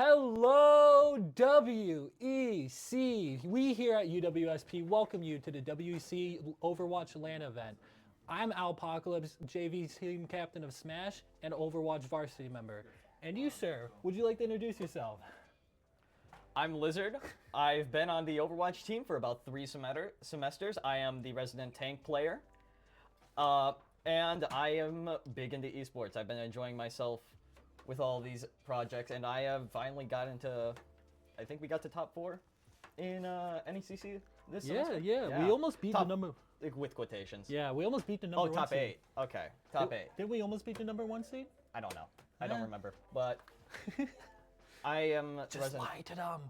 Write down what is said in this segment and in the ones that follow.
Hello, WEC. We here at UWSP welcome you to the WEC Overwatch LAN event. I'm Alpocalypse, JV team captain of Smash and Overwatch Varsity member. And you, sir, would you like to introduce yourself? I'm Lizard. I've been on the Overwatch team for about 3 semesters. I am the resident tank player. And I am big into esports. I've been enjoying myself with all these projects, and I have finally got into, I think we got to top 4 in NECC this semester. Yeah. We almost beat the number. With quotations. Yeah, we almost beat the number 1 top seed. 8. Okay, top 8. Did we almost beat the number 1 seed? I don't know. I don't remember. But I am Just lie to them.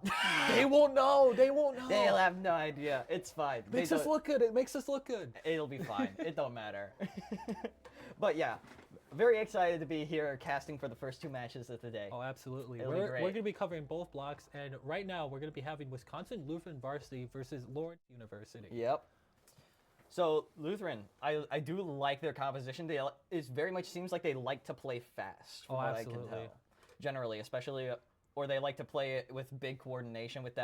They won't know. They won't know. They'll have no idea. It's fine. Makes us look good. It makes us look good. It'll be fine. It don't matter. But yeah, very excited to be here casting for the first 2 matches of the day. Oh, absolutely. It'll be We're great. going to be covering both blocks, and right now we're going to be having Wisconsin Lutheran Varsity versus Lawrence University. Yep. So Lutheran, I do like their composition. It very much seems like they like to play fast. From what Absolutely. I can tell. Generally, especially, or they like to play it with big coordination with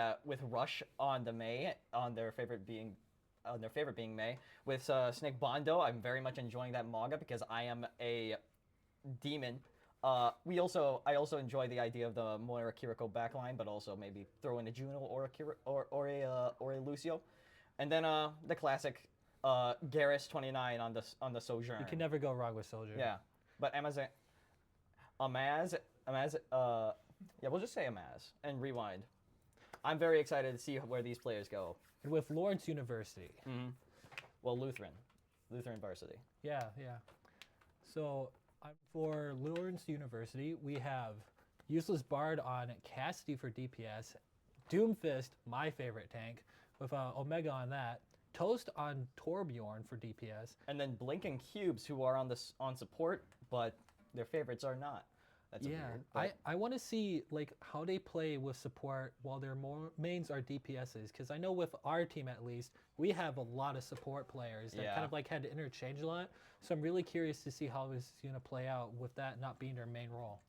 Rush on the Mei, on their favorite being Mei. With Snake Bondo, I'm very much enjoying that manga because I am a demon. I also enjoy the idea of the Moira Kiriko backline, but also maybe throw in a Juno or a Lucio, and then the classic Garrus 29 on the Sojourn. You can never go wrong with Soldier. Yeah, but Amaz, we'll just say Amaz and rewind. I'm very excited to see where these players go. And with Lawrence University. Well, Lutheran Varsity. Yeah. So for Lawrence University, we have Useless Bard on Cassidy for DPS, Doomfist, my favorite tank, with Omega on that, Toast on Torbjorn for DPS, And then Blinking Cubes, who are on support, but their favorites are not. That's weird. I want to see like how they play with support while their mains are DPSs, because I know with our team at least we have a lot of support players that kind of like had to interchange a lot. So I'm really curious to see how this is gonna play out with that not being their main role.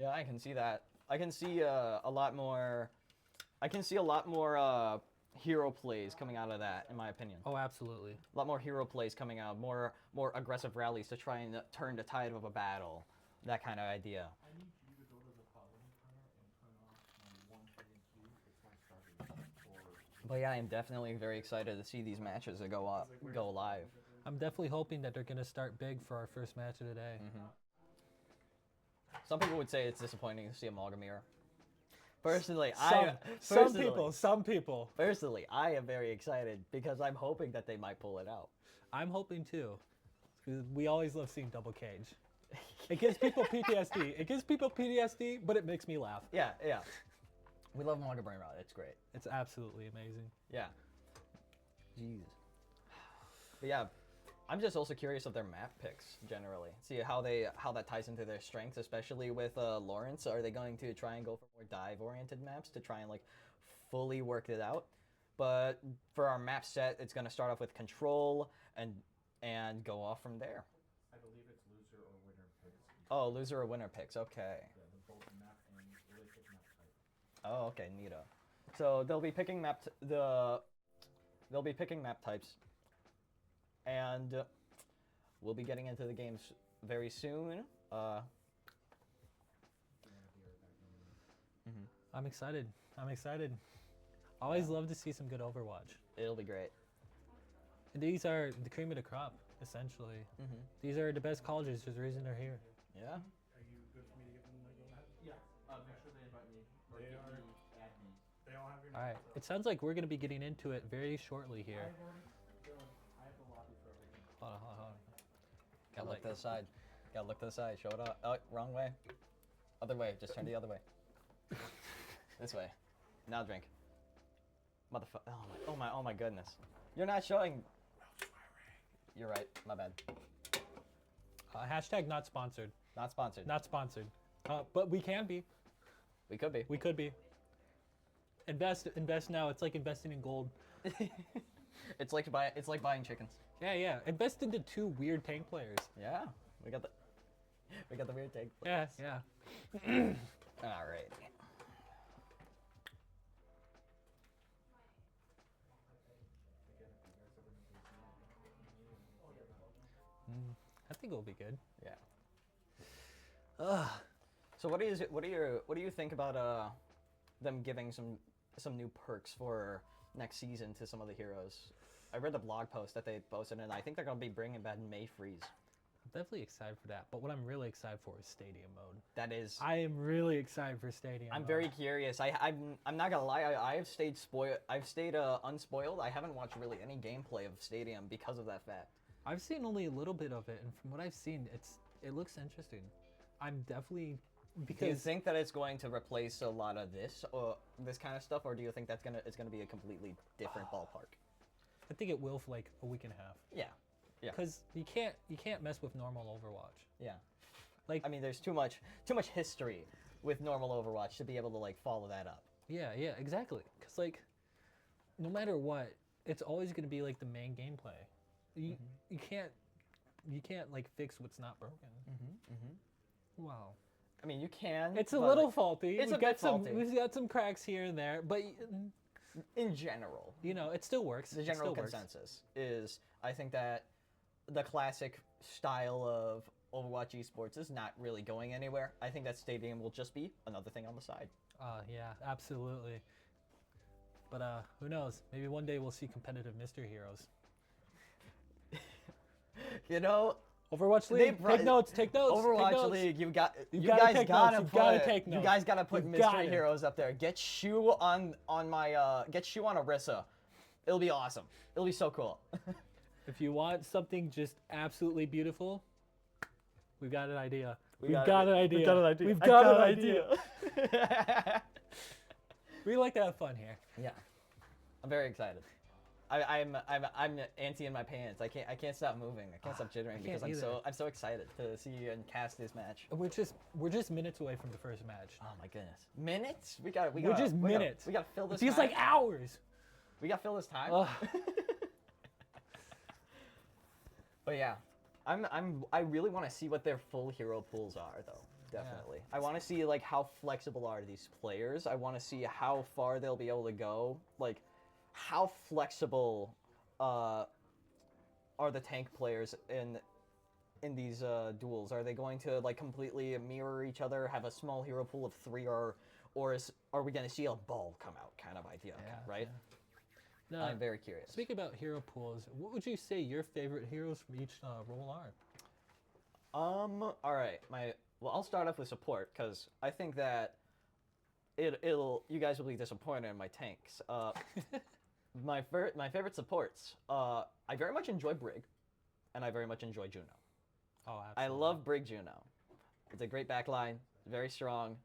Yeah, I can see that. I can see a lot more. I can see a lot more hero plays coming out of that, in my opinion. Oh, absolutely. A lot more hero plays coming out, more aggressive rallies to try and turn the tide of a battle. That kind of idea. I need you to go to the following timer and turn off my 1 second queue. It's not starting. But yeah, I am definitely very excited to see these matches that go live. I'm definitely hoping that they're gonna start big for our first match of the day. Some people would say it's disappointing to see a Malgamir. Personally, Some people. Personally, I am very excited because I'm hoping that they might pull it out. I'm hoping too. 'Cause we always love seeing double cage. It gives people PTSD. But it makes me laugh. Yeah. We love Malgamir. It's great. It's absolutely amazing. Yeah. Jeez. But yeah, I'm just also curious of their map picks generally. See how that ties into their strengths, especially with Lawrence. Are they going to try and go for more dive-oriented maps to try and like fully work it out? But for our map set, it's going to start off with control and go off from there. I believe it's loser or winner picks. Oh, loser or winner picks. Okay. Yeah, they're both map and related map type. Oh, okay, neato. So they'll be picking map types, and we'll be getting into the games very soon. I'm excited. Always love to see some good Overwatch. It'll be great. And these are the cream of the crop, essentially. These are the best colleges. There's a reason they're here. Yeah. Are you good for me to get them the go ahead? Yeah. Make sure they invite me. Or They give are- me admin. They all have your All right. names. It sounds like we're going to be getting into it very shortly here. I've already done. I have the lobby for everything. Hold on. Gotta look to the side. Show it up. Oh, wrong way. Other way. Just turn the other way. This way. Now drink. Motherfucker. Oh my goodness. You're not showing. You're right. My bad. Hashtag not sponsored. Not sponsored. Not sponsored. But we can be. We could be. We could be. Invest now. It's like investing in gold. It's like buying chickens. Yeah. Invest into 2 weird tank players. Yeah. We got the weird take. Yeah. All right. think it'll be good. Yeah. Ugh. So what do you think about them giving some new perks for next season to some of the heroes? I read the blog post that they posted, and I think they're gonna be bringing back May Freeze. I'm definitely excited for that. But what I'm really excited for is Stadium mode. That is. I am really excited for Stadium I'm mode. very curious. I'm not gonna lie. I've stayed unspoiled. I haven't watched really any gameplay of Stadium because of that fact. I've seen only a little bit of it, and from what I've seen, it looks interesting. I'm definitely Do you because think that it's going to replace a lot of this kind of stuff, or do you think it's gonna be a completely different ballpark? I think it will for like a week and a half. Yeah. Yeah. Because you can't mess with normal Overwatch. Yeah. Like I mean, there's too much history with normal Overwatch to be able to like follow that up. yeah, exactly. Because like, no matter what, it's always gonna be like the main gameplay. You you can't like fix what's not broken. Wow. I mean, you can. It's a but, little like, faulty. it's We've a got bit faulty. We've got some cracks here and there, but in general, you know, it still works. the It general still works. consensus is I think that the classic style of Overwatch esports is not really going anywhere. I think that Stadium will just be another thing on the side. Yeah, absolutely. But who knows? Maybe one day we'll see competitive mystery heroes. You know, Overwatch League. Take notes. Take notes. Overwatch take notes. League, you gotta guys take gotta notes. put You gotta take you notes. guys gotta put You mystery gotta. heroes up there. Get Shu on my get Shu on Orisa. It'll be awesome. It'll be so cool. If you want something just absolutely beautiful, we've got an idea. We've got got it. an idea. We've got an idea. We've I got got an an idea. We like to have fun here. Yeah, I'm very excited. I'm antsy in my pants. I can't stop moving. I can't stop jittering can't because either. I'm so excited to see you and cast this match. We're just minutes away from the first match. Oh my goodness, minutes? We got We're minutes. We got to fill this. It feels time. like hours. We got to fill this time. Ugh. But yeah, I really want to see what their full hero pools are though. Definitely. I want to see like how flexible are these players. I want to see how far they'll be able to go. Like how flexible are the tank players in these duels? Are they going to like completely mirror each other, have a small hero pool of 3, or are we going to see a ball come out kind of idea, right? No, I'm very curious. Speaking about hero pools, what would you say your favorite heroes from each role are? All right, I'll start off with support because I think that you guys will be disappointed in my tanks. My favorite supports. I very much enjoy Brig, and I very much enjoy Juno. Oh, absolutely. I love Brig Juno. It's a great backline, very strong,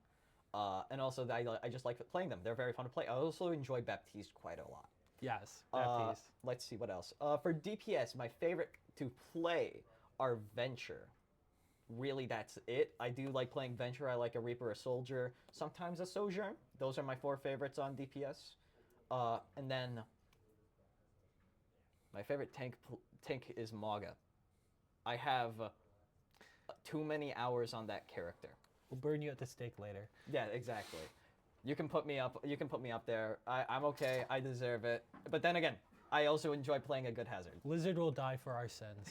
and also I just like playing them. They're very fun to play. I also enjoy Baptiste quite a lot. Yes, Baptiste. Let's see what else. For DPS, my favorite to play are Venture. Really, that's it. I do like playing Venture. I like a Reaper, a Soldier, sometimes a Sojourn. Those are my 4 favorites on DPS. And then my favorite tank is Maga. I have too many hours on that character. We'll burn you at the stake later. Yeah, exactly. You can put me up. You can put me up there. I'm okay. I deserve it. But then again, I also enjoy playing a good Hazard. Lizard will die for our sins.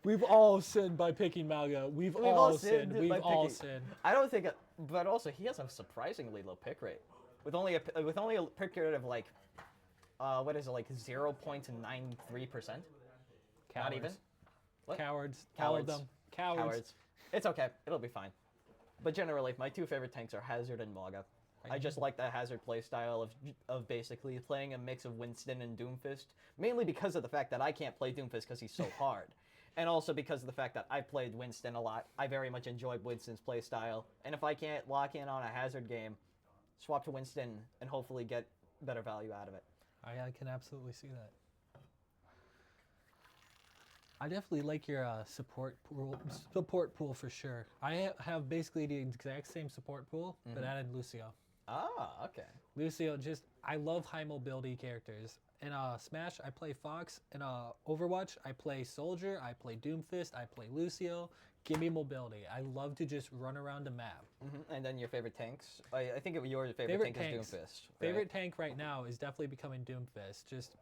We've all sinned by picking Malga. We've all sinned. We've all sinned. I don't think, but also he has a surprisingly low pick rate, with only a pick rate of like, what is it, like 0.93%? Not even. What? Cowards. All of them. Cowards. It's okay. It'll be fine. But generally, my 2 favorite tanks are Hazard and Maga. I just like the Hazard playstyle of basically playing a mix of Winston and Doomfist, mainly because of the fact that I can't play Doomfist because he's so hard. And also because of the fact that I played Winston a lot. I very much enjoy Winston's playstyle. And if I can't lock in on a Hazard game, swap to Winston and hopefully get better value out of it. I can absolutely see that. I definitely like your support pool for sure. I have basically the exact same support pool, but added Lucio. Ah, okay. Lucio, I love high mobility characters. In Smash, I play Fox. In Overwatch, I play Soldier. I play Doomfist. I play Lucio. Give me mobility. I love to just run around the map. And then your favorite tanks? I think your favorite tank is Doomfist. Right? Favorite tank right now is definitely becoming Doomfist. Just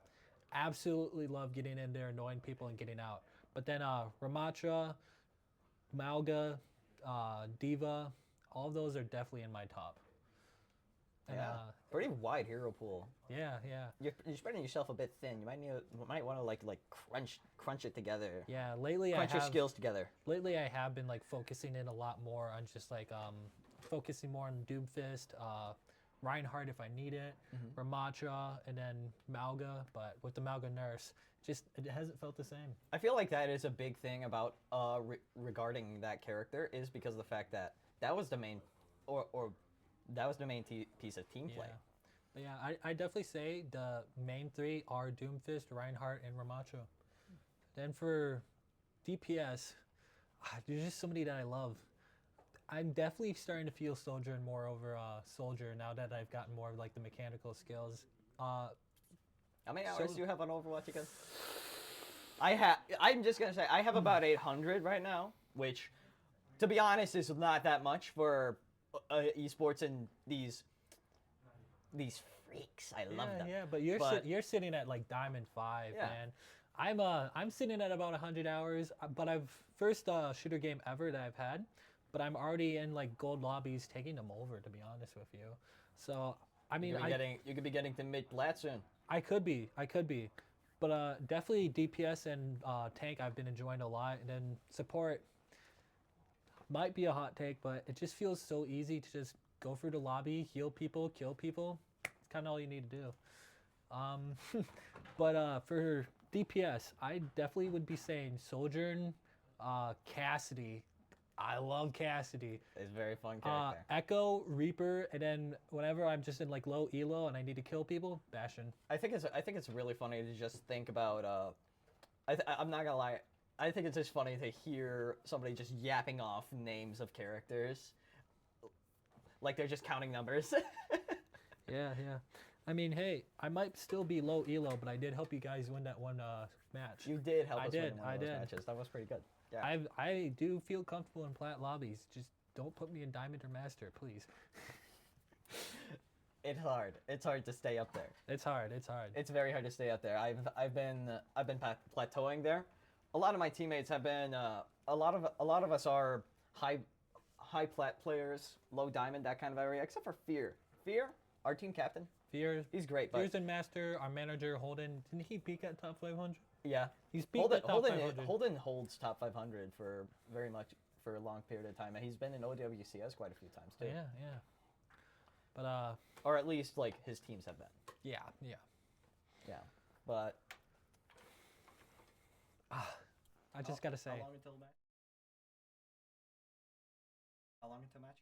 absolutely love getting in there, annoying people, and getting out. But then Ramatra, Malga, Diva, all of those are definitely in my top. And, Yeah, pretty wide hero pool. yeah. You're spreading yourself a bit thin. You might want to like crunch it together. Yeah, lately Crunch your skills together. Lately, I have been like focusing in a lot more on just like focusing more on Doomfist, Reinhardt if I need it, Ramatra, and then Malga. But with the Malga nerfs, just it hasn't felt the same. I feel like that is a big thing about regarding that character is because of the fact that that was the main, or that was the main piece of team play. But yeah, I definitely say the main three are Doomfist, Reinhardt, and Ramatra. Then for DPS, there's just somebody that I love. I'm definitely starting to feel Soldier more over Soldier now that I've gotten more of like the mechanical skills. How many hours do you have on Overwatch again? I'm just gonna say I have about 800 right now, which, to be honest, is not that much for esports and these freaks. I love them. Yeah, but you're sitting at like Diamond 5, Yeah. man. I'm sitting at about 100 hours, but I've first shooter game ever that I've had, but I'm already in like gold lobbies taking them over, to be honest with you. So I mean, you could be getting to mid plat soon. I could be, but definitely DPS and tank I've been enjoying a lot, and then support might be a hot take, but it just feels so easy to just go through the lobby, heal people, kill people. It's kind of all you need to do. But for DPS, I definitely would be saying Sojourn, Cassidy. I love Cassidy. It's a very fun character. Echo, Reaper, and then whenever I'm just in like low elo and I need to kill people, Bastion. I think it's really funny to just think about. I'm not gonna lie. I think it's just funny to hear somebody just yapping off names of characters, like they're just counting numbers. Yeah. I mean, hey, I might still be low elo, but I did help you guys win that one match. You did help us win one I of those did. matches. That was pretty good. Yeah. I do feel comfortable in plat lobbies. Just don't put me in diamond or master, please. It's hard. It's hard to stay up there. It's hard. It's very hard to stay up there. I've been plateauing there. A lot of my teammates have been. A lot of us are high plat players, low diamond, that kind of area, except for Fear. Fear, our team captain. Fear. He's great. But Fear's in master. Our manager Holden. Didn't he peak at top 500? yeah, He's peaked at top 500. Holden holds top 500 for a long period of time, and he's been in OWCS quite a few times too. Yeah. But or at least like his teams have been. yeah. But I just gotta say. How long until match? How long until match?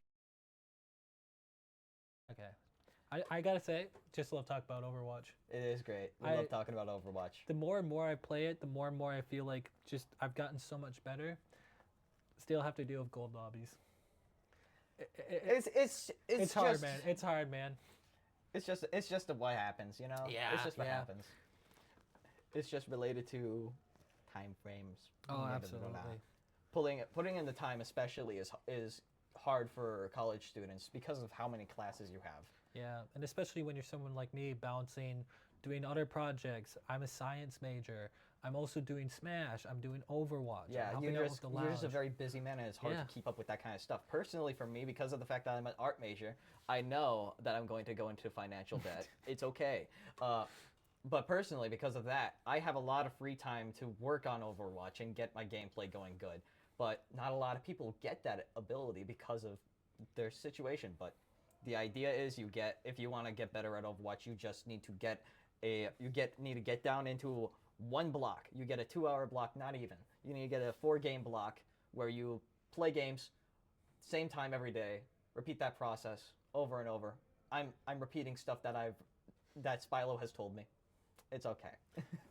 Okay. I gotta say, just love talking about Overwatch. It is great. We love talking about Overwatch. The more and more I play it, the more and more I feel like just I've gotten so much better. Still have to deal with gold lobbies. It's hard, man. It's hard, man. It's just what happens, you know. Yeah, It's just what yeah. happens. It's just related to time frames. Oh, blah, blah, blah, absolutely. blah. Putting in the time especially is hard for college students because of how many classes you have. Yeah, and especially when you're someone like me balancing doing other projects. I'm a science major. I'm also doing Smash. I'm doing Overwatch. Yeah, I'm helping out with the you're just a lounge. very busy man, and it's hard Yeah. to keep up with that kind of stuff. Personally, for me, because of the fact that I'm an art major, I know that I'm going to go into financial debt. It's okay. But personally, because of that, I have a lot of free time to work on Overwatch and get my gameplay going good. But not a lot of people get that ability because of their situation. But the idea is if you want to get better at Overwatch, you just need to get down into one block. You get a 2-hour block, not even. You need to get a 4-game block where you play games, same time every day. Repeat that process over and over. I'm repeating stuff that Spilo has told me. It's okay.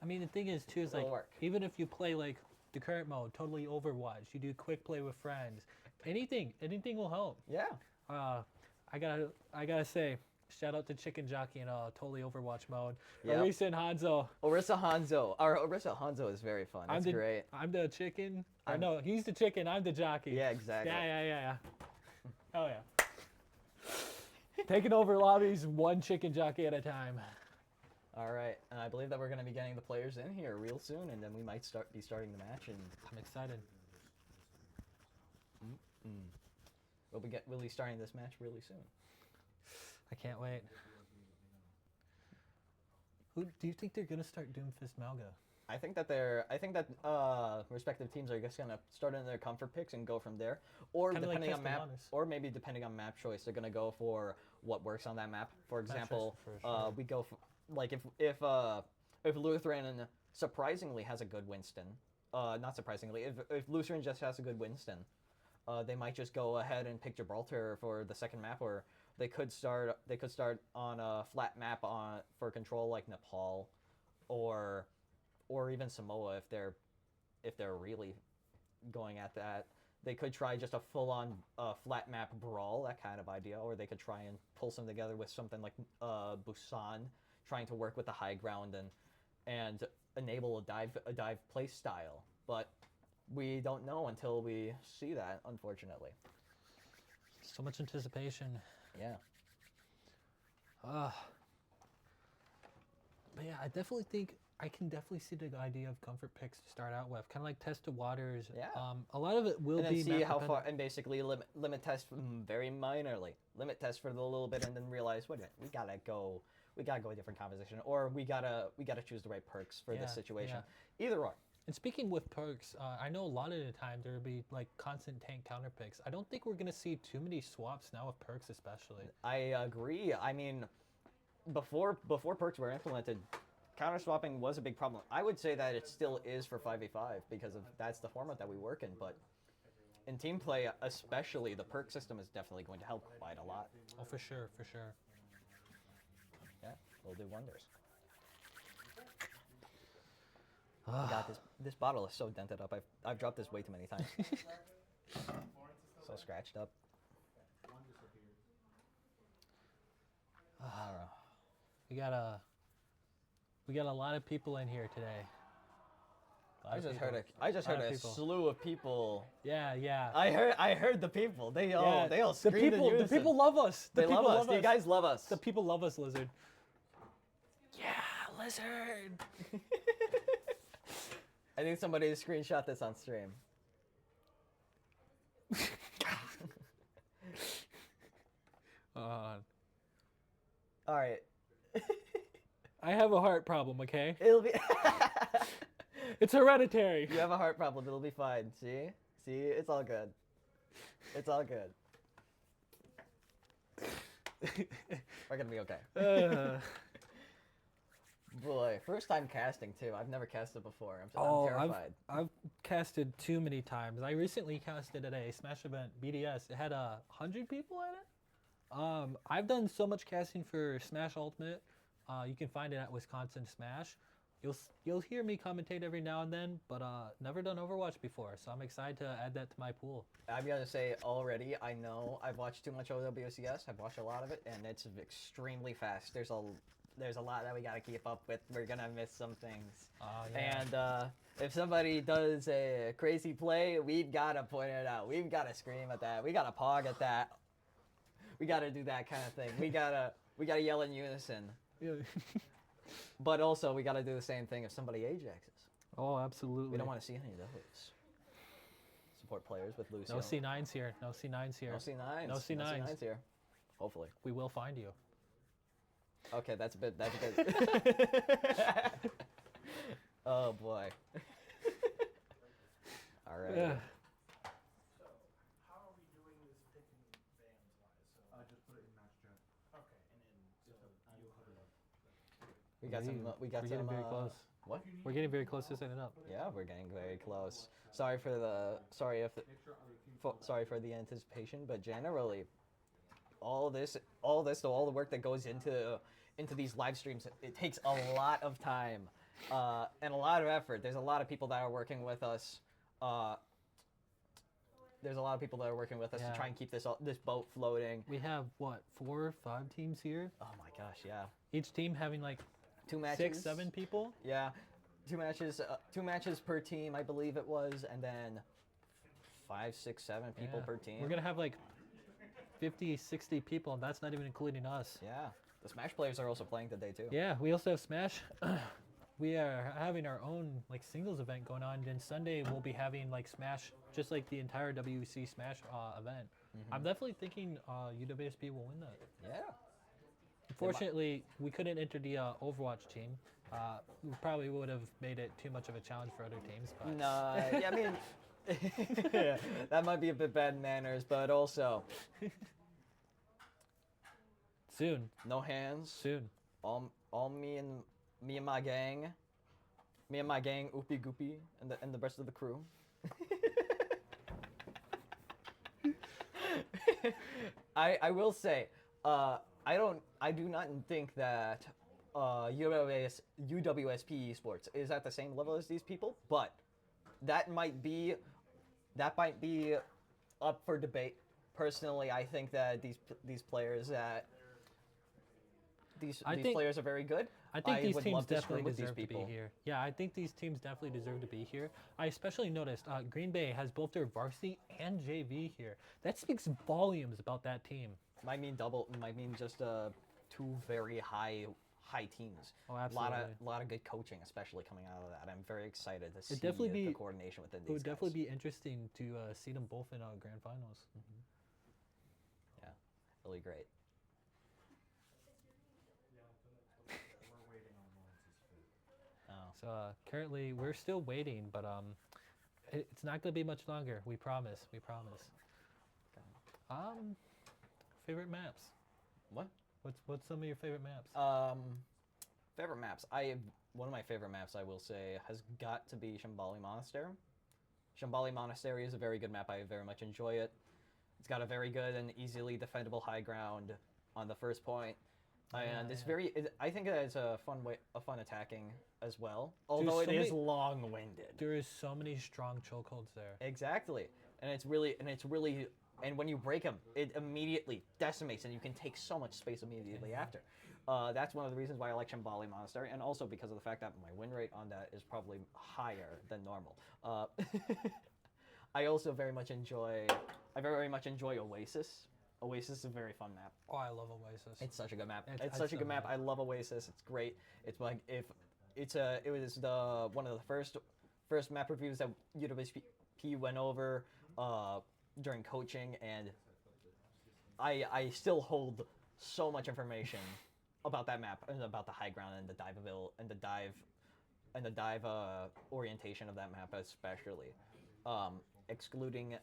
I mean, the thing is, too, is It'll like, work. even if you play like the current mode, totally Overwatch, you do quick play with friends, anything will help. Yeah. I gotta say, shout out to Chicken Jockey in totally Overwatch mode. Yep. Arisa and Hanzo. Orisa Hanzo is very fun. That's great. I'm the chicken. Or no, he's the chicken. I'm the jockey. Yeah, exactly. Yeah. Oh yeah. Taking over lobbies one chicken jockey at a time. All right, and I believe that we're going to be getting the players in here real soon, and then we might be starting the match. And I'm excited. we'll be starting this match really soon. I can't wait. Who do you think they're gonna start Doomfist Malga? I think that respective teams are just gonna start in their comfort picks and go from there, or Kinda like depending on map, Castellanos. or maybe depending on map choice, they're gonna go for what works on that map. For example, for sure. we go for, like if Lutheran surprisingly has a good Winston, not surprisingly, if Lutheran just has a good Winston, they might just go ahead and pick Gibraltar for the second map, or they could start on a flat map for control like Nepal, or even Samoa if they're really going at that. They could try just a full-on flat map brawl, that kind of idea, or they could try and pull some together with something like Busan, trying to work with the high ground and enable a dive play style. But we don't know until we see that, unfortunately. So much anticipation. Yeah. But yeah, I can definitely see the idea of comfort picks to start out with, kind of like test the waters. Yeah. A lot of it will And then be see map how dependent. far, and basically limit test very minorly. Limit test for a little bit, and then realize, wait a minute, we gotta go a different composition, or we gotta choose the right perks for this situation. Either or. And speaking with perks, I know a lot of the time there will be like constant tank counter picks. I don't think we're gonna see too many swaps now with perks, especially. I agree. I mean, before perks were implemented, counter swapping was a big problem. I would say that it still is for 5v5 because that's the format that we work in. But in team play, especially, the perk system is definitely going to help quite a lot. Oh, for sure, for sure. Yeah, it'll do wonders. God, this bottle is so dented up. I've dropped this way too many times. So scratched up. I don't know. We got a lot of people in here today. I just heard a people. slew of people. Yeah. I heard the people. They all the screamed in people unison. love us. They love us. You guys love us. The people love us, Lizard. Yeah, Lizard. I need somebody to screenshot this on stream. Uh, All right. I have a heart problem, okay? It'll be. It's hereditary. You have a heart problem. It'll be fine. See, it's all good. It's all good. We're gonna be okay. Boy, first time casting too. I've never casted before. I'm terrified. I've casted too many times. I recently casted at a Smash event, BDS. It had 100 people in it. I've done so much casting for Smash Ultimate. You can find it at Wisconsin Smash. You'll hear me commentate every now and then, but never done Overwatch before, so I'm excited to add that to my pool. I've got to say already, I know I've watched too much OWCS. I've watched a lot of it, and it's extremely fast. There's a lot that we got to keep up with. We're gonna miss some things. Yeah. And if somebody does a crazy play, we've got to point it out. We've got to scream at that. We got to pog at that. We got to do that kind of thing. We gotta yell in unison. Yeah. But also, we got to do the same thing if somebody Ajaxes. Oh, absolutely. We don't want to see any of those. Support players with Lucio. No C9s here. No C9s here. No C9s. No C9s. here. Hopefully. We will find you. Okay, that's a bit. Oh boy. All right. Yeah. So, how are we doing this picking bands wise? So, Just put it in match chat. okay, and then so you'll put it up. We got some. We got We're some. getting very close. What? We're getting very close to setting it up. Yeah, we're getting very close. Sorry for the anticipation, but generally, all the work that goes into these live streams, it takes a lot of time and a lot of effort. There's a lot of people that are working with us. There's a lot of people that are working with us to try and keep this boat floating. We have what, 4 or 5 teams here? Oh my gosh, yeah. Each team having like 2 matches. 6, 7 people? Yeah, 2 matches per team, I believe it was, and then 5, 6, 7 people Yeah. per team. We're gonna have like 50, 60 people, and that's not even including us. Yeah. The Smash players are also playing today too. Yeah, we also have Smash. We are having our own like singles event going on. Then Sunday we'll be having like Smash, just like the entire WEC Smash event. I'm definitely thinking UWSP will win that. Yeah. Unfortunately, we couldn't enter the Overwatch team. We probably would have made it too much of a challenge for other teams. But Nah, yeah, I mean, that might be a bit bad manners, but also soon, no hands. soon. All me and my gang, Oopie Goopy, and the rest of the crew. I will say, I do not think that UWSP esports is at the same level as these people, but that might be up for debate. Personally, I think that these players players are very good. I think these would teams love to definitely scrim with these deserve to be people. here. Yeah, I think these teams definitely deserve to be here. I especially noticed Green Bay has both their varsity and JV here. That speaks volumes about that team. Might mean just two very high teams. Oh, A absolutely. lot of good coaching, especially coming out of that. I'm very excited to see definitely the be- coordination within It these would guys. definitely be interesting to see them both in grand finals. Yeah, really great. We're waiting on Lawrence's food. Oh. So currently we're still waiting, but it's not gonna be much longer. We promise. We promise. Favorite maps. What? What's some of your favorite maps? Favorite maps. One of my favorite maps, I will say, has got to be Shambali Monastery. Shambali Monastery is a very good map. I very much enjoy it. It's got a very good and easily defendable high ground on the first point, and it's very. I think that it's a fun attacking as well. Although so it is many- long-winded. There is so many strong chokeholds there. Exactly, and when you break them, it immediately decimates, and you can take so much space immediately after. That's one of the reasons why I like Shambali Monastery, and also because of the fact that my win rate on that is probably higher than normal. I also very much enjoy Oasis. Oasis is a very fun map. Oh, I love Oasis. It's such a good map. It's It's such a so good map. good. I love Oasis. It's great. It's like it was one of the first map reviews that UWSP went over during coaching, and I still hold so much information about that map and about the high ground and the dive orientation of that map, especially excluding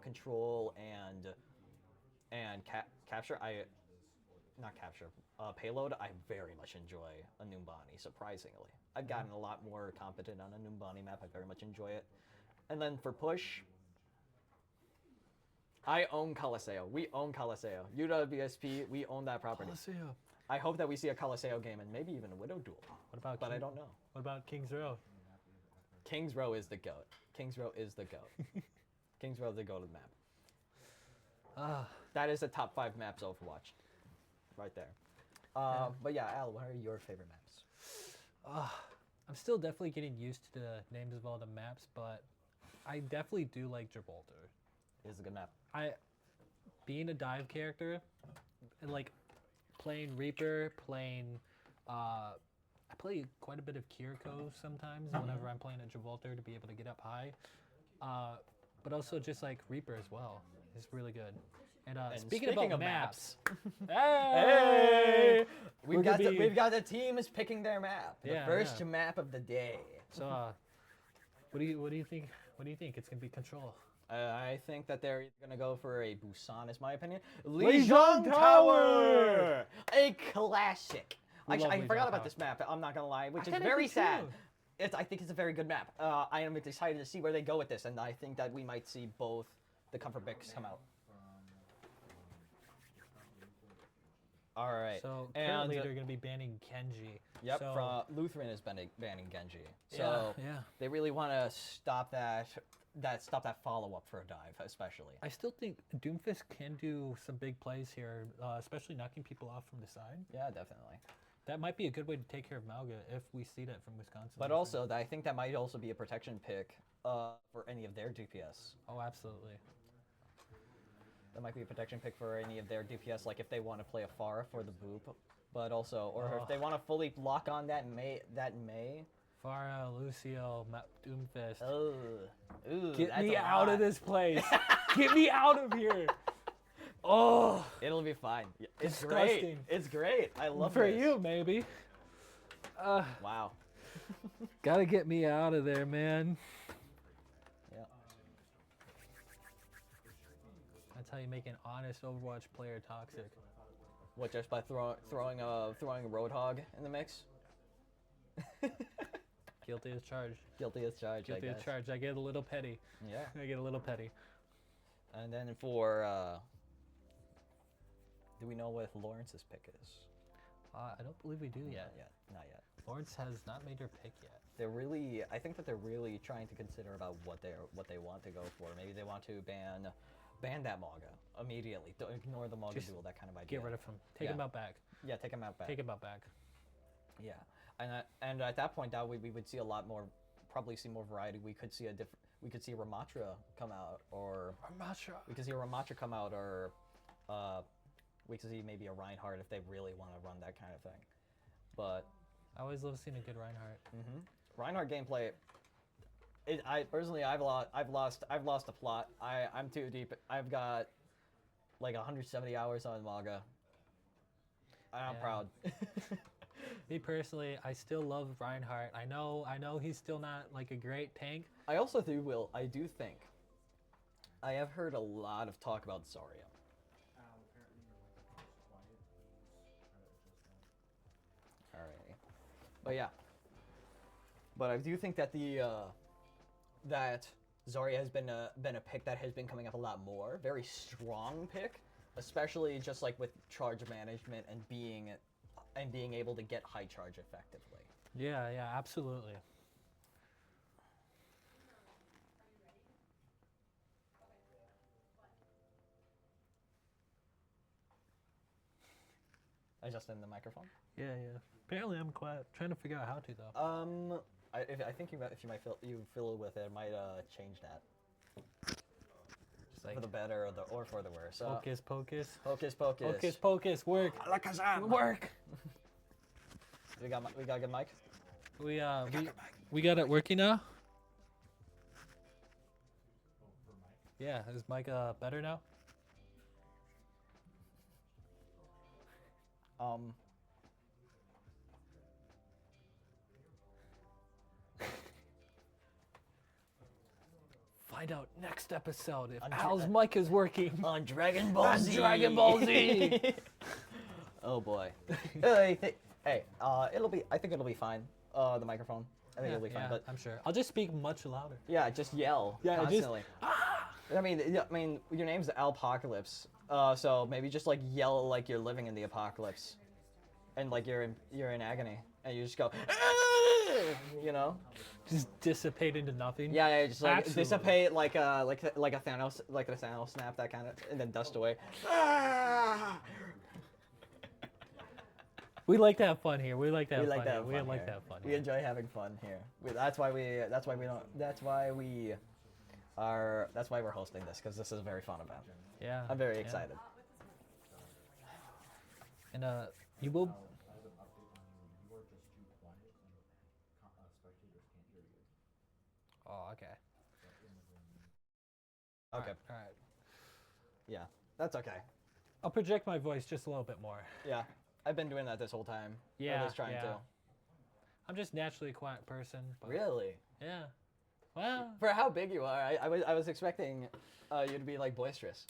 control and capture. Payload. I very much enjoy a Numbani. Surprisingly, I've gotten a lot more competent on a Numbani map. I very much enjoy it. And then for push, I own Caliseo. We own Caliseo. UWSP, we own that property. Coliseum. I hope that we see a Caliseo game and maybe even a Widow Duel. What about? But I don't know. What about Kings Row? Kings Row is the GOAT. Kings Row is the GOAT. Kings Row is the GOAT of the map. Ah, That is the top 5 maps Overwatch. Right there. But yeah, Al, what are your favorite maps? I'm still definitely getting used to the names of all the maps, but I definitely do like Gibraltar. It is a good map. Being a dive character, and like playing Reaper, I play quite a bit of Kiriko sometimes whenever I'm playing at Gibraltar to be able to get up high. But also just like Reaper as well. It's really good. And, speaking about of maps, hey, We're we've gonna got the team is picking their map. The Yeah, first yeah. map of the day. So, what do you think? What do you think? It's gonna be Control. I think that they're gonna go for a Busan, is my opinion. Lijiang Tower! A classic. We Actually, love I forgot Lijiang about Tower. this map. I'm not gonna lie, which is kinda very do sad. too. I think it's a very good map. I am excited to see where they go with this, and I think that we might see both the comfort picks come out. All right. So and currently they're gonna be banning Kenji. yep, So, Lutheran is banning Genji. So yeah. they really want to stop that follow up for a dive, especially. I still think Doomfist can do some big plays here, especially knocking people off from the side. Yeah, definitely. That might be a good way to take care of Malga if we see that from Wisconsin. But also, I think that might also be a protection pick for any of their DPS. Oh, absolutely. That might be a protection pick for any of their DPS, like if they want to play a Pharah for the boop, but also, or if they want to fully lock on that Mei. Farah, Lucio, Doomfist. Oh, ooh, Get that's me a out lot. of this place. Get me out of here. Oh, It'll be fine. It's Disgusting. great. It's great. I love for this. you, maybe. Wow. Gotta get me out of there, man. Yeah. That's how you make an honest Overwatch player toxic. What, just by throwing a Roadhog in the mix? Guilty as charged. Guilty as charged. Guilty I as guess. charged. I get a little petty. Yeah. I get a little petty. And then for do we know what Lawrence's pick is? I don't believe we do yet. Not yet. Lawrence has not made her pick yet. I think that they're really trying to consider about what they want to go for. Maybe they want to ban that Maga immediately. Don't ignore the Maga Just duel, that kind of idea. Get rid of him. Take him out back. Yeah, take him out back. Take him out back. Yeah, and at that point, we would see a lot more, probably see more variety. We could see we could see Ramatra come out, or Ramatra. we could see a Ramatra come out, or we could see maybe a Reinhardt if they really want to run that kind of thing. But I always love seeing a good Reinhardt. Reinhardt gameplay. I've lost the plot. I'm too deep. I've got like 170 hours on Maga. I'm proud. Me personally, I still love Reinhardt. I know he's still not like a great tank. I do think I have heard a lot of talk about Zarya. Apparently your microphone's quiet. Try to adjust that. Alrighty. But yeah. But I do think that that Zarya has been a pick that has been coming up a lot more. Very strong pick, especially just like with charge management and being able to get high charge effectively. Yeah, absolutely. Adjusting the microphone. Yeah. Apparently, I'm quiet. Trying to figure out how to though. I think if you fiddle with it, it might change that Just like for the better or for the worse. Hocus pocus. Hocus pocus. Hocus pocus. Work. Alakazam! Work. We got a good mic. We got it working now. Oh, for Mike. Yeah, is Mike better now? Find out next episode if Al's mic is working. On Dragon Ball Z. Dragon Ball Z. Oh boy. Hey, I think it'll be fine. The microphone. I think it'll be fine. But I'm sure. I'll just speak much louder. yeah, just yell constantly. I mean, your name's Alpocalypse. So maybe just like yell like you're living in the apocalypse, and like you're in agony, and you just go, you know. Just dissipate into nothing. Yeah, just like Absolutely. dissipate like a Thanos, like the Thanos snap, that kind of, and then dust away. We like to have fun here. We like to have We like fun. to here. have We fun like here. to have fun. We here. enjoy having fun here. That's why we're hosting this, because this is a very fun event. Yeah. I'm very yeah. excited. And you will. I have an update on you. You are just too quiet, and spectators can't hear you. Oh, okay. Okay. All right. Yeah, that's okay. I'll project my voice just a little bit more. Yeah, I've been doing that this whole time. Yeah. At least trying to. I'm just naturally a quiet person. But Really? Yeah. Well, For how big you are, I was expecting you to be like boisterous.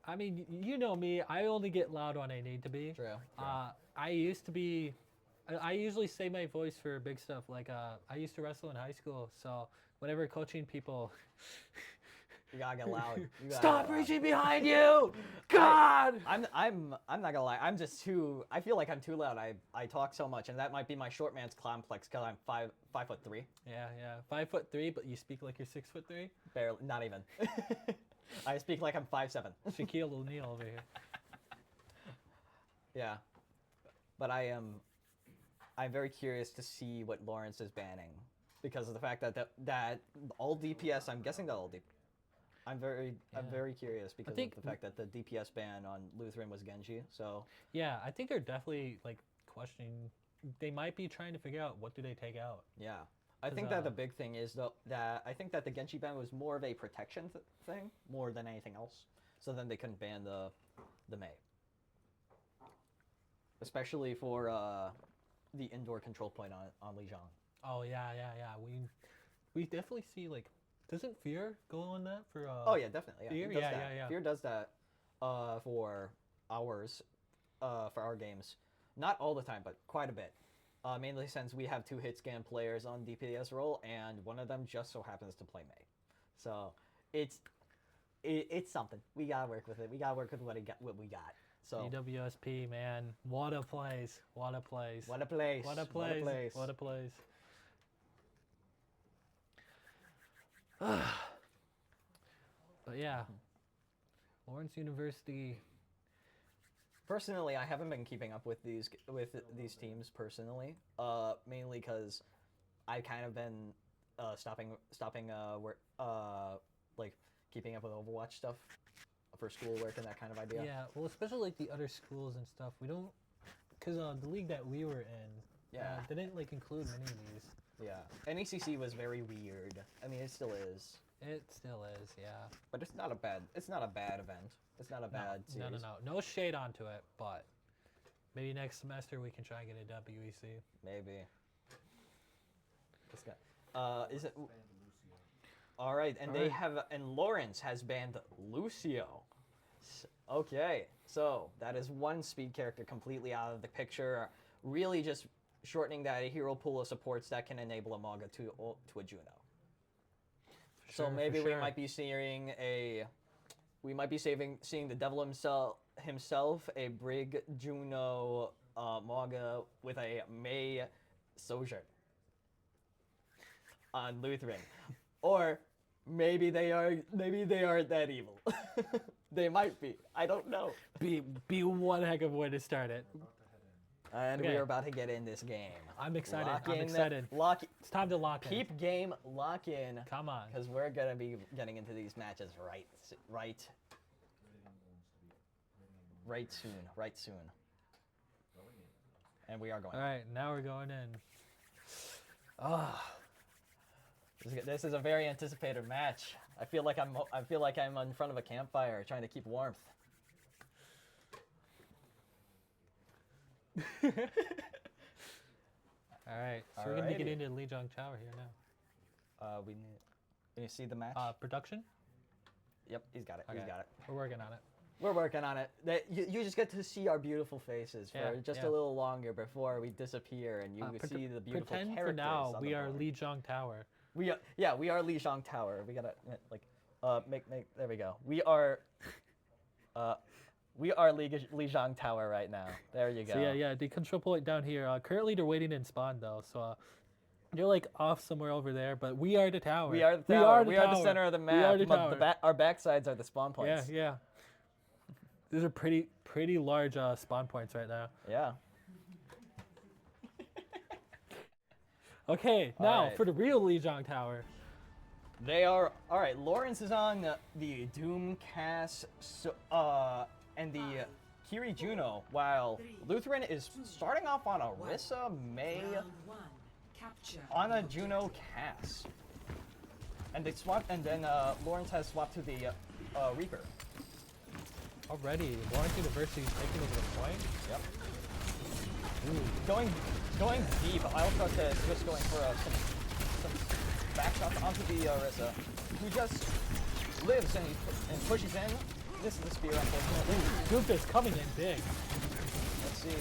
I mean, you know me. I only get loud when I need to be. True. I used to be. I usually save my voice for big stuff. Like I used to wrestle in high school, so whenever coaching people. You gotta get loud. You gotta Stop get loud. reaching behind you! God! I'm not gonna lie. I'm just too. I feel like I'm too loud. I talk so much, and that might be my short man's complex because I'm 5'3". Yeah. 5'3", but you speak like you're 6'3". Barely, not even. I speak like I'm 5'7". Shaquille O'Neal over here. Yeah, but I'm very curious to see what Lawrence is banning because of the fact that all DPS. I'm guessing that all DPS. I'm very curious because of think the fact that the DPS ban on Lutheran was Genji. So yeah, I think they're definitely like questioning. They might be trying to figure out what do they take out. yeah, I think that the big thing is though that I think that the Genji ban was more of a protection thing more than anything else. So then they couldn't ban the Mei, especially for the indoor control point on Lijiang. Oh yeah. We definitely see like, doesn't Fear go on that for? Oh yeah, definitely. Yeah, Fear? it does Yeah, that. yeah. Fear does that for our games. Not all the time, but quite a bit. Mainly since we have 2 hit scan players on DPS role, and one of them just so happens to play Mei. So it's something. We gotta work with it. We gotta work with what we got. So EWSP, man, what a place! What a place! what a place! What a What a place! place! What a place! But yeah, Lawrence University. Personally, I haven't been keeping up with these teams personally, mainly because I've kind of been stopping like keeping up with Overwatch stuff for schoolwork and that kind of idea. Yeah, well, especially like the other schools and stuff. We don't, cause the league that we were in, didn't like include many of these. Yeah, NECC was very weird. I mean, it still is. It still is, yeah. But it's not a bad event. It's not a bad series. No shade onto it, but maybe next semester we can try and get a WEC. Maybe. This guy. Is it? All right, and Lawrence has banned Lucio. Okay, so that is one speed character completely out of the picture. Really, just shortening that hero pool of supports that can enable a Maga to a Juno. So maybe we might be seeing seeing the devil himself, a Brig Juno Maga with a Mei Sojourn on Lutheran, or maybe they aren't that evil. They might be. I don't know. Be one heck of a way to start it. And we're about to get in this game. I'm excited. I'm excited. It's time to lock in. Keep game, lock in. Come on. Because we're going to be getting into these matches right soon. And we are going. All right, now we're going in. This is a very anticipated match. I feel like I'm in front of a campfire trying to keep warmth. All right, so we're gonna get into Lijiang Tower here now. We need to see the match. Production. Yep, he's got it. Okay. He's got it. We're working on it. We're working on it. You just get to see our beautiful faces for just a little longer before we disappear, and you see the beautiful pretend characters. For now, on we the are board. Lijiang Tower. We are Lijiang Tower. We gotta make there we go. We are Lijiang Tower right now. There you go. So yeah, the control point down here. Currently they're waiting in spawn though, so they're like off somewhere over there. But we are the tower. We are the tower. We are the center of the map. We are the tower. Our backsides are the spawn points. Yeah. These are pretty large spawn points right now. Yeah. Okay, now for the real Lijiang Tower. They are all right. Lawrence is on the Doomcast and the Kiri Juno, while Lutheran is starting off on a Rissa Mei on a Juno Cass. And they swapped, and then Lawrence has swapped to the Reaper. Already, Lawrence University is taking over the point. Yep. Ooh. Going deep. Altrust is just going for some back shots onto the Rissa, who just lives and pushes in. This is the spear, unfortunately. Goop is coming in big. Let's see.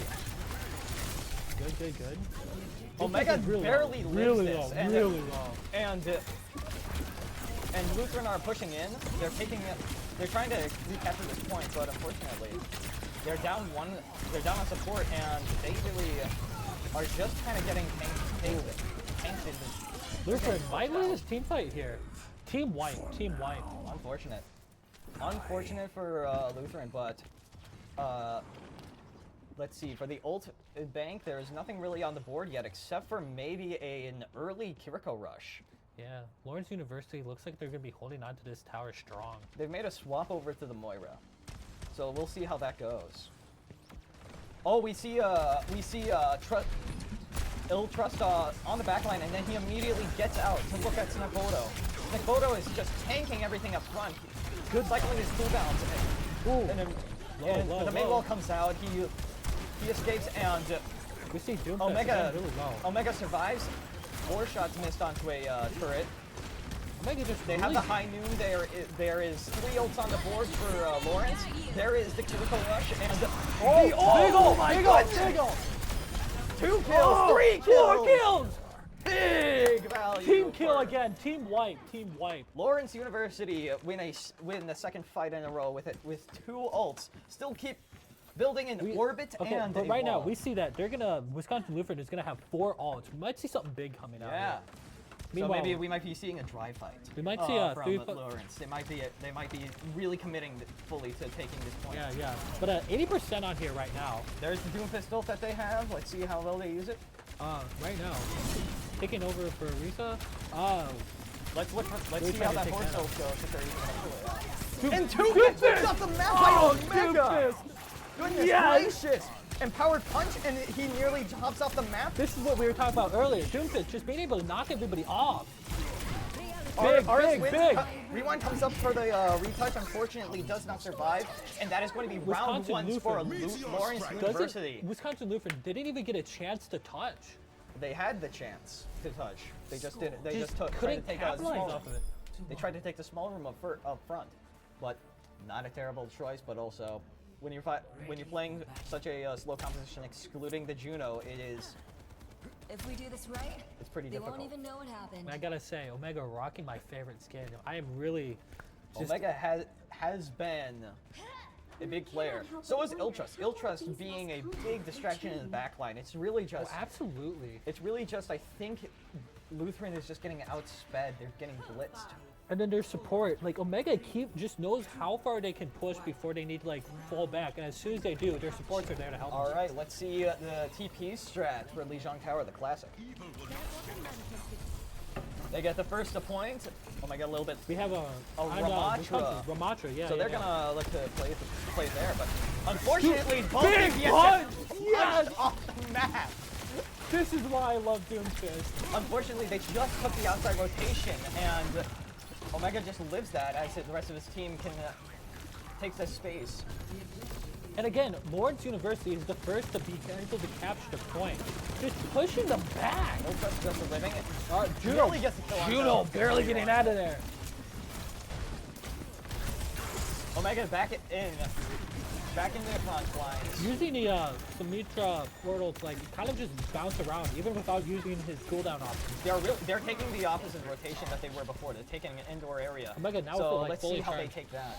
Good. Omega barely lives this. Really low. And Lutheran are pushing in. They're trying to recapture this point, but unfortunately, they're down one. They're down on support, and they really are just kind of getting tanked into. Lutheran might lose this team fight here. Team wipe. Unfortunate for Lutheran, but let's see. For the ult bank, there is nothing really on the board yet, except for maybe an early Kiriko rush Yeah, Lawrence University looks like they're going to be holding on to this tower strong. They've made a swap over to the Moira, so we'll see how that goes. Oh, we see Ill Trust on the backline, and then he immediately gets out to look at Snakbodo. Snakbodo is just tanking everything up front. Good cycling his cooldowns. And the main wall comes out. He escapes, and We see Doomfist Omega really well. Omega survives. 4 shots missed onto a turret. Omega just They have the high noon. There is 3 ults on the board for Lawrence. There is the critical rush and oh my god, big ult! 2 kills, 3 kills, 4 kills! big value. Team kill for- again, team wipe, team wipe. Lawrence University win the second fight in a row with 2 ults. Still keep building an orbit Okay, and but a right now wall. we see that they're gonna Wisconsin Lutheran is gonna have 4 ults. We might see something big coming out. Yeah. Here. So Meanwhile, maybe we might be seeing a dry fight. We might see a from 3 Lawrence. They might be really committing fully to taking this point. Yeah. But 80% on here right now. There's the Doom Pistol that they have. Let's see how well they use it. Right now, taking over for Risa. Let's Really see trying how to that take horse that ult goes if they're even gonna pull it out. And And 2 gets picked off the map by Omega! Goodness Yes! gracious! Empowered punch, and he nearly hops off the map. This is what we were talking about earlier. Doomfist just being able to knock everybody off. RS big, wins. big. Rewind comes up for the retouch, unfortunately does not survive, and that is going to be round Wisconsin 1 for Lutheran. Lawrence University. Wisconsin Lutheran didn't even get a chance to touch. They had the chance to touch. They just didn't. They just tried to couldn't take a capitalize small. off of it. They tried to take the small room up front, but not a terrible choice. But also, when you're playing such a slow composition, excluding the Juno, If we do this right, it's pretty they difficult. won't even know what happened. And I gotta say, Omega rocking my favorite skin. I am really just Omega has been a big player. So is Iltrust. Iltrust being a big distraction in the backline. It's really just. absolutely. It's really just. I think Lutheran is just getting outsped. They're getting blitzed. And then their support, like Omega just knows how far they can push before they need to like fall back. And as soon as they do, their supports are there to help them. All right, let's see the TP strat for Lijiang Tower, the classic. They get the first point. Omega a little bit. We have a Ramatra. Ramatra, yeah. So they're yeah. gonna look to play there, but unfortunately, both Big DPS punch! punched Yes! off the map. This is why I love Doomfist. Unfortunately, they just took the outside rotation, and Omega just lives that as the rest of his team can take the space. And again, Lawrence University is the first to be able to capture the point. Just pushing them back. Iltrust just living it. Juno Nearly gets the kill on Juno them. barely getting out of there. Omega back in the front lines. Using the Sumitra portal to like kind of just bounce around, even without using his cooldown options. They're taking the opposite rotation that they were before. They're taking an indoor area. Omega now so feel like let's fully see how they charged. take that.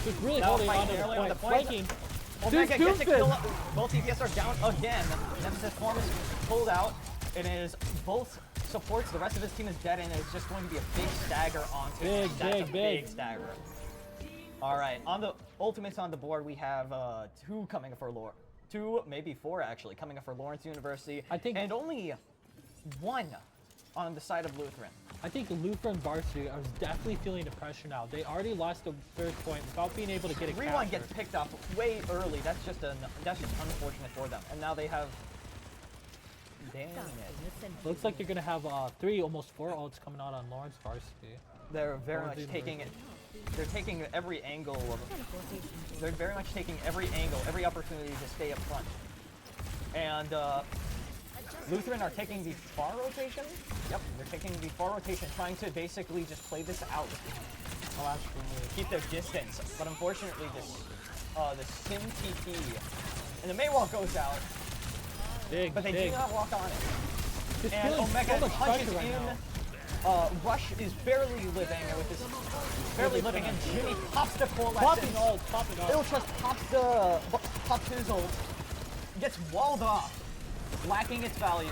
Just really Now holding fight on to nearly the on point, the point. flanking. Omega This gets a kill. Doomfist. Both DPS are down again. Nemesis form is pulled out. It is both supports. The rest of his team is dead, and it's just going to be a big stagger onto Big, That's a big, big big. stagger. All right, on the ultimates on the board, we have 2 coming for 2, maybe 4 actually, coming up for Lawrence University. I think- and only 1 on the side of Lutheran. I think the Lutheran Varsity are definitely feeling the pressure now. They already lost the 3rd point without being able to get a Rewind capture. gets picked off way early. That's just unfortunate for them. And now they have. Dang it! Looks like they're gonna have 3, almost 4 ults coming out on Lawrence Varsity. They're very Lawrence much taking it. University. They're taking every angle of. They're very much taking every angle, every opportunity to stay up front. And Lutheran are taking the far rotation. Yep, they're taking the far rotation, trying to basically just play this out. Keep their distance. But unfortunately, the Sim TP and the Maywall goes out, Big, but they big. do not walk on it. Just And feeling Omega so much punches pressure right in. now. Rush is barely living with his and Jimmy pops the Popping coalescence. ult, popping ult. Iltrust pops his ult, gets walled off, lacking its value.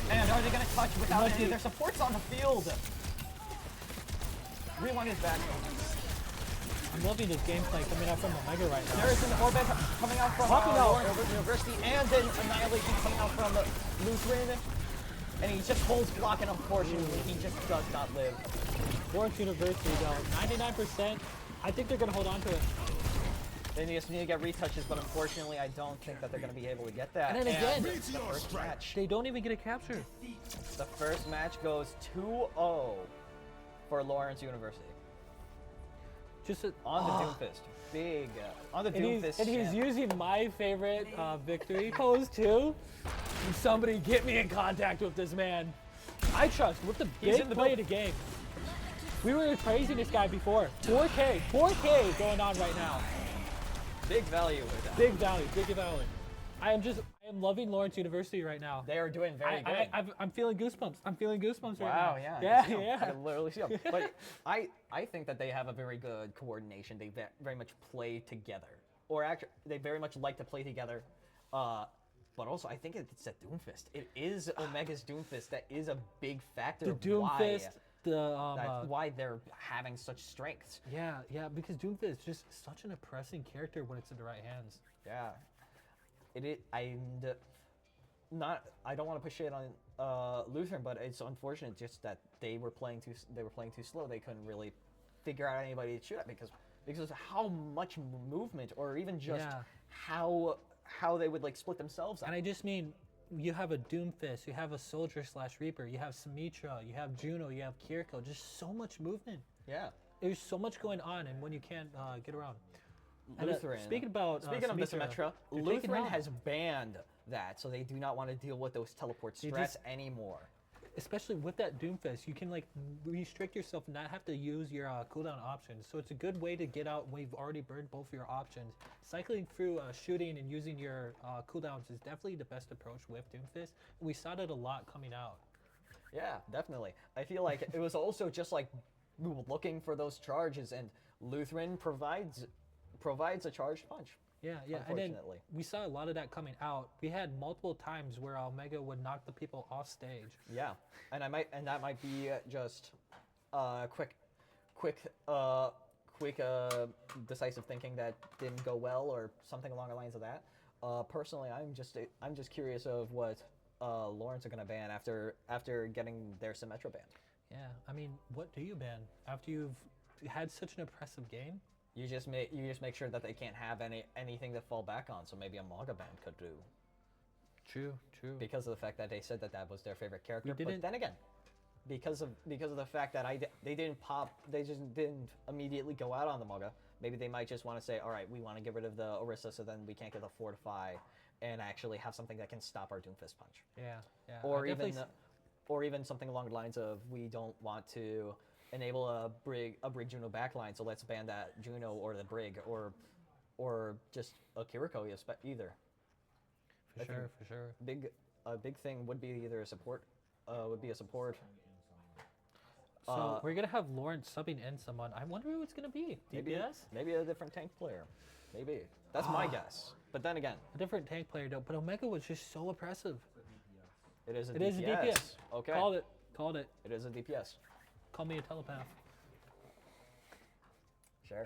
And are they going to touch without any of their supports on the field? Rewind is back. I'm loving this gameplay coming out from Omega right now. There is an orbit coming out from Popping out. Lawrence University, and then Annihilation coming out from Lutheran. And he just holds block, and unfortunately, he just does not live. Lawrence University, though, 99%. I think they're going to hold on to it. They just need to get retouches, but unfortunately, I don't think that they're going to be able to get that. And then again, the first match. they don't even get a capture. The first match goes 2-0 for Lawrence University. Just On the Doomfist. Big. On the Doomfist. And he's using my favorite victory pose, too. Somebody get me in contact with this man. I trust with the big play of the game. We were praising this guy before. 4K going on right now. Big value with that. Big value, big value. I am loving Lawrence University right now. They are doing very good. I'm feeling goosebumps. I'm feeling goosebumps right now. Wow, yeah. Yeah. I can literally see them. But I think that they have a very good coordination. They very much play together. Or actually, they very much like to play together. But also, I think it's a Doomfist. It is Omega's Doomfist that is a big factor. The Doomfist. That's why they're having such strengths. Yeah, because Doomfist is just such an oppressing character when it's in the right hands. Yeah, I don't want to push it on Lutheran, but it's unfortunate just that they were playing too slow. They couldn't really figure out anybody to shoot at because of how much movement, or even just how they would like split themselves up. And I just mean, you have a Doomfist, you have a Soldier/Reaper, you have Symmetra, you have Juno, you have Kiriko, just so much movement. Yeah. There's so much going on, and when you can't get around. Lutheran. Speaking of the Symmetra, Lutheran has banned that, so they do not want to deal with those teleport stress anymore. Especially with that Doomfist, you can like restrict yourself and not have to use your cooldown options. So it's a good way to get out when you've already burned both of your options. Cycling through shooting and using your cooldowns is definitely the best approach with Doomfist. We saw that a lot coming out. Yeah, definitely. I feel like it was also just like looking for those charges, and Lutheran provides a charged punch. Yeah, and then we saw a lot of that coming out. We had multiple times where Omega would knock the people off stage. Yeah, and that might be just quick decisive thinking that didn't go well, or something along the lines of that. Personally, I'm just curious of what Lawrence are gonna ban after getting their Symmetra banned. Yeah, I mean, what do you ban after you've had such an oppressive game? You just make sure that they can't have anything to fall back on. So maybe a Maga ban could do. True. Because of the fact that they said that was their favorite character. But then again, because of the fact that they just didn't immediately go out on the Maga. Maybe they might just want to say, all right, we want to get rid of the Orisa, so then we can't get the Fortify, and actually have something that can stop our Doomfist punch. Yeah. Or even something along the lines of, we don't want to enable a Brig Juno backline, so let's ban that Juno or the Brig or just a Kiriko either. For sure. A big thing would be either a support. So we're gonna have Lawrence subbing in someone. I wonder who it's gonna be. DPS? Maybe a different tank player. Maybe. That's my guess. But then again, a different tank player though. But Omega was just so oppressive. It is a DPS. DPS. Okay. Called it. It is a DPS. Call me a telepath. Sure.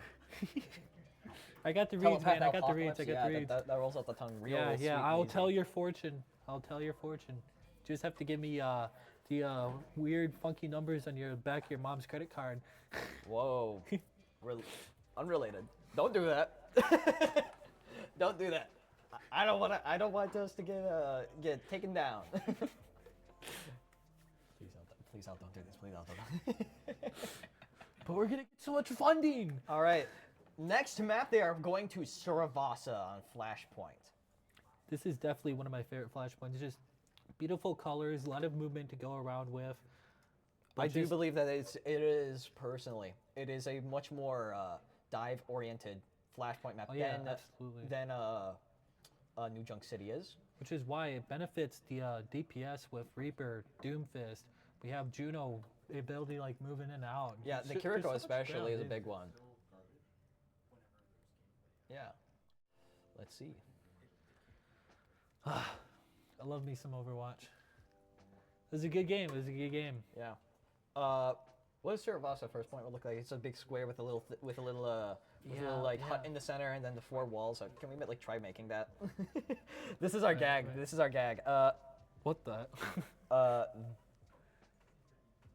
I got the reads, man. I got the reads. That rolls off the tongue real sweet. Yeah. I'll tell your fortune. Just have to give me the weird, funky numbers on your back of your mom's credit card. Whoa. Unrelated. Don't do that. Don't do that. I don't want us to get taken down. Please don't do this. Please don't. But we're gonna get so much funding. All right. Next map, they are going to Suravasa on Flashpoint. This is definitely one of my favorite Flashpoints. It's just beautiful colors, a lot of movement to go around with. I do believe that it is a much more dive-oriented Flashpoint map than New Junk City is. Which is why it benefits the DPS with Reaper, Doomfist. We have Juno, the ability to like move in and out. Yeah, the Kiriko especially is a big one. Yeah. Let's see. I love me some Overwatch. It was a good game. Yeah. What does Suravasa first point would look like? It's a big square with a little hut in the center, and then the 4 walls. Can we try making that? This is our gag. What the? Oh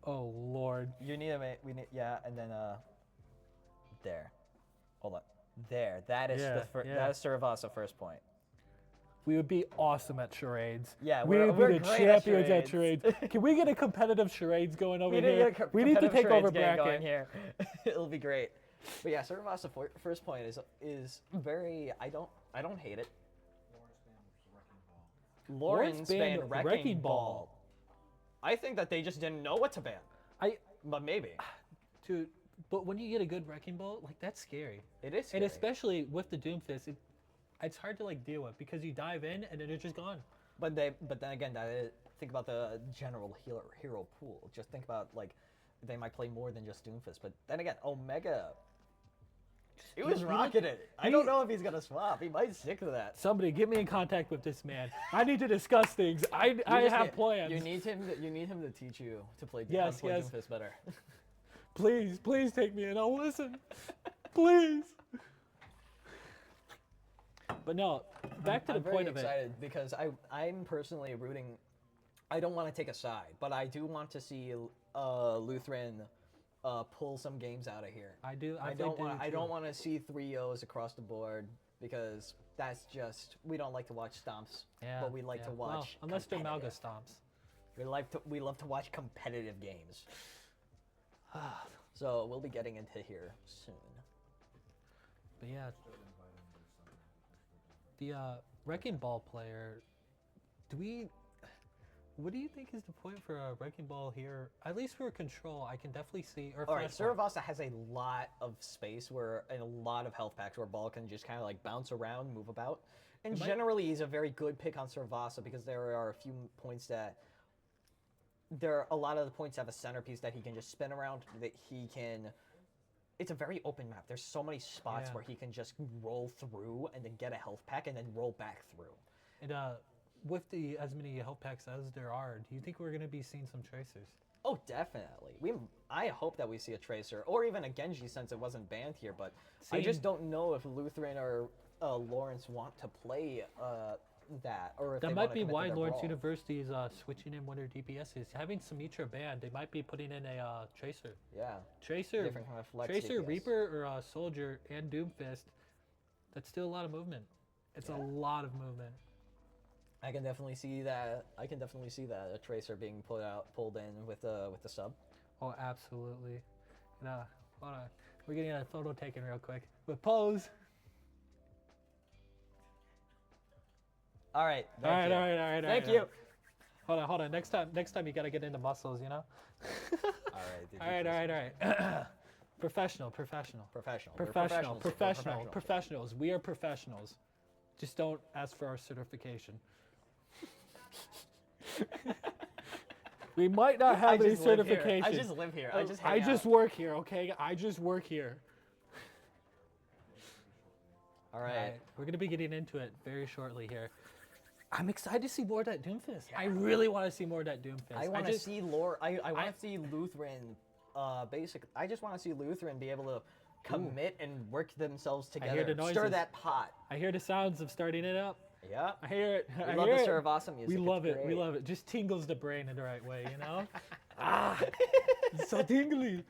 Lord. You need we need and then there. Hold on. There. That is Yeah, that is Saravasa first point. We would be awesome at charades. Yeah, we we're would be the great champions at at charades. Can we get a competitive charades going over We need here? to get a We need to take over competitive charades game bracket. going here. It'll be great. But yeah, Saravasa first point is very I don't hate it. Lawrence banned Wrecking Ball. I think that they just didn't know what to ban. But maybe. Dude, but when you get a good Wrecking Ball, like that's scary. It is scary. And especially with the Doomfist, it's hard to like deal with because you dive in and then it's just gone. But then again, think about the general hero pool. Just think about like they might play more than just Doomfist. But then again, Omega. He was rocketed. I don't know if he's gonna swap. He might stick to that. Somebody get me in contact with this man. I need to discuss things. I have plans. You need him to teach you to play, yes. Doomfist better. Please take me in. I'll listen. Please. But no, back to the point of it. I'm very excited because I'm personally rooting. I don't want to take a side, but I do want to see Lutheran pull some games out of here. I do. I don't want to see 3-0s across the board because that's just we don't like to watch stomps. Yeah, but we like to watch. Well, unless they're Malga stomps. We love to watch competitive games. So we'll be getting into here soon. But yeah, the Wrecking Ball player. What do you think is the point for a Wrecking Ball here? At least for Control, I can definitely see. Or all right, Saravasa has a lot of space and a lot of health packs where Ball can just kind of like bounce around, move about. And generally, he's a very good pick on Saravasa because there are a few points that. A lot of the points have a centerpiece that he can just spin around. That he can. It's a very open map. There's so many spots where he can just roll through and then get a health pack and then roll back through. And with as many health packs as there are, do you think we're gonna be seeing some tracers? Oh, definitely. I hope that we see a tracer or even a Genji since it wasn't banned here. But I just don't know if Lutheran or Lawrence want to play that, or if that they might want to be commit to why their Lawrence brawl. University is switching in one of their DPSs. Having Sumitra banned, they might be putting in a tracer. Yeah. Tracer, Different kind of flex Tracer, DPS. Reaper, or Soldier, and Doomfist. That's still a lot of movement. It's a lot of movement. I can definitely see that. A tracer being pulled in with the sub. Oh, absolutely. And, hold on. We're getting a photo taken real quick. With pose. All right. All right. Thank you. Hold on. Next time you gotta get into muscles, you know. All right. Professionals. We are professionals. Just don't ask for our certification. We might not have any certification. I just live here. I just work here, okay? I just work here. All right. We're going to be getting into it very shortly here. I'm excited to see more of that Doomfist. I really want to see more of that Doomfist. I want to see I want to see Lutheran. I just want to see Lutheran be able to commit and work themselves together. I hear the noises. Stir that pot. I hear the sounds of starting it up. Yeah. I hear it. We love the Saravasa music. We love it's it. great. We love it. Just tingles the brain in the right way, you know? It's so tingly.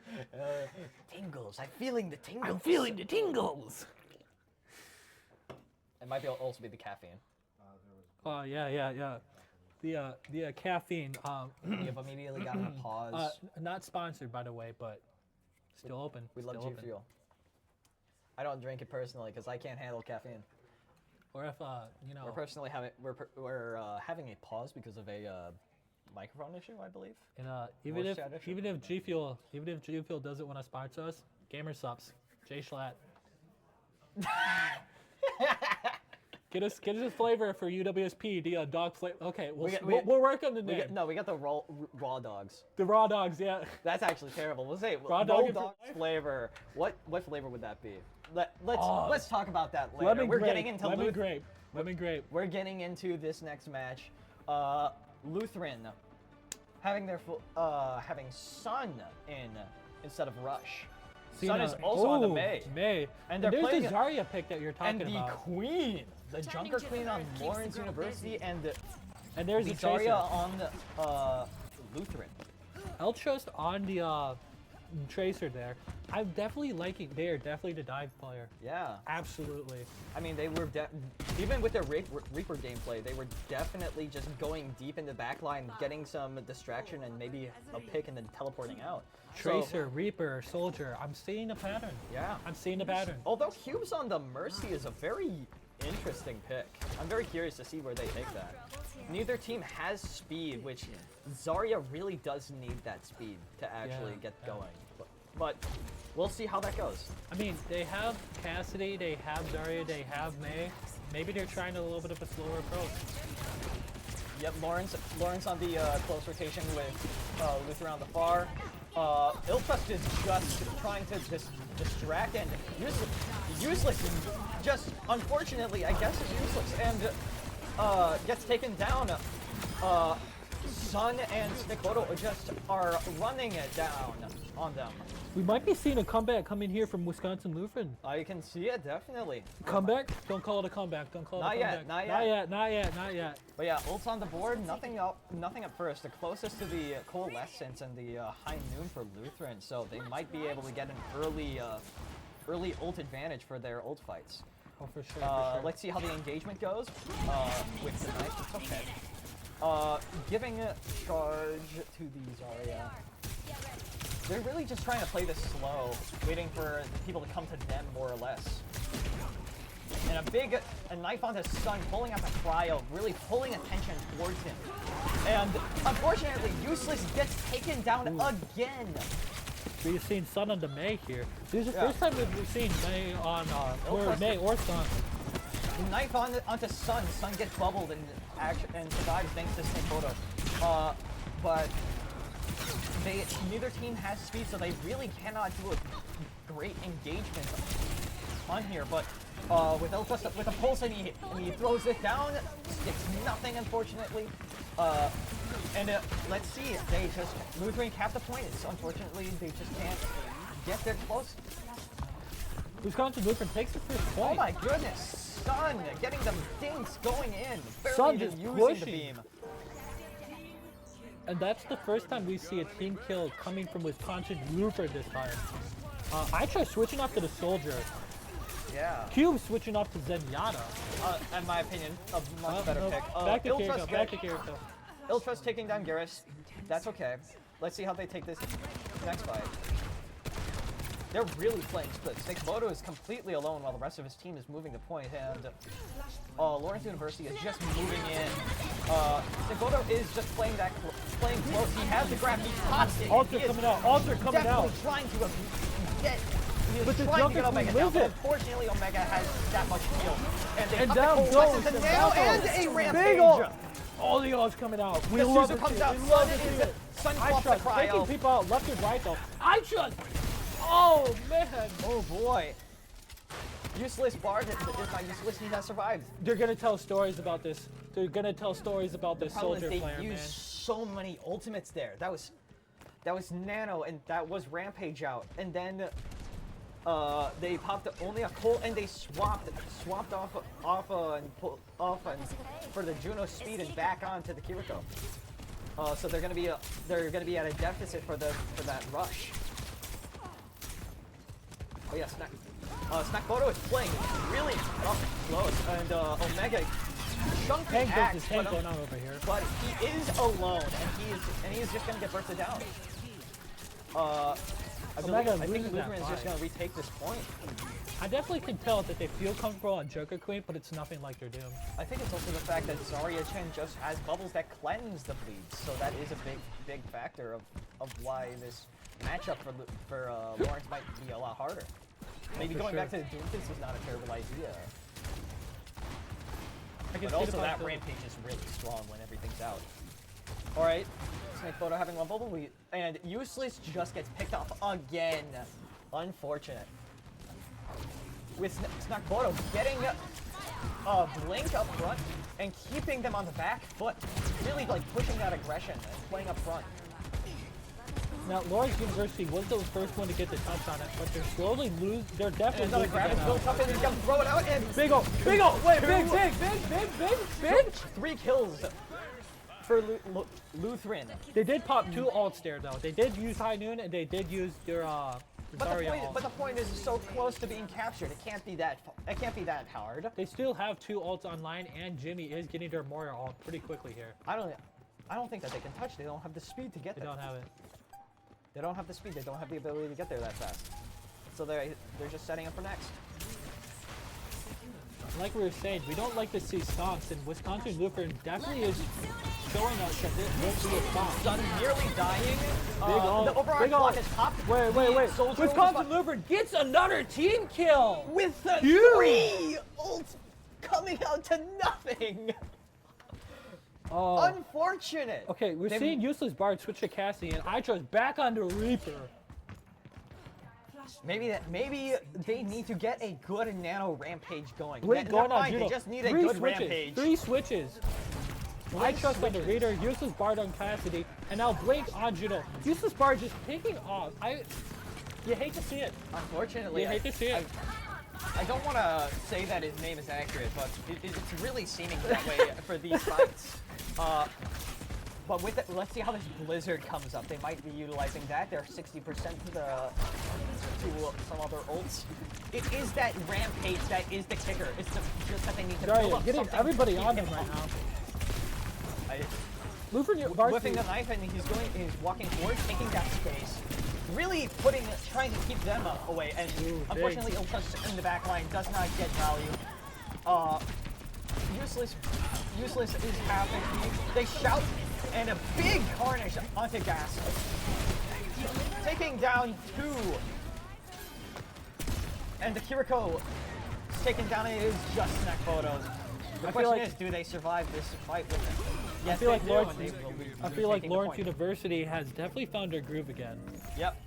Tingles. I'm feeling the tingles. I'm feeling the tingles. It might also be the caffeine. Oh, yeah. The caffeine. You've immediately gotten a pause. Not sponsored, by the way, but still open. We love still G open. Fuel. I don't drink it personally because I can't handle caffeine. Or if you know. We're having a pause because of a microphone issue, I believe. And Voice chat issue? even if G Fuel doesn't want to sponsor us, Gamer Subs, Jay Schlatt. Get us a flavor for UWSP, the dog flavor. Okay, we'll work on the name. We got the raw dogs. The raw dogs, yeah. That's actually terrible. We'll say Raw raw dog dog flavor. What flavor would that be? Let's talk about that later. Lemon We're grape. getting into Lemon grape. We're getting into this next match. Lutheran having having Sun in instead of Rush. Sun is also on the May. And there's playing the Zarya pick that you're talking and the about. Queen, the Turning Junker to Queen the on earth keeps the Lawrence girl University, busy. and And there's a Zarya Tracer. on Lutheran. Eltrust on the Tracer there. I'm definitely liking. They are definitely the dive player. Yeah. Absolutely. I mean, they were even with their Reaper gameplay, they were definitely just going deep in the backline, getting some distraction and maybe a pick and then teleporting out. Tracer, Reaper, Soldier. I'm seeing a pattern. Yeah. I'm seeing a pattern. Although Cubes on the Mercy is a very interesting pick. I'm very curious to see where they take that. Neither team has speed, which Zarya really does need that speed to actually get going. But we'll see how that goes. I mean, they have Cassidy, they have Zarya, they have Mei. Maybe they're trying a little bit of a slower approach. Yep, Lawrence on the close rotation with Luther on the far. Iltrust is just trying to distract and useless. Just unfortunately, I guess, is useless and gets taken down. Sun and Snickboto just are running it down on them. We might be seeing a comeback coming here from Wisconsin Lutheran. I can see it, definitely. Comeback? Don't call it a comeback. Don't call it a comeback. Not yet. But yeah, ults on the board, nothing at first. The closest to the Coalescence and the high noon for Lutheran, so they might be able to get an early ult advantage for their ult fights. Oh, for sure. Let's see how the engagement goes with the knife. It's okay. Giving a charge to the Zarya. They're really just trying to play this slow, waiting for people to come to them more or less. And a knife onto Sun, pulling out the cryo, really pulling attention towards him. And unfortunately, Useless gets taken down again. We've seen Sun on the Mei here. This is the first time we've seen Mei on Mei or Sun. Knife onto Sun. Sun gets bubbled and survives thanks to Snickboto. But neither team has speed, so they really cannot do a great engagement on here. But with Eltrust with a pulse and he throws it down, sticks nothing unfortunately. And let's see, Lutheran cap the point. Unfortunately, they just can't get there close. Wisconsin Lutheran takes the first point. Oh my goodness, Sun getting them dinks going in, barely Sun even just using pushing. the beam. And that's the first time we see a team kill coming from Wisconsin Lutheran this time. I try switching off to the Soldier. Yeah. Cube switching off to Zenyatta. In my opinion, a much better pick. Back to Kirito, back to Kirito. Iltrust taking down Garrus. That's okay. Let's see how they take this next fight. They're really playing split. Snickboto is completely alone while the rest of his team is moving the point, and Lawrence University is just moving in. Snickboto is just playing close. He has the grab. He's hostage. Alter coming out. Alter coming out. Definitely trying to get. But the trying to get Junkets Omega will down. lose But it. unfortunately, Omega has that much heal. And they And cut down the goes Coalescence the now, and Falcons. a Big rampage. ult. All the ults coming out. We The love Suzu to comes see out. it. We love to see Sun it. Sun I pops the trust taking cryo. people out left and right though. I trust. Oh man. Oh boy. Useless Bard is not useless. He has survived. They're gonna tell stories about this. They're gonna tell stories about this Problem Soldier is player, they man. used so many ultimates there. That was Nano, and that was Rampage out, and then they popped only a Colt, and they swapped off and for the Juno speed and back onto the Kiriko. So they're gonna be at a deficit for that rush. Oh yeah, Snackboto is playing really up close, and Omega chunking Tank goes axe, his tank going on over here. but he is alone, and he is just gonna get bursted down. I think Lutheran is just gonna retake this point. I definitely can tell that they feel comfortable on Joker Queen, but it's nothing like they're doomed. I think it's also the fact that Zarya Chen just has bubbles that cleanse the bleeds, so that is a big factor of why this matchup for Lawrence might be a lot harder. Maybe going back to the Doomfist is not a terrible idea. But also that Rampage is really strong when everything's out. Alright, Snickboto having one bubble, and Useless just gets picked off again. Unfortunate. With Snickboto getting a blink up front and keeping them on the back foot. Really like pushing that aggression and playing up front. Now, Lawrence University was the first one to get the touch on it, but they're slowly they're definitely Another losing grab is it built now. up and he's gonna throw it out and Big ult, wait, big. 3 kills. Lutheran. They did pop 2 ults there though. They did use High Noon and they did use their Zarya ult. But the point is, it's so close to being captured. It can't be that. It can't be that hard. They still have 2 ults online, and Jimmy is getting their Moira ult pretty quickly here. I don't think that they can touch. They don't have the speed to get there. They don't have it. They don't have the speed. They don't have the ability to get there that fast. So they're just setting up for next. Like we were saying, we don't like to see stomps, and Wisconsin Lutheran definitely is showing us that this won't be a stomp. Sun nearly dying. ult, The overarch big block ult. is popped. Wait. Soldier Wisconsin Lutheran gets another team kill! with the Huge. 3 ults coming out to nothing. Oh. Unfortunate. Okay, we're They- seeing Useless Bard switch to Cassie, and I chose back onto Reaper. Maybe they need to get a good nano rampage going. Blink Never going on mind, Judo. They just need a 3 good switches. rampage. 3 switches. I Blink trust on the switches. Reader, Useless Bard on Cassidy, and now Blink on Judo. Useless Bard just taking off. You hate to see it. Unfortunately, You hate to see it. I don't want to say that his name is accurate, but it's really seeming that way for these fights. But with it, let's see how this Blizzard comes up. They might be utilizing that. They're 60% to some other ults. It is that rampage that is the kicker. It's just that they need to build Zarya up getting something everybody to on keep him right now. Lutheran Whipping Varsity. the knife, and he's walking forward, taking that space. Really trying to keep them away, and unfortunately, Iltush in the back line does not get value. Useless is happening. They shout, and a big carnage onto Gas. Taking down 2. And the Kiriko is taken down, and it is just snack photos. The question is, do they survive this fight with him? Yes, I feel like they do, Lawrence, and they will be I feel like retaking the Lawrence point. University has definitely found their groove again. Yep.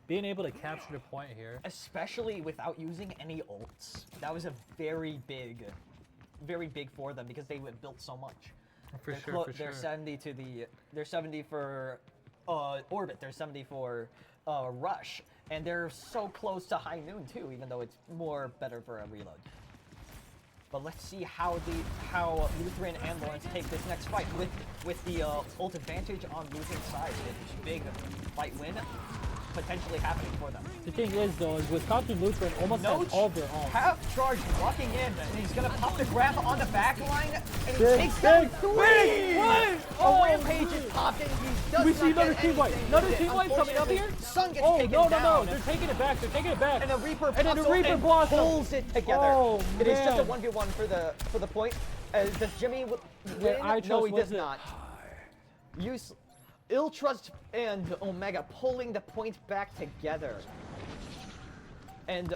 Being able to capture the point here. Especially without using any ults. That was a very big for them because they built so much. For They're sure. They're 70 to they're 70 for Orbit. They're 70 for Rush, and they're so close to High Noon too, even though it's better for a reload. But let's see how Lutheran and Lawrence take this next fight with the ult advantage on Lutheran's side. A big fight win potentially happening for them. The thing is, though, is Wisconsin Lutheran almost has all their own. Half charge walking in, and he's gonna pop the grab on the back line, and he Big, takes down big, 3! big, A rampage is popping. He does We not see another get team wipe. anything Another with it. team wipe coming up here. Unfortunately, Sun gets Oh, taken no. down. They're taking it back. They're taking it back. And a Reaper And then the pops Reaper and blossom. pulls it together. Oh, It is just a man. 1v1 for the point. Does Jimmy win? I No, he trust does was it. not. Ill Trust and Omega pulling the point back together. And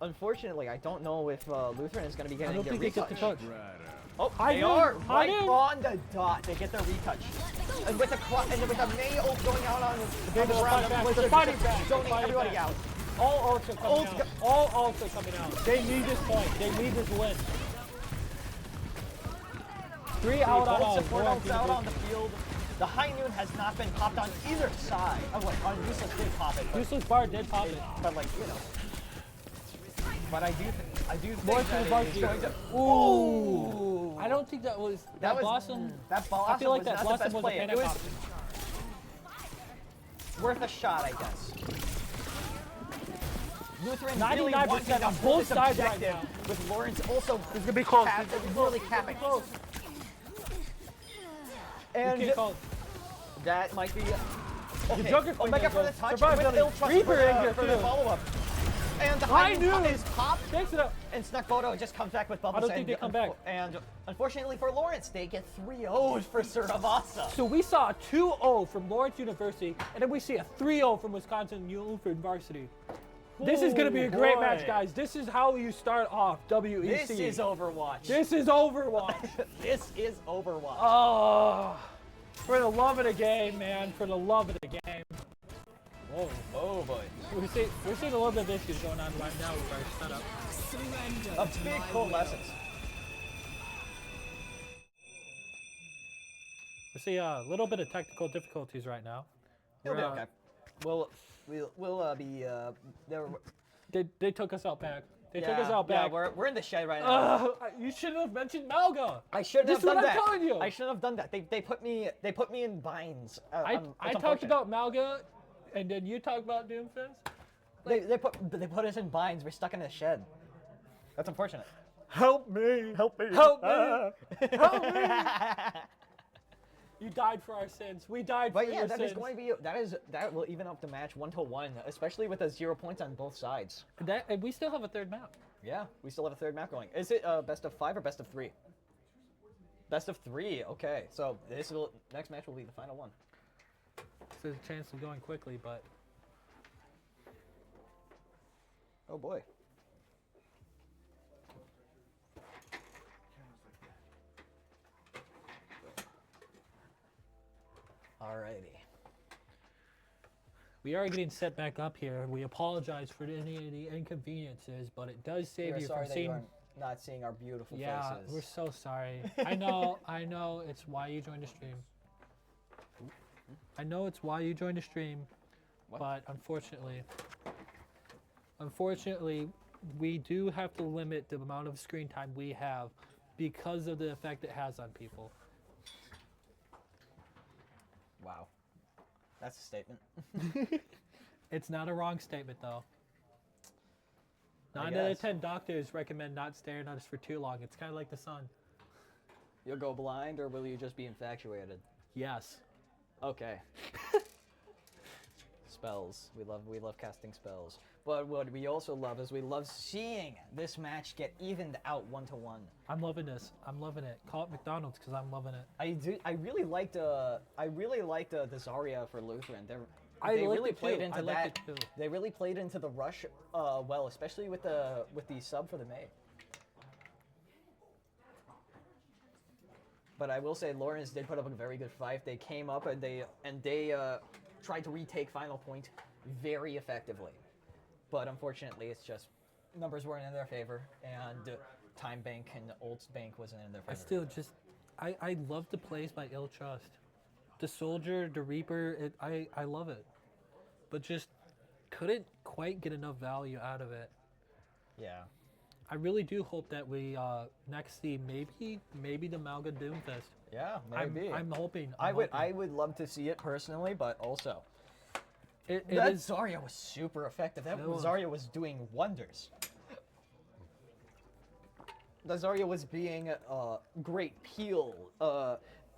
unfortunately, I don't know if Lutheran is going to be I getting don't their think they get the retouch. touch. Oh, High they noon, are high right noon. on the dot. They get their retouch. And with a May ult going out on the They're ground, back. Blizzard They're fighting back. zoning They're fighting everybody back. out. All ults are coming Ults out. All ults are coming out. They need this point. They need this win. 3 out on Both all. support ults out on the field. The High Noon has not been popped on either side. Oh wait, on Useless did pop it. Useless Bard did pop it. But like, you know. But I do More think to the that Varsity. it is going to... Ooh. I don't think that was that was blossom. That blossom I feel like was that not the blossom best was a play. panic It was option. worth a shot, I guess. Lutheran 99% really wanting to on pull both this sides right objective, now. with Lawrence also It's gonna be close. really capping. And Okay, call it. that might be... Okay, Joker Omega for the goes. touch, Survive with Billy. Ill Trust Reaper in for here, the too. follow-up. And the High High Noon Noon. is popped. Takes it up. And Snuckboto just comes back with bubbles. I don't think they come back. And unfortunately for Lawrence, they get 3-0 for Suravasa. So we saw a 2-0 from Lawrence University, and then we see a 3-0 from Wisconsin Lutheran Varsity. This is going to be a great boy. match, guys. This is how you start off WEC. This is Overwatch. This is Overwatch. This is Overwatch. Oh, for the love of the game, man. For the love of the game. Whoa. Oh boy. We're seeing a little bit of issues going on right now with our setup. A big coalescence. We see a little bit of technical difficulties right now. It'll be We're, okay. We'll be there. They took us out back. They took us out back. Yeah, we're in the shed right now. You shouldn't have mentioned Malga. I shouldn't have This is done what that. I'm telling you. I shouldn't have done that. They put me in binds. I It's talked unfortunate. about Malga, and then you talked about Doomfist. They put us in binds. We're stuck in a shed. That's unfortunate. Help me! Help me! Help me! Help me! You died for our sins. We died for But yeah, your that sins. is going to be that will even up the match 1-1, especially with the 0 points on both sides. And we still have a third map. Yeah, we still have a third map going. Is it best of 5 or best of 3? Best of 3. Okay, so next match will be the final one. There's a chance of going quickly, but Oh boy. Alrighty. we are getting set back up here. We apologize for any of the inconveniences, but it does save We're you sorry from that seeing. you are not seeing our beautiful Yeah, faces. we're so sorry. I know it's why you joined the stream. I know it's why you joined the stream, What? but unfortunately, we do have to limit the amount of screen time we have because of the effect it has on people. Wow. That's a statement. It's not a wrong statement, though. I 9 out of guess. 10 doctors recommend not staring at us for too long. It's kind of like the sun. You'll go blind, or will you just be infatuated? Yes. Okay. Spells. We love casting spells. But what we also love is we love seeing this match get evened out 1-1. I'm loving this. I'm loving it. Call it McDonald's because I'm loving it. I really liked the Zarya for Lutheran. I They liked really it played too. into I liked that. it too. They really played into the rush well, especially with the sub for the May. But I will say Lawrence did put up a very good fight. They came up and they tried to retake final point very effectively. But unfortunately, it's just numbers weren't in their favor, and Time Bank and Olds Bank wasn't in their favor. I still just, I love the plays by Ill Trust. The Soldier, the Reaper, I love it. But just couldn't quite get enough value out of it. Yeah. I really do hope that we next see maybe the Malga Doomfist. Yeah, maybe. I'm hoping. I would love to see it personally, but also It that is. Zarya was super effective. That It was. Zarya was doing wonders. The Zarya was being great peel,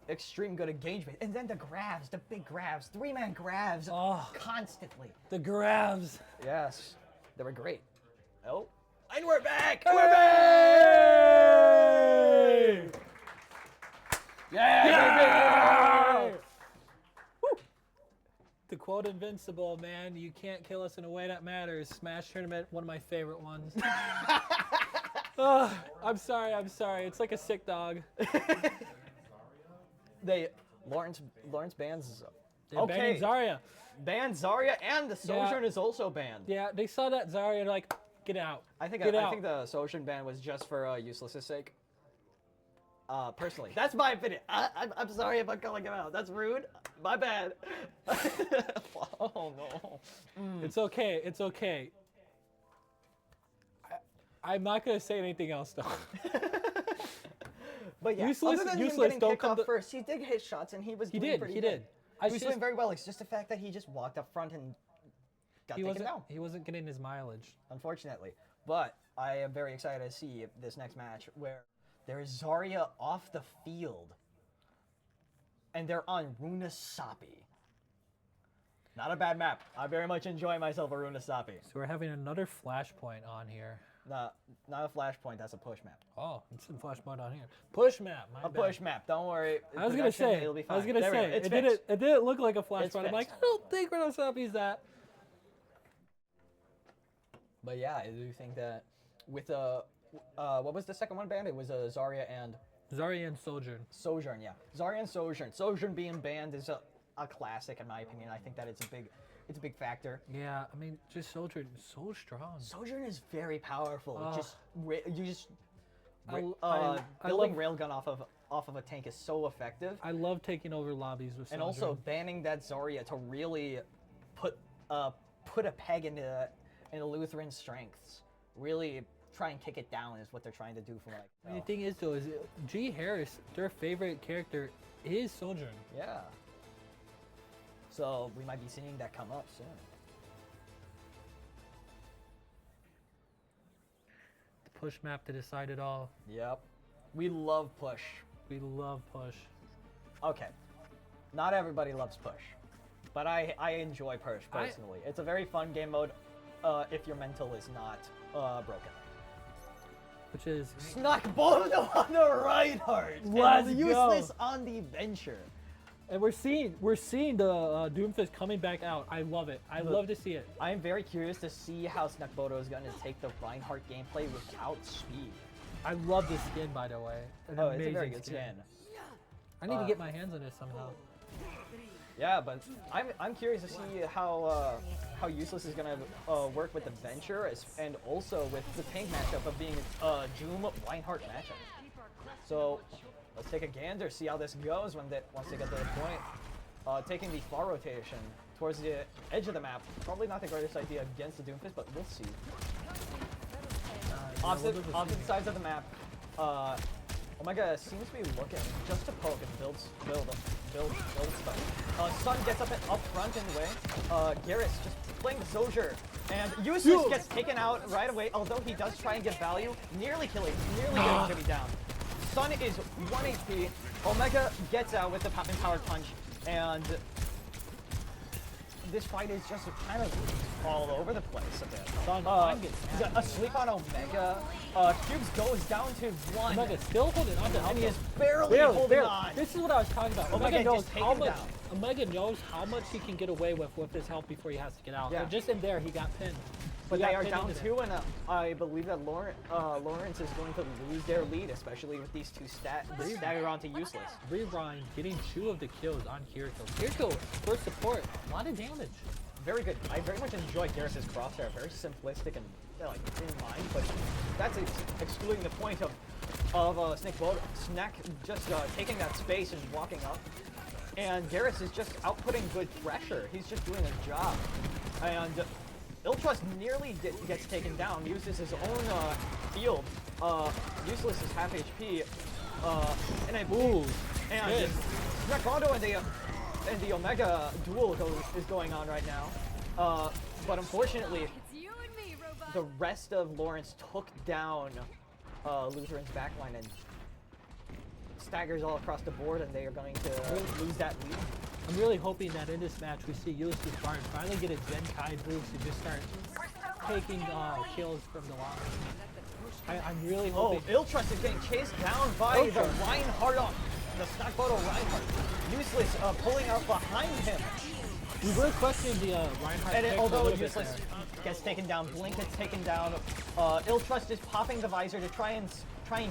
extreme good engagement, and then the grabs, the big grabs, 3-man grabs, Oh. constantly. The grabs. Yes, they were great. Oh, and we're back. Hey! We're back. Yeah, baby! To quote Invincible, man, you can't kill us in a way that matters. Smash Tournament, one of my favorite ones. I'm sorry. It's like a sick dog. Lawrence bans. They're banning Zarya. Banned Zarya, and the Sojourn is also banned. Yeah, they saw that Zarya, they're like, get out. I think Get I out. think the Sojourn ban was just for useless's sake. Personally, that's my opinion. I'm sorry if I'm calling him out. That's rude. My bad. Oh no. It's okay. It's okay. I'm not gonna say anything else though. But yeah, Useless- other than useless, him getting don't kicked come off to- first, he did hit shots and he was He doing did. pretty He good. did. He was doing very well. It's just the fact that he just walked up front and got taken down. He wasn't getting his mileage. Unfortunately. But I am very excited to see this next match where there is Zarya off the field and they're on Runasapi. Not a bad map. I very much enjoy myself a Runasapi. So we're having another flashpoint on here. Not a flashpoint, that's a push map. Oh, it's in flashpoint on here. Push map. My A bad. push map, don't worry. I was gonna Production, say. it'll be I was fine. gonna There we say. go. It's It fixed. didn't look like a flashpoint. I'm like, fixed. I don't think Runasapi's that. But yeah, I do think that with what was the second one banned? It was Zarya and Zarya and Sojourn. Sojourn, yeah. Zarya and Sojourn. Sojourn being banned is a classic in my opinion. I think that it's a big factor. Yeah, I mean, just Sojourn is so strong. Sojourn is very powerful. Ugh. Building I love- railgun off of a tank is so effective. I love taking over lobbies with And Sojourn. also banning that Zarya to really put a peg into Lutheran's strengths. Really try and kick it down is what they're trying to do from like. And the thing is though, is G Harris, their favorite character is Sojourn. Yeah. So we might be seeing that come up soon. The push map to decide it all. Yep. We love push. We love push. Okay. Not everybody loves push, but I enjoy push personally. It's a very fun game mode if your mental is not broken. Which is Snuck Bondo on the right heart. Let's and go. Useless on the venture. and we're seeing the Doomfist coming back out. I love it. I love to see it. I am very curious to see how Snuckbodo is going to take the Reinhardt gameplay without speed. I love this skin, by the way. An Oh, it's a amazing very good skin. I need to get my hands on this somehow. Yeah, but I'm curious to see how Useless is gonna work with the Venture and also with the tank matchup of being a Doom Reinhardt matchup. So let's take a gander, see how this goes once they get to the point. Taking the far rotation towards the edge of the map, probably not the greatest idea against the Doomfist, but we'll see. Opposite sides of the map. Omega seems to be looking just to poke and build stuff. Sun gets up front anyway. Garrus just playing the Soldier, and Useless gets taken out right away. Although he does try and get value, nearly getting Jimmy down. Sun is 1 HP. Omega gets out with the empowered punch, and this fight is just kind of all over the place a bit. Asleep on Omega. Cubes goes down to 1. Omega still holding on to And he Alpha. is barely holding on. This is what I was talking about. Omega Omega knows just how taken much. down. Omega knows how much he can get away with his health before he has to get out. Yeah. And just in there, he got pinned. But He got they are pinned down into 2, and I believe that Lawrence is going to lose their lead, especially with these two stagger onto Useless. Rewind getting 2 of the kills on Kiriko. Kiriko, first support, a lot of damage. Very good. I very much enjoy Garrus' crosshair. Very simplistic and like in mind, but that's excluding the point of Snack just taking that space and walking up. And Garrus is just outputting good pressure. He's just doing his job. And Iltrust nearly gets taken down, uses his own field. Useless is half HP. And Dracondo and the Omega duel is going on right now. But unfortunately, It's you and me, robot. the rest of Lawrence took down Lutheran's backline and staggers all across the board, and they are going to lose that lead. I'm really hoping that in this match we see Ulysses Bard finally get a Zenkai boost and just start taking kills from the line. I'm really hoping. Iltrust is getting chased down by the Reinhardt on the Snackboto Reinhardt. Useless pulling up behind him. We were questioning the Reinhardt And pick a although little bit Useless there. gets taken down, Blink gets taken down, Iltrust is popping the visor to try and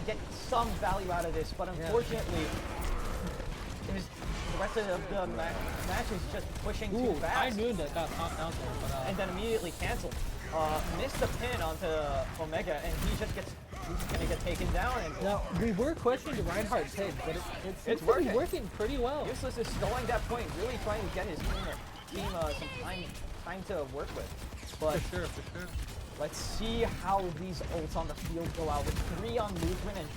get some value out of this, but unfortunately, the rest of the match is just pushing too fast. I knew that got popped out there, but And then immediately canceled. Missed the pin onto Omega, and he's just gonna get taken down. And now we were questioning the Reinhardt pick, but it's working pretty well. Useless is stalling that point, really trying to get his team some time to work with. But For sure. let's see how these ults on the field go out with 3 on Lutheran and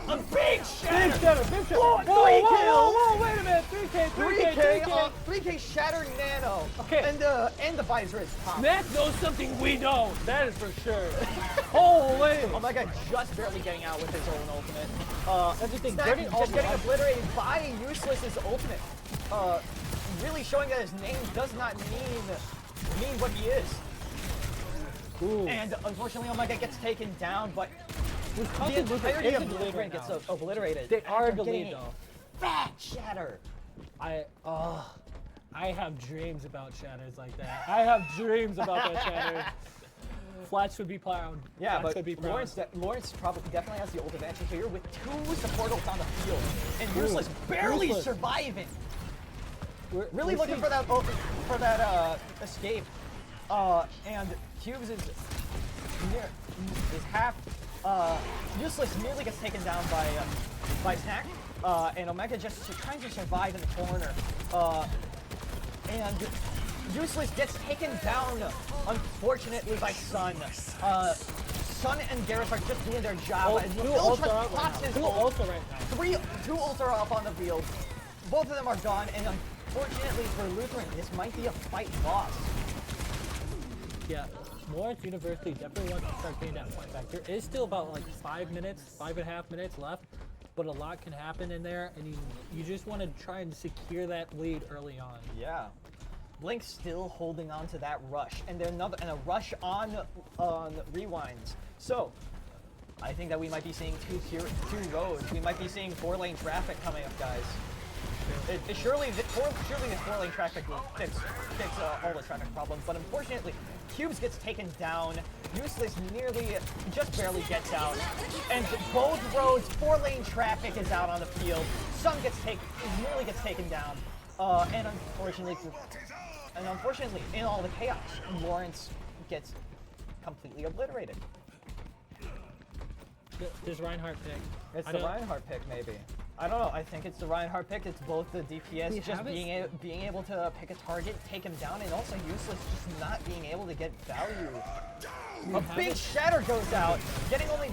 a big shatter! Big shatter! Whoa, 3 kills! Whoa, wait a minute! 3K! 3K shattered nano! Okay. And the visor is popped. Snack knows something we don't. That is for sure. Holy! Oh my god, just barely getting out with his own ultimate. Everything Snack getting just getting obliterated by Useless's ultimate. Really showing that his name does not mean what he is. Ooh. And unfortunately, Omega gets taken down, but the Wisconsin entirety of isn't Lutheran right gets now. obliterated. They are after the getting lead, a though. Fat shatter. I have dreams about shatters like that. I have dreams about that shatter. Flats would be proud. Yeah, Flats but would be proud. Lawrence probably definitely has the ult advantage here with 2 support ults on the field, and Useless barely Useless. surviving. we're Really looking seeing- for that escape. And Cubes is half. Useless nearly gets taken down by Snack, and Omega just trying to survive in the corner. And Useless gets taken down, unfortunately, by Sun. Sun and Garrus are just doing their job. And Two Ultra ults are up pops right his now. ult. Two ults right now. Two ults are up on the field. Both of them are gone, and unfortunately for Lutheran, this might be a fight lost. Yeah, Lawrence University definitely wants to start getting that point back. There is still about like 5 minutes, 5.5 minutes left, but a lot can happen in there, and you just want to try and secure that lead early on. Yeah. Blink's still holding on to that rush, and a rush on rewinds. So, I think that we might be seeing two roads. We might be seeing 4-lane traffic coming up, guys. Surely this 4-lane traffic will fix all the traffic problems, but unfortunately, Cubes gets taken down. Useless just barely gets out, and both roads 4-lane traffic is out on the field. Sun nearly gets taken down, and unfortunately, in all the chaos, Lawrence gets completely obliterated. This Reinhardt pick. It's the Reinhardt pick, maybe. I don't know. I think it's the Reinhardt pick. It's both the DPS just being able to pick a target, take him down, and also Useless just not being able to get value. A big shatter goes out, getting only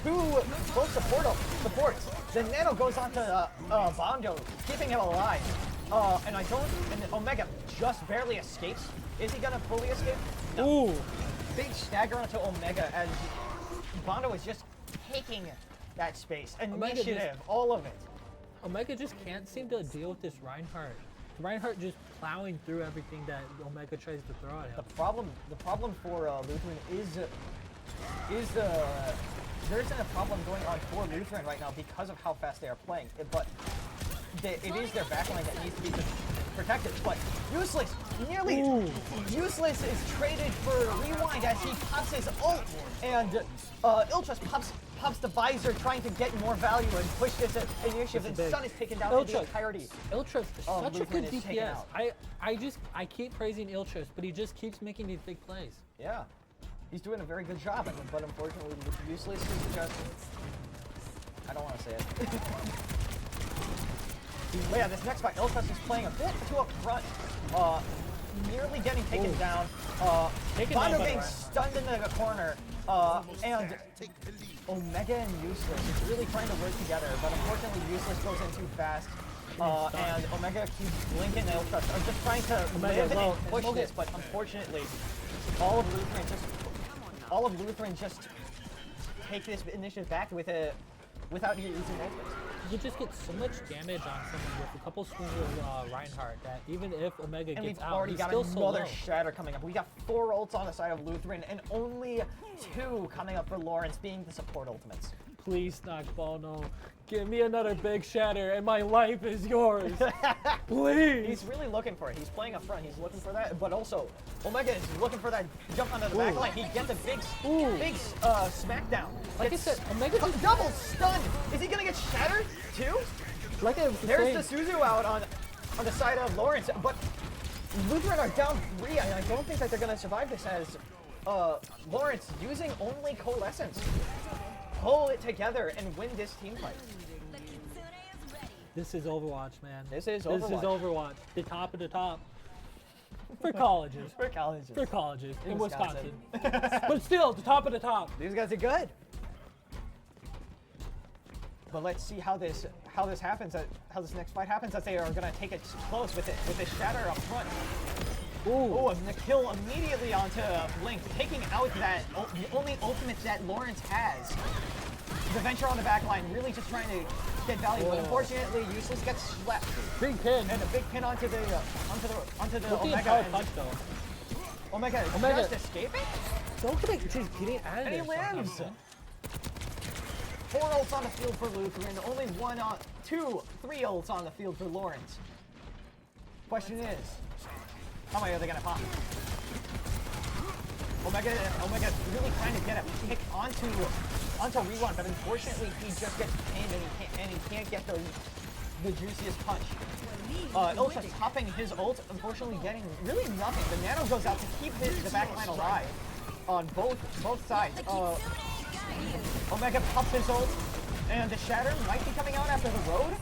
two close supports. Then Nano goes on to Bondo, keeping him alive. And Omega just barely escapes. Is he gonna fully escape? No. Ooh. Big stagger onto Omega as Bondo is just taking that space. Initiative, all of it. Omega just can't seem to deal with this Reinhardt. Reinhardt just plowing through everything that Omega tries to throw at him. The problem for Lutheran is there isn't a problem going on for Lutheran right now because of how fast they are playing. It is their backline that needs to be protected. But Useless Useless is traded for Rewind as he pops his ult, and Iltras pops the visor, trying to get more value and push this initiative. And Sun is taken down in the entirety. Iltras, such a good DPS. I keep praising Iltras, but he just keeps making these big plays. Yeah, he's doing a very good job, but unfortunately, Useless is just. I don't want to say it. But yeah, this next fight, Iltras is playing a bit too up front. Nearly getting taken down. Bondo being stunned in the corner. And Omega and Useless is really trying to work together, but unfortunately Useless goes in too fast. And Omega keeps Blink and Iltras are just trying to live and push this, but unfortunately, all of Lutheran just take this initiative back without using ultimates. You just get so much damage on someone with a couple swings of Reinhardt that even if Omega and gets we've out, already he's got still so another low. shatter coming up. We got 4 ults on the side of Lutheran and only 2 coming up for Lawrence, being the support ultimates. Please, Knockball, no. Give me another big shatter and my life is yours. Please. He's really looking for it. He's playing up front. He's looking for that. But also, Omega is looking for that jump onto the back line. He gets a big smackdown. Like I said, Omega just double stunned. Is he going to get shattered too? Like I was There's saying, the Suzu out on the side of Lawrence. But Lutheran are down 3. And I don't think that they're going to survive this as Lawrence using only Coalescence. Pull it together and win this team fight. this is Overwatch, man. This is Overwatch. The top of the top. For colleges. For colleges. For colleges in Wisconsin. But still, the top of the top. These guys are good. But let's see how this happens. How this next fight happens. As they are gonna take it close with this shatter up front. Ooh. And the kill immediately onto Blink, taking out the only ultimate that Lawrence has. The Venture on the back line, really just trying to get value, but unfortunately Useless gets swept. Big pin. And a big pin onto the Omega. Punch, though. Omega just escaping? Don't just getting out of And he there. lives! 4 ults on the field for Lutheran, only 3 ults on the field for Lawrence. Question is, how many are they gonna pop? Omega really trying to get a pick onto Rewind, but unfortunately he just gets pinned and he can't get the juiciest punch. Iltra's topping his ult, unfortunately getting really nothing. The Nano goes out to keep the backline alive on both sides. Omega pops his ult, and the Shatter might be coming out after the road,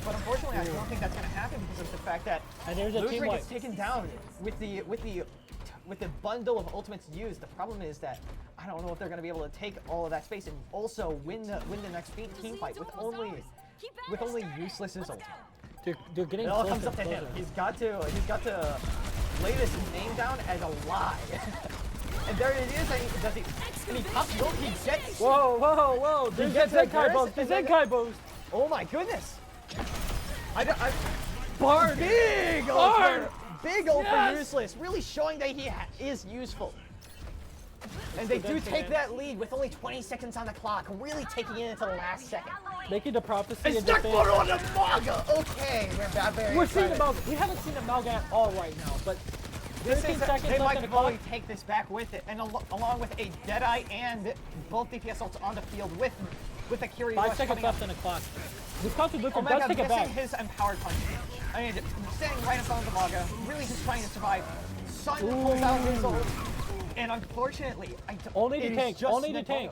but unfortunately I don't think that's going to happen because of the fact that And there's a team Lutheran wipe. gets taken down with the bundle of ultimates used. The problem is that I don't know if they're going to be able to take all of that space and also win the next team fight with only useless ultimate. They're getting It all closer comes up to and him. closer. He's got to lay this name down as a lie. And there it is. And he pops gold. He gets. Whoa! There's gets that that Zenkai burst, boost. The and then- Zenkai boost. Oh my goodness. Bard. Big ult Bard! Big ult for Yes! useless. Really showing that he is useful. And they do Zenkai take man. that lead with only 20 seconds on the clock. Really taking it into the last second. Making the prophecy And of stuck the photo on the manga. Okay, we're very We're seeing excited. the Malga. We haven't seen the Malga at all right now, but This 13 is seconds they left might on the clock. probably take this back with it, and along with a Deadeye and both DPS ults on the field with a Curie 5 rush seconds coming up. left on the clock. Wisconsin Lutheran Omega does take it missing back. his empowered punch. I mean, standing right in front of the Maga, really just trying to survive. Sun pulls out his ult, and unfortunately, Only it the is tank. just Only the Nekboto. tank.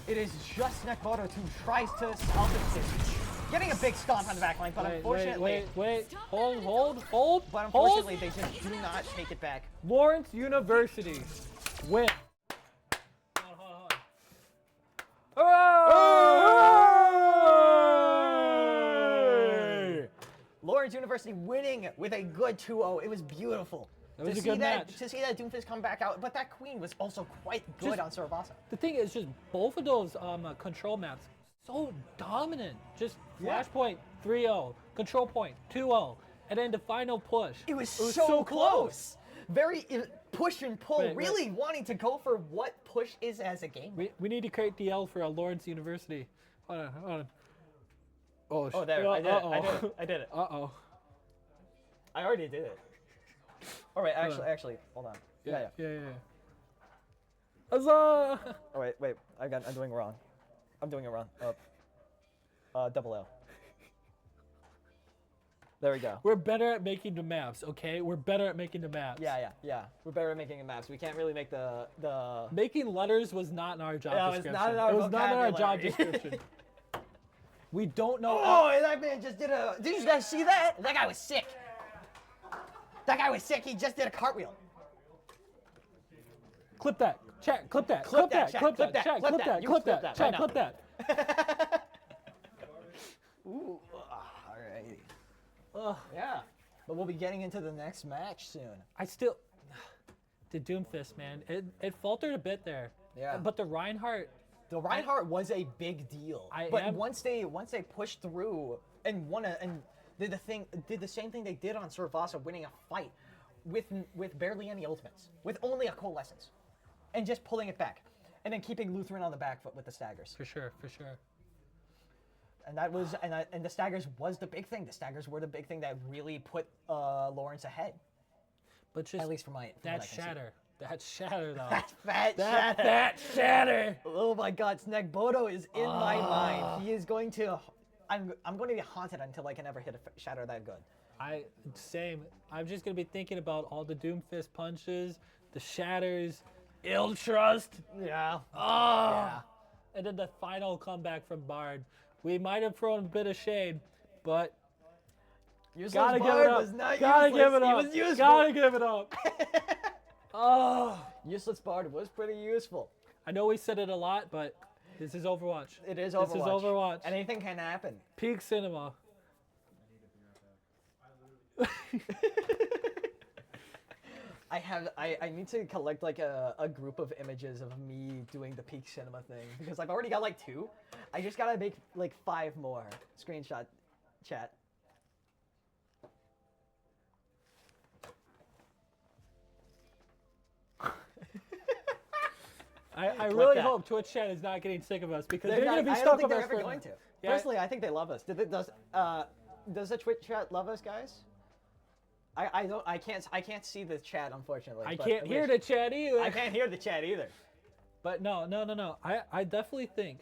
It is just Nekboto who tries to salvage this. Getting a big stomp on the back line, but unfortunately, Wait. Hold. but unfortunately, they just do not take it back. Lawrence University win. Hooray! Lawrence University winning with a good 2-0. It was beautiful. It was to a see good that, match. To see that Doomfist come back out, but that Queen was also quite good on Surabasa. The thing is, just both of those control maps so dominant. Just Yeah. Flashpoint 3-0, Control Point 2-0, and then the final push. It was so close. Very push and pull, Wait. really wanting to go for what push is as a game. We need to create DL for Lawrence University. Hold on. Oh, there, I did it. Uh-oh. I already did it. All right, actually, hold on. Yeah. Huzzah! Oh, wait, I'm doing it wrong. I'm doing it wrong. Double L. There we go. We're better at making the maps, okay? We're better at making the maps. Yeah. We're better at making maps. We can't really make the. Making letters was not in our job Yeah, it was description. not in our It was not in our job vocabulary. description. We don't know. Oh, and that man just did a. Did you guys see that? That guy was sick. He just did a cartwheel. Clip that. Chat, clip that. Clip Clip that, that. chat, Clip clip that. that, Chat, clip clip that. that. You Clip clip that. that right Chat, now. clip that. Ooh, alrighty. Yeah, but we'll be getting into the next match soon. I still. The Doomfist, man. It faltered a bit there. Yeah. But the Reinhardt. The Reinhardt was a big deal. Once they pushed through and did the same thing they did on Survasa, winning a fight with barely any ultimates, with only a coalescence, and just pulling it back, and then keeping Lutheran on the back foot with the staggers. For sure. And that was and the staggers was the big thing. The staggers were the big thing that really put Lawrence ahead. But just At least from what I can see. That shatter though. That shatter. Oh my God, Nekboto is in my mind. He is going to. I'm going to be haunted until I can ever hit a shatter that good. Same. I'm just gonna be thinking about all the Doomfist punches, the shatters, ill trust. Yeah. Yeah. And then the final comeback from Bard. We might have thrown a bit of shade, but gotta give it up. Was not Gotta useless. give it up. He was useful. Gotta give it up. Oh. Useless Bard was pretty useful. I know we said it a lot, but this is Overwatch. It is This is Overwatch. Anything can happen. Peak cinema. I need to collect like a group of images of me doing the peak cinema thing because I've already got like 2. I just gotta make like 5 more. Screenshot chat. I really that. hope Twitch chat is not getting sick of us because They're they're not, gonna be I don't stuck think with they're us ever for going to. Yeah. Personally, I think they love us. Does the Twitch chat love us, guys? I can't see the chat, unfortunately. I but can't hear the chat either. I can't hear the chat either. But no. I definitely think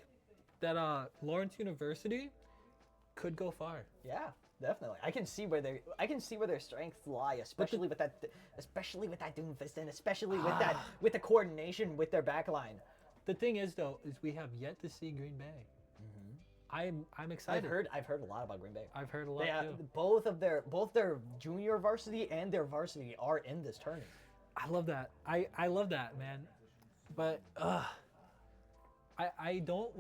that Lawrence University could go far. Yeah, definitely. I can see where their strengths lie, especially with that Doomfist, and especially with the coordination with their backline. The thing is, though, is we have yet to see Green Bay. I'm excited. I've heard a lot about Green Bay. I've heard a lot too. Both their junior varsity and their varsity are in this tournament. I love that. I love that, man. But I don't.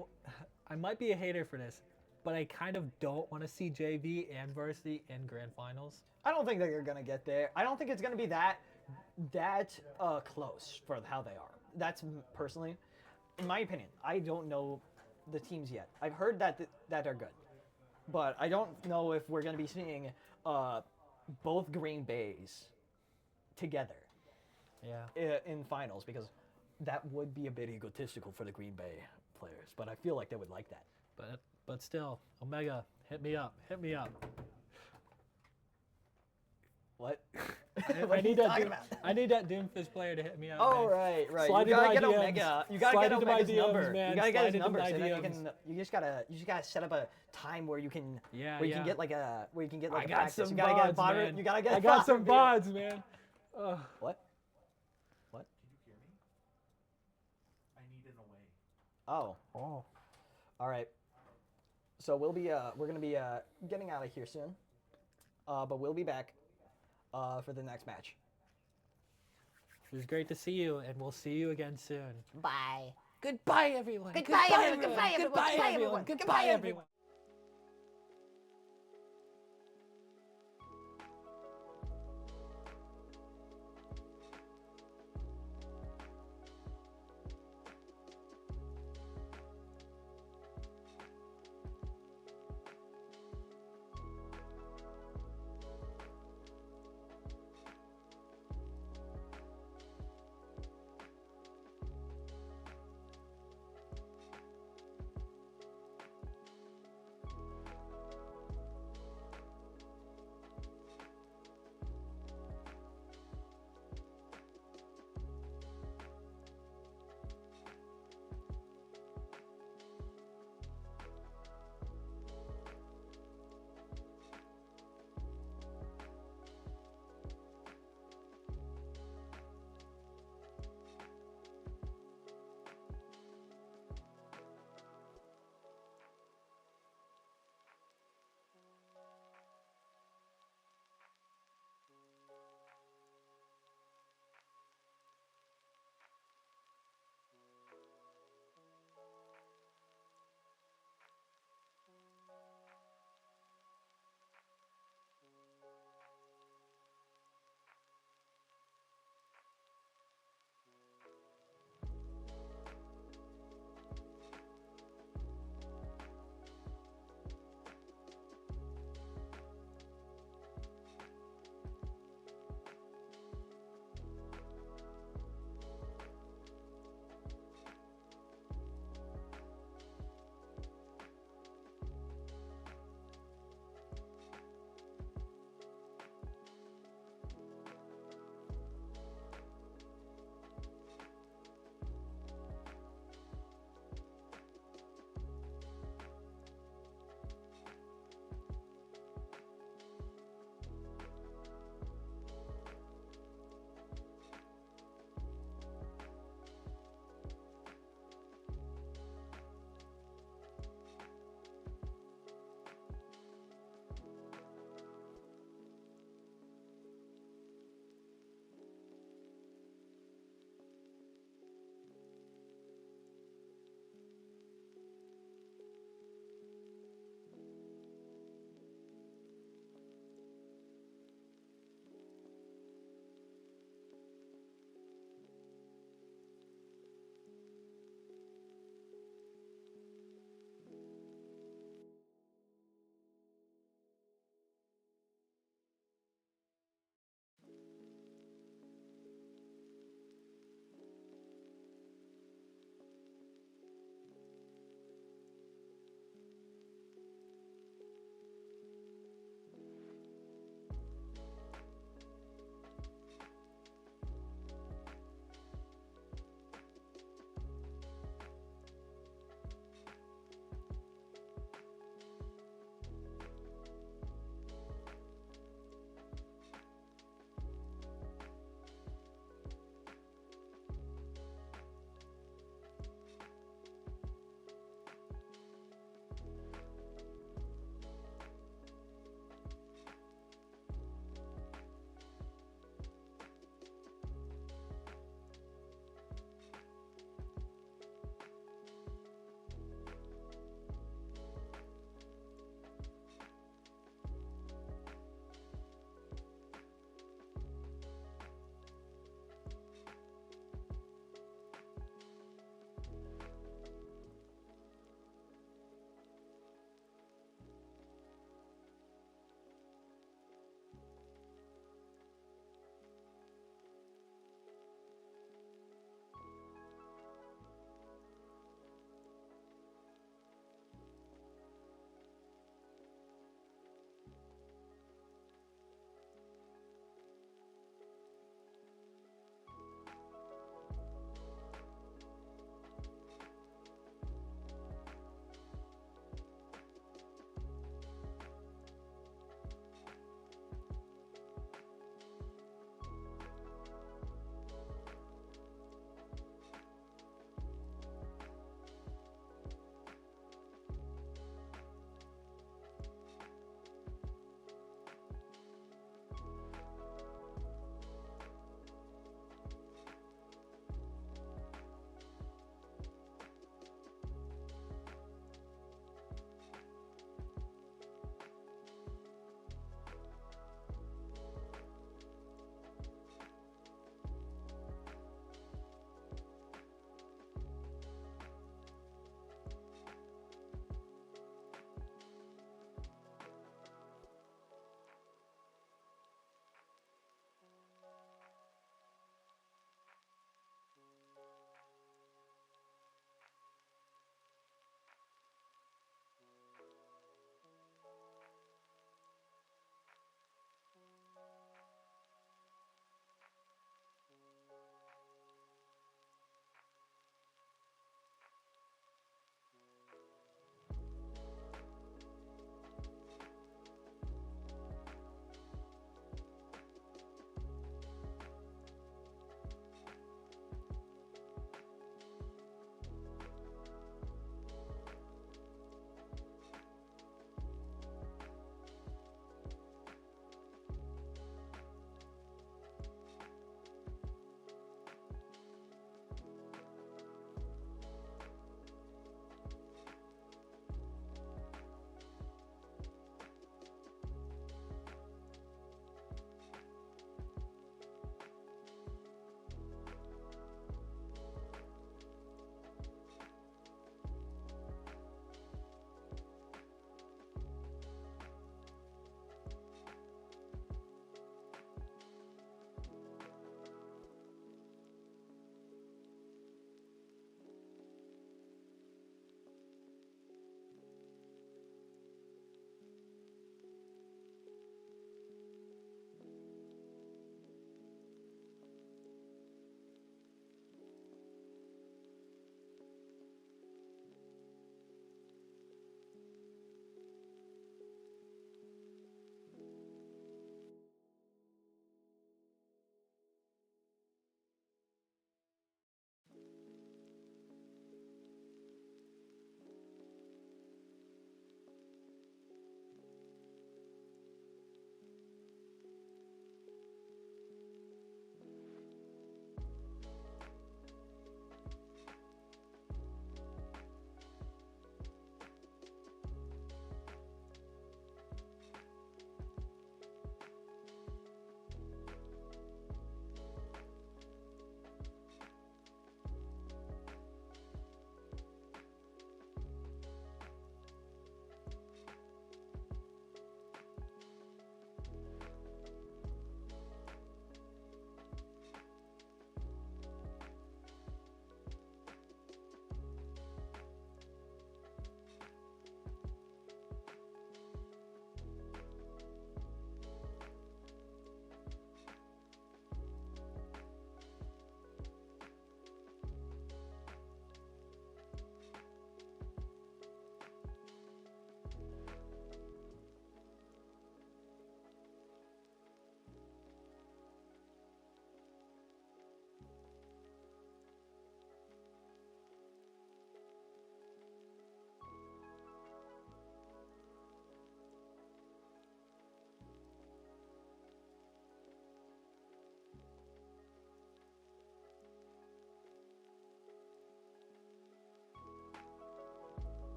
I might be a hater for this, but I kind of don't want to see JV and varsity in grand finals. I don't think that you're gonna get there. I don't think it's gonna be that close for how they are. That's personally, in my opinion. I don't know the teams yet. I've heard that they're good, but I don't know if we're gonna be seeing both Green Bays together. Yeah. In finals, because that would be a bit egotistical for the Green Bay players, but I feel like they would like that. But still, Omega, hit me up. Hit me up. What? I need that Doomfist player to hit me up. Oh, man. right. Slide You gotta into get my DMs. Omega. You gotta Slide get into my Omega's DMs, number. man. You gotta get Slide his into number, my so then DMs. you just gotta set up a time where you can Yeah. get like a I a got practice. some You gotta get a VODs, bod. man. You gotta get. I got some VODs. VODs, man. What? Did you hear me? I need an away. Oh. Oh. All right. So we're gonna be getting out of here soon, but we'll be back for the next match. It was great to see you, and we'll see you again soon. Bye. Goodbye, everyone. Goodbye, everyone. Goodbye, everyone. Goodbye, Goodbye, everyone. everyone. Goodbye, Goodbye, everyone.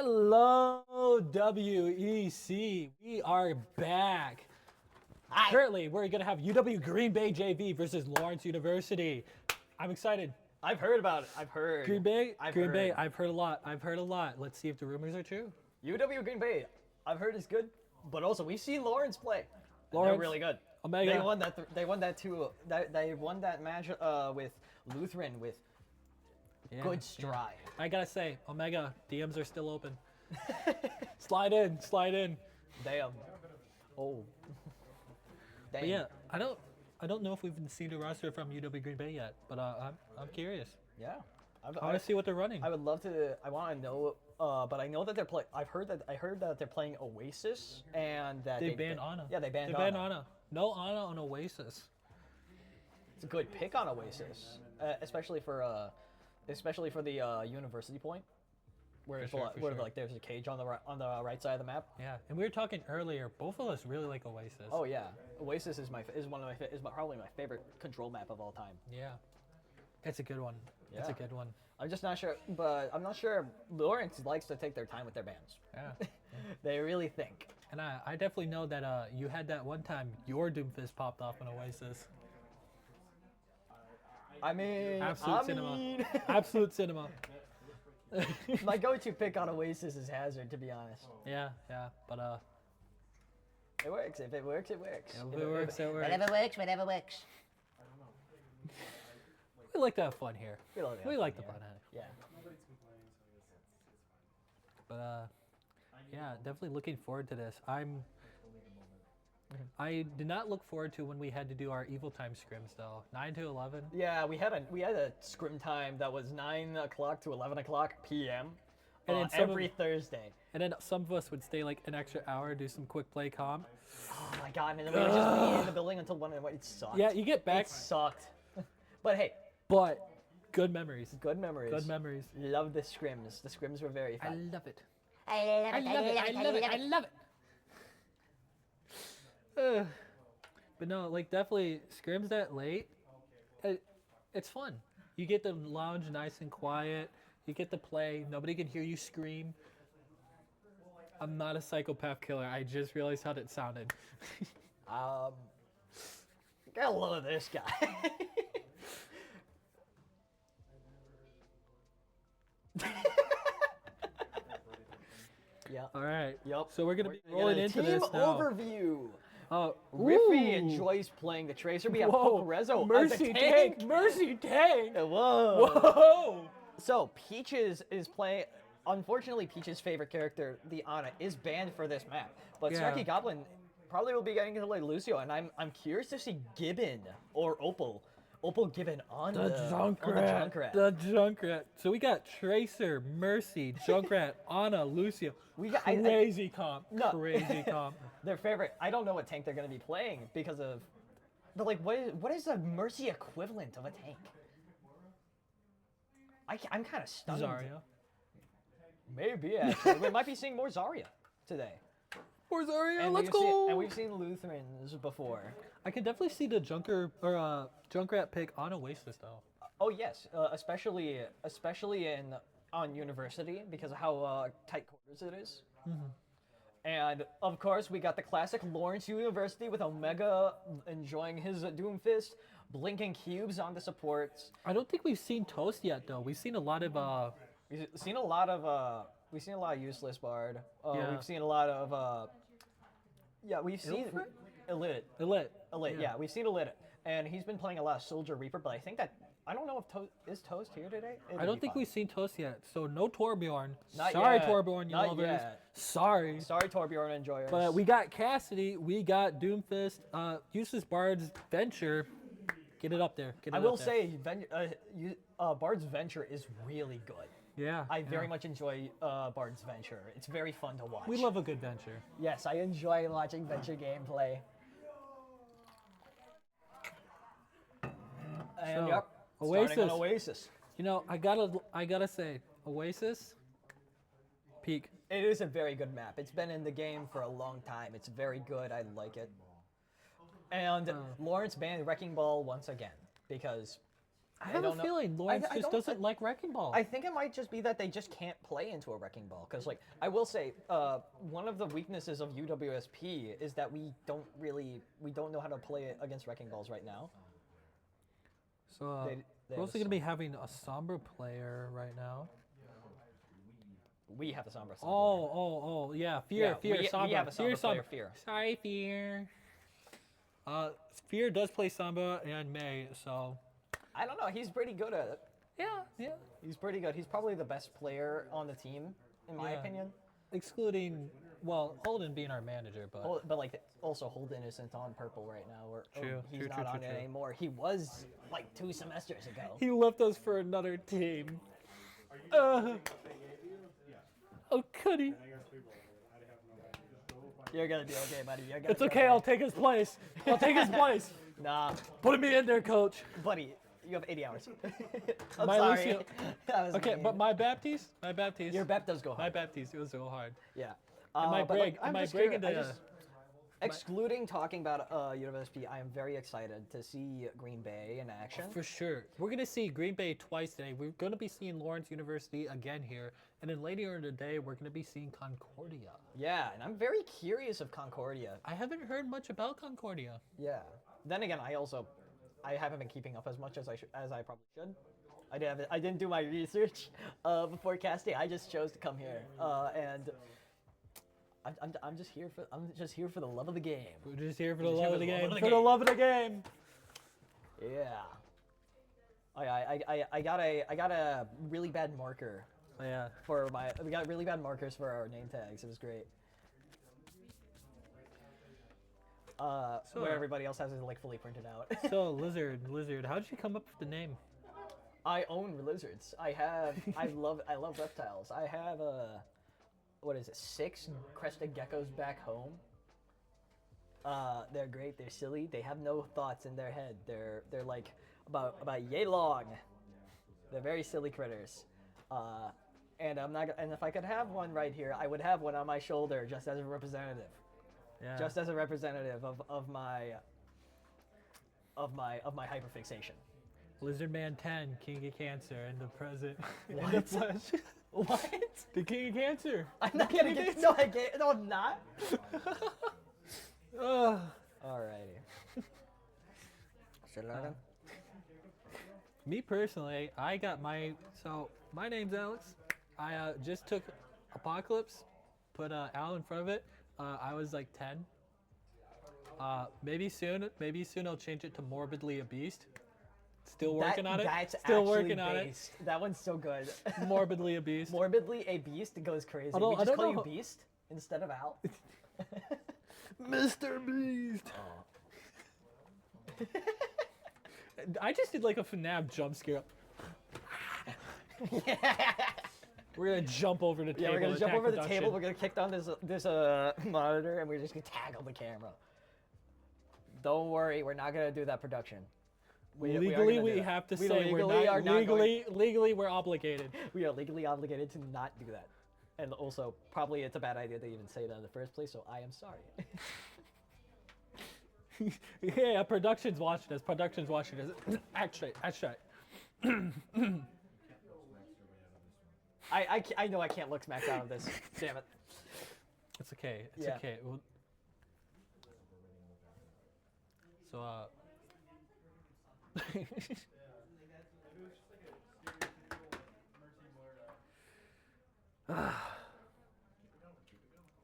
Hello, WEC. We are back. Currently, we're going to have UW Green Bay JV versus Lawrence University. I'm excited. I've heard about it. I've heard. Green Bay? I've Green heard. Bay, I've heard a lot. I've heard a lot. Let's see if the rumors are true. UW Green Bay, I've heard is good, but also we've seen Lawrence play. And Lawrence, they're really good. Omega. They won that. They won that too. They won that match with Lutheran with good stride. I gotta say, Omega, DMs are still open. Slide in, slide in. Damn. Oh. Damn. But yeah, I don't know if we've seen a roster from UW Green Bay yet, but I'm curious. Yeah. I want to see what they're running. I would love to. I want to know. But I know that they're playing. I heard that they're playing Oasis and that They banned Ana. Yeah, they banned Ana. Ana. No Ana on Oasis. It's a good pick on Oasis, especially for the university point, where For sure. like there's a cage on the right side of the map. Yeah, and we were talking earlier. Both of us really like Oasis. Oh yeah, Oasis is probably my favorite control map of all time. Yeah, it's a good one. It's a Yeah. good one. I'm just not sure, but I'm not sure Lawrence likes to take their time with their bans. Yeah. They really think. And I definitely know that you had that one time your Doomfist popped off in Oasis. I mean, Absolute cinema. Absolute cinema. My go-to pick on Oasis is Hazard, to be honest. Yeah, but It works. If it works, it works. if it works, it works. Whatever works. We like to have fun here. We like the yeah. fun. Yeah. But yeah, definitely looking forward to this. I did not look forward to when we had to do our Evil Time scrims though. 9 to 11. Yeah, we had a scrim time that was 9 o'clock to 11 o'clock p.m. And then some every Thursday. And then some of us would stay like an extra hour, do some quick play comp. Oh my god, and then we would just be in the building until 1 a.m. It sucked. Yeah, you get back. It sucked. But hey, But good memories. good memories. Good memories. Love the scrims. The scrims were very I fun. love it. I love I it. love it. I love it. I love it. But no, like definitely scrims that late. It's fun. You get to lounge nice and quiet. You get to play. Nobody can hear you scream. I'm not a psychopath killer. I just realized how that sounded. Gotta love this guy. Yeah. All right. Yep. So we're gonna be We're rolling gonna into team this now. overview. Oh, Riffy ooh. enjoys playing the Tracer. We have Whoa. Pokerezzo Mercy as the tank. tank. Mercy tank. Whoa. Whoa. So Peaches is playing. Unfortunately, Peach's favorite character, the Ana, is banned for this map. But Yeah. Snarky Goblin probably will be getting to play Lucio, and I'm curious to see Gibbon or Opal. Opal Gibbon on The Junkrat. Junkrat. The Junkrat. So we got Tracer, Mercy, Junkrat, Ana, Lucio. We got- crazy comp. No. Crazy comp. Their favorite. I don't know what tank they're going to be playing because of. But like, what is the Mercy equivalent of a tank? I'm kind of stunned. Zarya. Maybe actually. We might be seeing more Zarya today. Or Zarya, And let's we've go. and we've seen Lutherans before. I can definitely see the Junkrat pick on Oasis though. Oh yes, especially on University because of how tight quarters it is. And of course, we got the classic Lawrence University with Omega enjoying his Doomfist, blinking cubes on the supports. I don't think we've seen Toast yet though. We've seen a lot of We've seen a lot of useless Bard. Yeah. We've seen a lot of we've seen Illit. Elite. Yeah. Yeah, we've seen Elite, and he's been playing a lot of Soldier Reaper. But I don't know if is Toast here today. I don't think we've seen Toast yet. So no Torbjorn. Not Sorry yet. Torbjorn, you Not lovers. yet. Sorry. Sorry, Torbjorn enjoyers. But we got Cassidy, we got Doomfist, Useless Bard's Venture. Get it up there. Get it I up will there. say, Bard's Venture is really good. Yeah. I very much enjoy Bard's Venture. It's very fun to watch. We love a good venture. Yes, I enjoy watching Venture gameplay. And So, yep, Oasis. starting on Oasis. You know, I gotta say, Oasis, peak. It is a very good map. It's been in the game for a long time. It's very good. I like it. And Lawrence banned Wrecking Ball once again because I have don't a know. feeling Lawrence I just don't- doesn't like Wrecking Ball. I think it might just be that they just can't play into a wrecking ball. Because, like, I will say, one of the weaknesses of UWSP is that we don't know how to play it against wrecking balls right now. So They we're have also a going to be having a Sombra player right now. We have a Sombra. Oh, yeah. Fear, Yeah, Sombra. we have a Fear, Sombra player, Fear. Sorry, Fear. Fear does play Samba and May, so I don't know. He's pretty good at it. yeah. He's pretty good. He's probably the best player on the team, in my Yeah. opinion. Excluding, well, Holden being our manager, but But like, also Holden isn't on purple right now, or he's True, not true, on true, it true. anymore. He was like 2 semesters ago. he left us for another team. Oh, Cuddy. You're gonna be okay, buddy. You're gonna It's be okay. I'll take his place. I'll take his place. Nah, Put me in there, coach. buddy, you have 80 hours. I'm My sorry. Lucio- That was Okay, mean. but my Baptiste. Your BEP does go My hard. Baptiste. It was so hard. Yeah. Am I but, break? I'm Am I just breaking curious- the? Excluding talking about UWSP, I am very excited to see Green Bay in action. For sure. We're going to see Green Bay twice today. We're going to be seeing Lawrence University again here. And then later in the day, we're going to be seeing Concordia. Yeah, and I'm very curious of Concordia. I haven't heard much about Concordia. Yeah. Then again, I haven't been keeping up as much as I probably should. I didn't do my research before casting. I just chose to come here, and I'm just here for the love of the game. We're just here for the Just here love for of the the love game. of the For the game. love of the game. Yeah. I got a really bad marker Yeah. we got really bad markers for our name tags. It was great. Where everybody else has it like fully printed out. So, Lizard, how did you come up with the name? I own lizards. I love reptiles. I have what is it, 6 crested geckos back home. They're great. They're silly. They have no thoughts in their head. They're like about yay long. They're very silly critters. And if I could have one right here, I would have one on my shoulder just as a representative. Yeah. Just as a representative of my hyperfixation. Lizard Man 10, King of Cancer, in the present. In the What? flesh. What? The King of Cancer. I'm not gonna get. No, I'm not. Ugh. Alrighty. Me personally, I got my name's Alex. I just took Apocalypse, put Al in front of it. I was like 10. Maybe soon I'll change it to Morbidly a Beast. Still working on it. That's Still actually working on it. based. That one's so good. Morbidly a Beast. Morbidly a beast goes crazy. Although, We I just don't call you know- Beast instead of Al. Mr. Beast. I just did like a FNAF jump scare. We're gonna jump over the table. Yeah, we're gonna and jump attack over the production. table. We're gonna kick down this monitor, and we're just gonna tackle the camera. Don't worry, we're not gonna do that production. We are Legally, gonna do we that. have to We say we're legally not, are not going- legally we're obligated. We are legally obligated to not do that. And also, probably it's a bad idea to even say that in the first place, so I am sorry. Yeah, production's watching us. Production's watching us. Actually. I know I can't look smacked out of this. Damn it. It's okay. It's Yeah. okay. So,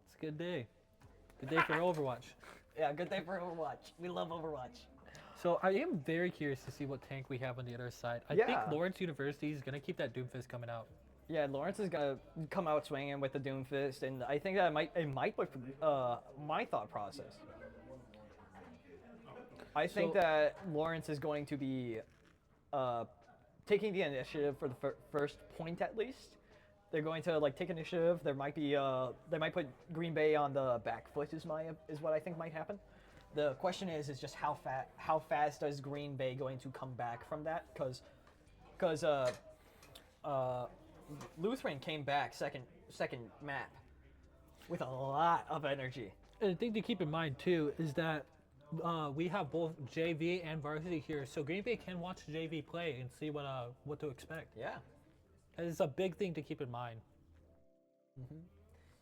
it's a good day. Good day for Overwatch. Yeah, good day for Overwatch. We love Overwatch. So I am very curious to see what tank we have on the other side. I Yeah. think Lawrence University is gonna keep that Doomfist coming out. Yeah, Lawrence is gonna come out swinging with the Doomfist, and I think that it might with my thought process. I think So- that Lawrence is going to be taking the initiative for the first point at least. They're going to like take initiative. There might be they might put Green Bay on the back foot is what I think might happen. The question is just how fast is Green Bay going to come back from that? Because Lutheran came back second map with a lot of energy. And the thing to keep in mind too is that we have both JV and Varsity here, so Green Bay can watch JV play and see what to expect. Yeah. It's a big thing to keep in mind.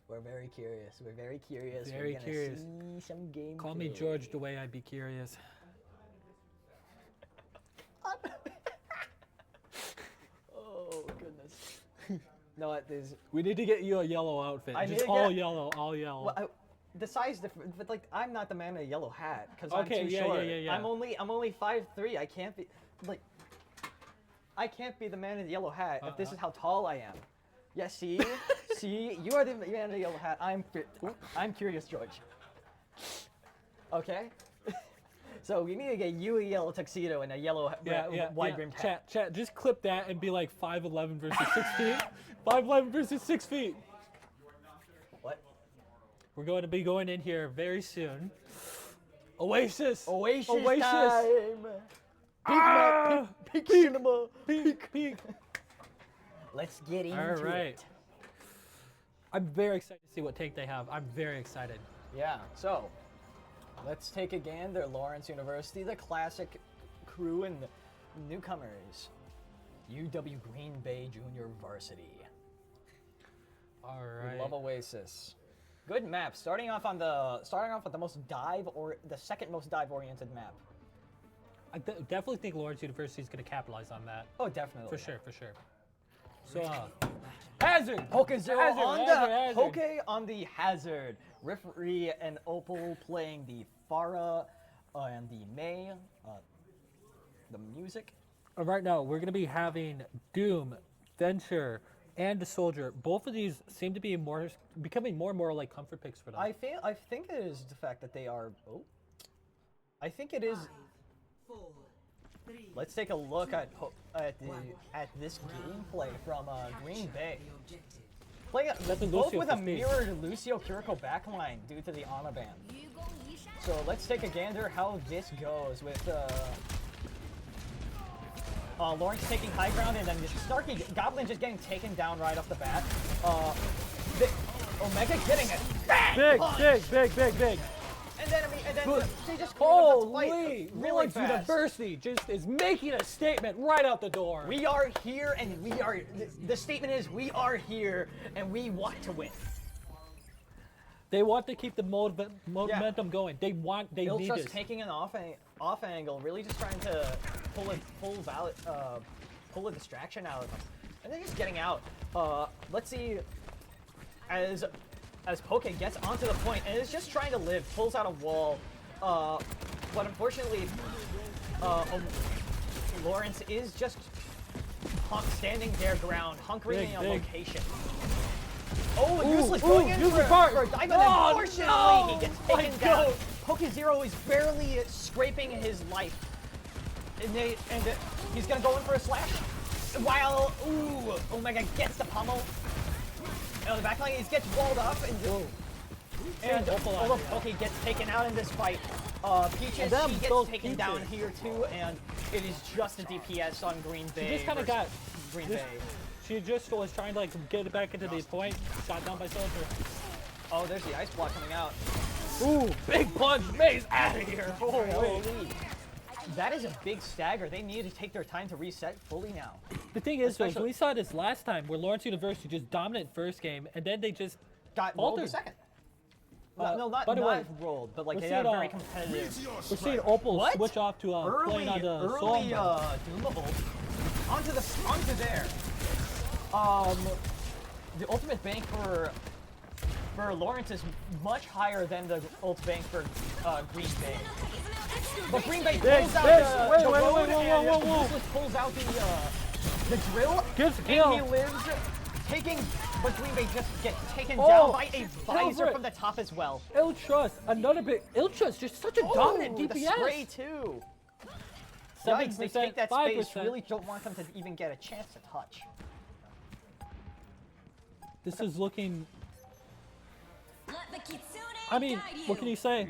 We're very curious. We're very curious. Very We're gonna curious. see some gameplay. Call me George the way I'd be curious. Oh goodness. No, what? There's. We need to get you a yellow outfit. I need Just to all get- yellow, all yellow. Well, the size different, but like I'm not the man in a yellow hat because Okay, I'm too yeah, short. yeah. I'm only 5'3". I can't be like. I can't be the man in the yellow hat if this is how tall I am. Yeah, see, see, you are the man in the yellow hat. I'm curious, George. Okay. So we need to get you a yellow tuxedo and a yellow wide brimmed hat. Chat, just clip that and be like 5'11 versus 6 feet. 5'11 versus 6 feet. What? We're going to be going in here very soon. Oasis. Oasis Oasis. time. Ah! Peak cinema. Peak. Let's get into All right. it. I'm very excited to see what take they have. I'm very excited. Yeah, so let's take a gander. Lawrence University, the classic crew and newcomers. UW Green Bay Junior Varsity. All We right. love Oasis. Good map. Starting off with the most dive or the second most dive oriented map. I definitely think Lawrence University is going to capitalize on that. Oh, definitely. For sure. So, Hazard. Poke Zero Hazard, on Hazard. the Poke on the Hazard. Referee and Opal playing the Farah and the May. The music. Right now, we're going to be having Doom, Venture, and the Soldier. Both of these seem to be becoming more and more like comfort picks for them. I think it is the fact that they are. Oh, I think it is. 4, 3, Let's take a look at this gameplay from Green Bay. Playing Nothing both Lucio with for a speed. mirrored Lucio Kiriko backline due to the honor ban. So let's take a gander how this goes with Lawrence taking high ground and then just Starkey Goblin just getting taken down right off the bat. Omega getting it. Big. And then they just close the fight Holy! really Lawrence fast. University just is making a statement right out the door. We are here, and we are. The statement is, we are here, and we want to win. They want to keep the momentum going. They need Iltra's this. taking an off angle, really just trying to pull a distraction out of them, and then he's getting out. Let's see, as Poke gets onto the point and is just trying to live, pulls out a wall, but unfortunately, Lawrence is just standing their ground, hunkering in a location. Oh, useless going in for a dive, and unfortunately he gets taken down. Poke Zero is barely scraping his life, and he's gonna go in for a slash. While Omega gets the pummel. And on the back line, he gets walled up and although Poke gets taken out in this fight, Peaches, she gets taken down here too, and it is just a DPS on Green Bay. She just kind of got Green Bay. She just was trying to like get it back into the point. Got down by Soldier. Oh, there's the ice block coming out. Ooh, big punch, Maze out of here. Holy. That is a big stagger. They need to take their time to reset fully now. The thing is, though, we saw this last time where Lawrence University just dominant first game, and then they just got rolled altered. in second. No, not rolled, but like they seeing, had very competitive. We're seeing Opal What? switch off to playing on the early Soul. Doomable onto there. The ultimate bank for Lawrence is much higher than the ult bank for Green Bay. But Green Bay pulls out the road and Useless pulls out the drill. Gives and kill. he lives, but Green Bay just gets taken down by a visor from the top as well. Iltras, another big. Iltras, just such a dominant DPS. The spray too. Yikes, they take that space, really don't want them to even get a chance to touch. This is looking. Let the kitsune I mean, guide what can you say?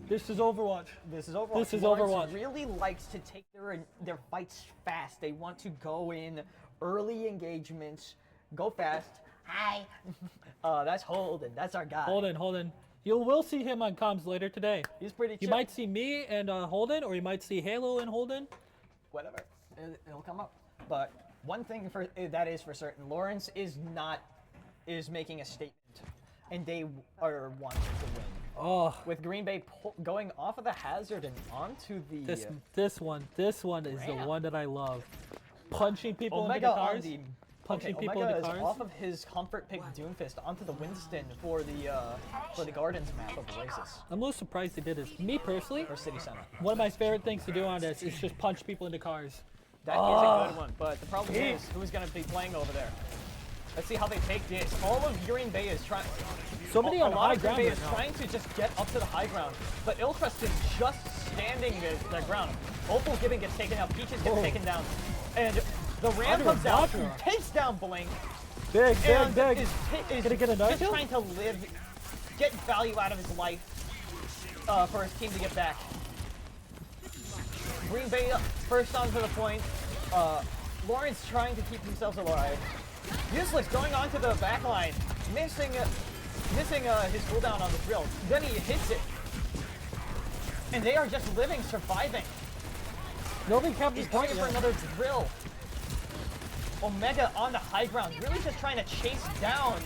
This is Overwatch. This is Overwatch. This is Lawrence Overwatch. really likes to take their fights fast. They want to go in early engagements, go fast. Hi. That's Holden. That's our guy. Holden. You will see him on comms later today. He's pretty You chill. might see me and Holden, or you might see Halo and Holden. Whatever. It'll come up. But one thing that is for certain, Lawrence is making a statement, and they are wanting to win. Oh, With Green Bay going off of the hazard and onto the this one is the Ramp. one that I love. Punching people into Omega the on cars. the Punching okay, people Omega into is cars. off of his comfort pick Doomfist onto the Winston for the Gardens map of Oasis I'm a little surprised they did this. Me personally, or City Center. one of my favorite things to do on this is just punch people into cars. That is a good one, but the problem is who's going to be playing over there. Let's see how they take this. All of Green Bay is trying. Somebody on a the lot high of Green ground Bay right is now. trying to just get up to the high ground, but Ilcrest is just standing the ground. Opal Gibbon gets taken out, Peaches gets taken down, and the Ram Under a comes out, blocker. takes down Blink, Big, and big. is Gonna get another just kill? trying to get value out of his life for his team to get back. Green Bay first onto the point. Lawrence trying to keep themselves alive. Useless going onto the back line, missing his cooldown on the drill. Then he hits it. And they are just living, surviving. Nobody kept He's his going point for yet. another drill. Omega on the high ground, really just trying to chase down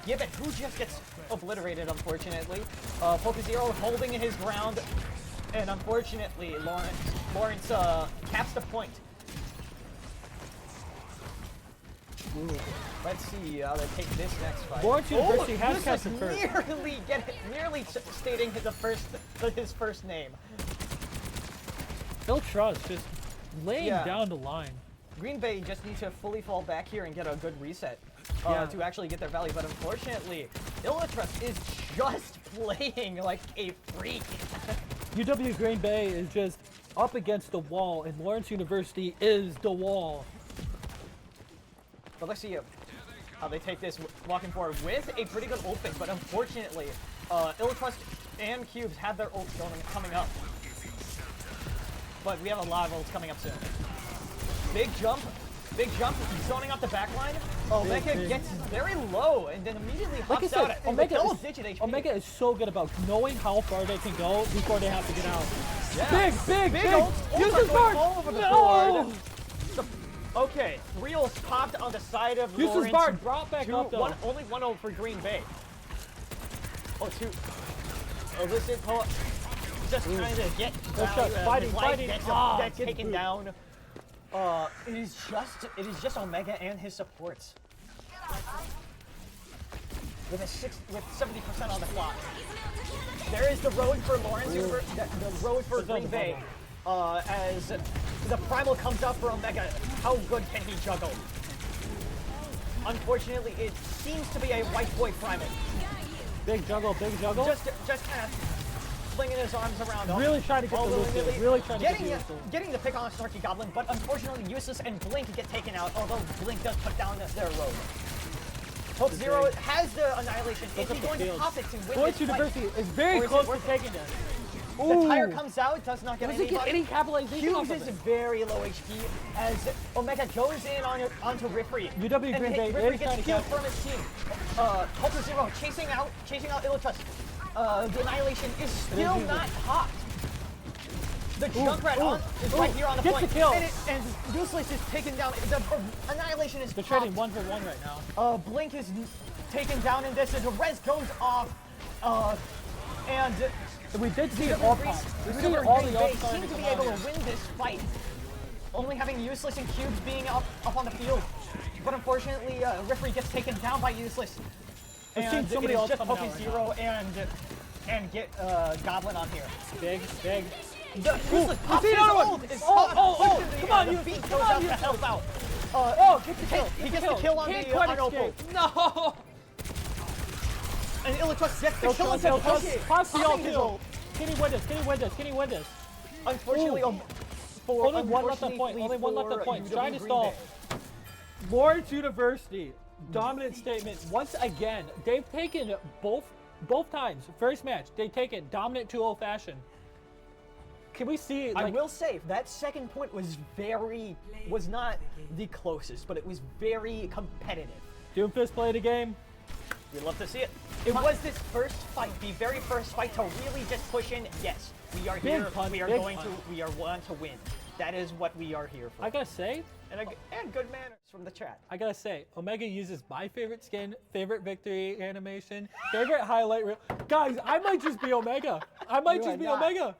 Gibbon, who just gets obliterated, unfortunately. Focus Zero holding his ground, and unfortunately, Lawrence caps the point. Ooh. Let's see how they take this next fight. Lawrence University has this kept is it first. nearly stating his first name. Phil Trust just laying Yeah. down the line. Green Bay just needs to fully fall back here and get a good reset Yeah. to actually get their value, but unfortunately, Illutrust is just playing like a freak. UW Green Bay is just up against the wall, and Lawrence University is the wall. But let's see how they take this, walking forward with a pretty good ult pick, but unfortunately, Illutrust and Cubes have their ults coming up. But we have a lot of ults coming up soon. Big jump, zoning off the back line. Omega big. gets very low and then immediately Like I hops out said, at Omega double-digit is, HP. Omega is so good about knowing how far they can go before they have to get out. Yeah. Big. Ults Use are his going guard. all over the No. board. Okay, 3 ults popped on the side of Use his Lawrence. guard. Drop back up though. Only one ult for Green Bay. Oh, 2. Oh, this is just trying to get shot. value. Fighting, His life fighting. Gets, Ah, gets gets taken booped. down. It is just Omega and his supports. With 70% on the clock. There is the road for Lawrence, the road for Green Bay. As the primal comes out for Omega, how good can he juggle? Unfortunately, it seems to be a white boy primal. Big juggle. Just kind of flinging his arms around. Really trying to get the loot kill. Really trying to get the loot kill. Getting the pick on Snarky Goblin, but unfortunately Useless and Blink get taken out, although Blink does put down their road. Hope Zero has the Annihilation. Is Look he at the going to field. pop it to win Lawrence this fight? University is very Or is it close to worth it? taking this. The tire comes out, does not get Doesn't get anybody. any capitalization Cubes off is of it. very low HP as Omega goes in onto Rifri. UW and Green Bay Rifri is gets trying to killed catch. from his team. Hope Zero chasing out Illutrust. The Annihilation is still easy. not popped. The Junkrat is right here on the Gets point. the kill. And Useless is taken down. The Annihilation is They're popped. trading 1-for-1 right now. Blink is taken down in this, and the res goes off. And We did see it UW all Green- pop. We see UW all Green the Bay ults starting seem to to come be able out to here. win this fight, only having Useless and Cubes being up on the field. But unfortunately, Rifri gets taken down by Useless. We've And seen it so many is ults just coming out Poke right Zero and get Goblin on here. Big. The Useless pops see his another one. ult. Is Oh, popped come into the on, air. The Useless, beat come goes on, out to Useless. help out. Get the kill. He gets the kill on Can't the quite Opal. escape. No. And Illutrust gets the kill into Pops the popping ult his kill. ult. Can he win this? Unfortunately, Ooh. Only one left at point. Only one left at point. UW Trying to Green stall. Bay. Lawrence University, dominant statement once again. They've taken both times. First match, they take it dominant 2-0 fashion. Can we see? I Like, will say that second point was not the closest, but it was very competitive. Doomfist played a game. We love to see it. It was this first fight, the very first fight to really just push in. Yes, we are here. Fun, We are big going fun. to. We are want to win. That is what we are here for. I gotta say, And good manners from the chat. Omega uses my favorite skin, favorite victory animation, favorite highlight reel. Guys, I might just be Omega. I might You just are be not. Omega.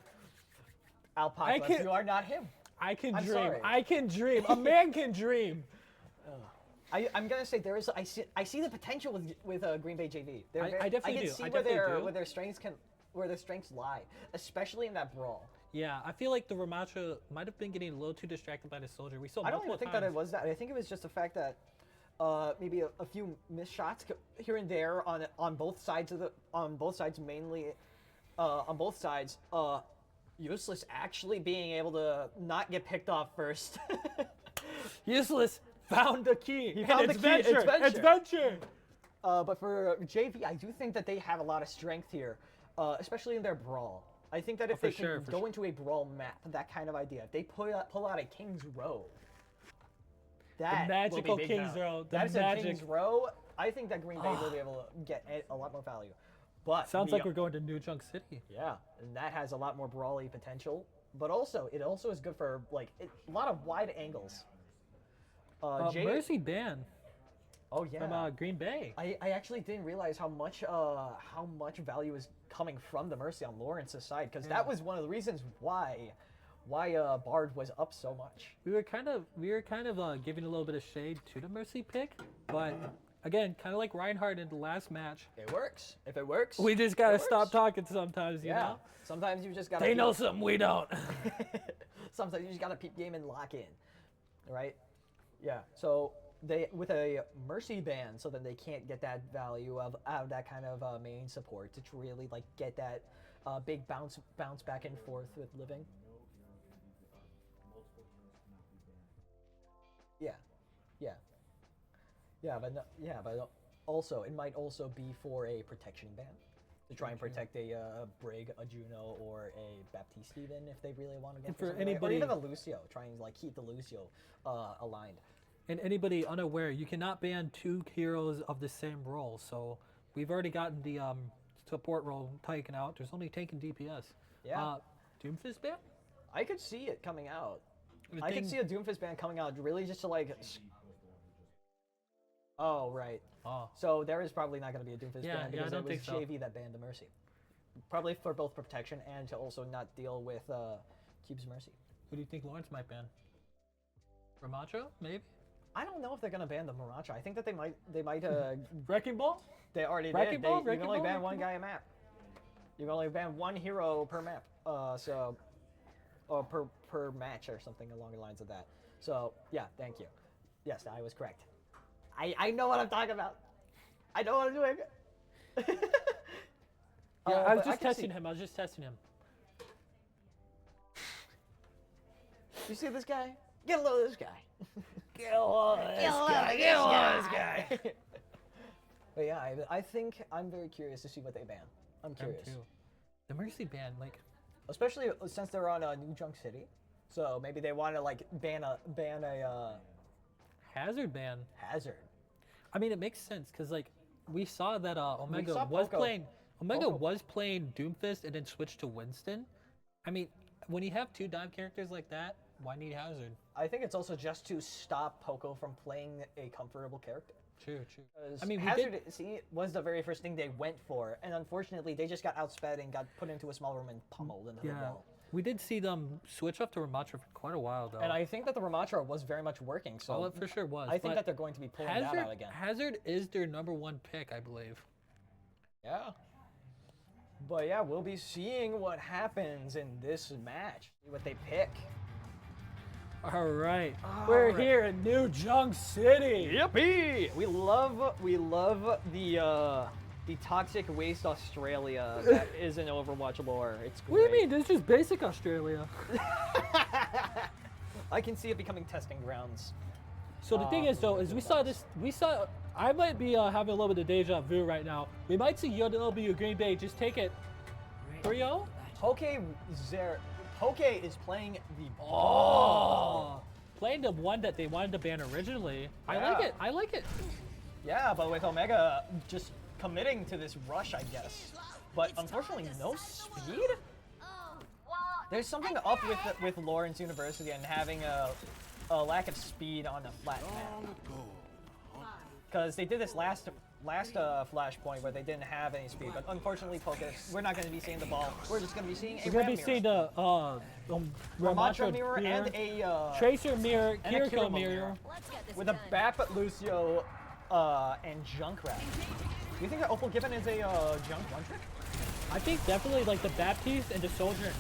Alpaca, can't- you are not him. I can I'm dream. sorry. I can dream. A man can dream. I'm gonna say there is. I see the potential with Green Bay JV. They're I definitely can do. see I where definitely do. where their strengths lie, especially in that brawl. Yeah, I feel like the Ramatra might have been getting a little too distracted by the soldier. We saw I don't even multiple think that it times. was that. I think it was just the fact that maybe a few missed shots here and there on both sides mainly on both sides. Useless actually being able to not get picked off first. Useless found the key. He found And the it's key. It's venture. venture. It's venture. But for JV, I do think that they have a lot of strength here, especially in their brawl. I think that if for they sure, can for go sure. into a brawl map, that kind of idea, if they pull out a King's Row, that magical will be big King's value. Row, the That is magic- a King's Row. I think that Green Bay will be able to get a lot more value. But Sounds like we're going to New Junk City. yeah, and that has a lot more brawly potential. But also, it also is good for like a lot of wide angles. Mercy ban Oh yeah. from Green Bay. I actually didn't realize how much value is coming from the Mercy on Lawrence's side, because that was one of the reasons why Bard was up so much. We were kind of giving a little bit of shade to the Mercy pick, but again, kind of like Reinhardt in the last match. It works. If it works, We just gotta it stop works. talking sometimes, you Yeah. know. Sometimes you just gotta. They peep- know something we don't. Sometimes you just gotta peep game and lock in, right? Yeah. So they with a Mercy ban, so then they can't get that value out of that kind of main support to really like get that big bounce back and forth with living. Yeah, yeah, yeah, but no, yeah, but also it might also be for a protection ban to try and protect a Brig, a Juno, or a Baptiste even if they really want to go And for for something like- anybody- or even a Lucio, try and like keep the Lucio aligned. And anybody unaware, you cannot ban two heroes of the same role. So we've already gotten the support role taken out. There's only tank and DPS. Yeah. Doomfist ban? I could see it coming out. The I could thing- see a Doomfist ban coming out really just to like. Oh right. Oh. So there is probably not going to be a Doomfist Yeah, ban yeah, I because don't it was think so. JV that banned the Mercy. Probably for both protection and to also not deal with Cube's Mercy. Who do you think Lawrence might ban? Ramacho, maybe? I don't know if they're going to ban the Maracha. I think that they might. Wrecking Ball? They already Wrecking did. Ball? You can Wrecking only Ball? ban Wrecking one Ball? guy a map. You can only ban one hero per map. Or per match or something along the lines of that. So yeah, thank you. Yes, I was correct. I know what I'm talking about. I know what I'm doing. Yeah, I was but just can testing see- him. I was just testing him. You see this guy? Get a load of this guy. Get a load of this guy. But yeah, I think I'm very curious to see what they ban. I'm Him curious. too. The Mercy ban, like, Especially since they're on New Junk City. So maybe they want to like ban a Hazard ban. hazard. I mean, it makes sense because like we saw that Omega saw was Poco. playing. Omega Poco. was playing Doomfist and then switched to Winston. I mean, when you have two dive characters like that, why need Hazard? I think it's also just to stop Poco from playing a comfortable character. True, true. 'Cause I mean, we Hazard was the very first thing they went for, and unfortunately, they just got outsped and got put into a small room and pummeled into the Yeah, wall. we did see them switch up to Ramatra for quite a while though. And I think that the Ramatra was very much working, so well, it for sure was. I think but that they're going to be pulling that out again. Hazard is their #1 pick, I believe. Yeah. But yeah, we'll be seeing what happens in this match. See what they pick. All right, All we're right. here in New Junk City. Yippee! We love the toxic waste Australia that is in Overwatch lore. It's What do you great. mean? This is just basic Australia. I can see it becoming testing grounds. So the thing is, though, is we saw. I might be having a little bit of deja vu right now. We might see UW Green Bay just take it 3-0. Poke is playing the Oh, playing the one that they wanted to ban originally. I like Yeah. it. I like it. Yeah, but with Omega just committing to this rush, I guess. But unfortunately, no speed? There's something up with Lawrence University and having a lack of speed on a flat map. Because they did this last flashpoint where they didn't have any speed, but unfortunately, Focus, we're not going to be seeing the ball. We're just going to be seeing a We're going to be seeing the Ramatra mirror and a Tracer mirror, and a Kiriko Kirimo mirror. with a Bap, Lucio, and Junkrat. Do you think that Opal Gibbon is a Junk one trick? I think definitely like the Baptiste and the Soldier.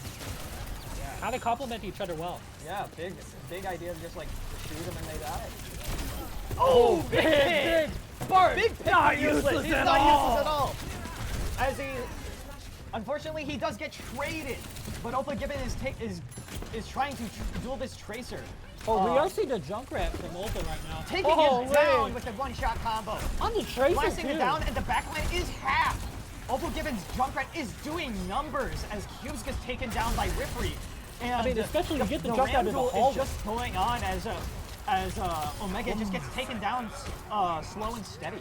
How they complement each other well. Yeah, big idea of just like shoot them and they die. Oh, big! Bart, big pick. Not He's useless at not all. useless at all. As he, unfortunately, he does get traded, but Opal Gibbon is trying to duel this Tracer. Oh, we are seeing the Junkrat from Opal right now. Taking him down with a one-shot combo. On the Tracer Blasting too. it down, and the backline is half. Opal Gibbon's Junkrat is doing numbers as Cubes gets taken down by Ripri. And I mean, especially you get the jump Ram out of the duel hole. is just going on as Omega just gets taken down slow and steady.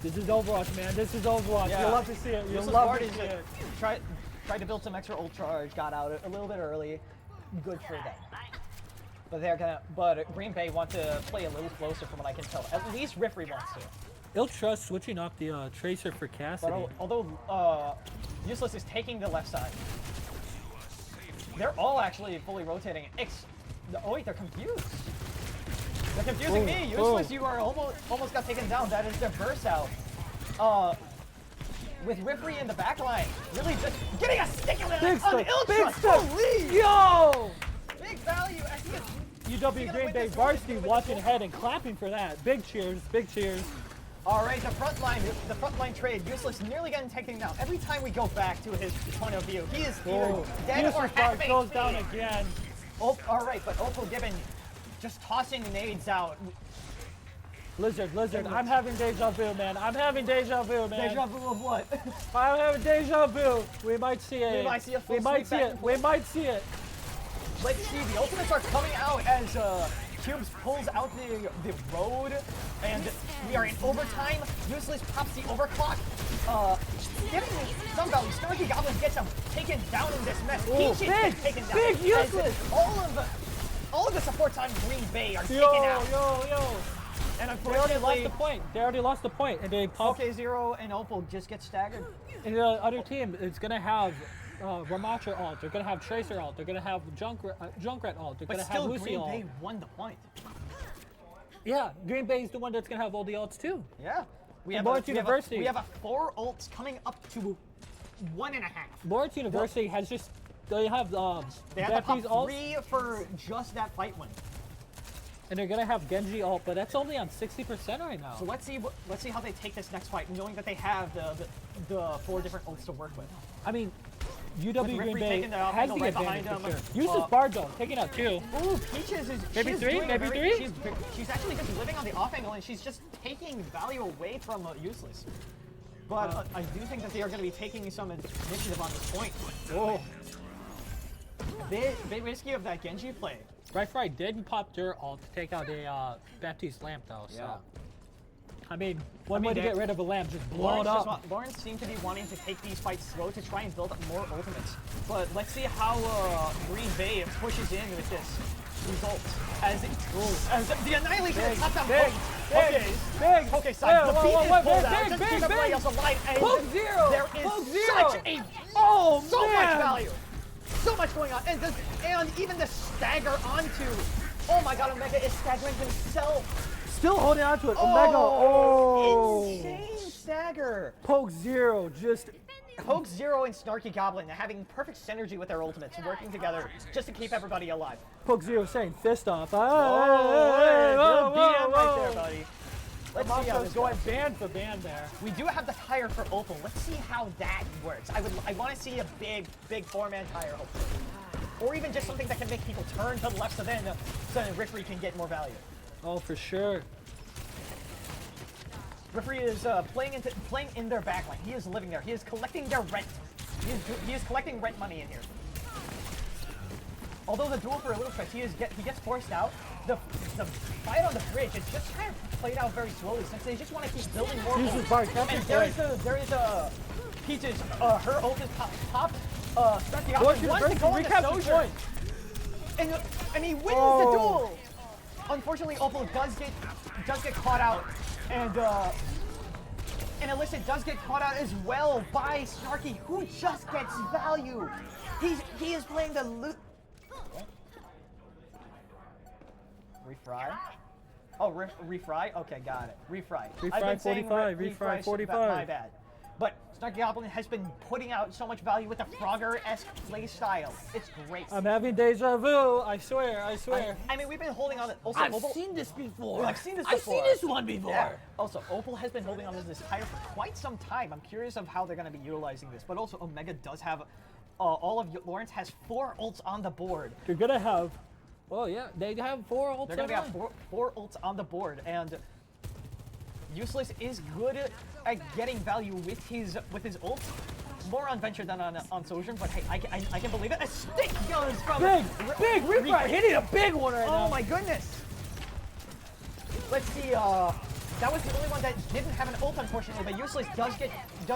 This is Overwatch, man. This is Overwatch. Yeah. You'll love to see it. You'll Useless love Bard to is see it. tried to build some extra ult charge, got out a little bit early. Good for them. But Green Bay want to play a little closer from what I can tell. At least Ripri wants to. He'll trust switching off the Tracer for Cassidy. But although Useless is taking the left side, they're all actually fully rotating. Oh wait, they're confused. They're confusing me. Useless, you are almost got taken down. That is their burst out. With Ripri in the back line, really just getting a stick on Ultra. Holy! Yo! Big value. I think it's UW Green Bay Varsity watching ahead and clapping for that. Big cheers, big cheers. all right, the front line trade. Useless nearly getting taken down. Every time we go back to his point of view, he is either dead or Useless half Bard goes HP. down again. Oh, all right, but Opal Gibbon just tossing nades out. Lizard, I'm having deja vu, man. I'm having deja vu, man. Deja vu of what? I'm having deja vu. We might see it. We might see a full We might sweep see back it. and We might see it. Let's see, the ultimates are coming out as Cubes pulls out the road, and we are in overtime. Useless pops the overclock. Getting some value. Snarky Goblin gets him taken down in this mess. Peaches gets taken down. Big As Useless. all of the supports on Green Bay are taken Yo, out. And They already lost unfortunately, the point. They already lost the point, and they pop. OK0 and Opal just get staggered. And the other team is gonna have Ramatra ult. They're gonna have Tracer ult. They're gonna have Junkrat ult. They're But gonna still, have Lucy Green ult. Bay won the point. Yeah, Green Bay is the one that's gonna have all the ults too. Yeah. We And have, Lawrence University. we have a 4 ults coming up to 1.5. Lawrence University has just they have They have to Baptiste pop ult, 3 for just that fight win. and they're gonna have Genji ult, but that's only on 60% right now. So let's see how they take this next fight, knowing that they have the 4 different ults to work with. I mean, UW Green Ripri Bay taking the has angle the right advantage behind for him. sure. Useless Bard though, taking out 2. Ooh, Peaches is Maybe she's 3, doing maybe a very, 3? She's actually just living on the off angle, and she's just taking value away from Useless. But I do think that they are going to be taking some initiative on this point. Oh, Bit risky of that Genji play. Right did pop their ult to take out a Baptiste lamp though. So. Yeah. I mean, one way to they- get rid of a lamp, just blow it up. Lawrence seemed to be wanting to take these fights slow to try and build up more ultimates. But let's see how Green Bay pushes in with this result. As the Annihilation is top down. Big. Okay, side. The beat is pulled out. Big, Just big, keep everybody big. else alive. And Poke zero. There is Poke such zero. a so man. much value. So much going on. And even the stagger onto. Oh my god, Omega is staggering himself. Still holding on to it. Omega. Oh. Insane stagger. Poke zero. Just. Poke Zero and Snarky Goblin having perfect synergy with their ultimates, working together just to keep everybody alive. Poke zero saying fist off. Good BM right there, buddy. Let's see how Ramontro's this going goes. band for band there. We do have the tire for Opal. Let's see how that works. I want to see a big 4-man tire, hopefully. Or even just something that can make people turn to the left so then Ripri can get more value. Oh, for sure. Ripri is playing in their backline. He is living there. He is collecting their rent. He is collecting rent money in here. Although the duel for a little stretch, he gets forced out. the fight on the bridge, it just kind of played out very slowly since they just want to keep building more Jesus, ults. Bart, captain And point. there is a Peaches, her ult is pop. Starkey Go to the wants to Varsity, go on the recap the Soldier. point. And he wins the Oh. duel. Unfortunately, Opal does get caught out, and Alyssa does get caught out as well by Snarky, who just gets value. He is playing the Refry? Oh, refry? Okay, got it. Refry. Refry I've been saying 45, refry 45. My bad. But Snarky Goblin has been putting out so much value with the Frogger-esque playstyle. It's great. I'm having deja vu. I swear. I mean, we've been holding on. Also, I've Opal, seen this before. I've seen this I've before. seen this one before. Yeah. Also, Opal has been holding on to this tire for quite some time. I'm curious of how they're going to be utilizing this. But also, Omega does have, all of Lawrence has 4 ults on the board. You're gonna have. Oh yeah, they have 4 ults. They're going to have four ults on the board, and Useless is good at getting value with his ult. More on Venture than on Sojourn, but hey, I can believe it. A stick goes from Big refry, hitting a big one right now. Oh my goodness! Let's see. That was the only one that didn't have an ult, unfortunately. But Useless does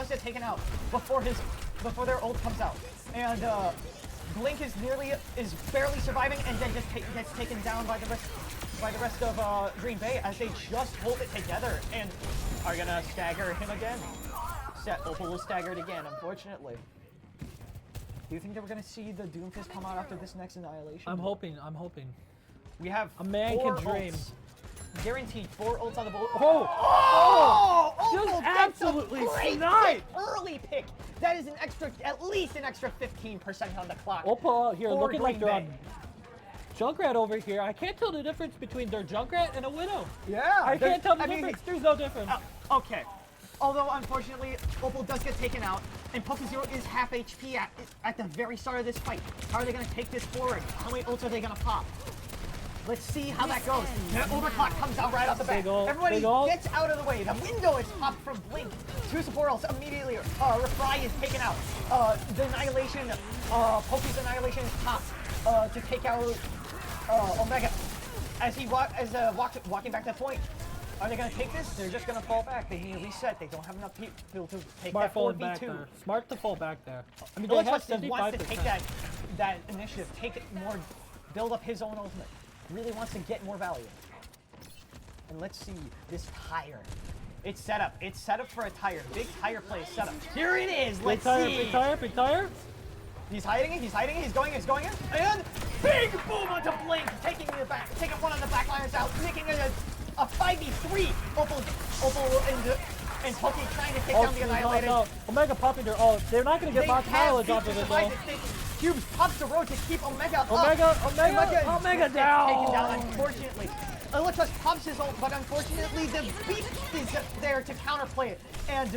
get taken out before their ult comes out, and Blink is barely surviving, and then just gets taken down by the rest of Green Bay as they just hold it together and are gonna stagger him again. Opal was staggered again, unfortunately. Do you think that we're gonna see the Doomfist come out after this next Annihilation? I'm hoping. We have A man 4 can dream. ults. Guaranteed 4 ults on the board. Oh! Opal Just gets absolutely a great sniped. pick, early pick. That is at least an extra 15% on the clock. Opal out here for looking like Green they're Bay. on Junkrat over here. I can't tell the difference between their Junkrat and a Widow. Yeah. I can't tell the I mean, difference. There's no difference. Okay. Although, unfortunately, Opal does get taken out, and PokeZero is half HP at the very start of this fight. How are they going to take this forward? How many ults are they going to pop? Let's see how that goes. The overclock comes out right off the bat. Big ult, Everybody big ult. gets out of the way. The window is popped from Blink. 2 support ults immediately. Refry is taken out. The Annihilation, Poke's Annihilation is popped to take out Omega. As he walking back to the point. Are they going to take this? They're just going to fall back. They need a reset. They don't have enough people to take Smart that falling back 4v2. there. Smart to fall back there. I mean, Alex they have Weston wants to 75%. take that initiative, take it more, build up his own ultimate. Really wants to get more value. And let's see this tire. It's set up. It's set up for a tire. Big tire play is set up. Here it is. Big Let's tire, see. big tire, big tire. He's hiding it. He's hiding it. He's going in. And big boom onto Blink, taking one on the backliners out, making it a 5v3. Opal and Poke trying to take down the Annihilator. No. Omega popping their ult. They're not going to get box mileage off of it though. Cubes pops the road to keep Omega up. Omega Gets down. Taken down, unfortunately. Electros pops his ult, but unfortunately the beast is there to counterplay it. And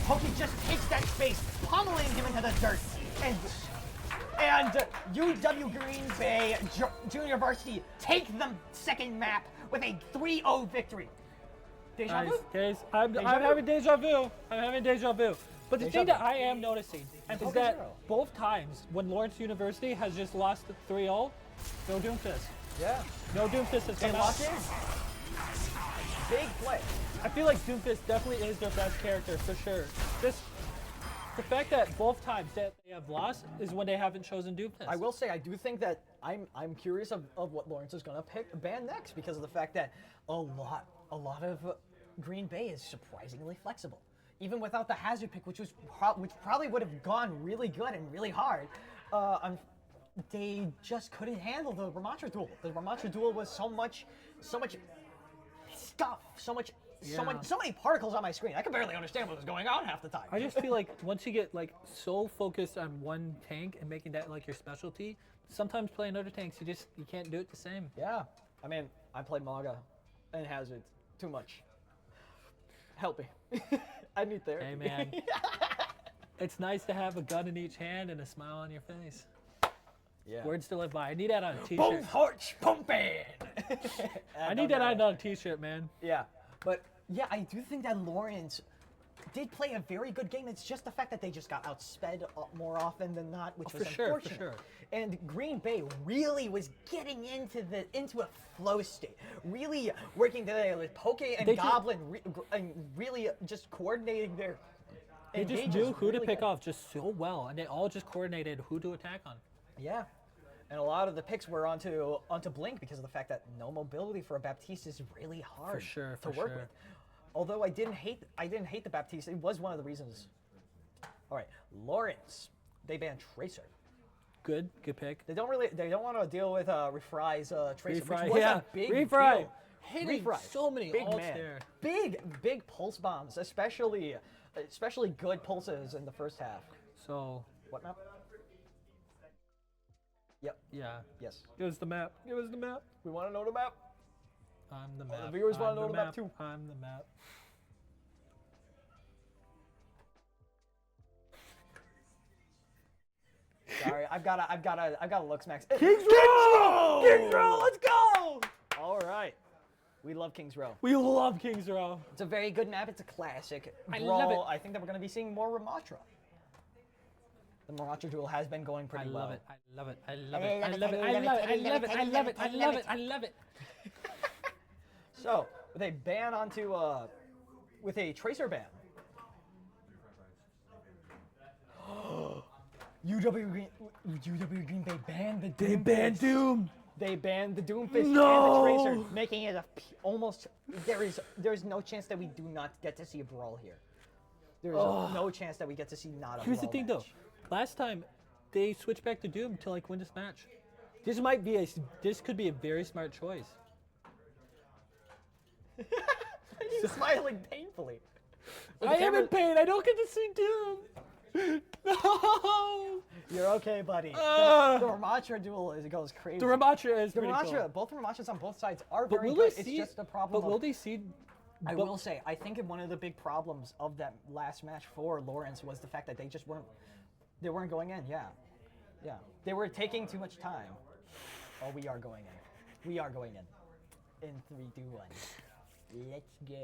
Poke just takes that space, pummeling him into the dirt. And UW Green Bay Junior Varsity take the second map with a 3-0 victory. Deja vu? Nice, Case. I'm having deja vu. But the thing that I am noticing is that both times when Lawrence University has just lost 3-0, no Doomfist. Yeah. No Doomfist has They come lock out. in. Big play. I feel like Doomfist definitely is their best character for sure. Just the fact that both times that they have lost is when they haven't chosen Doomfist. I will say I do think that I'm curious of what Lawrence is gonna ban next because of the fact that a lot of Green Bay is surprisingly flexible. Even without the hazard pick, which probably would have gone really good and really hard, they just couldn't handle the Ramattra duel. The Ramattra duel was so much stuff, so many particles on my screen. I could barely understand what was going on half the time. I just feel like once you get like so focused on one tank and making that like your specialty, sometimes playing other tanks you can't do it the same. Yeah, I mean I played Maga and Hazard too much. Help me. I need therapy. Hey man, it's nice to have a gun in each hand and a smile on your face. Yeah. Words to live by. I need that on a t-shirt. Boom torch pumping. I need that on a t-shirt, man. Yeah, but yeah, I do think that Lawrence did play a very good game. It's just the fact that they just got outsped more often than not, which was for sure, for unfortunate. sure. And Green Bay really was getting into a flow state, really working together with Poke and They Goblin, and really just coordinating their. They just engages knew who to really pick good. off just so well, and they all just coordinated who to attack on. Yeah. And a lot of the picks were onto Blink because of the fact that no mobility for a Baptiste is really hard sure, to for work sure. with. Although I didn't hate the Baptiste, it was one of the reasons. All right, Lawrence, they banned Tracer. Good pick. They don't want to deal with Refry's Tracer, Refry, which was yeah. a big Refry. deal. Hitting Refry, so many big ults man. there. Big pulse bombs, especially good pulses in the first half. So, What map? Yep. yeah. Yes. Give us the map. Give us the map. We want to know the map. I'm the the map. viewers wanna I'm know the map too. I'm the map. Sorry, I've got a look smacks. Kings Row! Kings Row, let's go! All right, we love Kings Row. We love Kings Row. It's a very good map. It's a classic. I Brawl. love it. I think that we're going to be seeing more Ramatra. The Ramatra duel has been going pretty I well. love it. I love it. I love it. I love it. I love it. I love it. I love it. I love it. I love it. So with a ban onto with a Tracer ban. UW Green Bay banned the Doomfist. They banned Doom. They banned the Doomfist No! and the Tracer, making it almost. There's no chance that we do not get to see a brawl here. There's no chance that we get to see not a Here's the brawl thing, match. though. Last time, they switched back to Doom to like win this match. This might be this could be a very smart choice. He's smiling painfully. I am in pain. I don't get to see Doom. No. You're okay, buddy. The Ramatra duel goes crazy. The Ramatra is The pretty Ramatra, cool. both Ramachas on both sides are But very will good. they It's see? just a problem. But will they see? I but- will say, I think one of the big problems of that last match for Lawrence was the fact that they just weren't going in. Yeah, yeah, they were taking too much time. Oh, we are going in. We are going in. In 3, 2, 1. Let's go.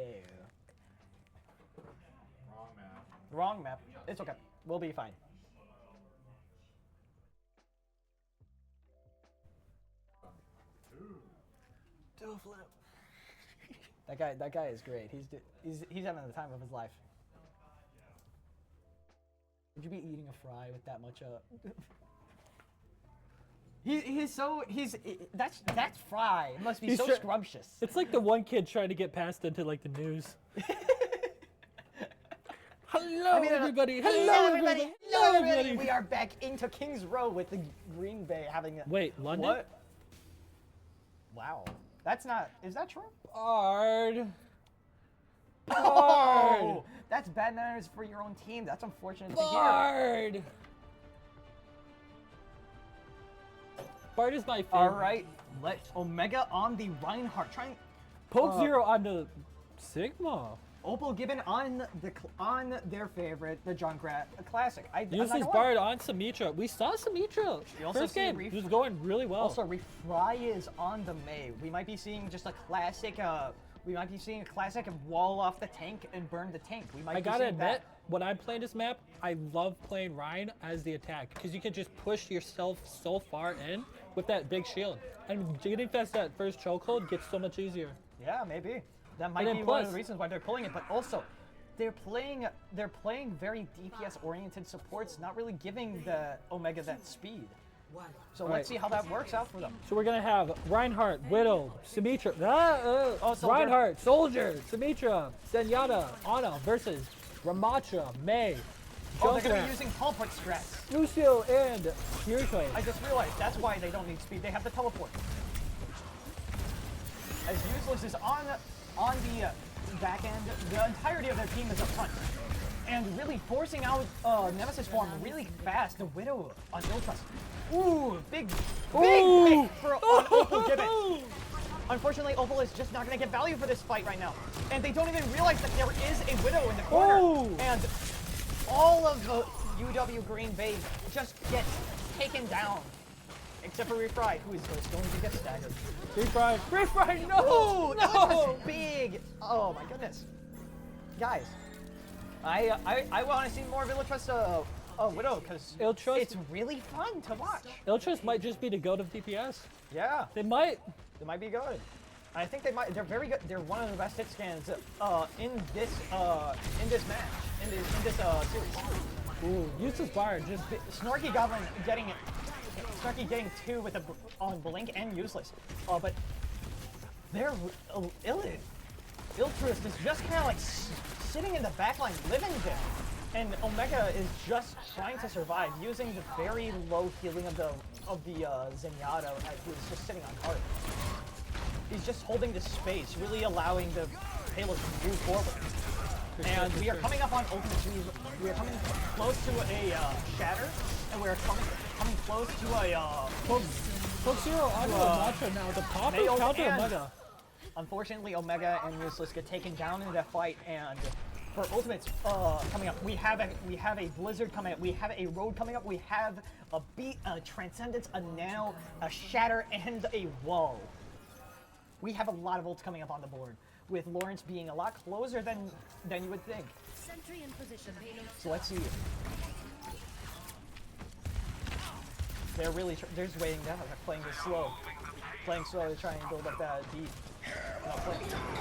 Wrong map. Wrong map. It's okay. We'll be fine. Do a flip. That guy is great. He's having the time of his life. Would you be eating a fry with that much? That's fry. It must be He's so try- scrumptious. It's like the one kid trying to get passed into like the news. Hello, everybody. Hello, everybody. Hello, everybody. We are back into Kings Row with the Green Bay having. Wait, London? What? Wow. That's not. Is that true? Bard. Oh, that's bad manners for your own team. That's unfortunate to hear. Bard. Bard is my favorite. All right, let Omega on the Reinhardt. Trying Poke Zero on the Sigma. Opal Gibbon on their favorite, the Junkrat Classic. I'm not Uses gonna lie. Bard on Symmetra. We saw Symmetra. We also First see game. Reef- It was going really well. Also, Refry is on the May. We might be seeing just a classic. We might be seeing a classic wall off the tank and burn the tank. We might. I be gotta seeing admit, that. when I'm playing this map, I love playing Ryan as the attack because you can just push yourself so far in with that big shield. And getting past that first chokehold gets so much easier. Yeah, maybe that might then be one of plus- the reasons why they're pulling it. But also, they're playing very DPS oriented supports, not really giving the Omega that speed. So Right. let's see how that works out for them. So we're gonna have Reinhardt, Widow, Symmetra, Soldier. Reinhardt, Soldier, Symmetra, Zenyatta, Ana versus Ramatra, May, Oh, they're gonna be Junkrat, using teleport strats. Lucio, and Kirito. I just realized that's why they don't need speed. They have the teleport. As Useless is on the back end, the entirety of their team is up front. And really forcing out Nemesis form really fast. The Widow on Ultras. Ooh, big pick on Opal Gibbon. Unfortunately, Opal is just not going to get value for this fight right now. And they don't even realize that there is a Widow in the corner. Oh. And all of the UW Green Bay just get taken down. Except for Refry, who is just going to get staggered. Refry, no! Ooh, that was just big. Oh my goodness. Guys, I want to see more of Illutrust Widow because Illutrust- it's really fun to watch. Illutrust might just be the goat of DPS. Yeah, They might. they might be good. I think they might. They're very good. They're one of the best hit scans in this match in this series. Ooh, useless bar just. Snarky Goblin getting 2 with on Blink and useless. But they're Illutrust is just kind of like sitting in the backline, living there. And Omega is just trying to survive using the very low healing of the Zenyatta as he was just sitting on card. He's just holding the space, really allowing the Halo to move forward. And we are coming up on ultimate. We are coming close to a shatter, and we're coming close to a Poke Zero onto Macho now. The pop is Nailed counter and- Omega. Unfortunately, Omega and Useless get taken down in that fight, and for ultimates coming up, we have a Blizzard coming up, we have a Road coming up, we have a Beat, a Transcendence, a Nano, a Shatter, and a Wall. We have a lot of ults coming up on the board, with Lawrence being a lot closer than you would think. Sentry in position. So let's see. They're really they're just waiting down. They're playing this slow, to try and build up that beat.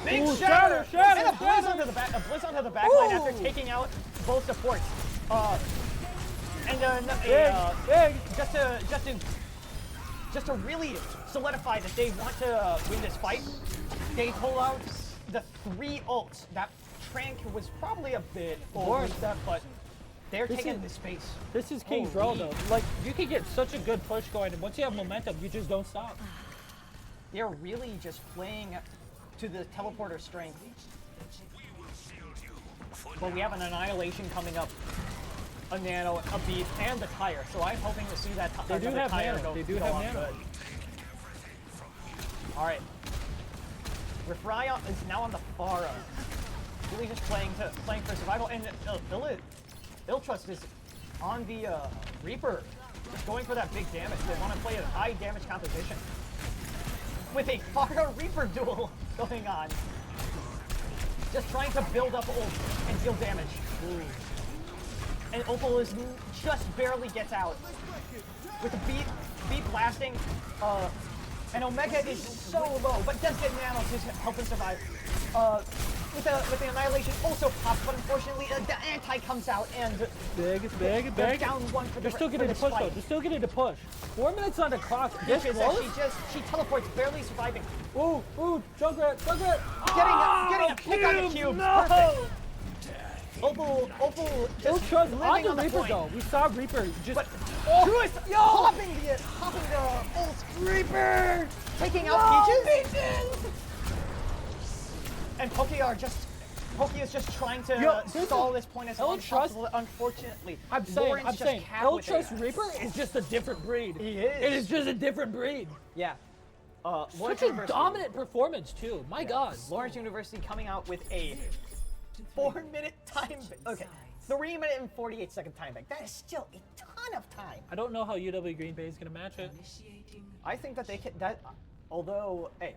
Big Ooh, shatter! shatter, And a blitz shatter! onto the back line after taking out both supports. And Big. just to really solidify that they want to win this fight, they pull out the 3 ults. That Trank was probably a bit overstepped, but they're taking the space. This is King's Row though. Like you can get such a good push going, and once you have momentum, you just don't stop. They're really just playing to the teleporter strength. But we have an Annihilation coming up, a Nano, a Beat, and the Tire. So I'm hoping to see that They do have Tire Nano. go, They do go have on Nano. good. All right. Refrya is now on the Pharah. Really just playing for survival. And Illutrust is on the Reaper, just going for that big damage. They want to play a high damage composition. With a Pharah Reaper duel going on. Just trying to build up ult and deal damage. Ooh. And Opal is just barely gets out. With the beat blasting, and Omega is so low, but does get Nano to help him survive. With the Annihilation also pops, but unfortunately the anti comes out and Big. they're down 1 for the They're still getting to push though. They're still getting to push. 4 minutes on the clock. This close? She teleports, barely surviving. Ooh, Junkrat. Getting a pick on the cubes. Perfect. Opal just Illutrust on living the on the Reaper point. though. We saw Reaper just. But Truist hopping the ult. Reaper taking out Peaches. And Poki is just trying to stall this point as long as possible. Unfortunately, I'm saying, Illutrust Reaper is just a different breed. He is. It is just a different breed. Yeah. Such a dominant performance too. My God. Lawrence University coming out with a 4-minute time. Okay, 3-minute and 48-second time bank. That is still a ton of time. I don't know how UW Green Bay is gonna match it. I think that they can. Although, hey,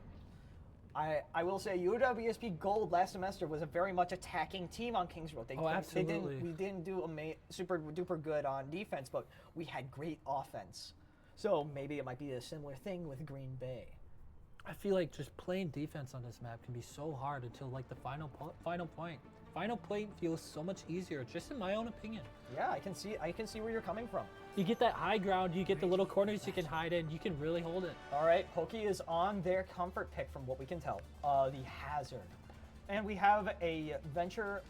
I will say UWSP Gold last semester was a very much attacking team on Kings Road. Absolutely. We didn't do super duper good on defense, but we had great offense. So maybe it might be a similar thing with Green Bay. I feel like just playing defense on this map can be so hard until like the final point. Final point feels so much easier, just in my own opinion. Yeah, I can see where you're coming from. You get that high ground, you get the little corners you can hide in, you can really hold it. All right, Pokey is on their comfort pick from what we can tell, the Hazard. And we have a Venture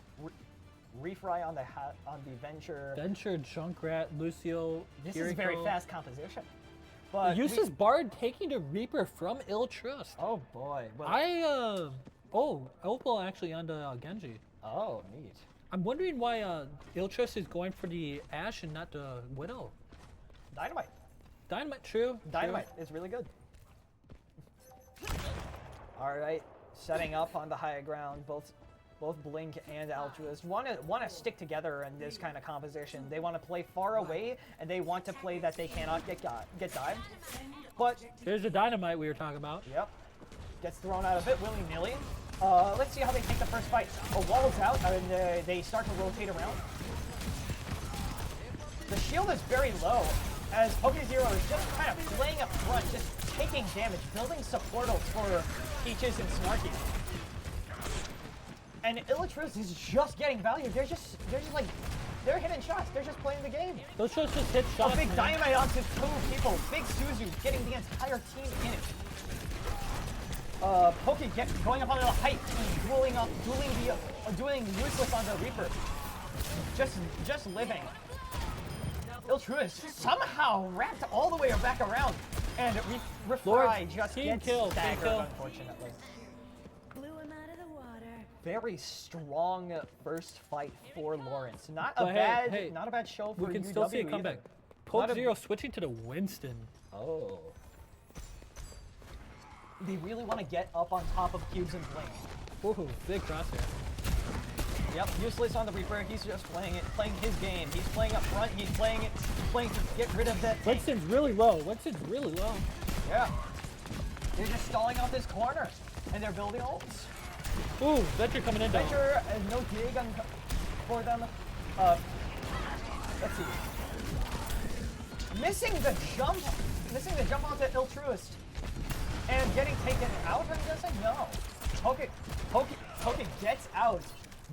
Refry on the Venture. Venture, Junkrat, Lucio, This Kiriko. is a very fast composition. But Useless Bard taking the Reaper from Illutrust. Oh boy. Well, Opal actually on the Genji. oh, neat. I'm wondering why Illutrust is going for the Ashe and not the Widow. Dynamite. Dynamite, true. Dynamite is really good. All right, setting up on the high ground, both Blink and Altruist want to stick together in this kind of composition. They want to play far away, and they want to play that they cannot get dived. But There's the Dynamite we were talking about. yep, gets thrown out a bit willy-nilly. Let's see how they take the first fight. A wall's out, and they start to rotate around. The shield is very low, as PokeZero is just kind of playing up front, just taking damage, building support ults for Peaches and Snarky. And Illutrious is just getting value. They're just like, they're hitting shots. They're just playing the game. Those shots just hit shots. A big man. dynamite onto 2 people. Big Suzu getting the entire team in it. Poke going up on the height, dueling useless on the Reaper. Just living. Iltruist somehow wrapped all the way back around, and Refry just gets staggered, unfortunately. Blew him out of the water. Very strong first fight for Lawrence. Not But a hey, not a bad show for We can UW still see a either. comeback. Not a- PokeZero switching to the Winston. Oh. They really want to get up on top of Cubes and Blink. Ooh, big crosshair. Yep, useless on the Reaper. He's just playing his game. He's playing up front. He's playing to get rid of that tank. Winston's really low. Yeah. They're just stalling out this corner, and they're building ults. Ooh, Venture coming in though. Venture, no dig for them. Let's see. Missing the jump onto Iltruist. And getting taken out, I'm guessing? No. Poke gets out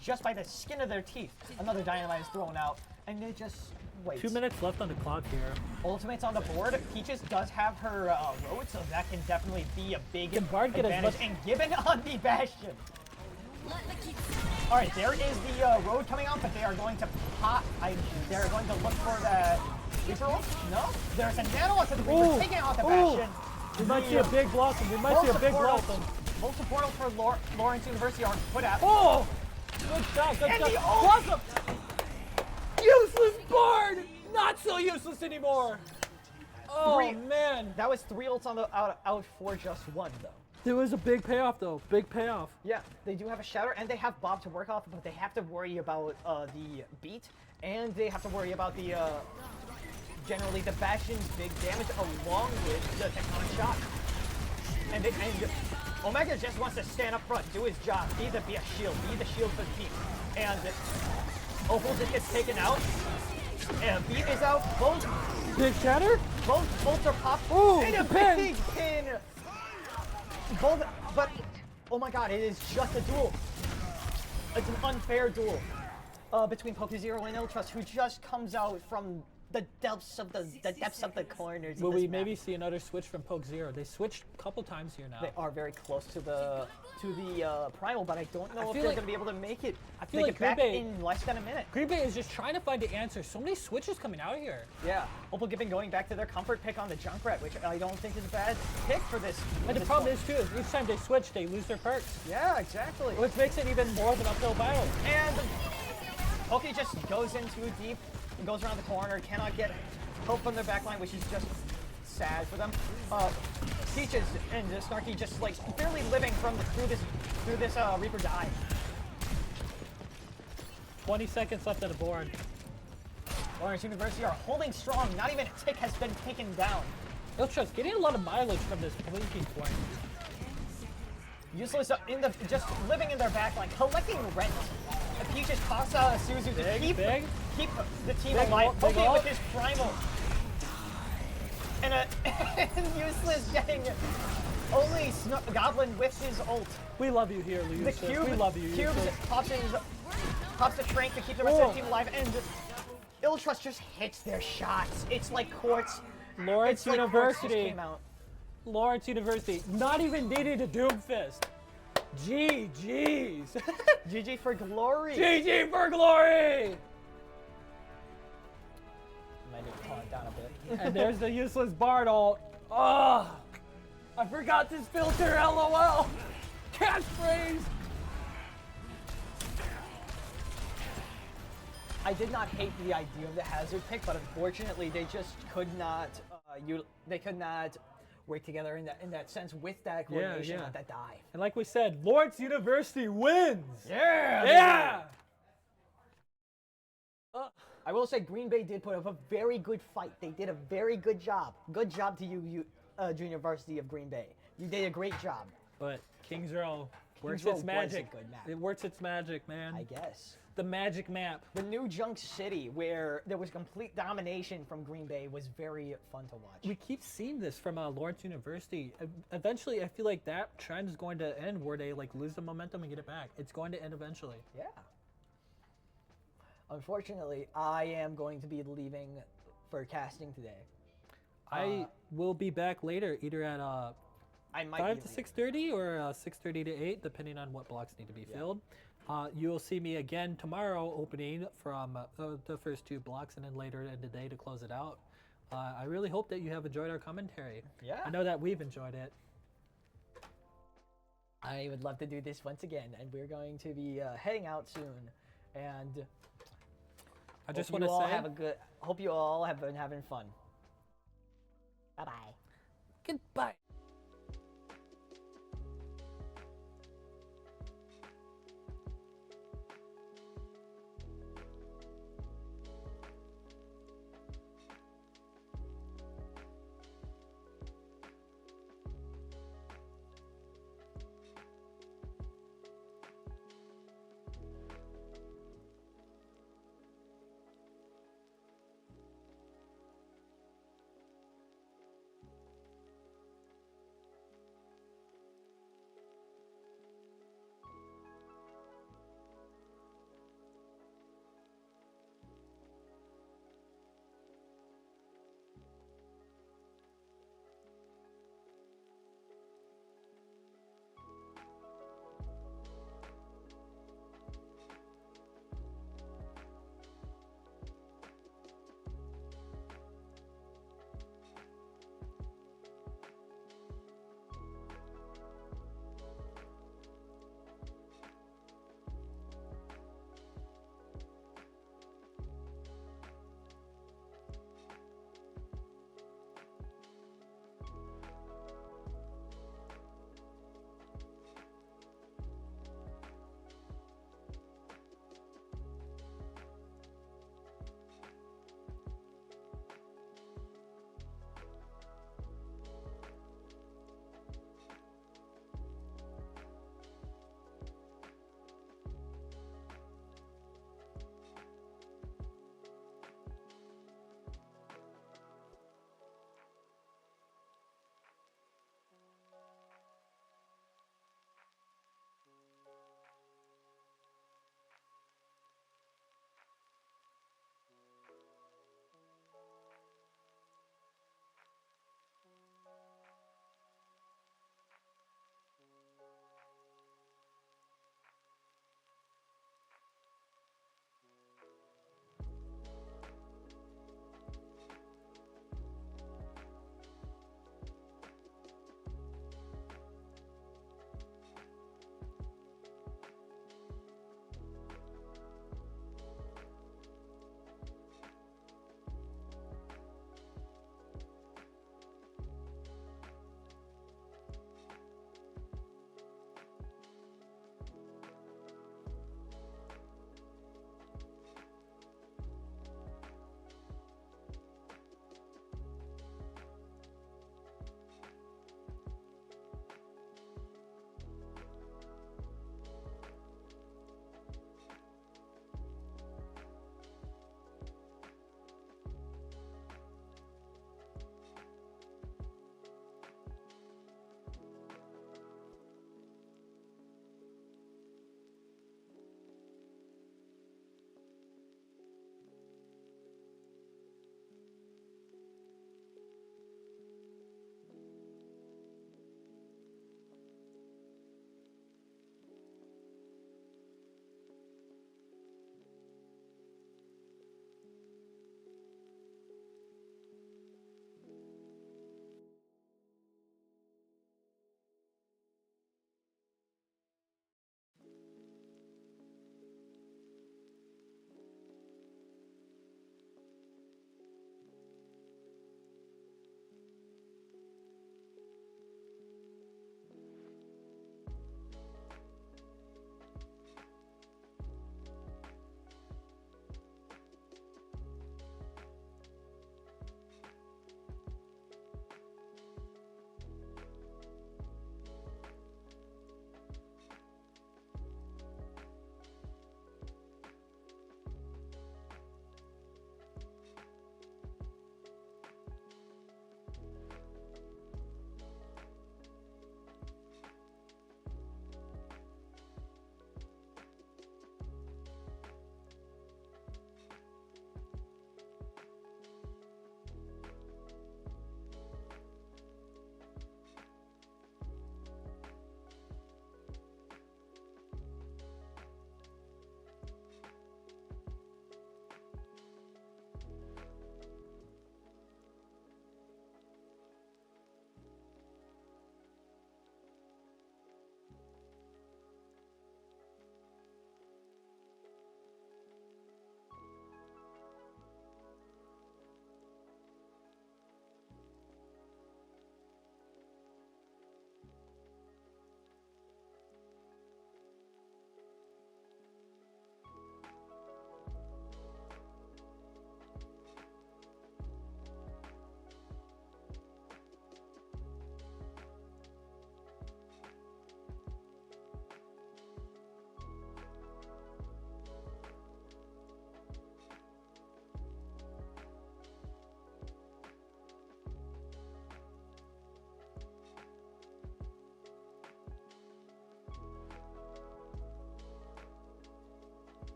just by the skin of their teeth. Another dynamite is thrown out, and they just wait. 2 minutes left on the clock here. Ultimate's on the board. Peaches does have her road, so that can definitely be a big Can Bard get as advantage. much- And given on the Bastion. Let the kitsune. All right, there is the road coming out, but they are going to pop. They're going to look for the Reaper ult. No, there's a nano onto the Reaper, Ooh, taking out the ooh. Bastion. We might see a big blossom. Multiple portals for Lawrence University are put out. Oh! Good shot, good And shot. the ult! Blossom! Useless Bard! Not so useless anymore. Oh, man. That was 3 ults on the out for just 1, though. There was a big payoff, though. Big payoff. Yeah, they do have a Shatter, and they have Bob to work off, but they have to worry about the beat, and they have to worry about the generally the Bastion's big damage along with the Tectonic Shock. And Omega just wants to stand up front, do his job, be a shield for the team. And Opal just gets taken out, and Beat is out. Both Shatter? bolts are popped. Ooh, and a the pin. big pin. But oh my God, it is just a duel. It's an unfair duel between PokeZero and Iltrust, who just comes out from the depths of the corners. Will of this we map. maybe see another switch from PokeZero? They switched a couple times here now. They are very close to the primal, but I don't know if feel they're like- going to be able to make it. I feel make like it back Green Bay- in less than a minute. Green Bay is just trying to find the answer. So many switches coming out here. Yeah, Opal Gibbon going back to their comfort pick on the Junkrat, which I don't think is a bad pick for this. And the problem is, too, is each time they switch, they lose their perks. Yeah, exactly. Which makes it even more of an uphill battle. And Poke just goes in too deep and goes around the corner, cannot get help from their backline, which is just sad for them. Peaches and Snarky just like barely living through this Reaper dive. 20 seconds left on the board. Lawrence University are holding strong. Not even a tick has been taken down. Iltrust getting a lot of mileage from this blinking point. Useless just living in their backline, collecting rent. Peaches toss Suzu to keep the team Big alive. ult, big Poke ult. with his primal. And Useless getting only Goblin with his ult. We love you here, The Lucius. cube, We love you. Cubes Lucius. pops the strength to keep the rest of the team alive, and Iltrust just hits their shots. It's like Quartz. Lawrence It's like Quartz just University. came out. Lawrence University. Not even needing a Doom Fist. GG's. GG for glory. GG for glory. Might need to calm it down a bit. And there's the useless Bard ult. Oh, I forgot this filter. LOL. Catchphrase. I did not hate the idea of the hazard pick, but unfortunately they just could not. They could not work together in that sense with that coordination yeah. with that dive. And like we said, Lawrence University wins. Yeah. Yeah. I will say Green Bay did put up a very good fight. They did a very good job. Good job to you, Junior Varsity of Green Bay. You did a great job. But King Zero Works Row its was magic. a good map. It works its magic, man. I guess. The magic map. The new Junk City, where there was complete domination from Green Bay, was very fun to watch. We keep seeing this from Lawrence University. Eventually, I feel like that trend is going to end where they like lose the momentum and get it back. It's going to end eventually. Yeah. Unfortunately, I am going to be leaving for casting today. I will be back later, either at I might 5 be to leaving. 6:30 or 6:30 to 8, depending on what blocks need to be filled. You will see me again tomorrow opening from the first 2 blocks and then later in the day to close it out. I really hope that you have enjoyed our commentary. Yeah. I know that we've enjoyed it. I would love to do this once again, and we're going to be heading out soon. And I just hope want you to all say have a good. Hope you all have been having fun. Bye bye. goodbye.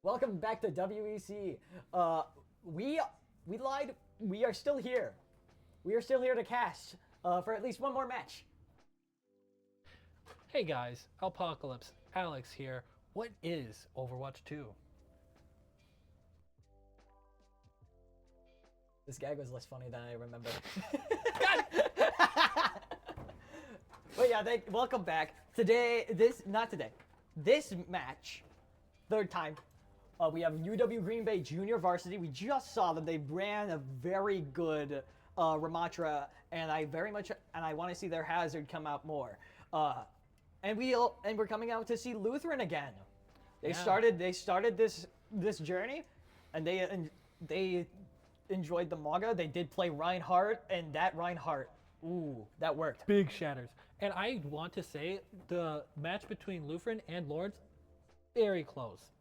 Welcome back to WEC. We lied. We are still here. We are still here to cast for at least one more match. Hey guys, Apocalypse, Alex here. What is Overwatch 2? This gag was less funny than I remember. But yeah, welcome back. This match, third time. We have UW Green Bay Junior Varsity. We just saw them. They ran a very good Ramatra, and I want to see their Hazard come out more. And we're coming out to see Lutheran again. They started this journey, and they enjoyed the Maga. They did play Reinhardt, and that Reinhardt, that worked. Big shatters. And I want to say the match between Lutheran and Lords, very close.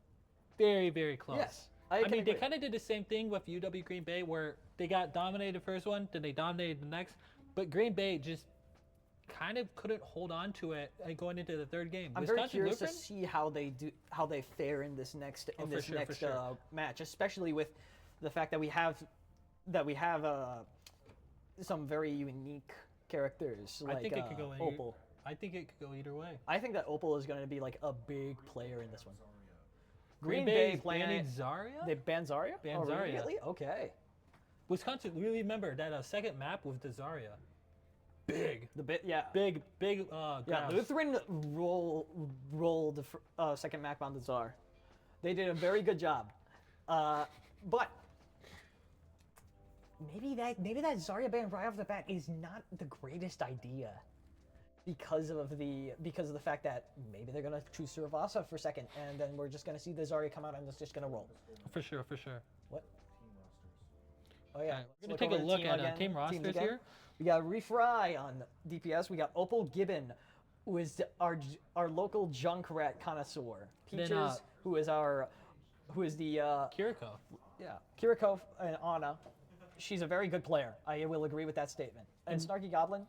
Very, very close. Yes, I mean, they agree. kind of did the same thing with UW Green Bay where they got dominated the first one, then they dominated the next, but Green Bay just kind of couldn't hold on to it going into the third game. I'm very Wisconsin curious Lutheran, to see how they fare in this next for sure. match, especially with the fact that we have some very unique characters like I think it could go Opal. I think it could go either way. I think that Opal is going to be like a big player in this one. Green Bay Bay's playing banning Zarya? They banned Zarya? Banned Oh, Zarya. really? Okay. Wisconsin, really remember that second map with the Zarya. Big. Yeah. Big, Yeah, graphs. Lutheran rolled the second map on the Tsar. They did a very good job. But maybe that Zarya ban right off the bat is not the greatest idea because of the fact that maybe they're gonna choose Suravasa for second, and then we're just gonna see the Zarya come out and it's just gonna roll. For sure. What? Oh yeah. We're gonna take a over look at again. team rosters again. here. We got Refry on DPS. We got Opal Gibbon, who is our local Junkrat connoisseur. Then, Peaches, who is the Kiriko. Kiriko and Anna. She's a very good player. I will agree with that statement. And Snarky Goblin,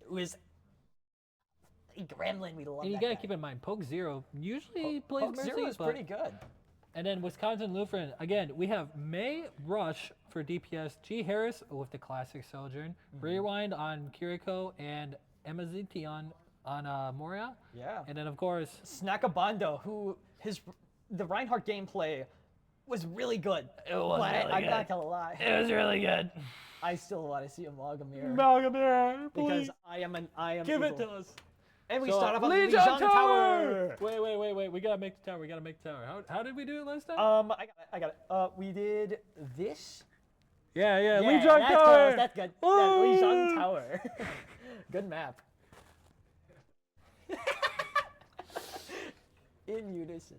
who is a gremlin. We love And you that gotta guy. keep in mind, Poke Zero usually plays Poke Mercy, Zero is but- pretty good. And then Wisconsin Lutheran, again, we have May Rush for DPS, G Harris with the classic Sojourn, Rewind on Kiriko, and Emaziti on Moria. Yeah. And then, of course, Snackabando, who the Reinhardt gameplay was really good. It was but really I'm good. not gonna lie. it was really good. I still want to see a Magamir. Malgamir, please. Because I am Give it evil. to us. And we So, start off on the Legion Legion Tower! Tower. Wait. We gotta make the tower. How did we do it last time? I got it. We did this. yeah, Yeah, Legion that's Tower. close, that's good. Woo! Yeah, Legion Tower. Good map. In unison.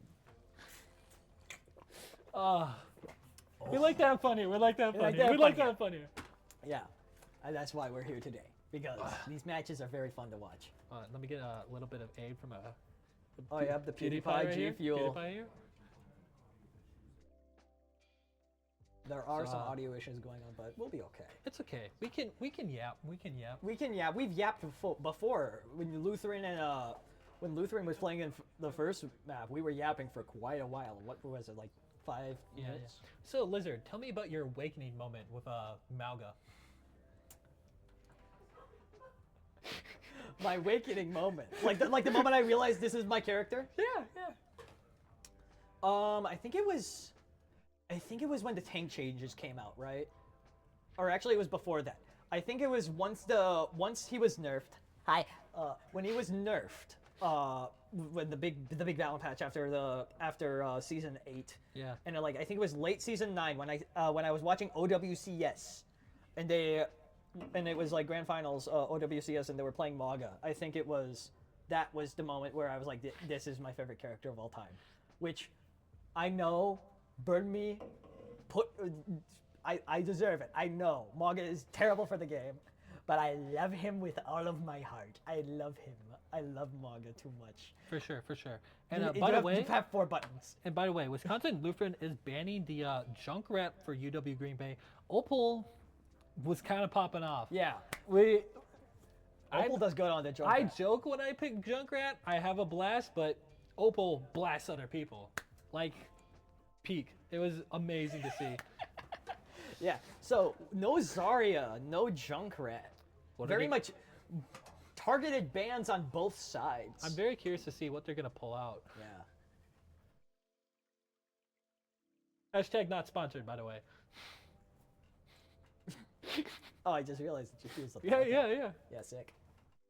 We like to have fun here. We like to have fun like here. to We have like fun to have fun here. Yeah, and that's why we're here today. Because these matches are very fun to watch. Let me get a little bit of aid from Oh, you have the PewDiePie right G here. Fuel. PewDiePie here. There are some So, audio issues going on, but we'll be okay. It's okay. We can yap. We've yapped before when Lutheran was playing in the first map. We were yapping for quite a while. What was it, like 5 minutes? So Lizard, tell me about your awakening moment with Malga. My awakening moment, like the moment I realized this is my character. Yeah. I think it was when the tank changes came out, right? Or actually, it was before that. I think it was once he was nerfed. Hi. When he was nerfed. When the big battle patch after season 8. Yeah. And I think it was late season 9 when I was watching OWCS, and it was like grand finals OWCS, and they were playing Maga. I think that was the moment where I was like, this is my favorite character of all time, which I know burned me. I deserve it. I know Maga is terrible for the game, but I love him with all of my heart. I love him. I love Maga too much. For sure. And You by the have- way, you have 4 buttons. Wisconsin Lutheran is banning the Junkrat for UW Green Bay. Opal was kind of popping off. Yeah. Opal Opal does good on the joke. I joke when I pick Junkrat, I have a blast, but Opal blasts other people. Like, peak. It was amazing to see. Yeah. So no Zarya, no Junkrat. What are Very they- much targeted bans on both sides. I'm very curious to see what they're gonna pull out. Yeah. Hashtag not sponsored, by the way. Oh, I just realized that you used the Yeah. Yeah, sick.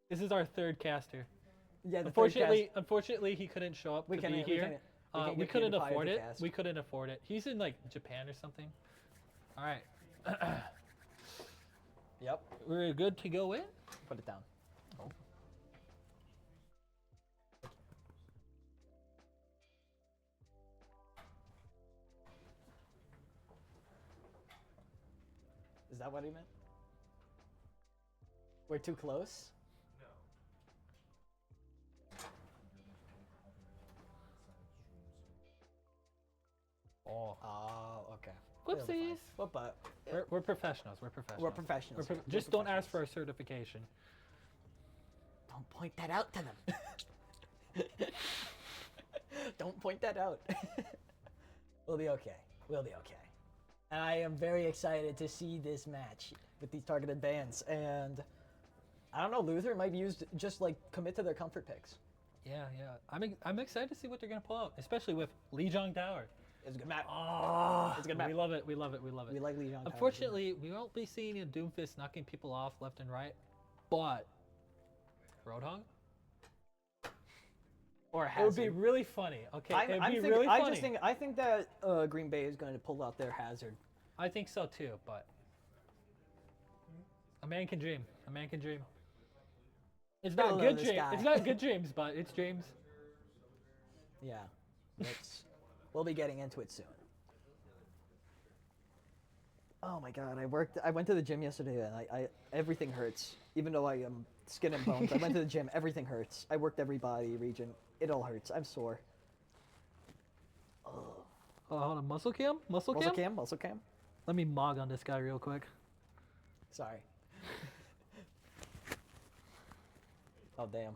This is our third caster. Yeah. The Unfortunately, he couldn't show up We to couldn't- be we here. couldn't- we can't We get couldn't Pewdiepie afford to it. cast. We couldn't afford it. He's in like Japan or something. All right, Yep. we're good to go in. Put it down. Is that what he meant? We're too close? Oh, Oh, okay. whoopsies. But We're professionals. We're professionals. we're professionals. We're just don't ask for a certification. Don't point that out to them. Don't point that out. We'll be okay. We'll be okay. And I am very excited to see this match with these targeted bans. And I don't know, Lutheran might be used just like commit to their comfort picks. Yeah. I'm excited to see what they're gonna pull out, especially with Lee Jong Tower. It's a good map. Oh, It's a good map. We love it. We like Lee Jong Tower. Unfortunately, we won't be seeing a Doomfist knocking people off left and right, but Roadhog? Or It would be Hazard. really funny. Okay, I'm it'd be thinking, really funny. I think that Green Bay is going to pull out their Hazard. I think so too, but a man can dream. A man can dream. It's not Hello, good this dreams. guy. It's not good dreams, but it's dreams. Yeah. We'll be getting into it soon. Oh my god, I went to the gym yesterday and I everything hurts. Even though I am skin and bones, I went to the gym, everything hurts. I worked every body region. It all hurts. I'm sore. Oh, hold on. Muscle cam? Muscle Muscle cam? cam, muscle cam. Let me mog on this guy real quick. Sorry. Oh damn.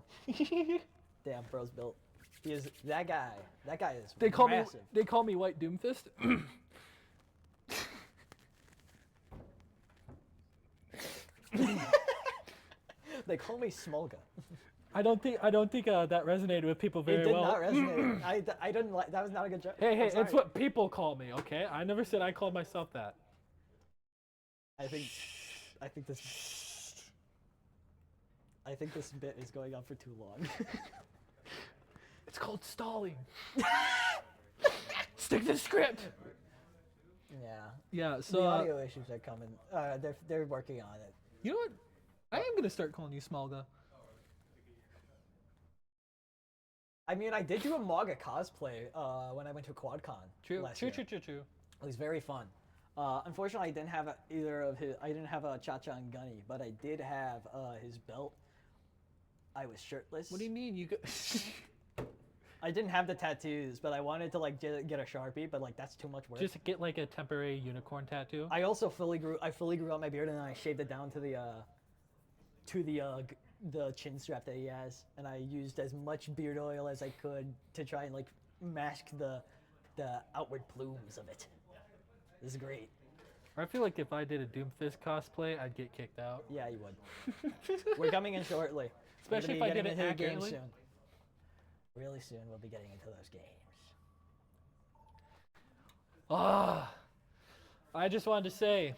Damn, bro's built. He is that guy. That guy is They call massive. me White Doomfist. They call me Smolga. I don't think that resonated with people It very did well. not resonate. I didn't like. That was not a good joke. Hey, I'm it's sorry. what people call me, okay? I never said I called myself that. I think this bit is going on for too long. It's called stalling. Stick to the script. Yeah. Yeah, The so audio issues are coming. They're working on it. you know what? I am gonna start calling you Smolga. I mean, I did do a Maga cosplay when I went to QuadCon last year. True. It was very fun. Unfortunately, I didn't have I didn't have a Cha-Cha and Gunny, but I did have his belt. I was shirtless. What do you mean you go? I didn't have the tattoos, but I wanted to like get a Sharpie, but like that's too much work. Just get like a temporary unicorn tattoo. I also fully grew out my beard and then I shaved it down to the chin strap that he has, and I used as much beard oil as I could to try and like mask the outward plumes of it. This is great. I feel like if I did a Doomfist cosplay, I'd get kicked out. Yeah, you would. We're coming in shortly. We're Especially gonna if be I did getting it into the game accurately. soon. Really soon, we'll be getting into those games. Ah, I just wanted to say,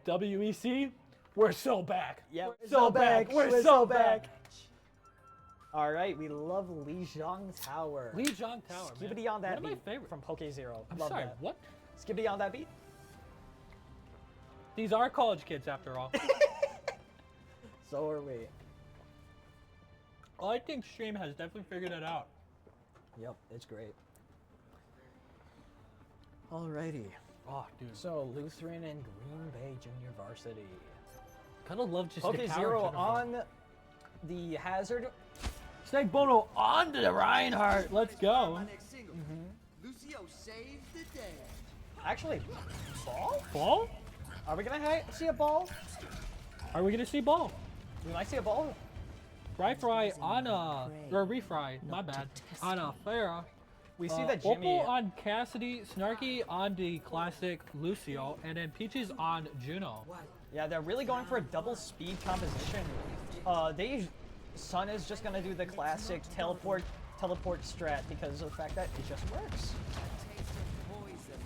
WEC, we're so back. Yeah, We're so back. We're so back. All right, we love Lee Zhang Tower. Lee Jong Tower, man. Skibbity on that One of my beat favorite. from Poke Zero. I'm Love sorry, that. what? Skibbity on that beat. These are college kids after all. So are we. Well, I think Stream has definitely figured it out. Yep, it's great. Alrighty. Oh, dude. So Lutheran and Green Bay Junior Varsity. Kind of love just Poke the power Zero to the front. on the Hazard. Snake Bono on to the Reinhardt. Let's go. Lucio saved the day. Actually, ball? Ball? Are we gonna see a ball? Are we gonna see ball? We might see a ball. Fry on a or refry. My bad. On a Farah. We see that Jimmy. Opal on Cassidy, Snarky on the classic Lucio, and then Peaches on Juno. Yeah, they're really going for a double speed composition. Sun is just gonna do the classic teleport strat because of the fact that it just works.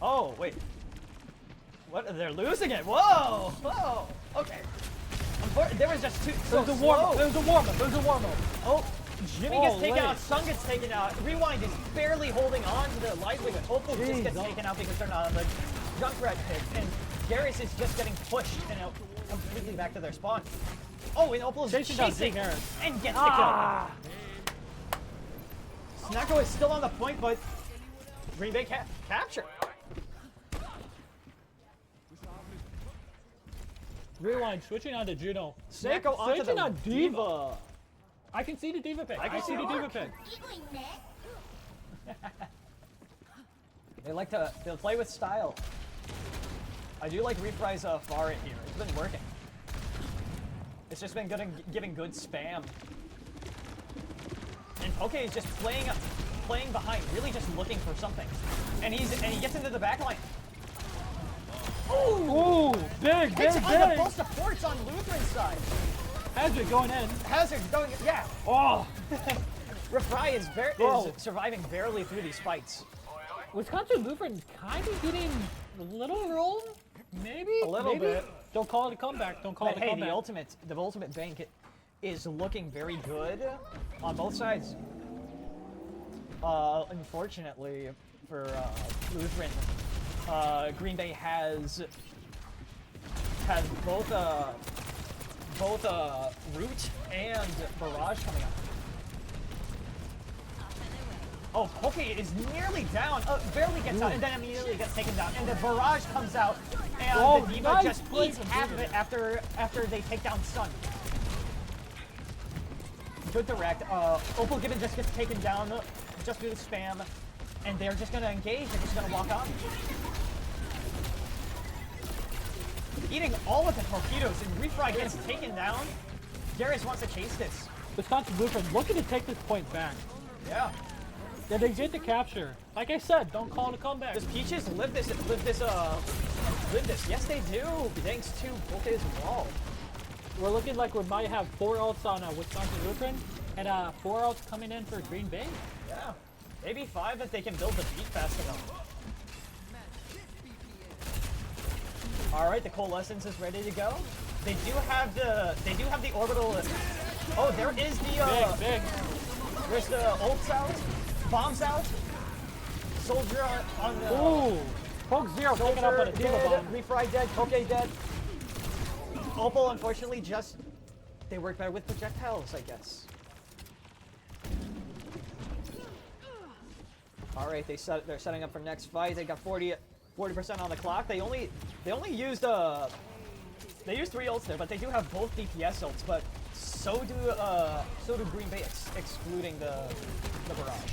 Oh wait, what? They're losing it. Whoa, whoa. Okay. There was just two. There's a warm up. There's a warm up. There's a warm up. Oh, Jimmy gets taken late. out. Sun gets taken out. Rewind is barely holding on to the livelihood. Opal just Jeez, gets oh. taken out because they're not on the Junkrat pit, and Garrus is just getting pushed and out completely back to their spawn. Oh, and Opal is Chasing down chasing Big Harris. and gets Ah. the kill. Snacko is still on the point, but Green Bay capture. Rewind, switching on to Juno. Snacko onto switching the on Diva. I can see the Diva pick. I can see the Diva pick. They'll play with style. I do like Refry's Farit here. It's been working. It's just been good and giving good spam. And Poke is just playing behind, really just looking for something. And he gets into the back line. Ooh, big, Hits big, on the big. full supports on Lutheran's side. Hazard going in. Hazard's going, yeah. Oh, Refry is Whoa. surviving barely through these fights. Wisconsin Lutheran kind of getting a little rolled. Maybe? A little Maybe? bit. Don't call it a comeback. Don't call But it a hey, comeback. the ultimate bank is looking very good on both sides. Unfortunately for Lutheran, Green Bay has both Root and Barrage coming up. Oh, Poke is nearly down. Barely gets out, and then immediately gets taken down. And the Barrage comes out, and the Diva nice just play eats from half of Diva. it after they take down Sun. Good direct. Opal Gibbon just gets taken down just through the spam, and they're just gonna engage. They're just gonna walk on. Eating all of the torpedoes, and Refry gets taken down. Garrus wants to chase this. Wisconsin Lutheran looking to take this point back. Yeah. Yeah, they get the capture. Like I said, don't call it a comeback. Does Peaches live this? Yes, they do. Thanks to Poke's wall. We're looking like we might have 4 ults on Wisconsin Lutheran, and 4 ults coming in for Green Bay. Yeah. Maybe 5 if they can build the beat fast enough. All right, the Coalescence is ready to go. They do have the orbital. Oh, there is the Big. there's the ults out, bombs out. Soldier on the Ooh. Poke Zero picking up on a Diva dead, bomb. Refry dead, Poke dead. Opal unfortunately they work better with projectiles, I guess. All right, they're setting up for next fight. They got 40% on the clock. They only used they used 3 ults there, but they do have both DPS ults. But so do Green Bay, excluding the barrage.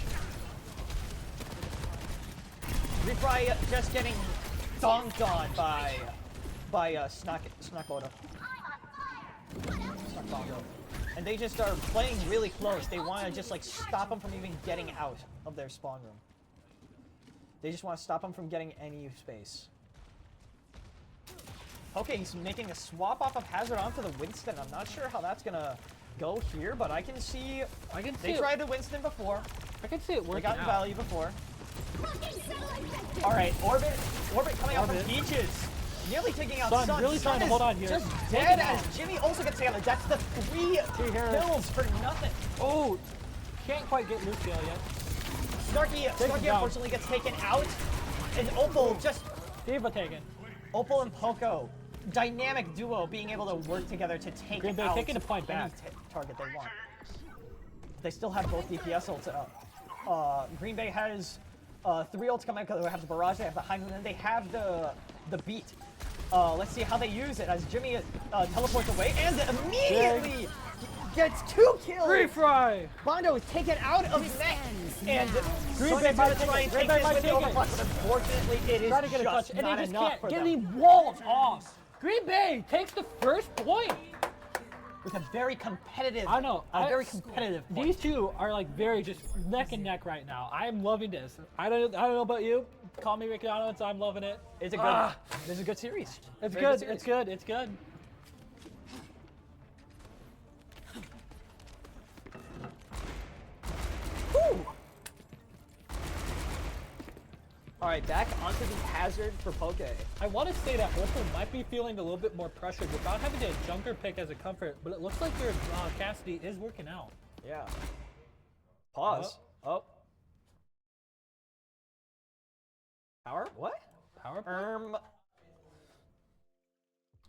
Refry just getting donked on by Snakoda. And they just are playing really close. They want to just like stop them from even getting out of their spawn room. They just want to stop them from getting any space. Okay, he's making a swap off of Hazard onto the Winston. I'm not sure how that's gonna go here, but I can see. They tried the Winston before. I can see it They working got out. value before. All right, Orbit coming out from Peaches. Nearly taking out Sun Sun. really Sun trying to is hold on here. Just Taking dead out. as Jimmy also gets taken out. That's the 3 kills for nothing. Oh, can't quite get Lucio yet. Snarky down. unfortunately gets taken out. And Opal just Diva taken. Opal and Poco, dynamic duo, being able to work together to take Green Bay out taking a point any back. target they want. They still have both DPS ults up. Green Bay has 3 ults coming out because they have the barrage, they have the high moon, and they have the beat. Let's see how they use it as Jimmy teleports away and immediately gets 2 kills. Refry. Bondo is taken out of mech, and Green Sun Bay is might going to take try it. and Green take Bay this might with the take it. overclock, but unfortunately it is Trying to get a touch, just and they not just enough can't for get them. any walls off. Green Bay takes the first point. with a very competitive. I know. Very competitive. Point. These two are like very just neck and neck right now. I'm loving this. I don't know about you. Call me McDonald's. I'm loving it. It's a good. This is a good series. It's Very good. series. It's good. It's good. Woo! All right, back onto the hazard for Poke. I want to say that Opal might be feeling a little bit more pressured without having a junker pick as a comfort, but it looks like your Cassidy is working out. Yeah. Pause. Oh. Power? What? Power play?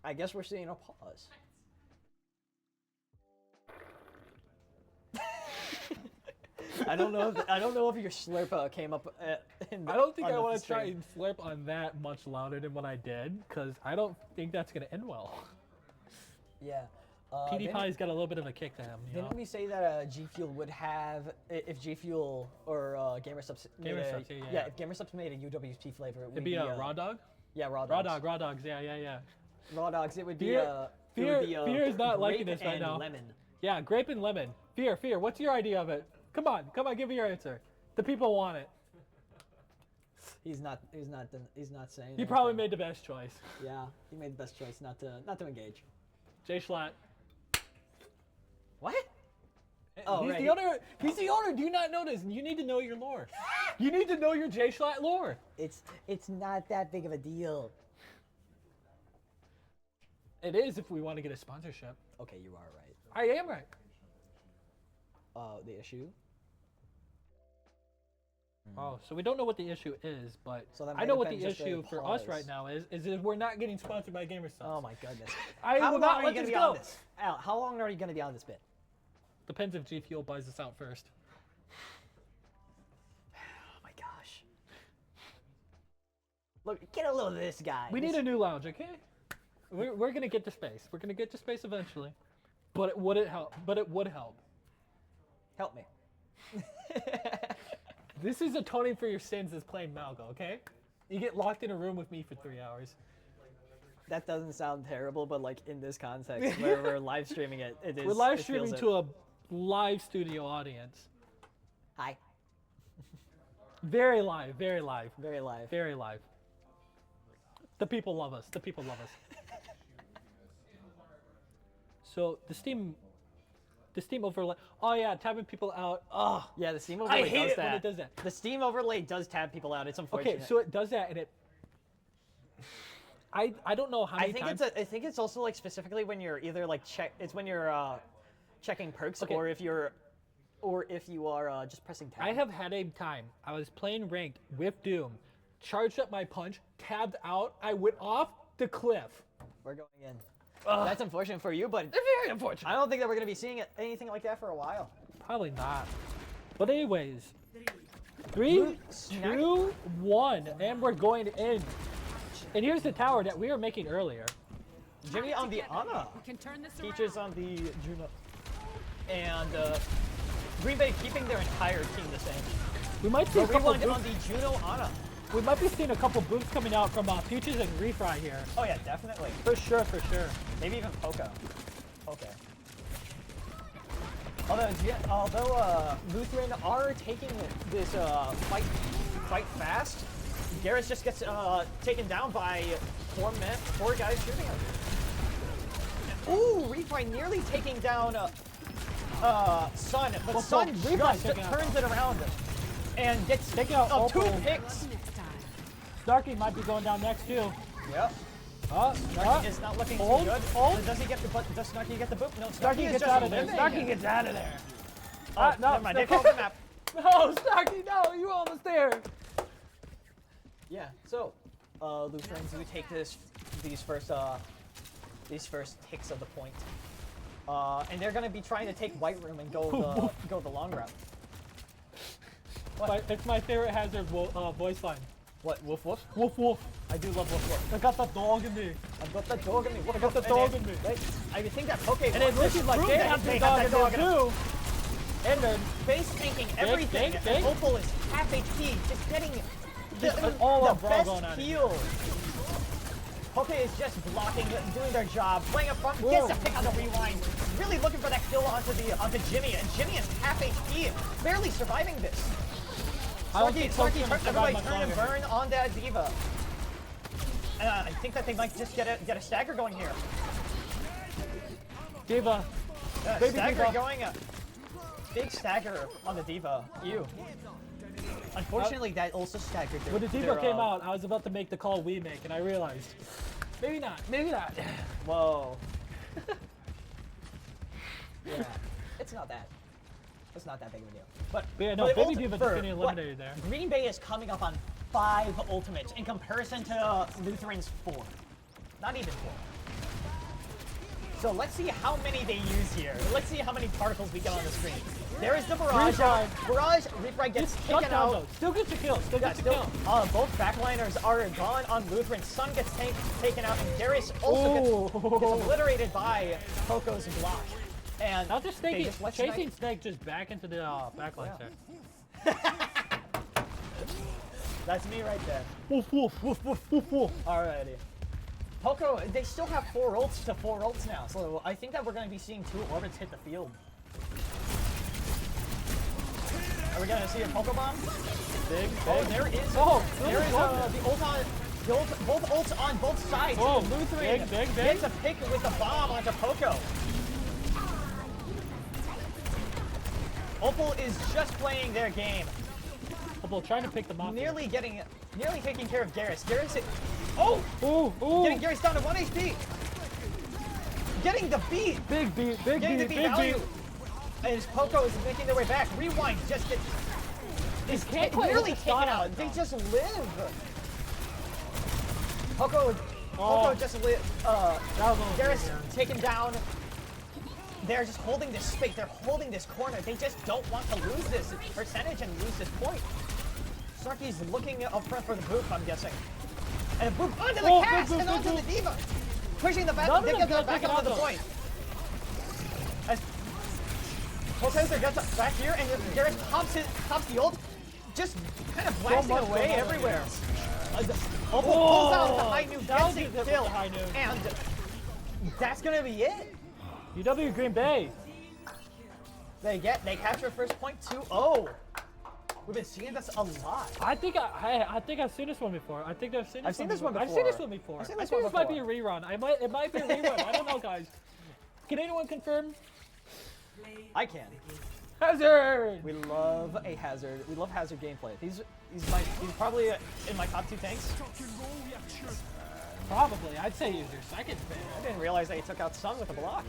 I guess we're seeing a pause. I don't know if your slurp came up. I don't think I want to try and slurp on that much louder than what I did, because I don't think that's gonna end well. Yeah. PewDiePie's got a little bit of a kick to him. Didn't we say that G Fuel would have, if G Fuel or GamerSubs if GamerSubs made a UWP flavor, it would It'd be a raw dog? Yeah, raw dogs. Raw dogs, yeah. Raw dogs, it would be Fear is not liking grape this right and now. lemon. Yeah, grape and lemon. Fear, what's your idea of it? Come on, give me your answer. The people want it. He's not saying. He probably made the best choice. Yeah, he made the best choice not to engage. Jay Schlatt. What? Oh, he's right. the owner. He's the owner. Do you not know this? You need to know your lore. You need to know your Jay Schlatt lore. It's not that big of a deal. It is if we want to get a sponsorship. Okay, you are right. I am right. The issue. Oh, so we don't know what the issue is, but So that I might know have what been the just a issue for us pause. right now is if we're not getting sponsored by GamerSubs. Oh my goodness. I How will long not are you let gonna this be go. on this? Al, how long are you gonna be on this bit? Depends if G Fuel buys us out first. Oh my gosh. Look, get a load of this guy. We need a new lounge, okay? We're gonna get to space. We're gonna get to space eventually, but it wouldn't help. But it would help. Help me. This is atoning for your sins as playing Malgo, okay? You get locked in a room with me for 3 hours. That doesn't sound terrible, but like in this context where we're live streaming it, it is. We're live streaming to a live studio audience. Hi. Very live, very live, Very live. very live. The people love us. The people love us. So the Steam overlay. Oh yeah, tabbing people out. Oh, Yeah, the Steam I overlay hate does it that. when it does that. The Steam overlay does tab people out. It's unfortunate. Okay, so it does that, and it. I don't know how many I think times. I think it's also like specifically when you're either like it's when you're checking perks Okay. or if you are just pressing tab. I have had a time. I was playing ranked with Doom, charged up my punch, tabbed out. I went off the cliff. We're going in. That's unfortunate for you, but Very unfortunate. I don't think that we're going to be seeing anything like that for a while. Probably not. But anyways, 3, 2, 1, and we're going in. And here's the tower that we were making earlier. Jimmy on the Ana, We can turn this Peaches around. on the Juno, and Green Bay keeping their entire team the same. We might see a couple. Rewind on the Juno Ana. We might be seeing a couple boosts coming out from Peaches and Refry here. Oh yeah, definitely. For sure, for sure. Maybe even Poca. Okay. Although Lutheran are taking this fight fast, Garrus just gets taken down by 4 guys shooting him. Ooh, Refry nearly taking down Sun, but Sun just turns it around and gets Taking out 2 Opal. picks. Next time. Starkey might be going down next too. Yep. Snarky is not looking Hold, too good. hold. Does he get the does Snarky get the boop? No, Starkey is gets just out of there. living. Starkey gets out of there. Oh, no, never mind. They called the map. No, Starkey, no, you were almost there. Yeah. So, Lutherans do take these first ticks of the point, and they're gonna be trying to take White Room and go the long route. It's my favorite hazard voice line. What? Woof woof. Woof woof. I do love woof woof. I got the dog in me. I've got the dog in me. Woof, I got the woof. dog And in me. I think that Poke And it looks like they have the dog in there too. And then face tanking everything, think. and Opal is half HP, just getting all the up, bro, best going on it. heal. Poke is just blocking, doing their job, playing up front, gets a pick on the rewind, really looking for that kill onto Jimmy, and Jimmy is half HP, barely surviving this. Sparky, everybody turn and burn on that D.Va. And I think that they might just get a stagger going here. D.Va. Baby stagger D.Va. Going. Big stagger on the D.Va. Ew. Unfortunately, that also staggered their, when the D.Va came out, I was about to make the call we make, and I realized, maybe not, maybe not. Whoa. Yeah, it's not that. It's not that big of a deal. But yeah, no, Baby D.Va just getting eliminated there. Green Bay is coming up on 5 ultimates in comparison to Lutheran's 4. Not even 4. So let's see how many they use here. Let's see how many particles we get on the screen. There is the barrage. Barrage, Refrag gets taken out. Though. Still gets a kill. Still gets a kill. Both backliners are gone on Lutheran. Sun gets taken out, and Darius also gets obliterated by Poco's block. And now just chasing Snake just back into the backline there. That's me right there. Woof, woof, woof, woof, woof, woof. Alrighty. Poco, they still have 4 ults to 4 ults now, so I think that we're going to be seeing 2 orbits hit the field. Are we going to see a Poco Bomb? Big. Oh, there is. There is the ult on. Both ults on both sides. Oh, Lutheran gets a pick with the bomb onto Poco. Opal is just playing their game. Opal trying to pick them off. Nearly taking care of Garrus. Garrus, getting Garrus down to 1 HP. Getting the beat. Big beat. Getting the beat value. As Poco is making their way back. Rewind just is nearly taken out. They just live. Poco just live. Garrus taken down. They're just holding this space. They're holding this corner. They just don't want to lose this percentage and lose this point. Sarky's looking up front for the boop, I'm guessing. And a boop onto the cast and onto the D.Va. Pushing the back, they get back onto the point. As Pocoser gets back here, and Garrett pops the ult, just kind of blasting away everywhere. Opal pulls out the high noob, gets the kill, and that's gonna be it. UW Green Bay. They capture first point 2-0. We've been seeing this a lot. I think I've seen this one before. I think I've seen this one before. I've seen this one before. I think this might be a rerun. It might be a rerun. I don't know, guys. Can anyone confirm? I can. Hazard. We love a Hazard. We love Hazard gameplay. He's probably in my top 2 tanks. Probably. I'd say he's your second favorite. I didn't realize that he took out Sun with a block.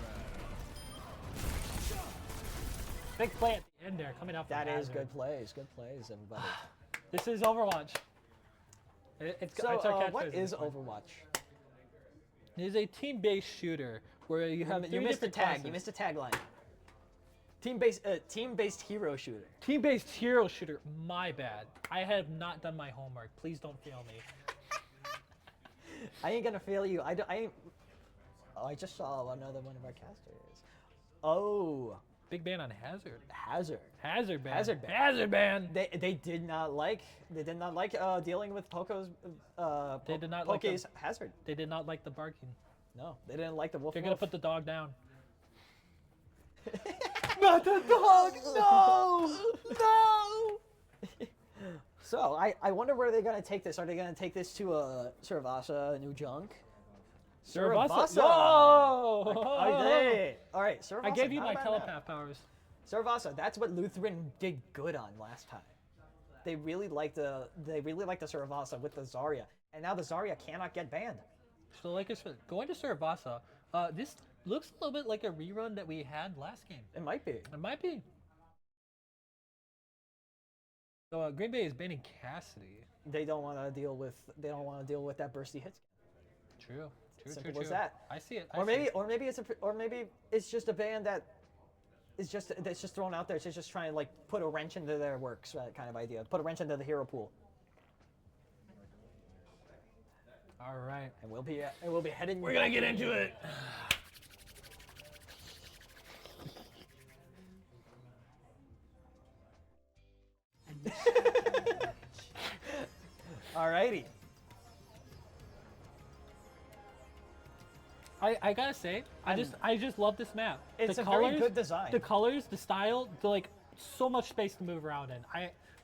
Big play at the end there, coming out from That is Hazard. good plays, everybody. This is Overwatch. It's our what catchphrase is at this point. Overwatch? It is a team-based shooter where you have You missed the different tag. classes. You missed the tagline. Team-based hero shooter. Team-based hero shooter. My bad. I have not done my homework. Please don't fail me. I ain't gonna fail you. Oh, I just saw another one of our casters. Oh. Big ban on Hazard. Hazard ban. Hazard ban. They did not like dealing with Poco's They did not Poke's Hazard. They did not like the barking. No, they didn't like the wolf. They're gonna put the dog down. Not the dog. No. No. So I wonder where they're gonna take this. Are they gonna take this to Saravasa, New Junk? Saravasa. Whoa! All right, Saravasa. I gave you my telepath powers. Saravasa. That's what Lutheran did good on last time. They really liked the Saravasa with the Zarya, and now the Zarya cannot get banned. So like I said, going to Saravasa, this looks a little bit like a rerun that we had last game. It might be. It might be. So Green Bay is banning Cassidy. They don't want to deal with that bursty hit. True. Simple as that. I see it. Or maybe it's just a band that is just thrown out there. It's just trying to like put a wrench into their works, that kind of idea. Put a wrench into the hero pool. All right. And we'll be heading. We're gonna get into it. Alrighty. I gotta say, I just love this map. It's the a colors, very good design. The colors, the style, like so much space to move around in.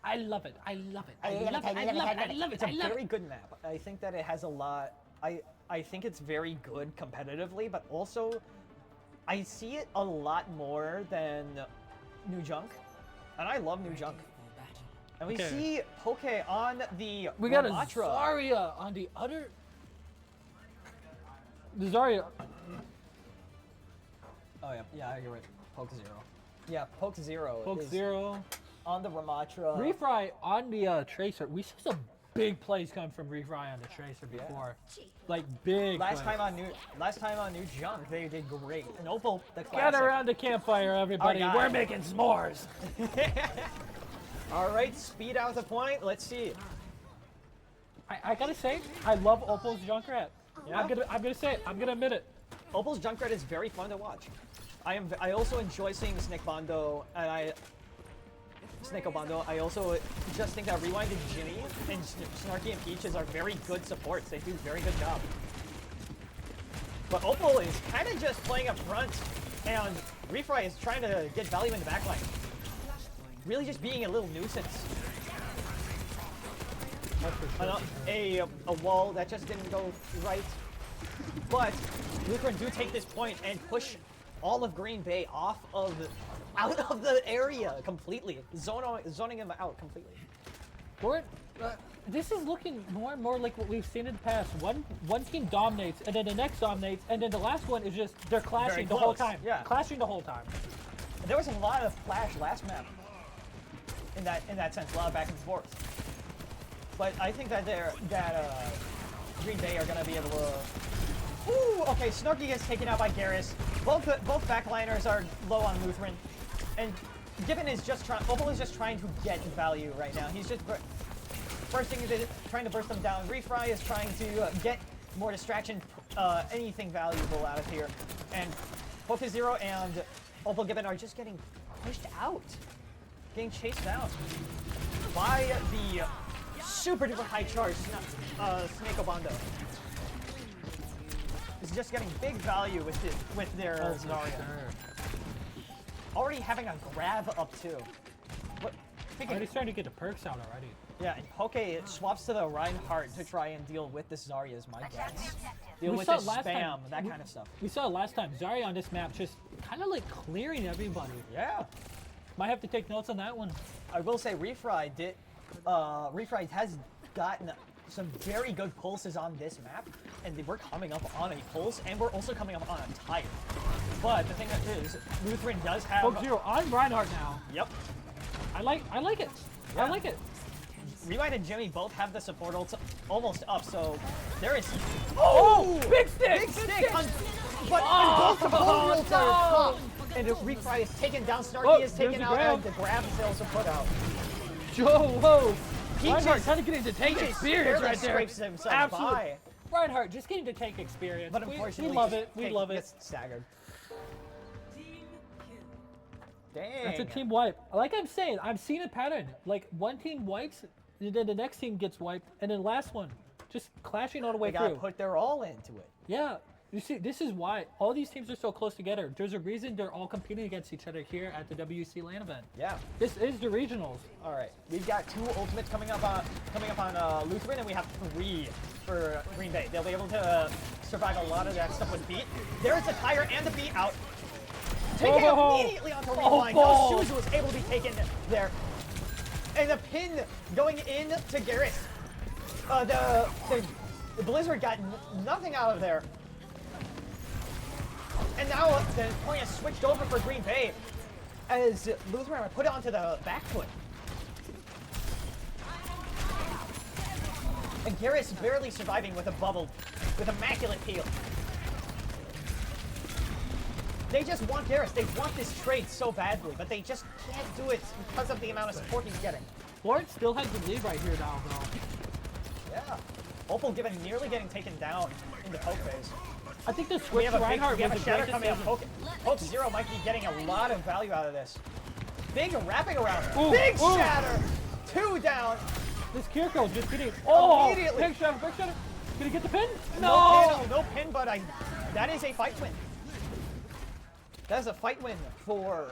I love it. I love it. I love it. I love it. I love it. It's a I love very it. good map. I think that it has a lot. I think it's very good competitively, but also I see it a lot more than New Junk, and I love New Junk. And we Okay. see Poke on the We got a Ramatra. Zarya on the other. The Zarya. Oh yeah, you're right. Poke 0. Yeah, Poke 0 Poke is 0. on the Ramatra. Refry on the Tracer. We saw some big plays come from Refry on the Tracer before. Like big Last plays. time on New Junk, they did great. And Opal, the Get classic. around the campfire, everybody. Our guy. We're making s'mores. All right, speed out the point. Let's see. I gotta say, I love Opal's Junkrat. Yeah? I'm gonna say it. I'm gonna admit it. Opal's Junkrat is very fun to watch. I also enjoy seeing Snake Bondo, and Snake Bondo. I also just think that Rewind and Jimmy and Snarky and Peaches are very good supports. They do a very good job. But Opal is kind of just playing up front, and Refry is trying to get value in the backline. Really just being a little nuisance. A wall that just didn't go right. But Lutheran do take this point and push all of Green Bay out of the area completely, zoning him out completely. This is looking more and more like what we've seen in the past. One team dominates, and then the next dominates, and then the last one is just they're clashing Very the whole close, time. yeah. Clashing the whole time. There was a lot of flash last map. In that sense, a lot of back and forth. But I think that Green Bay are gonna be able to. Ooh, okay. Snarky gets taken out by Garrus. Both backliners are low on Lutheran, and Gibbon is just Opal is just trying to get value right now. He's just trying to burst them down. Refry is trying to get more distraction, anything valuable out of here, and Poke 0 and Opal Gibbon are just getting pushed out, getting chased down by the super duper high charge Snake Bondo. Is just getting big value with their Zarya. Already having a grab up too. But Already starting to get the perks out already. yeah, and Poke swaps to the Reinhardt to try and deal with this Zarya is my guess. Deal We with saw this last spam, time- that kind of stuff. We saw it last time. Zarya on this map just kind of like clearing everybody. Yeah. Might have to take notes on that one. I will say Refry has gotten some very good pulses on this map, and we're coming up on a pulse, and we're also coming up on a tire. But the thing is, Lutheran does have. Poke 0 on Reinhardt now. Yep. I like it. Yeah. I like it. Rewind and Jimmy both have the support ults almost up, so there is. Oh, big stick! Big stick! But both support ults are up, and Refry is taken down. Snarky is taken out, and the grab sales are put out. Joe, whoa! Peaches- Reinhardt kind of getting to take Peaches experience barely right there. scrapes himself Absolutely. by. Reinhardt just getting to take experience. But we unfortunately, love it. We love it. Gets staggered. Dang. That's a team wipe. Like I'm saying, I'm seeing a pattern. Like one team wipes, and then the next team gets wiped, and then last one just clashing all the way They gotta through. put their all into it. Yeah. You see, this is why all these teams are so close together. There's a reason they're all competing against each other here at the WEC LAN event. Yeah. This is the regionals. All right. We've got 2 ultimates coming up on Lutheran, and we have 3 for Green Bay. They'll be able to survive a lot of that stuff with beat. There's the tire and the beat out. Taken immediately onto Rewind. No shoes was able to be taken there. And the pin going in to Garrus. The Blizzard got nothing out of there. And now the point has switched over for Green Bay as Lutheran put it onto the back foot. And Garrus barely surviving with a bubble, with immaculate peel. They just want Garrus. They want this trade so badly, but they just can't do it because of the amount of support he's getting. Lawrence still has the lead right here now, though. Yeah. Opal Gibbon nearly getting taken down in the poke phase. I think the We switch have to a Reinhardt was a shatter great coming up. decision. Poke 0 might be getting a lot of value out of this. Big wrapping around. Ooh, Big ooh. shatter. 2 down. This Kiriko just getting immediately. Immediately. Big shatter, big shatter. Gonna get the pin? No pin, but that is a fight win. That is a fight win for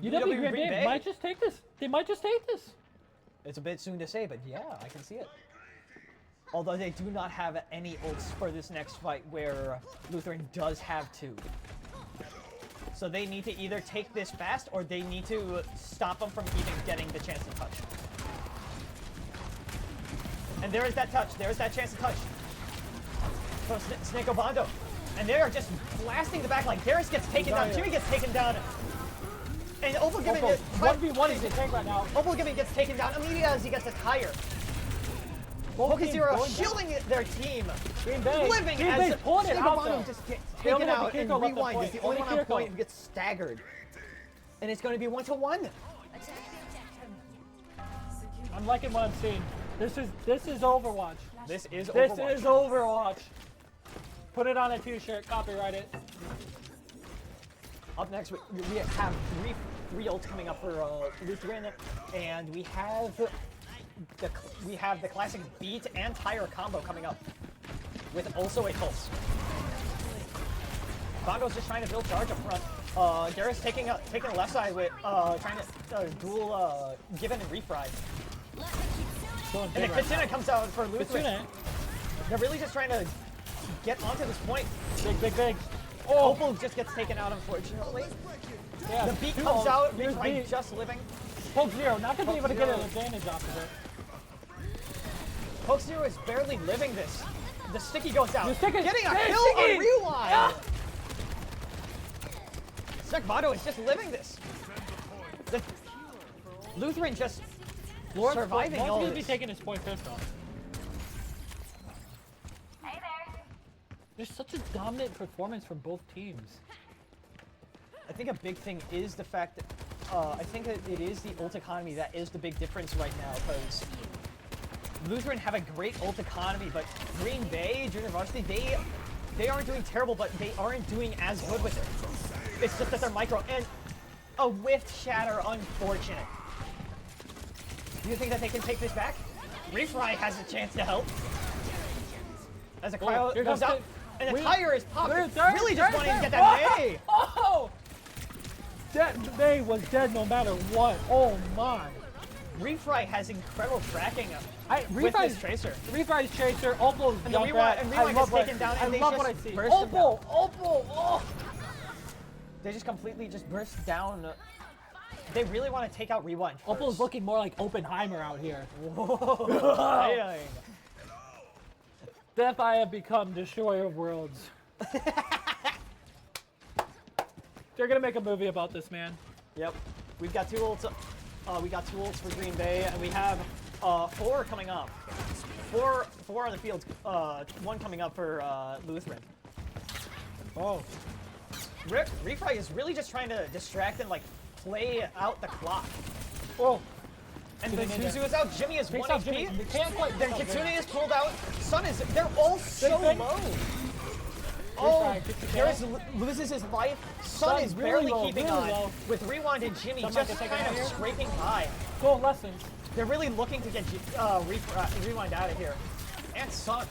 UW Green Bay might just take this. They might just take this. It's a bit soon to say, but yeah, I can see it. Although they do not have any ults for this next fight where Lutheran does have 2. So they need to either take this fast or they need to stop them from even getting the chance to touch. And there is that touch. There is that chance to touch. From Snake Obando. And they are just blasting the back like Garrus gets taken down. Jimmy gets taken down. And Opalgiven gets 1v1 is the tank right now. Opalgiven gets taken down immediately as he gets a tire. Pokezero shielding their team. Green Bay. Living Green as Bay's pulling it out, Snake though. Obando just gets They only taken have out the and Kiriko left on Rewind is point. the only Only one on Kiriko. point who gets staggered. And it's going to be 1-1. I'm liking what I'm seeing. This is Overwatch. This is This Overwatch. is Overwatch. Put it on a t-shirt, copyright it. Up next, we have three ults coming up for Lutheran, and we have the classic beat and tire combo coming up, with also a pulse. Bongo's just trying to build charge up front. Garrus taking the left side with trying to duel Given and Refry. Going And big then right Kitsune comes out for now. Lutheran. Kitsune. They're really just trying to get onto this point. Big. Oh, Opal just gets taken out, unfortunately. Yeah, The beat 2 comes ults. out, Here's Refry beat. just living. Pokezero, not gonna be able to get an Pokezero. advantage off of it. Pokezero is barely living this. The sticky goes out. The sticky- Getting a Hey, kill sticky! on Rewind. Ah! Sekvado is just living this. The Lutheran just Lord's surviving all gonna be this. taking his point first off. There's such a dominant performance from both teams. I think a big thing is the fact that I think that it is the ult economy that is the big difference right now, because Lutheran have a great ult economy, but Green Bay, Junior Varsity, they aren't doing terrible, but they aren't doing as good with it. It's just that they're micro, and a whiffed shatter, unfortunate. Do you think that they can take this back? Refry has a chance to help. As the cryo here goes comes out, and the tire is popped. There, Really just wanting to get there. that May. Oh! That May was dead no matter what. Oh my. Refry has incredible tracking with Refry's this tracer. Refry's chaser, Opal's And the jump Rewind, rat. and I Rewind love gets what taken down, and I they love just what I see. burst him down. Opal, oh! They just completely just burst down. They really want to take out Rewind first. Opal's looking more like Oppenheimer out here. Whoa. Dang. Death I have become, destroyer of worlds. They're gonna make a movie about this, man. Yep. We've got 2 ults. We got 2 ults for Green Bay, and we have 4 coming up. Four on the field. 1 coming up for Lutheran. Oh. Refry is really just trying to distract and like play out the clock. Oh. And Get the in there. Zuzu is out. Jimmy is 1 Takes out HP. Jimmy. They can't quite Then take out Kitsune Jimmy. is pulled out. Sun is. They're all so thing. low. Oh, side, gets the Garrus loses his life. Sun Sun's is really barely low, keeping really on. low. With Rewind and Jimmy Sun might just get taken kind out of here. scraping by. Gold lessons. They're really looking to get Rewind out of here. And Sun.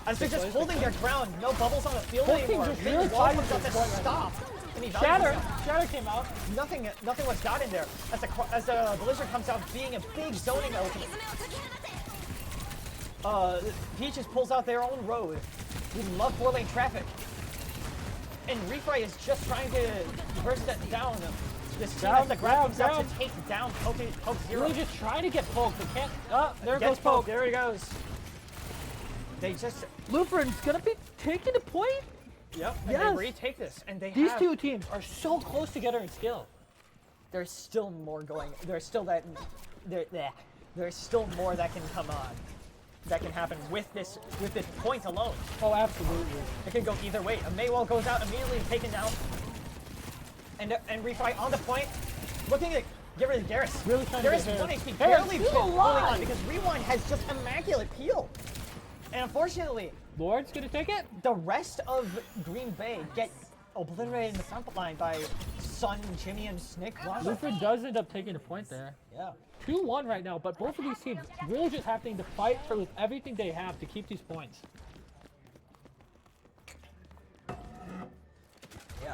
As they're just holding their ground. No bubbles on the field Both teams anymore. just Big really wall fighting comes up this to point right stop. And he Shatter came out. Nothing was got in there. As the Blizzard comes out, being a big zoning ultimate. Peaches pulls out their own road. We love 4-lane traffic. And Refry is just trying to burst that down. This team as the grab comes out to take down Pokezero. Really just trying to get poked. They can't. There Gets goes poke. There he goes. They just. Lutheran's gonna be taking a point. Yep. And Yes. they retake this. And they These have. 2 teams are so close together in skill. There's still more going. There's still that. There's still more that can come on. That can happen with this point alone. Oh, absolutely. It can go either way. A Maywall goes out, immediately taken down. And Refry on the point. Looking to get rid of Garrus. Really trying to Garrus get 1 Harris. HP, Harris barely still holding alive. on because Rewind has just immaculate peel. And unfortunately, Lord's gonna take it. the rest of Green Bay get obliterated in the front line by Sun, Jimmy, and Snick. Lutheran does end up taking a point there. Yeah. 2-1 right now, but both of these teams really just having to fight for with everything they have to keep these points.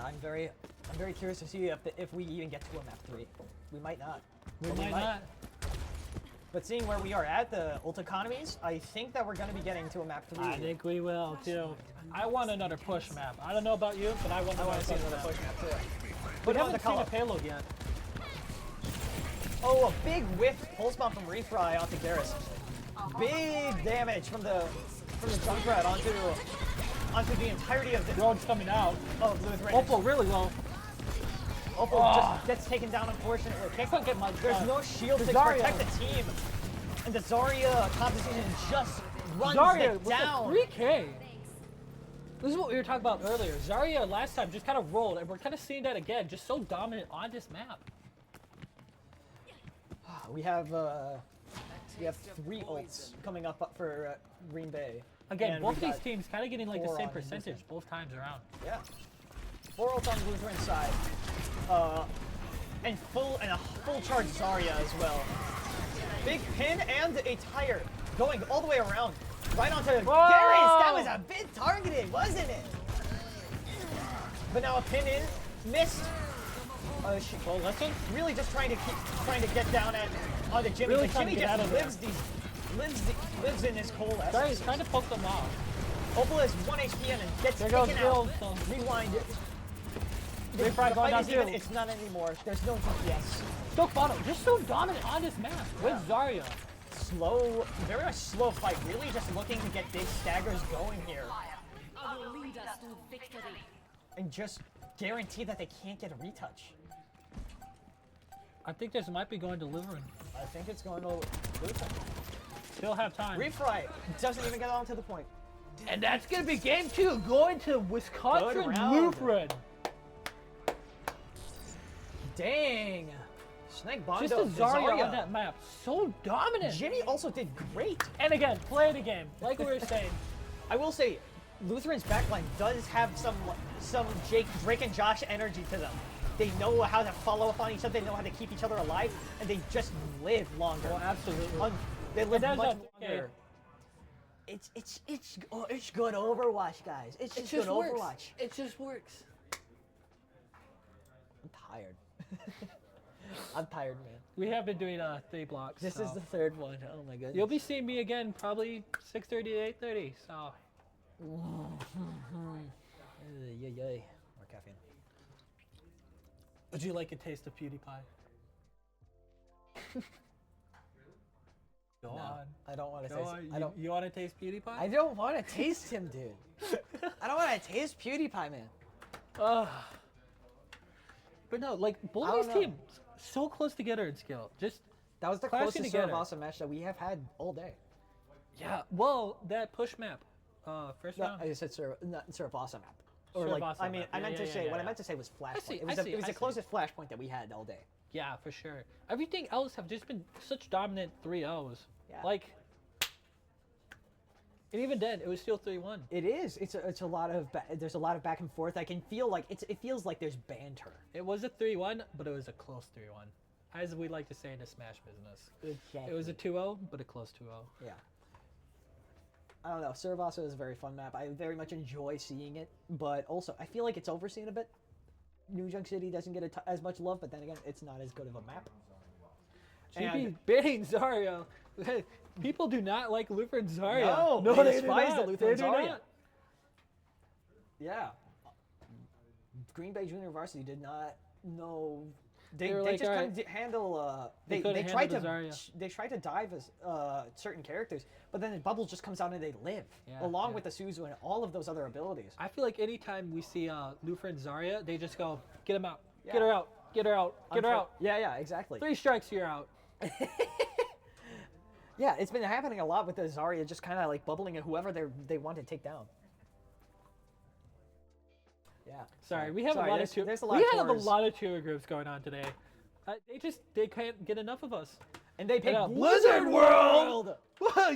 I'm very curious to see if we even get to a map 3. We might not. We But might not. But seeing where we are at, the ult economies, I think that we're going to be getting to a map 3. I think we will too. I want another push map. I don't know about you, but I want to see another map. push map too. We But on haven't the seen a call. payload yet. Oh, a big whiff pulse bomb from Refry onto Garrus. Big damage from the Junkrat onto the entirety of the Road's coming out. Lutheran. Opal really low. Opal just gets taken down, unfortunately. Can't get much. There's no shield to Zarya. protect the team. And the Zarya composition just runs Zarya it with down. a 3K. This is what we were talking about earlier. Zarya last time just kind of rolled, and we're kind of seeing that again. Just so dominant on this map. We have 3 ults coming up for Green Bay. Again, And both we these got teams kind of getting like the 4 same on percentage Lutheran. both times around. Yeah. 4 ults on Lutheran side. And a full charge Zarya as well. Big pin and a tire going all the way around. Right onto Garrus. That was a bit targeted, wasn't it? But now a pin in. Missed. Well, listen. Really just trying to get down on the Jimmy. Really But trying Jimmy to get just out of lives in his coalescence. Zarya's trying to poke them off. Opal has 1 HP and gets There goes taken out. Bill. Rewind it. Refry The going fight down is even, too. it's not anymore. There's no DPS. Stokefano, just so dominant on this map with Zarya. Slow, very much slow fight. Really just looking to get big staggers going here. I will lead us to victory. And just guarantee that they can't get a retouch. I think this might be going to Lutheran. I think it's going to Lutheran. Still have time. Refry doesn't even get on to the point. And that's going to be game 2, going to Wisconsin Good round. Lutheran. Dang. Snake Bondo. Just a Zarya on that map. So dominant. Jimmy also did great. And again, play the game. Like we were saying. I will say, Lutheran's backline does have some Drake and Josh energy to them. They know how to follow up on each other. They know how to keep each other alive, and they just live longer. Oh, absolutely. They live That's much okay. longer. It's good Overwatch, guys. It's just good Overwatch. It just works. I'm tired. I'm tired, man. We have been doing 3 blocks. This so. is the 3rd one. Oh my goodness. You'll be seeing me again probably 6:30 to 8:30. So. Yay. More caffeine. Would you like a taste of PewDiePie? Go No, on. I don't want to Go taste. on. You want to taste PewDiePie? I don't want to taste him, dude. I don't want to taste PewDiePie, man. But no, like both I these don't know. teams so close together in skill. Just That was the Clashing closest together. sort of awesome match that we have had all day. yeah. Well, that push map, first No, round. I said not sort of awesome map. Or Sort of like, awesome I mean, map. I Yeah, meant to yeah, say yeah, what I yeah. meant to say was flashpoint. see, It was I it was see. the closest flashpoint that we had all day. Yeah, for sure. Everything else have just been such dominant 3-0s. Yeah. Like, and even then, it was still 3-1. It is. It's a lot of there's a lot of back and forth. I can feel like it feels like there's banter. It was a 3-1, but it was a close 3-1. As we like to say in the Smash business. It was a 2-0, but a close 2-0. Yeah. I don't know. Survasa is a very fun map. I very much enjoy seeing it, but also I feel like it's overseen a bit. New Junk City doesn't get as much love, but then again, it's not as good of a map. GB And- banning Zarya. People do not like Lutheran Zarya. No, they do despise the not. Lutheran They do Zarya. not. Yeah. Green Bay Junior Varsity did not know. They They were like, just "Alright." couldn't handle. They couldn't tried to handle the Zarya. they tried to dive as certain characters, but then the bubble just comes out and they live Yeah, along yeah. with the Suzu and all of those other abilities. I feel like anytime we see Lutheran Zarya, they just go, get him out. Yeah. Get her out. Get her out. Get her out. Yeah, exactly. 3 strikes, you're out. Yeah, it's been happening a lot with the Zarya just kind of like bubbling at whoever they want to take down. Yeah. Sorry, we have a lot of there's a we lot of have a tours. lot of tour groups going on today. They can't get enough of us. And they pick Yeah, Blizzard Blizzard World.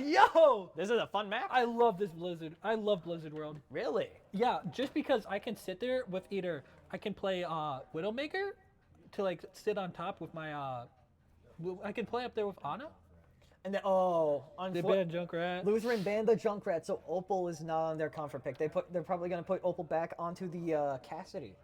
Yo! This is a fun map. I love this Blizzard. I love Blizzard World. Really? Yeah, just because I can sit there with either I can play Widowmaker to like sit on top with my I can play up there with Ana. And then They banned Junkrat. Lutheran banned the Junkrat, so Opal is not on their comfort pick. They're probably gonna put Opal back onto the Cassidy.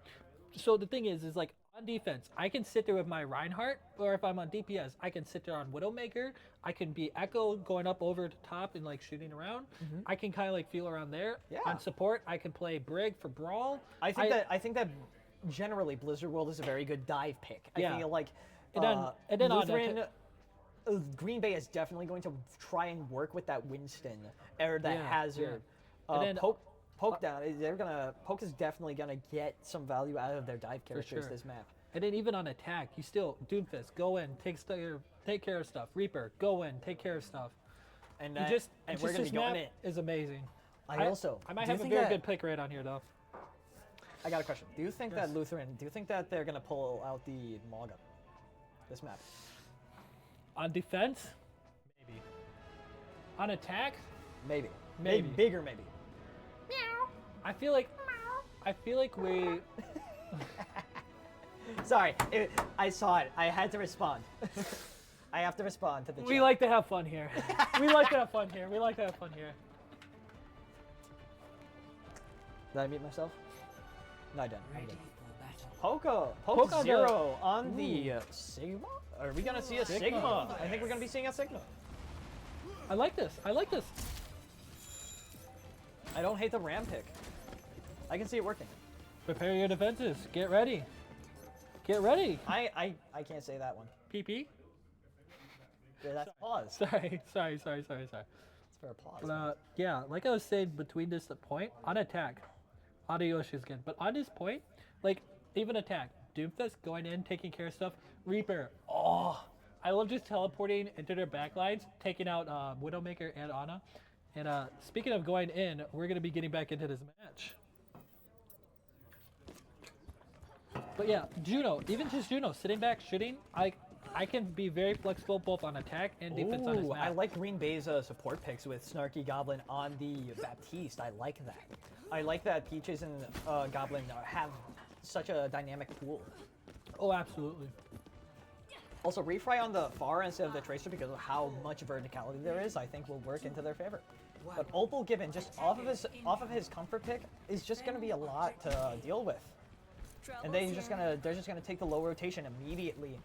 so the thing is like on defense, I can sit there with my Reinhardt, or if I'm on DPS, I can sit there on Widowmaker. I can be Echo going up over the top and like shooting around. I can kind of like feel around there. Yeah. On support, I can play Brig for Brawl. I think that generally Blizzard World is a very good dive pick. Yeah. I feel like And then on that Lutheran, Green Bay is definitely going to try and work with that Winston or that Hazard. And then Poke down. Poke is definitely gonna get some value out of their dive characters sure. this map. And then even on attack, you still Doomfist, go in, take care of stuff. Reaper, go in, take care of stuff. And You just and we're gonna this be going map in. is amazing. I do might have a very good pick rate on here though. I got a question. Do you think that Lutheran? Do you think that they're gonna pull out the Maga this map? On defense, maybe. On attack, Maybe. Maybe. Bigger maybe. I feel like we. Sorry, I saw it. I had to respond. I have to respond to the We chat. like to have fun here. We like to have fun here. We like to have fun here. Did I mute myself? No, I didn't. I'm good. for battle. Poke on the- Zero on the Sigma? Are we gonna see a Sigma? I think we're gonna be seeing a Sigma. I like this. I like this. I don't hate the Ram pick. I can see it working. Prepare your defenses. Get ready. Get ready. I can't say that one. PP. Yeah, that's a pause. Sorry. It's for a pause. But yeah, like I was saying, between this point on attack, Adeyoshi's good. But on this point, like even attack, Doomfist going in, taking care of stuff. Reaper. Oh, I love just teleporting into their backlines, taking out Widowmaker and Ana. And speaking of going in, we're gonna be getting back into this match. But yeah, Juno, even just Juno sitting back shooting, I can be very flexible both on attack and defense on this Ooh, map. I like Green Bay's support picks with Snarky Goblin on the Baptiste. I like that. I like that Peaches and Goblin have such a dynamic pool. Oh, absolutely. Also, refry on the Pharah instead of the Tracer because of how much verticality there is, I think will work into their favor. But Opal Gibbon, just off of his comfort pick, is just going to be a lot to deal with. And they're just gonna take the low rotation immediately,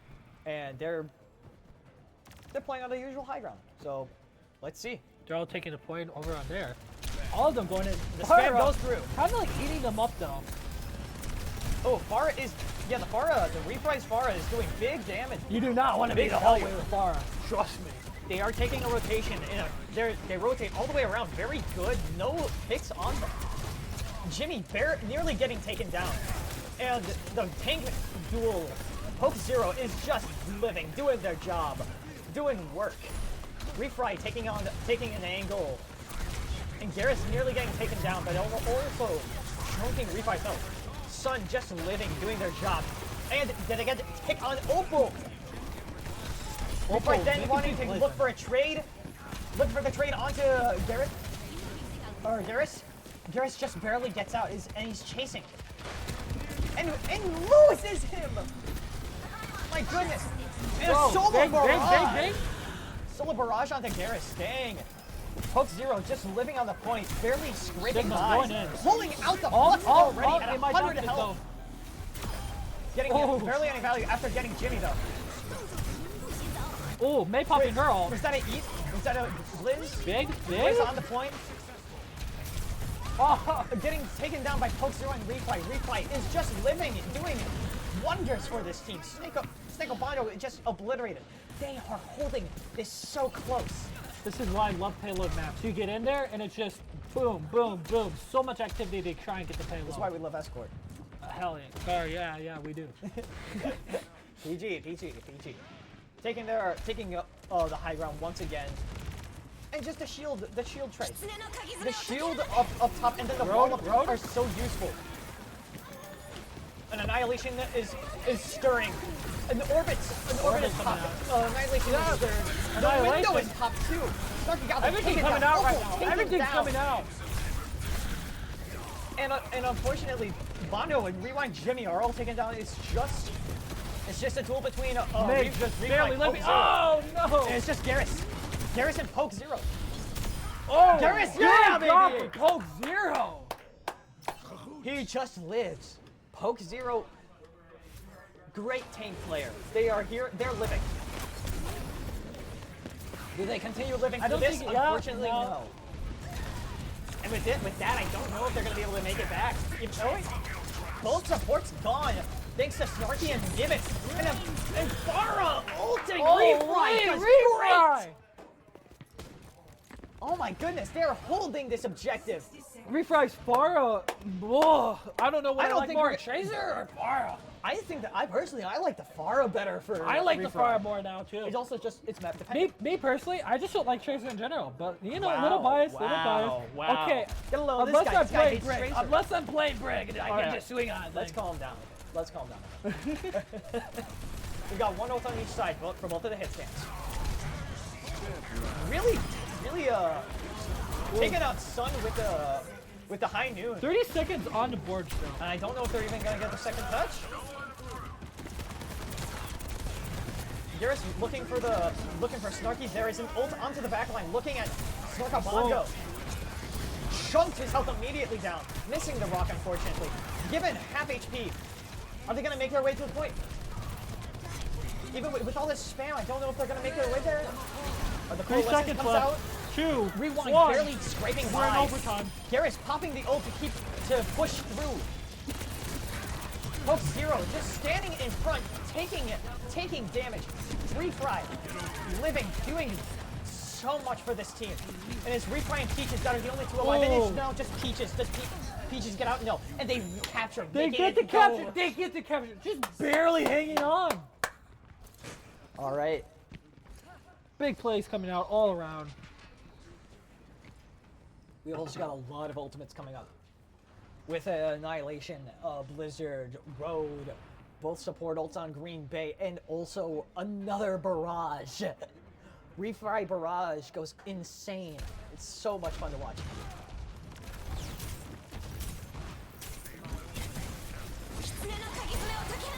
and they're playing on the usual high ground. So, let's see. They're all taking a point over on there. All of them going in. The spam goes through. Kind of like eating them up though. Oh, Pharah is the reprise Pharah is doing big damage. You do not want to be Big the value. hallway with Pharah. Trust me. They are taking a rotation, and they rotate all the way around. Very good. No picks on them. Jimmy nearly getting taken down. And the tank duel, Poke Zero is just living, doing their job, doing work. Refry taking an angle. And Garrus nearly getting taken down, but also chunking Refry's out. Sun just living, doing their job. And did they get to pick on Opal? Refry then wanting to look for a trade. Look for the trade onto Garrus. Or Garrus. Garrus just barely gets out, and he's chasing. And loses him! My goodness! And a solo barrage! Solo barrage onto Garrus, dang. Poke Zero just living on the point, barely scraping Sigma's by. going in. Pulling out the bus already at in my 100 darkness, health. Getting barely any value after getting Jimmy though. Oh, May popping her all. Was that a eat? Was that a Blizz? Big. Blizz on the point. Oh, getting taken down by Poke Zero and Replay. Replay is just living, doing wonders for this team. Snake Bondo just obliterated. They are holding this so close. This is why I love payload maps. You get in there and it's just boom, boom, boom. So much activity to try and get the payload. That's why we love Escort. Hell yeah. Oh yeah, we do. PG. Taking the high ground once again. And just the shield trade. The shield up top and then the wall up are so useful. An Annihilation is stirring. An orbit is top. Annihilation is stirring. The window is top too. Everything's coming out right now. Everything's coming out. And unfortunately, Bondo and Rewind Jimmy are all taken down. It's just a duel between Meg just barely let me. Oh no! And it's just Garrus. Garrus and Poke Zero. Oh, Garrus, yeah, baby! Poke Zero. He just lives. Poke Zero, great tank player. They are here. They're living. Do they continue living I through don't this? think- yeah, Unfortunately, no. no. And with that, I don't know if they're going to be able to make it back. Even though both supports gone, thanks to Snarky and Gibbet. And Farah ulting Refry does great! Oh my goodness, they're holding this objective. Refry's Farah. Whoa, I don't know what I I, don't like think more, we're- Chaser or Farah. I think that I like the Farah better for. I like the Refry. Farah more now too. It's also just it's map dependent. Me personally, I just don't like Chaser in general, but you know, Wow, little bias, little wow, bias. wow. Okay, Get alone, this unless guy- I'm this guy playing hates Brig, Tracer. unless I'm playing Brig, and I All can right. just swing on. Let's calm down. Let's calm down. We got one ult on each side for both of the hit stands. Really, taking out Sun with the high noon. 30 seconds on the board still. And I don't know if they're even gonna get the second touch. Garrus looking for Snarky. There is an ult onto the backline, looking at Snorkabondo. Chunked his health immediately down, missing the rock unfortunately. Given half HP, are they gonna make their way to the point? Even with all this spam, I don't know if they're gonna make their way there. Or the 3 coalescence seconds comes left. out. 2, Rewind 1. barely scraping We're in by. overtime. Garrus popping the ult to push through. Poke Zero just standing in front, taking damage. Refry, living, doing so much for this team. And it's Refry and Peaches that are the only two alive. And it's now just Peaches. Does Peaches get out? No. And they capture. They making get it the go. capture. They get the capture. Just barely hanging on. All right. Big plays coming out all around. We also got a lot of ultimates coming up. With Annihilation, Blizzard, Road, both support ults on Green Bay, and also another Barrage. Refry Barrage goes insane. It's so much fun to watch.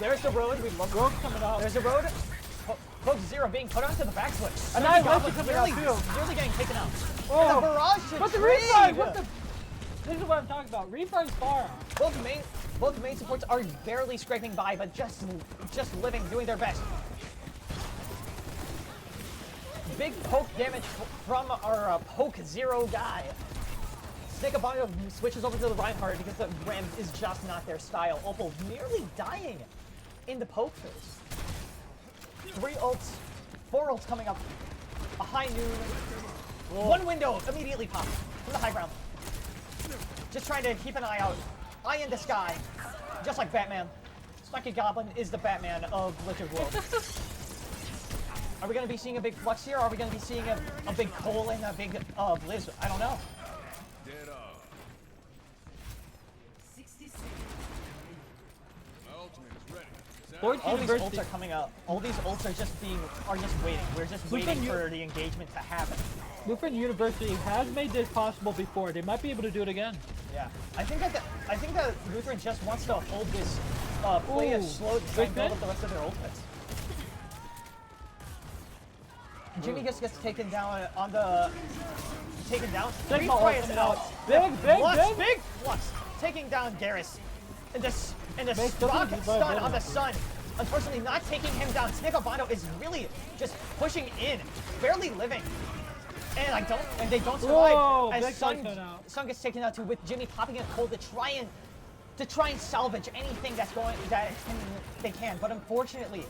There's the Road. We love Road coming out. There's the Road. Poke Zero being put onto the back foot. Annihilation coming out Nearly getting taken out. Oh. And the Barrage to But the trade. Refry, what the? This is what I'm talking about. Refry's Farah. Both main supports are barely scraping by, but just living, doing their best. Big poke damage from our Poke Zero guy. Sneakabondo switches over to the Reinhardt because the Ram is just not their style. Opal nearly dying in the poke phase. 3 ults, 4 ults coming up. A high noon. One window immediately popped from the high ground. Just trying to keep an eye out. Eye in the sky. Just like Batman. Snarky Goblin is the Batman of Blizzard World. Are we going to be seeing a big flux here? Or are we going to be seeing a big Cole and a big Blizz? I don't know. Dead on. 60 My ultimate is ready. Set Forge All these University. ults are coming up. All these ults are just waiting. We're just waiting for the engagement to happen. Lutheran University has made this possible before. They might be able to do it again. Yeah, I think that Lutheran just wants to hold this play it Ooh. slow to try and build Big up the rest of their ultimates. Jimmy just gets taken down on the Sigma Refry ult is coming out. out. Big. Flux, taking down Garrus. And the Makes rock double stun double on the double. Sun. Unfortunately, not taking him down. Sneakabondo is really just pushing in, barely living. And they don't survive. Whoa, as big Sun, fight out. Sun gets taken out too, with Jimmy popping in a cold to try and salvage anything they can. But unfortunately,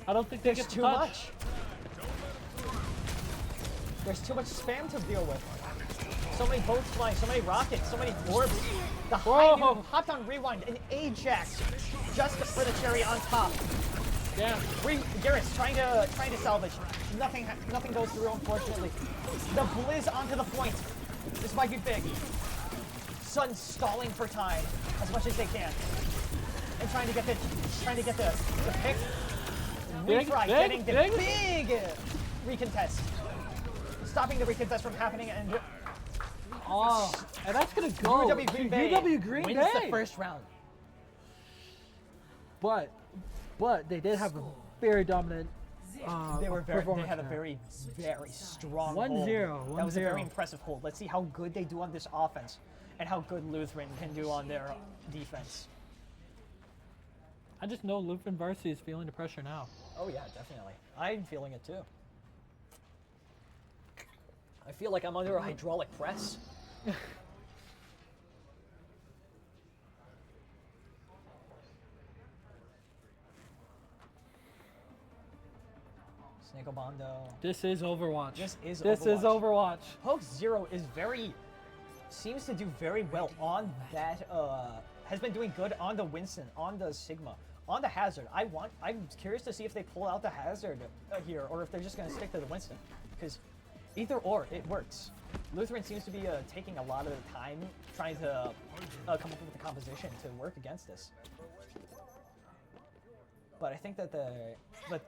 I don't think they there's get too touch. much. There's too much spam to deal with. So many boats flying, so many rockets, so many orbs. The high Whoa. noon hopped on rewind and Ajax just for the cherry on top. Yeah. Garrus trying to salvage. Nothing goes through, unfortunately. The Blizz onto the point. This might be big. Sun stalling for time as much as they can, and trying to get the pick. Big, Refry big, getting the big. big recontest, stopping the recontest from happening, and Oh, and that's gonna go UW to Green Bay UW Green wins Bay. the first round. But they did have a very dominant. They had a performance there. very strong 1-0, hold. That was a 1-0. very impressive hold. Let's see how good they do on this offense and how good Lutheran can do on their defense. I just know Lutheran Varsity is feeling the pressure now. Oh yeah, definitely. I'm feeling it too. I feel like I'm under a hydraulic press. Snake Bondo. This is Overwatch. This is This is Overwatch. Hoax Zero is seems to do very well on that, has been doing good on the Winston, on the Sigma, on the Hazard. I'm curious to see if they pull out the Hazard here, or if they're just going to stick to the Winston, because either or, it works. Lutheran seems to be taking a lot of the time trying to come up with the composition to work against this. But I think that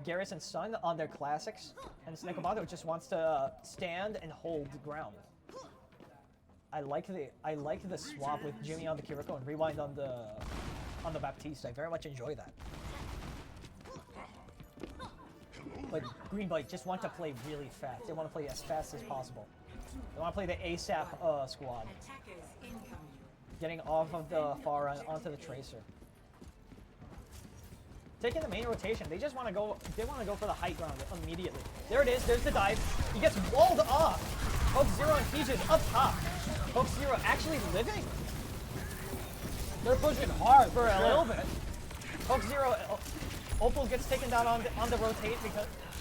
Garrus and Sun on their classics, and Snake just wants to stand and hold the ground. I like the swap with Jimmy on the Kiriko and Rewind on the Baptiste. I very much enjoy that. But Green Bite just want to play really fast. They want to play as fast as possible. They want to play the ASAP squad. Getting off of the far end onto the Tracer. Taking the main rotation, they just want to go. They want to go for the high ground immediately. There it is. There's the dive. He gets walled off. Hoax Zero and Peaches up top. Hoax Zero actually living. They're pushing hard for a little bit. Hoax Zero, Opal gets taken down on the rotate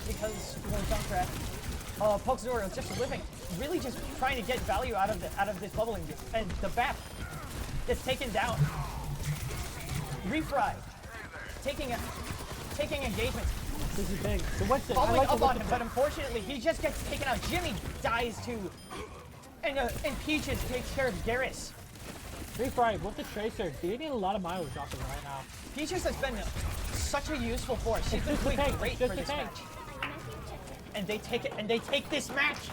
because Junkrat. Hoax Zero is just living, really just trying to get value out of this bubbling, and the BAP gets taken down. Refry. Taking engagement. This is big. So what's it? Following up on him, but unfortunately he just gets taken out. Jimmy dies too. And Peaches takes care of Garrus. Refry with the Tracer. They need a lot of mileage off of it right now. Peaches has been such a useful force. She's been doing great for this match. And they take it, and they take this match.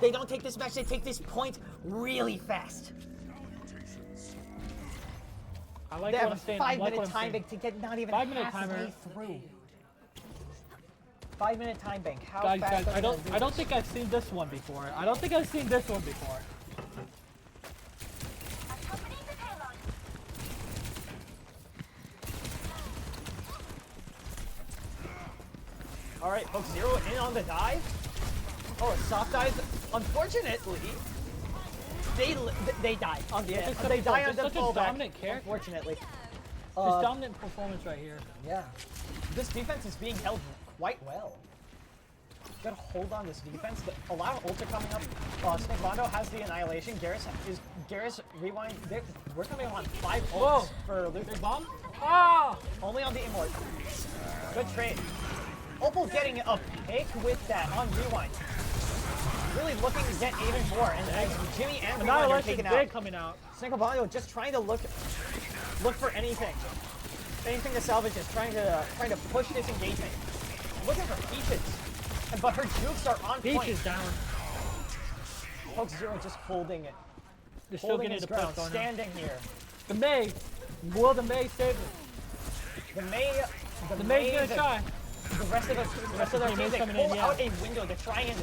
They don't take this match, they take this point really fast. I like they what have I'm saying. a 5 I like minute what I'm time bank to get not even 5 minute halfway timer. through. 5 minute time bank. How Guys, fast I don't think I've seen this one before. I don't think I've seen this one before. All right, Hoax Zero in on the dive. Oh, a soft dive. Unfortunately, they die on the end. They die on the such a fallback. dominant character. Unfortunately, This dominant performance right here. yeah, this defense is being held quite well. Gotta hold on this defense. A lot of ults are coming up. Snake Bondo has the Annihilation. Garrus Rewind. We're coming on 5 ults for Luther. Bomb? Ah! Only on the Immort. Good trade. Opal getting a pick with that on Rewind. Really looking to get even more. And as Jimmy and Rewind are taken out. Coming out. Snake Bondo just trying to look for anything. Anything to salvage this. Trying to push this engagement. Looking for Peaches. But her jukes are on point. Peach is down. Hoax Zero just holding it. They're still Holding getting his the push ground, going on. standing here. The May. Will the May save it? The May's gonna try. The rest of their team, they coming pull in, yeah. out a window to try and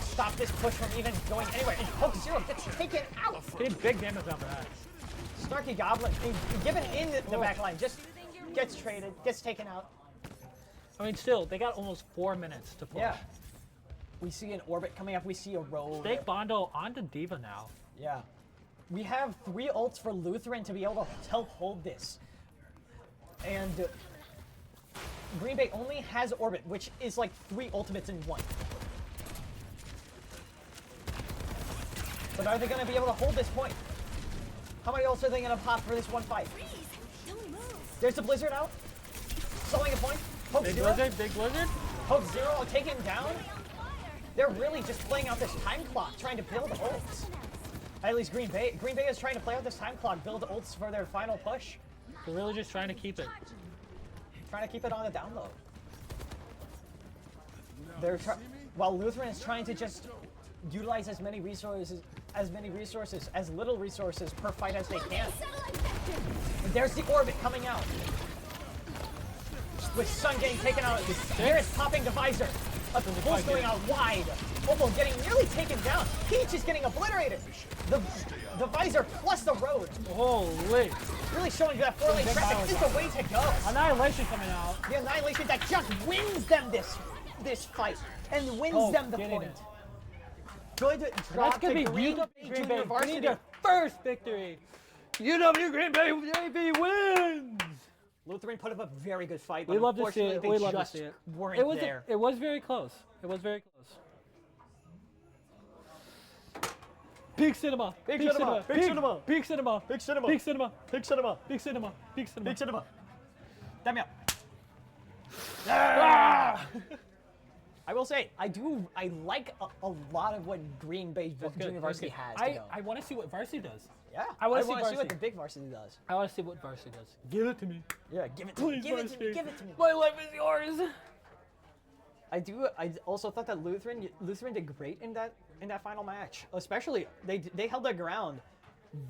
stop this push from even going anywhere. And Hoax Zero gets taken out. Did big damage off of that. Snarky Goblin, given in the back line, just gets traded, gets taken out. I mean, still, they got almost 4 minutes to push. Yeah. We see an orbit coming up. We see a roll. Snake Bondo onto Diva now. Yeah. We have 3 ults for Lutheran to be able to help hold this. And Green Bay only has orbit, which is like 3 ultimates in 1. But are they going to be able to hold this point? How many ults are they going to pop for this one fight? There's the Blizzard out. Stalling a point. Hoax Big Zero. Blizzard, Big Blizzard. Hoax Zero will take him down. They're really just playing out this time clock, trying to build ults. At least Green Bay is trying to play out this time clock, build ults for their final push. They're really just trying to keep it. Trying to keep it on the down low. While Lutheran is trying to just utilize as many resources, as little resources per fight as they can. And there's the orbit coming out. With Sun getting taken out, Garrus popping the visor. A pulse going out wide. Opal getting nearly taken down. Peach is getting obliterated. The visor plus the road. Holy. Really showing that 4-lane traffic is the way to go. Annihilation coming out. The Annihilation that just wins them this fight and wins them the getting point. it. Good That's drop gonna to be Green UW Bay Green Junior Bay Varsity. getting their first victory. UW Green Bay JV wins. Lutheran put up a very good fight, but We love to see unfortunately it. they We love to just see it. weren't It was there. it was very close. It was very close. Big cinema. Big cinema. Big cinema. Big cinema. Big cinema. Big cinema. Big cinema. Big cinema. Big cinema. Big cinema. Damn it. I will say, I like a lot of what Green Bay Junior Varsity has to go. I want to see what Varsity does. Yeah, I wanna see wanna see what Varsity. the big Varsity does. I want to see what Varsity does. Give it to me. Yeah, give it to me. Please, Give it to me. Varsity. Give it to me. My life is yours. I also thought that Lutheran did great in that final match. Especially they held their ground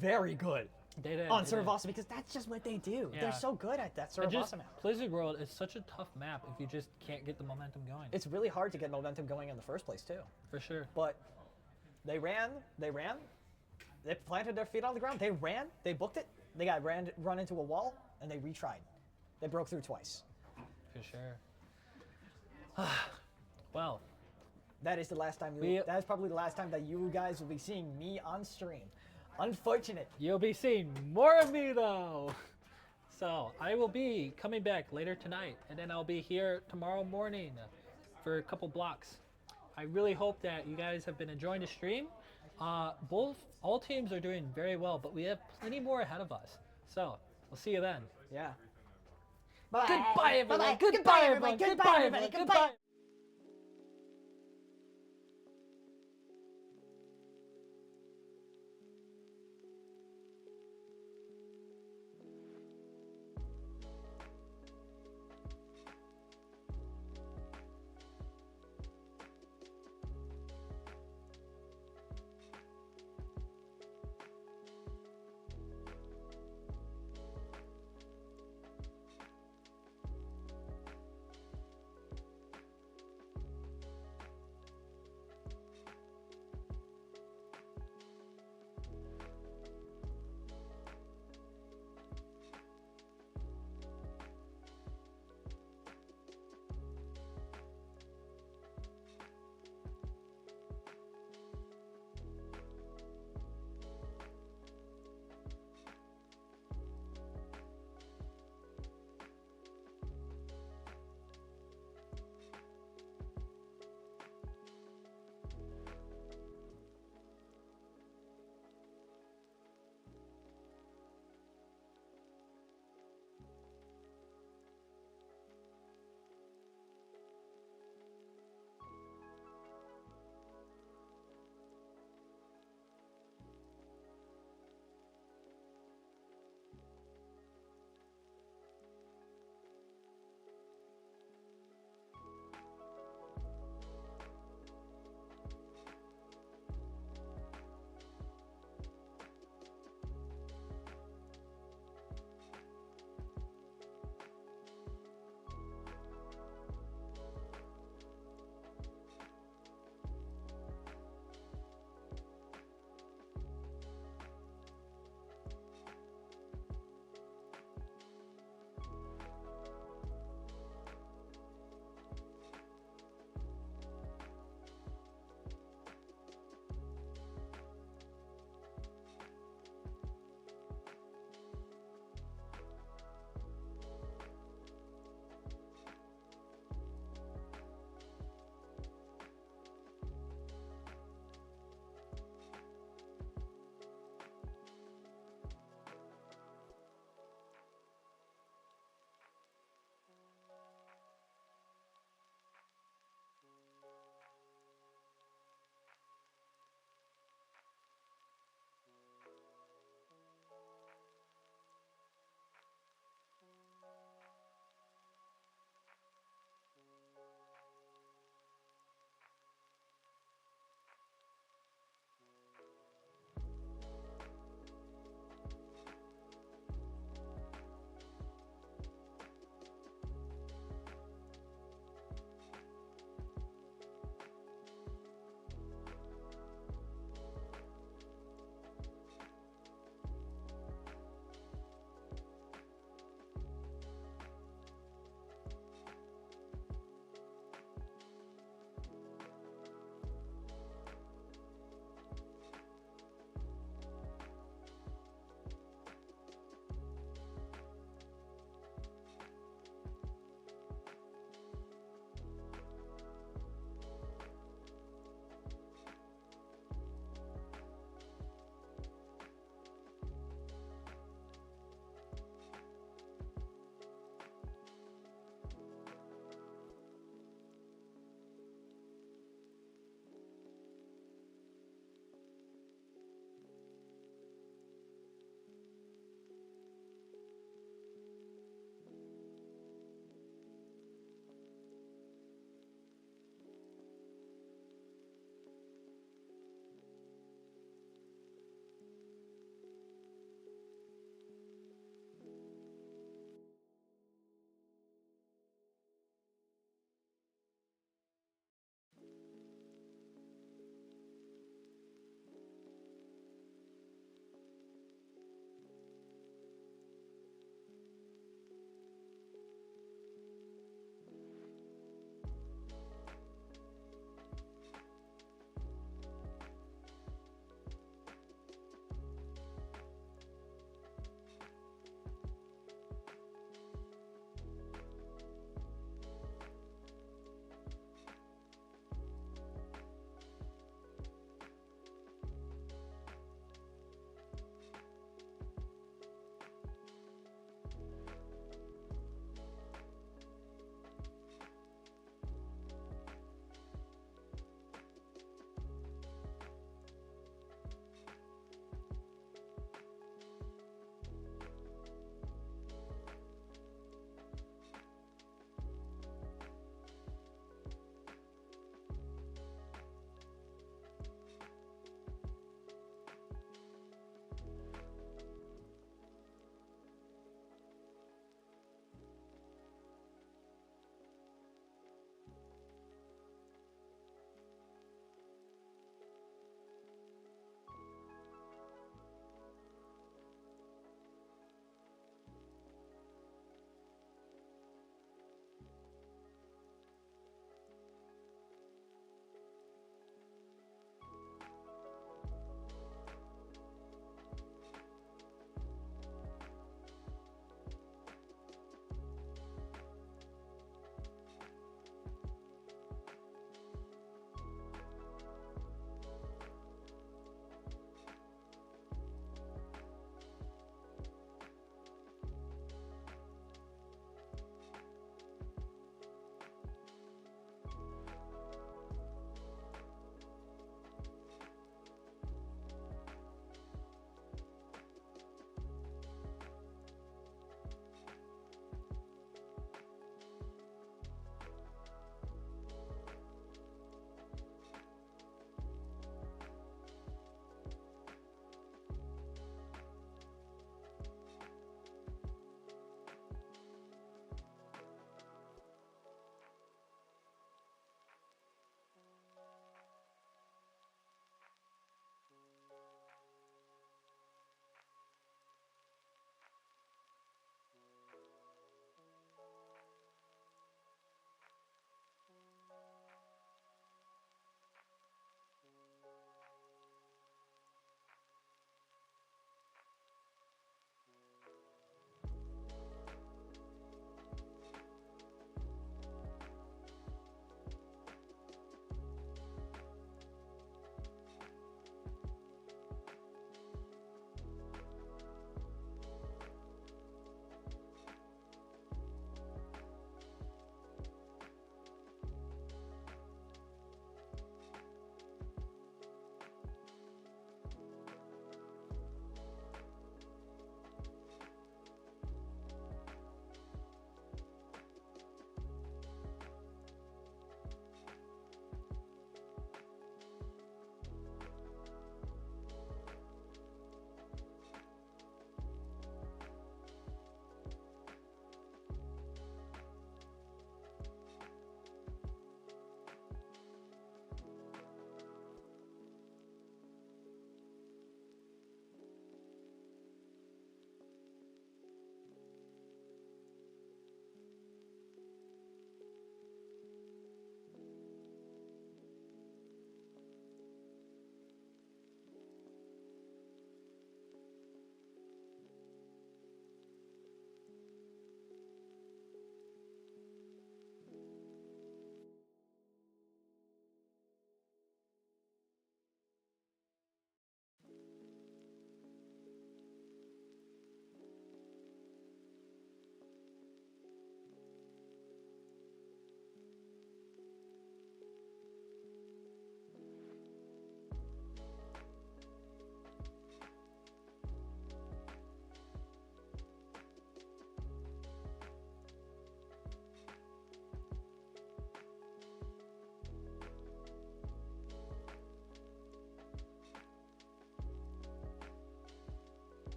very good They did. on they did. Survivasa because that's just what they do. Yeah. They're so good at that And just Survivasa map. Blizzard World is such a tough map if you just can't get the momentum going. It's really hard to get momentum going in the first place too. For sure. But they ran, they planted their feet on the ground, they ran, they booked it, they got run into a wall, and they retried. They broke through twice. For sure. Well, That is the last time We- that is probably the last time that you guys will be seeing me on stream. Unfortunate. you'll be seeing more of me though. So I will be coming back later tonight, and then I'll be here tomorrow morning for a couple blocks. I really hope that you guys have been enjoying the stream. All teams are doing very well, but we have plenty more ahead of us. So we'll see you then. Yeah. Bye. Goodbye, everyone. Bye-bye. Goodbye, everyone. everybody. Goodbye, everyone. Goodbye.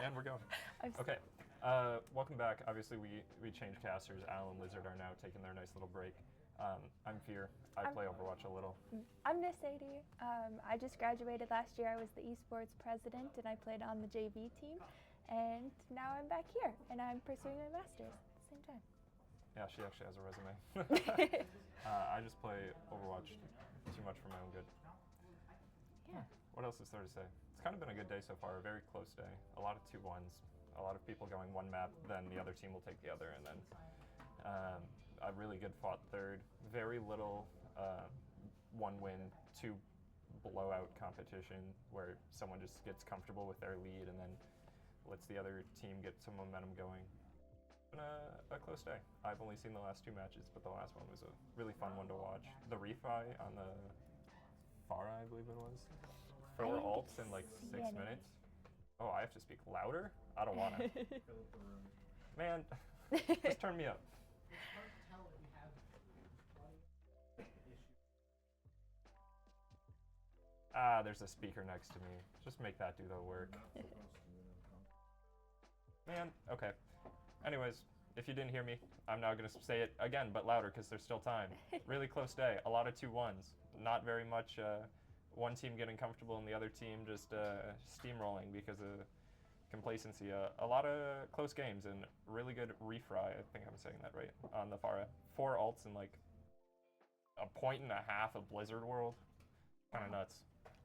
and we're going. Okay, welcome back. Obviously, we changed casters. Al and Lizard are now taking their nice little break. I'm Fear. I play Overwatch a little. I'm Miss Sadie. I just graduated last year. I was the esports president, and I played on the JV team. And now I'm back here, and I'm pursuing my master's at the same time. Yeah, she actually has a resume. I just play Overwatch too much for my own good. Yeah. What else is there to say? It's kind of been a good day so far, a very close day. A lot of 2-1s, a lot of people going one map, then the other team will take the other, and then a really good fought third. Very little one win, 2 blowout competition where someone just gets comfortable with their lead and then lets the other team get some momentum going. It's been a close day. I've only seen the last 2 matches, but the last one was a really fun one to watch. The refi on the Pharah, I believe it was. 4 ults in like 6 minutes. Oh, I have to speak louder? I don't want to. Man, just turn me up. Ah, there's a speaker next to me. Just make that do the work. Man, okay. Anyways, if you didn't hear me, I'm now going to say it again, but louder because there's still time. Really close day. A lot of 2-1s. Not very much one team getting comfortable and the other team just steamrolling because of complacency. A lot of close games and really good refry. I think I'm saying that right on the Pharah. 4 ults in like a 1.5 of Blizzard World. Kind of nuts.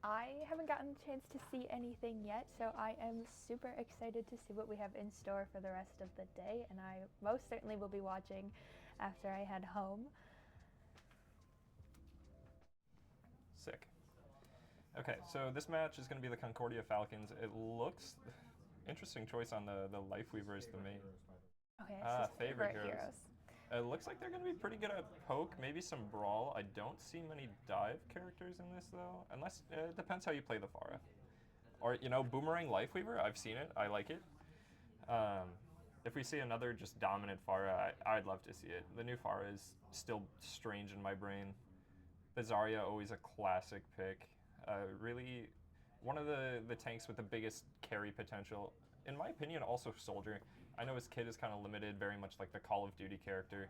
I haven't gotten a chance to see anything yet, so I am super excited to see what we have in store for the rest of the day, and I most certainly will be watching after I head home. Sick. Okay, so this match is going to be the Concordia Falcons. It looks interesting choice on the Lifeweaver as the main. Okay, it's favorite heroes. It looks like they're going to be pretty good at poke, maybe some brawl. I don't see many dive characters in this though, unless it depends how you play the Pharah. Or, you know, Boomerang Lifeweaver, I've seen it, I like it. If we see another just dominant Pharah, I'd love to see it. The new Pharah is still strange in my brain. The Zarya, always a classic pick. Really, one of the tanks with the biggest carry potential. In my opinion, also Soldier. I know his kit is kind of limited, very much like the Call of Duty character,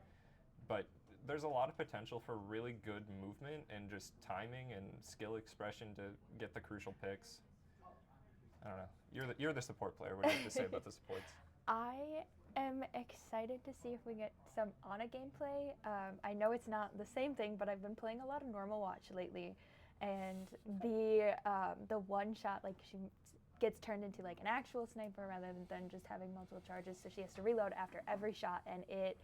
but there's a lot of potential for really good movement and just timing and skill expression to get the crucial picks. I don't know. You're the support player. What do you have to say about the supports? I am excited to see if we get some Ana gameplay. I know it's not the same thing, but I've been playing a lot of normal watch lately, and the one shot, like, she gets turned into like an actual sniper rather than just having multiple charges, so she has to reload after every shot, and it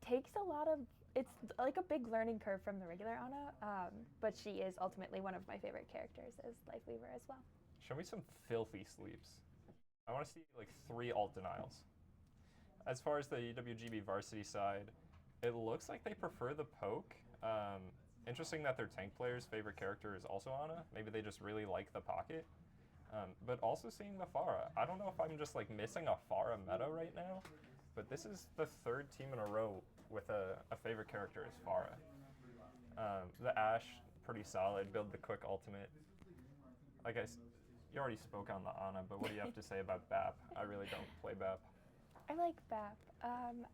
takes a lot of, it's like a big learning curve from the regular Ana, but she is ultimately one of my favorite characters as Lifeweaver as well. Show me some filthy sleeps. I want to see like 3 alt denials. As far as the WGB Varsity side, it looks like they prefer the poke. Interesting that their tank player's favorite character is also Ana. Maybe they just really like the pocket. But also seeing the Pharah. I don't know if I'm just like missing a Pharah meta right now, but this is the 3rd team in a row with a favorite character as Pharah. The Ashe, pretty solid. Build the quick ultimate. Like you already spoke on the Ana, but what do you have to say about BAP? I really don't play BAP. I like BAP.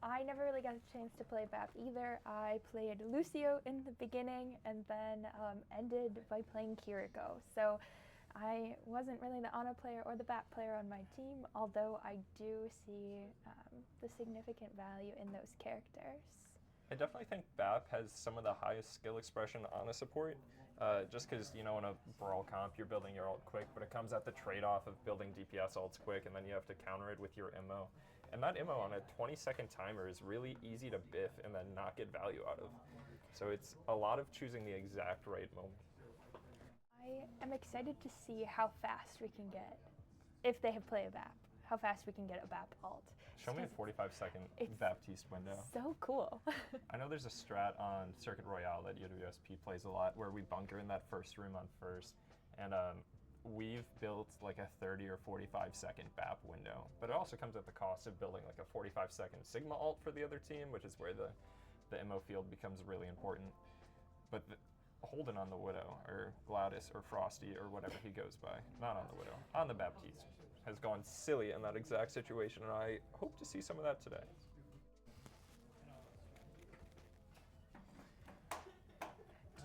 I never really got a chance to play BAP either. I played Lucio in the beginning and then ended by playing Kiriko. So I wasn't really the Ana player or the BAP player on my team, although I do see the significant value in those characters. I definitely think BAP has some of the highest skill expression Ana support, just because, you know, in a brawl comp, you're building your ult quick, but it comes at the trade-off of building DPS ults quick, and then you have to counter it with your MO. And that MO on a 20-second timer is really easy to biff and then not get value out of. So it's a lot of choosing the exact right moment. I am excited to see how fast we can get, if they have played a BAP, how fast we can get a BAP ult. Show me a 45-second Baptiste window. So cool. I know there's a strat on Circuit Royale that UWSP plays a lot where we bunker in that first room on first, and we've built like a 30 or 45-second BAP window, but it also comes at the cost of building like a 45-second Sigma ult for the other team, which is where the MO field becomes really important. But Holden on the Widow, or Gladys, or Frosty, or whatever he goes by. Not on the Widow, on the Baptiste. has gone silly in that exact situation, and I hope to see some of that today.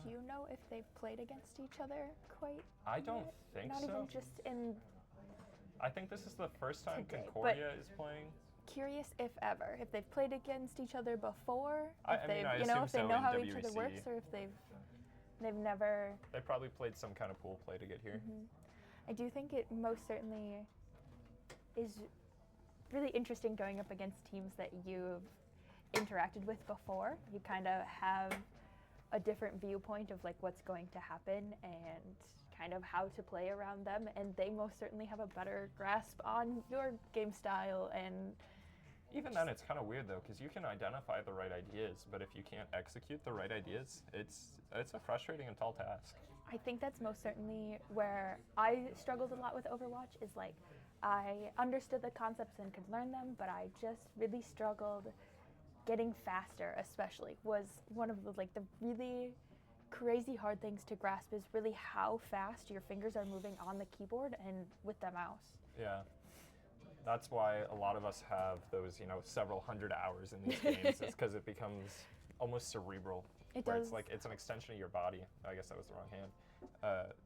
Do you know if they've played against each other quite? I don't yet? think Not so. even just in. I think this is the first time Today, but- Concordia is playing. Curious if ever, if they've played against each other before, I if mean, they've, I you know, assume if they so know in how each other WEC. works, or if they've never. They probably played some kind of pool play to get here. I do think it most certainly is really interesting going up against teams that you've interacted with before. You kind of have a different viewpoint of like what's going to happen and kind of how to play around them, and they most certainly have a better grasp on your game style. And Even then, it's kind of weird though, because you can identify the right ideas, but if you can't execute the right ideas, it's a frustrating and tall task. I think that's most certainly where I struggled a lot with Overwatch, is like I understood the concepts and could learn them, but I just really struggled getting faster. Especially was one of the like the really crazy hard things to grasp, is really how fast your fingers are moving on the keyboard and with the mouse. Yeah. That's why a lot of us have those, several hundred hours in these games. It's because it becomes almost cerebral. It where does. It's like it's an extension of your body. I guess that was the wrong hand.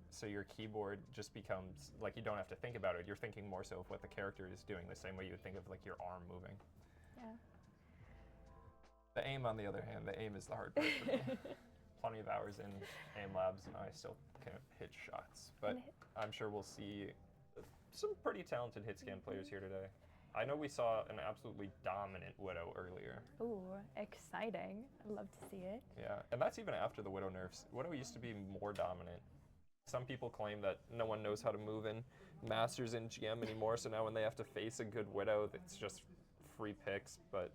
So your keyboard just becomes like you don't have to think about it. You're thinking more so of what the character is doing, the same way you would think of like your arm moving. Yeah. The aim, on the other hand, the aim is the hard part for me. Plenty of hours in aim labs, and I still can't hit shots. But I'm sure we'll see some pretty talented hit scan players here today. I know we saw an absolutely dominant Widow earlier. Ooh, exciting. I'd love to see it. Yeah, and that's even after the Widow nerfs. Widow used to be more dominant. Some people claim that no one knows how to move in Masters in GM anymore, so now when they have to face a good Widow, it's just free picks. But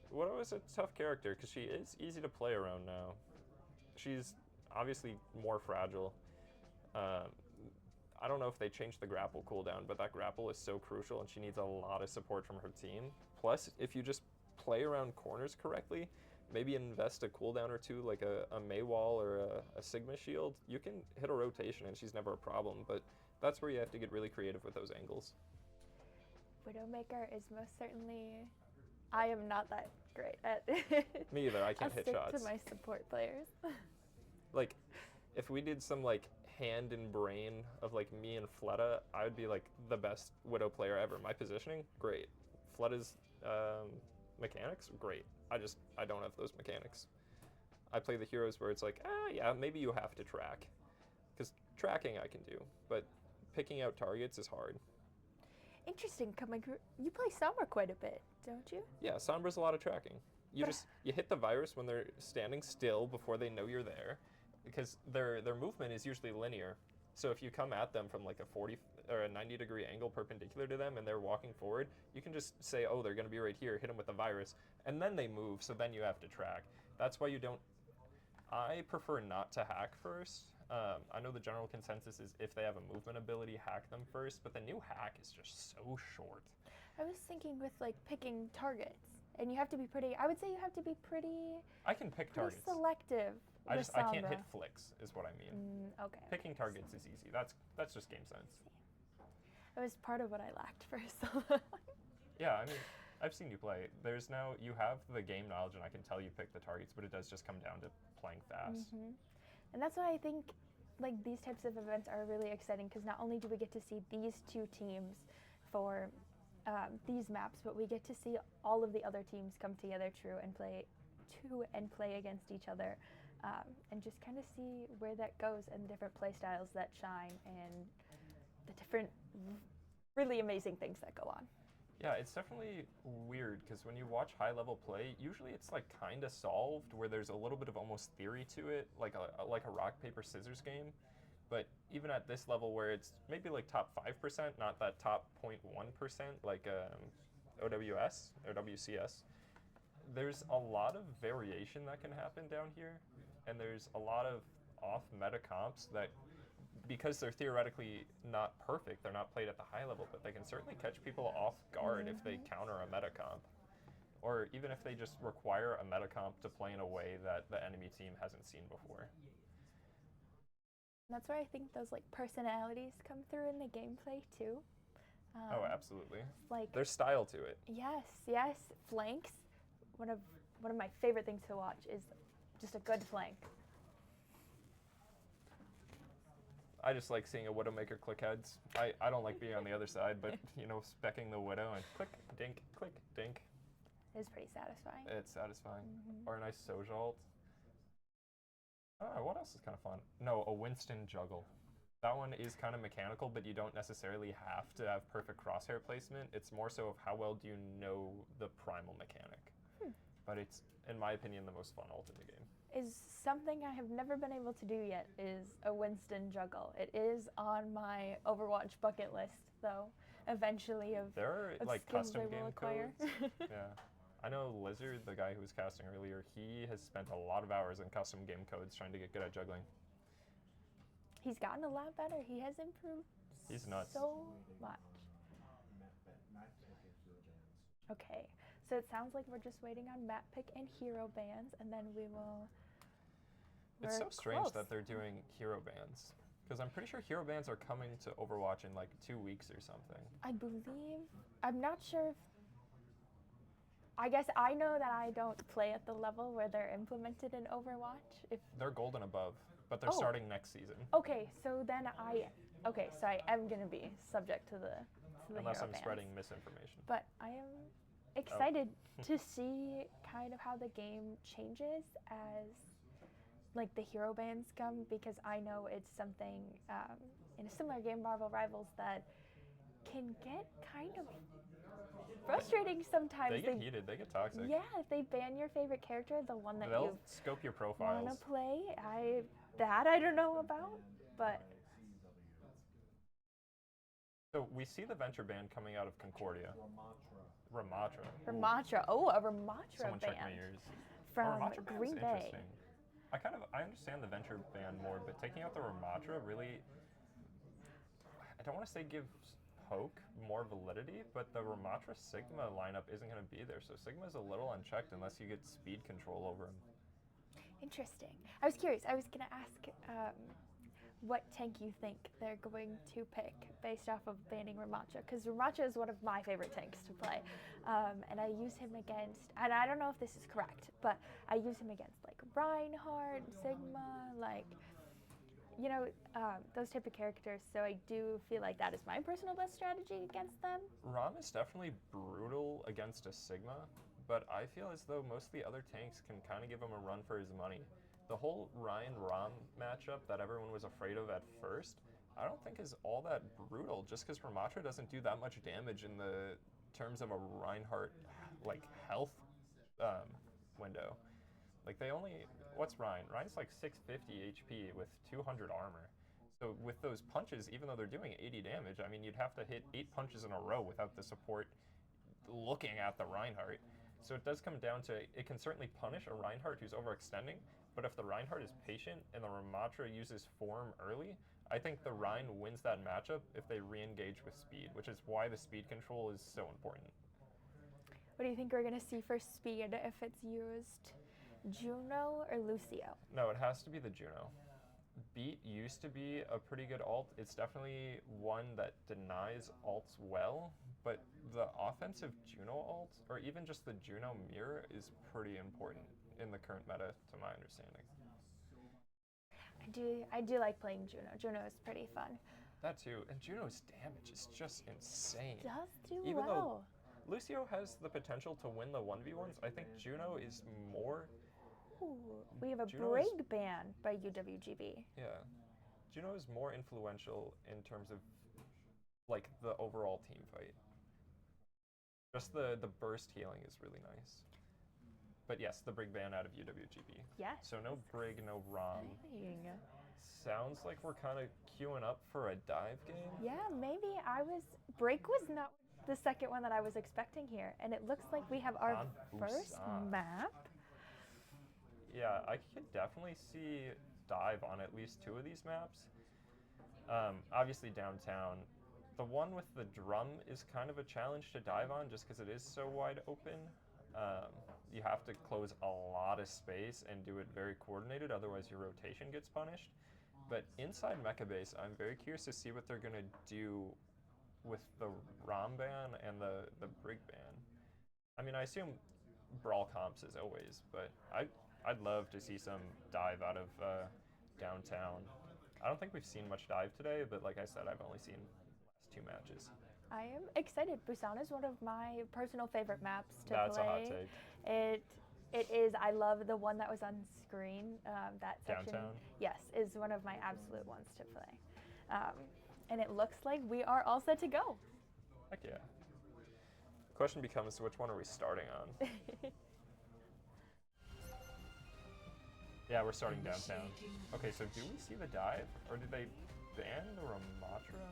Widow is a tough character because she is easy to play around now. She's obviously more fragile. I don't know if they changed the grapple cooldown, but that grapple is so crucial, and she needs a lot of support from her team. Plus, if you just play around corners correctly, maybe invest a cooldown or two, like a Mei wall or a Sigma shield, you can hit a rotation and she's never a problem, but that's where you have to get really creative with those angles. Widowmaker is most certainly. I am not that great at. Me either. I can't I'll hit stick shots. to my support players. Like, if we did some like hand and brain of like me and Fleta, I would be like the best Widow player ever. My positioning, great. Fleta's mechanics, great. I don't have those mechanics. I play the heroes where it's like, yeah, maybe you have to track. Because tracking I can do, but picking out targets is hard. Interesting. You play Sombra quite a bit, don't you? Yeah, Sombra's a lot of tracking. You hit the virus when they're standing still before they know you're there, because their movement is usually linear. So if you come at them from like a 40 or a 90-degree angle perpendicular to them and they're walking forward, you can just say, oh, they're going to be right here, hit them with the virus, and then they move, so then you have to track. That's why you don't. I prefer not to hack first. I know the general consensus is if they have a movement ability, hack them first, but the new hack is just so short. I was thinking with like picking targets, and you have to be pretty. I would say you have to be pretty. I can pick pretty targets. Selective. I can't Sombra. hit flicks, is what I mean. Okay. Picking targets is easy. That's just game sense. It was part of what I lacked for so. Yeah, I mean, I've seen you play. You have the game knowledge, and I can tell you pick the targets, but it does just come down to playing fast. And that's why I think like these types of events are really exciting, because not only do we get to see these two teams for these maps, but we get to see all of the other teams come together and play against each other, and just kind of see where that goes and the different play styles that shine and the different really amazing things that go on. Yeah, it's definitely weird because when you watch high-level play, usually it's like kind of solved, where there's a little bit of almost theory to it, like a rock paper scissors game. But even at this level, where it's maybe like top 5%, not that top 0.1%, like OWS or WCS, there's a lot of variation that can happen down here, and there's a lot of off-meta comps that, because they're theoretically not perfect, they're not played at the high level, but they can certainly catch people off guard if they counter a meta comp. Or even if they just require a meta comp to play in a way that the enemy team hasn't seen before. That's where I think those like personalities come through in the gameplay too. Oh, absolutely. Like There's style to it. yes, yes, flanks. One of my favorite things to watch is just a good flank. I just like seeing a Widowmaker click heads. I don't like being on the other side, but you know, specking the Widow and click, dink. It's pretty satisfying. It's satisfying. Or a nice Soj ult. What else is kind of fun? No, a Winston juggle. That one is kind of mechanical, but you don't necessarily have to have perfect crosshair placement. It's more so of how well do you know the primal mechanic. But it's, in my opinion, the most fun ult in the game. Is something I have never been able to do yet is a Winston juggle. It is on my Overwatch bucket list, though. Eventually, there are of like skills custom I will game acquire. codes. Yeah, I know Lizard, the guy who was casting earlier. He has spent a lot of hours in custom game codes trying to get good at juggling. He's gotten a lot better. He has improved. He's nuts. So much. Okay, so it sounds like we're just waiting on map pick and hero bans, and then we will. It's so we're strange close. that they're doing hero bans. Because I'm pretty sure hero bans are coming to Overwatch in like 2 weeks or something. I believe. I'm not sure if. I guess I know that I don't play at the level where they're implemented in Overwatch. If They're gold and above, but they're starting next season. okay, so then I am gonna be subject to the Unless hero I'm bans. spreading misinformation. But I am excited to see kind of how the game changes as like the hero bans come, because I know it's something in a similar game, Marvel Rivals, that can get kind of frustrating sometimes. They get heated, they get toxic. Yeah, if they ban your favorite character, the one that They'll you scope your profiles. want to play, I don't know about, but So we see the venture ban coming out of Concordia. Ramatra. Ramatra. Oh, a Ramatra Someone check my ban ears. from Ramatra ban Green is Bay. interesting. I understand the venture ban more, but taking out the Ramatra really, I don't want to say gives Poke more validity, but the Ramatra Sigma lineup isn't going to be there, so Sigma's a little unchecked unless you get speed control over him. Interesting. I was curious. I was going to ask what tank you think they're going to pick based off of banning Ramatra, because Ramatra is one of my favorite tanks to play, and I use him against, and I don't know if this is correct, but I use him against like Reinhardt, Sigma, like, you know, those type of characters, so I do feel like that is my personal best strategy against them. Ram is definitely brutal against a Sigma, but I feel as though most of the other tanks can kind of give him a run for his money. The whole Ryan-Ram matchup that everyone was afraid of at first, I don't think is all that brutal, just because Ramatra doesn't do that much damage in the terms of a Reinhardt, like, health window. Like, they only, what's Ryan? Ryan's like 650 HP with 200 armor. So with those punches, even though they're doing 80 damage, I mean, you'd have to hit 8 punches in a row without the support looking at the Reinhardt. So it does come down to, it can certainly punish a Reinhardt who's overextending, but if the Reinhardt is patient and the Ramatra uses form early, I think the Rhine wins that matchup if they re-engage with speed, which is why the speed control is so important. What do you think we're going to see for speed if it's used Juno or Lucio? No, it has to be the Juno. Beat used to be a pretty good ult. It's definitely one that denies ults well, but the offensive Juno ult, or even just the Juno mirror, is pretty important in the current meta, to my understanding. I do like playing Juno. Juno is pretty fun. That too, and Juno's damage is just insane. Does do Even well. though Lucio has the potential to win the 1v1s, I think Juno is more. Ooh, we have a Juno break is- ban by UWGB. Yeah, Juno is more influential in terms of like the overall team fight. Just the burst healing is really nice. But yes, the Brig ban out of UWGB. Yes. So no Brig, no Rom. Dang. Sounds like we're kind of queuing up for a dive game. Yeah, maybe break was not the second one that I was expecting here, and it looks like we have our first Busan. map. Yeah, I could definitely see dive on at least 2 of these maps. Obviously downtown. The one with the drum is kind of a challenge to dive on just because it is so wide open. You have to close a lot of space and do it very coordinated, otherwise your rotation gets punished. But inside Mecha Base, I'm very curious to see what they're going to do with the ROM ban and the Brig ban. I mean, I assume Brawl comps is always, but I'd love to see some dive out of downtown. I don't think we've seen much dive today, but like I said, I've only seen the last 2 matches. I am excited. Busan is one of my personal favorite maps to That's play. a hot take. It is. I love the one that was on screen. That section, Downtown? yes, is one of my absolute ones to play. And it looks like we are all set to go. Heck yeah. The question becomes, which one are we starting on? Yeah, we're starting downtown. Okay, so do we see the dive, or did they ban the Ramatra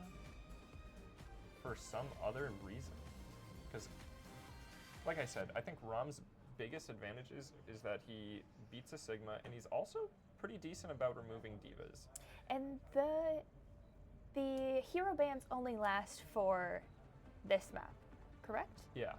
for some other reason? Because, like I said, I think Rom's biggest advantage is that he beats a Sigma, and he's also pretty decent about removing divas. And the hero bans only last for this map, correct? Yeah.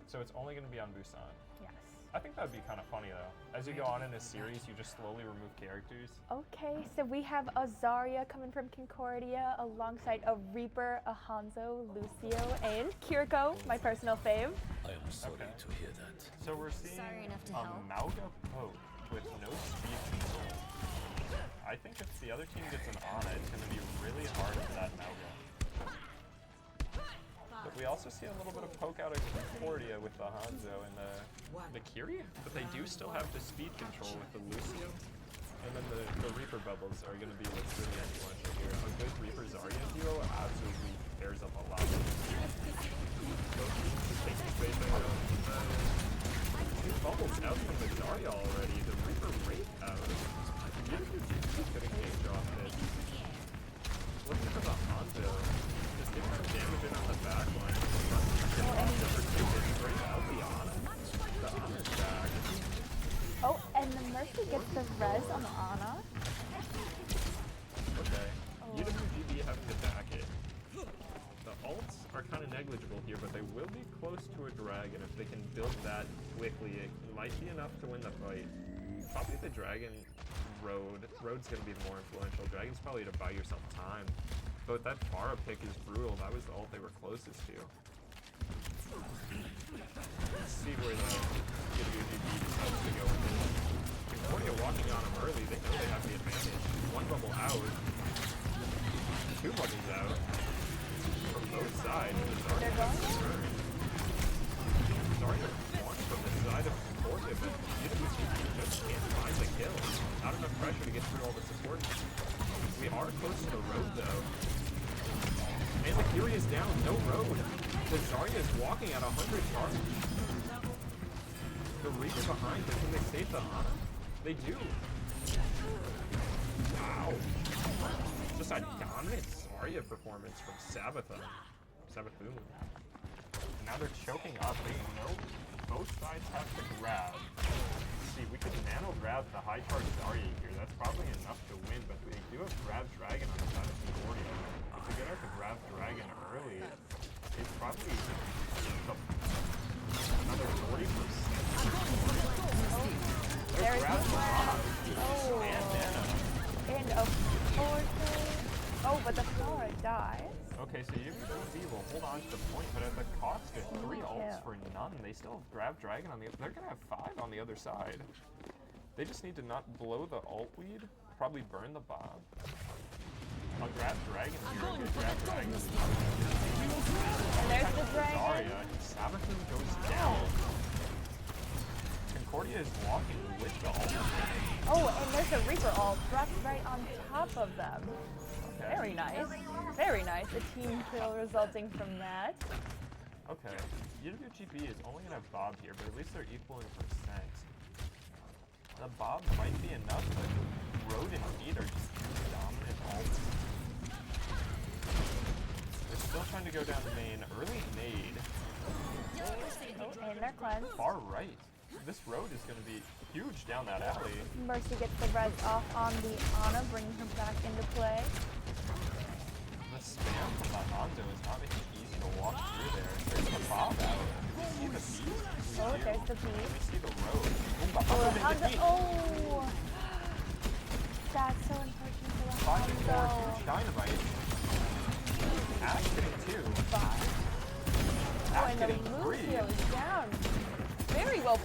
So it's only going to be on Busan. Yes. I think that would be kind of funny, though. As you go on in a series, you just slowly remove characters. Okay, so we have a Zarya coming from Concordia alongside a Reaper, a Hanzo, Lucio, and Kiriko, my personal fave. I am sorry to hear that. So we're seeing Sorry enough to a help. Mauga poke with no speed control. I think if the other team gets an Ana, it's going to be really hard for that Mauga. But we also see a little bit of poke out of Concordia with the Hanzo and the Kiri, but they do still have the speed control with the Lucio. And then the Reaper bubbles are going to be what's really influential here. A good Reaper Zarya duo absolutely pairs up a lot. Taking space there. 2 bubbles out from the Zarya already. The Reaper Wraith out. He's getting game off this. Looking for the Hanzo. Just getting some damage in on the back line. Getting off the protected straight out the Ana. The Ana's back. Oh, and the Mercy gets the res on the Ana. Okay. Oh. UWGB having to back it. The ults are kind of negligible here, but they will be close to a dragon. If they can build that quickly, it might be enough to win the fight. Probably the dragon road. Road's going to be the more influential. Dragon's probably to buy yourself time. But that Pharah pick is brutal. That was the ult they were closest to. Let's see where the UWGB decides to go with it. Concordia walking on him early. They know they have the advantage. 1 bubble out. 2 bubbles out. From both sides. Zarya launched from the side of Concordia, but UWGB just can't find the kill. Not enough pressure to get through all the support. We are close to the road, though. And the Fury is down. No road. The Zarya is walking at 100 charge. The Reaper behind, but can they save the Ana? They do. Wow. Just a dominant Zarya performance from Sabatha. Sabathoon. And now they're choking up. They know both sides have to grab. See, we could nano grab the high charge Zarya here. That's probably enough to win, but they do have grab dragon on the side of Concordia. If we get out the grab dragon early, it's probably another 40%. There's grab the Bob. Oh. And Nana. And a 4K. Oh, but the Pharah dies. Okay, so UWGB will hold on to the point, but at the cost of 3 ults for none, they still have grab dragon on the other. They're going to have 5 on the other side. They just need to not blow the ult lead, probably burn the bomb. I'll grab dragon here and get grab dragon. And there's the dragon. Zarya, Sabathun goes down. Concordia is walking with the ult. Oh, and there's a Reaper ult dropped right on top of them. Okay. Very nice. Very nice. A team kill resulting from that. Okay. UWGB is only going to have Bob here, but at least they're equal in percent. The Bob might be enough, but Road and Beat are just dominant ults. They're still trying to go down the main. Early nade. Oh, and their cleanse. Far right. This Road is going to be huge down that alley. Mercy gets the res off on the Ana, bringing her back into play. The spam from the Hanzo is not making it easy to walk through there. There's the Bob out. We see the beat. Oh, there's the beat. We see the Road. Oh, the Hanzo. Oh! That's so unfortunate for the 5-4, Hanzo. huge dynamite. At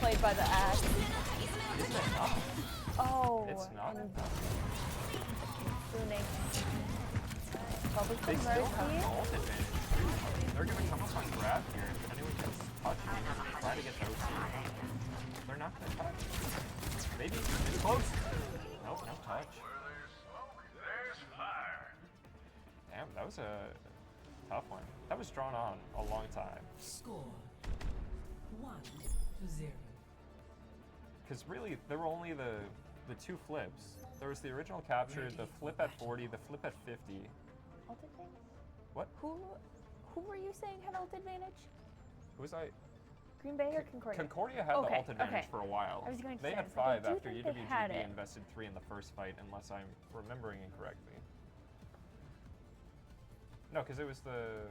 played by the axe. Is it not? Oh, It's not and enough. Sune. Probably They some still have Varsity. an ult advantage too. They're gonna come up on grab here. If anyone can touch me, try to get the OC. They're not gonna touch. Maybe it's close. Nope, no touch. Damn, that was a tough one. That was drawn on a long time. Score 1-0. Because really, there were only the two flips. There was the original capture, the flip at 40, the flip at 50. Ult advantage? What? Who were you saying had ult advantage? Who was I? Green Bay or Concordia? Concordia had the ult advantage for a while. I was going to They say, had I was like, 5 I do after think they had UWGB it. invested 3 in the first fight, unless I'm remembering incorrectly. No, because it was the...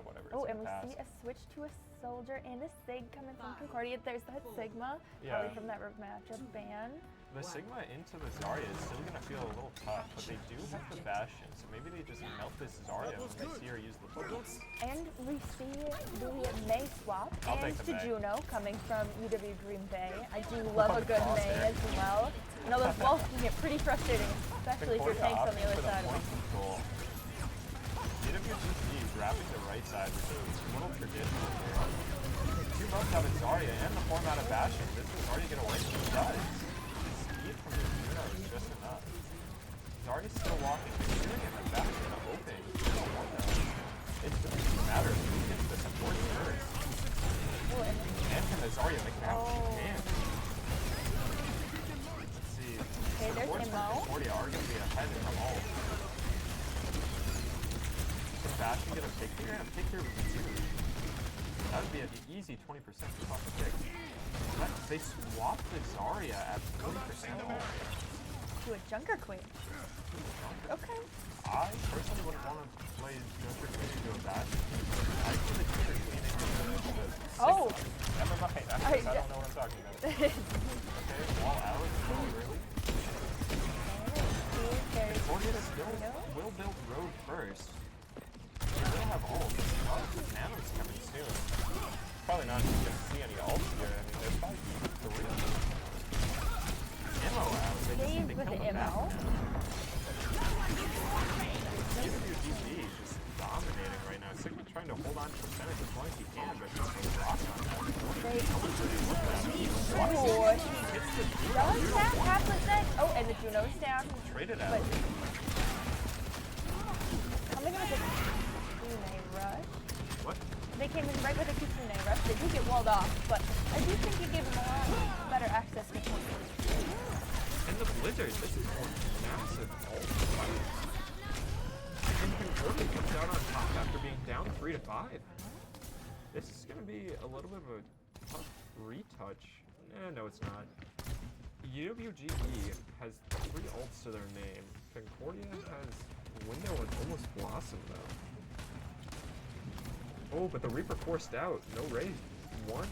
whatever. Oh, it's and in we the past. see a switch to a soldier and a Sig coming from Concordia. There's that Sigma, Yeah. probably from that matchup ban. The Sigma into the Zarya is still going to feel a little tough, but they do have the Bastion, so maybe they just melt this Zarya when they see her use the bullets. And we see the May swap I'll and take the May. Juno coming from UW Green Bay. I do love a good Cross May there. as well. You know, those walls can get pretty frustrating, especially if your Concordia tank's on the opting other for side. point control. UWGB grabbing the right side, which is a little traditional here. Two both have a Zarya and the format of Bastion. This is Zarya get away from the guys. The speed from the Juno is just enough. Zarya's still walking, shooting at the Bastion open. It's just a matter of who gets the support first. Oh, And from the Zarya making out damn. Let's see. Okay, there's Supports from Immo. Concordia are going to be ahead from all. Can Bastion get a pick here? And a pick here would be huge. That would be an easy 20% off the pick. But they swapped the Zarya at 40% already. To a Junker Queen. Okay. I personally wouldn't want to play Junker Queen into a Bastion. I put the Junker Queen into the Oh! Never mind. I don't know what I'm talking about. Okay, wall out. Really? Concordia still will build road first. They will have ult. Nano's coming soon. Probably not going to see any ult here. I mean, there's probably 3. Ammo out. They just Saved they with kill the them back ammo. now. UWGB is just dominating right now. Sigma trying to hold on to percentage as long as he can, but he's so locked on that. Oh, does that happen then? Oh, and the Juno's down. Traded out. But coming in with a Tsune rush. What? They came in right with a Tsune rush. They did get walled off, but I do think it gave them a lot better access to points. And the Blizzard, this is one massive ult fight. And Concordia comes out on top after being down 3-5. This is going to be a little bit of a tough retouch. No, it's not. UWGB has 3 ults to their name. Concordia has Window and almost Blossom, though. Oh, but the Reaper forced out. No raid. 1.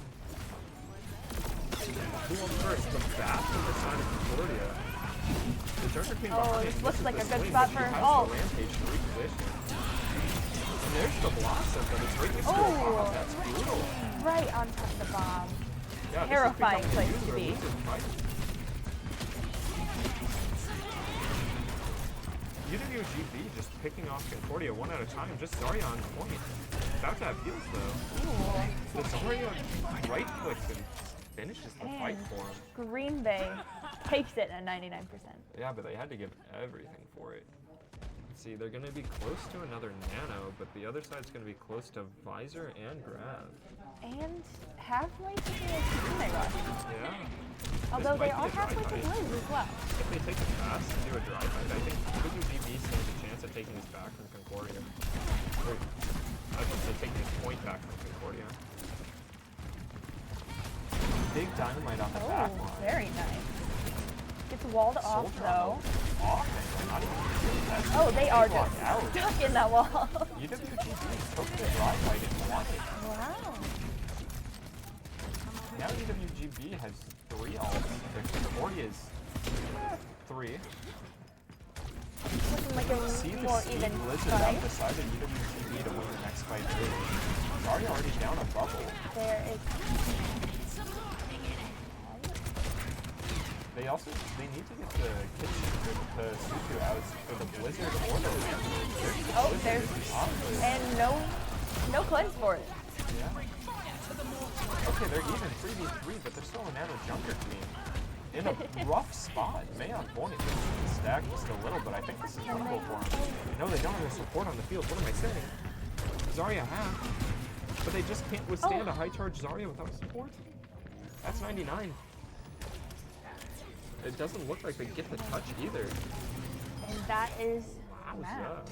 Who won first? The Bat from the side of Concordia. The Junker Queen behind. This looks like a good swing, spot but for she has ult. the Rampage to reposition. And there's the Blossom, but it's right next to a bomb. That's brutal. Right on top of the bomb. Yeah, Terrifying this is place becoming to a be. use or lose fight. UWGB just picking off Concordia one at a time, just Zarya on point. About to have heals though. The Zarya right clicks and finishes the fight for him. Green Bay takes it at 99%. Yeah, but they had to give everything for it. Let's see, they're going to be close to another Nano, but the other side's going to be close to Visor and Grav. And halfway to the Tsune rush. Yeah. Although This they might are be a dry halfway to fight. Blizz as well. If they take it fast and do a dry fight, I think WGB stands a chance of taking this back from Concordia. Or, I should say taking this point back from Concordia. Big dynamite on the back Oh, line. very nice. Gets walled off Soldier though. on the off angle, not even that's Oh, they are block just out. stuck in that wall. UWGB took the dry fight and won it. Wow. Now UWGB has 3 ults. The Concordia's 3. Looking like a See the more speed even Blizzard fight. out decided UWGB to win the next fight too. Zarya already down a bubble. There is They need to get the Suzu out for the Blizzard Order. Oh, there's and no cleanse for it. Yeah. Okay, they're even 3v3, but they're still a nano junker team. In a rough spot. May on point. It's stacked just a little, but I think this is winnable for them. No, they don't have the support on the field. What am I saying? Zarya have, but they just can't withstand a high charge Zarya without support. That's 99. It doesn't look like they get the touch either. And that is Wow.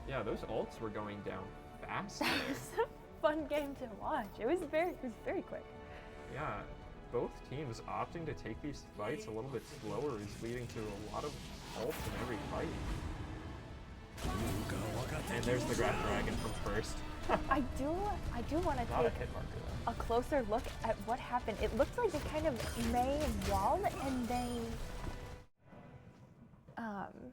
Yeah, those ults were going down fast. That was a fun game to watch. It was very quick. Yeah, both teams opting to take these fights a little bit slower is leading to a lot of ults in every fight. And there's the Grab Dragon from first. I do want to Not a take hit marker though. a closer look at what happened. It looked like they kind of May walled and they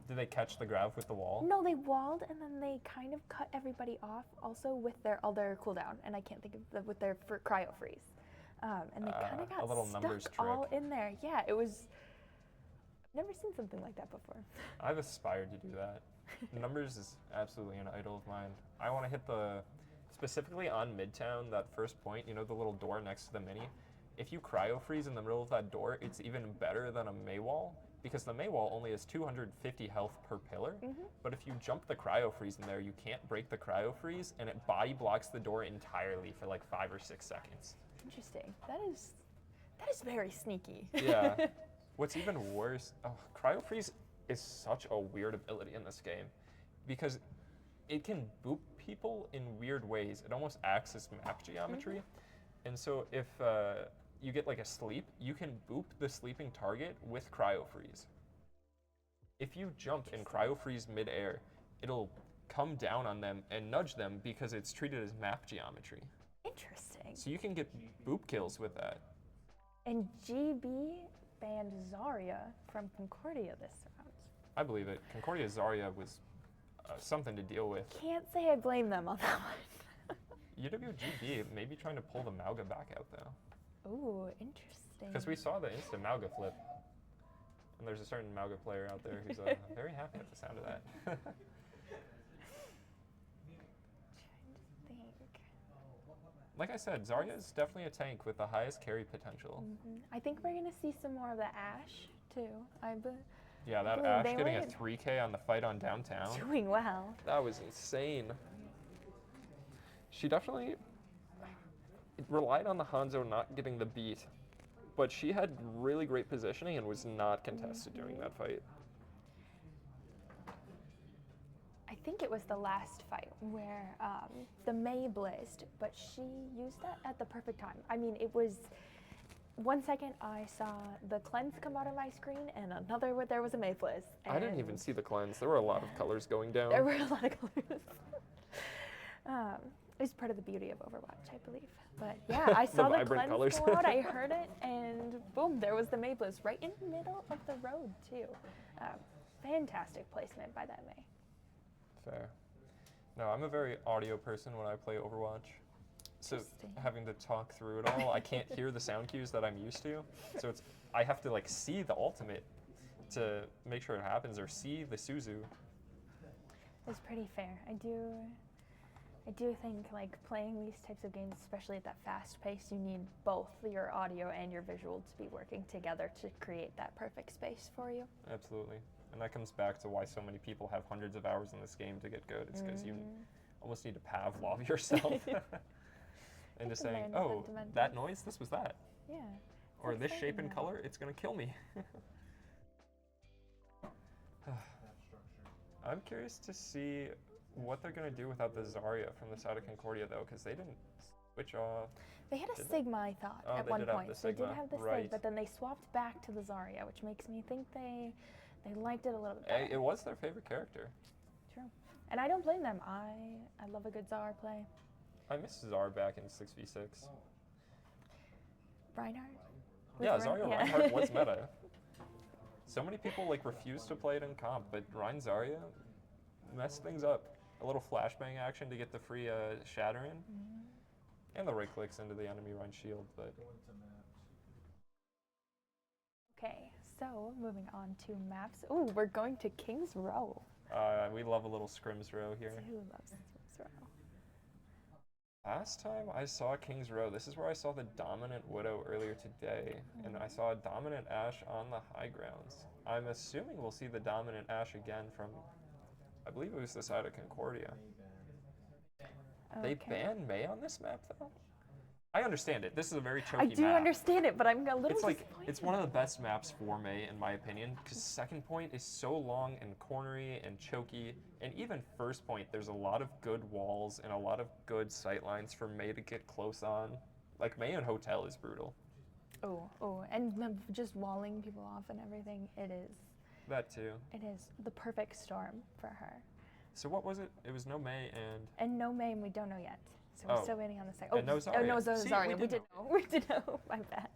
Did they catch the grab with the wall? no, they walled and then they kind of cut everybody off also with their cooldown, and I can't think of with their cryo freeze. And they kind of got a little numbers stuck trick. all in there. Yeah, it was. I've never seen something like that before. I've aspired to do that. Numbers is absolutely an idol of mine. I want to hit specifically on Midtown, that first point, you know, the little door next to the mini. If you cryo freeze in the middle of that door, it's even better than a May wall, because the May wall only has 250 health per pillar. But if you jump the cryo freeze in there, you can't break the cryo freeze, and it body blocks the door entirely for like 5 or 6 seconds. Interesting. That is very sneaky. Yeah. What's even worse, cryo freeze is such a weird ability in this game, because it can boop people in weird ways. It almost acts as map geometry. And so if you get like a sleep, you can boop the sleeping target with cryo freeze. If you jump and cryo freeze midair, it'll come down on them and nudge them because it's treated as map geometry. Interesting. So you can get boop kills with that. And GB banned Zarya from Concordia this round. I believe it. Concordia Zarya was something to deal with. Can't say I blame them on that one. UWGB may be trying to pull the Mauga back out though. Ooh, interesting. Because we saw the instant Mauga flip. And there's a certain Mauga player out there who's very happy with the sound of that. Trying to think. Like I said, Zarya is definitely a tank with the highest carry potential. I think we're gonna see some more of the Ashe too. Yeah, that Ooh, Ashe they getting a were 3K on the fight on downtown. doing well. That was insane. She definitely relied on the Hanzo not getting the beat, but she had really great positioning and was not contested during that fight. I think it was the last fight where the May blazed, but she used that at the perfect time. I mean, it was 1 second I saw the cleanse come out of my screen, and another where there was a May blaze. I didn't even see the cleanse. There were a lot of colors going down. There were a lot of colors. It was part of the beauty of Overwatch, I believe. But yeah, I saw the vibrant cleanse colors. go out, I heard it, and boom, there was the May blaze right in the middle of the road too. Fantastic placement by that May. Fair. No, I'm a very audio person when I play Overwatch. So having to talk through it all, I can't hear the sound cues that I'm used to. So I have to like see the ultimate to make sure it happens, or see the Suzu. It's pretty fair. I do think like playing these types of games, especially at that fast pace, you need both your audio and your visual to be working together to create that perfect space for you. Absolutely. And that comes back to why so many people have hundreds of hours in this game to get good. It's because you almost need to Pavlov yourself. And just saying, oh, that noise, this was that. Yeah. Or this shape and color, it's going to kill me. I'm curious to see what they're going to do without the Zarya from the side of Concordia, though, because they didn't switch off. They had a Sigma, I thought, at one point. They did have the Sig, but then they swapped back to the Zarya, which makes me think they liked it a little bit better. It was their favorite character. True. And I don't blame them. I love a good Zar play. I miss Zar back in 6v6. Reinhardt? Yeah, Zarya Reinhardt was meta. So many people like refuse to play it in comp, but Rein Zarya messed things up. A little flashbang action to get the free shatter in, and the right clicks into the enemy Rein shield, but So, moving on to maps. Ooh, we're going to King's Row. We love a little scrims row here. Who loves King's Row? Last time I saw King's Row, this is where I saw the dominant Widow earlier today, and I saw a dominant Ashe on the high grounds. I'm assuming we'll see the dominant Ashe again from, I believe it was the side of Concordia. They banned Mei on this map, though? I understand it. This is a very choky map. I do understand it, but I'm a little disappointed. It's one of the best maps for Mei, in my opinion, because second point is so long and cornery and choky, and even first point, there's a lot of good walls and a lot of good sight lines for Mei to get close on. Like, Mei and Hotel is brutal. Oh, and just walling people off and everything, it is. That too. It is the perfect storm for her. So what was it? It was no Mei and... And no Mei, and we don't know yet. So we're still waiting on the second. And no Zarya. Oh, no See, Zarya. We did know. We did know. My bad.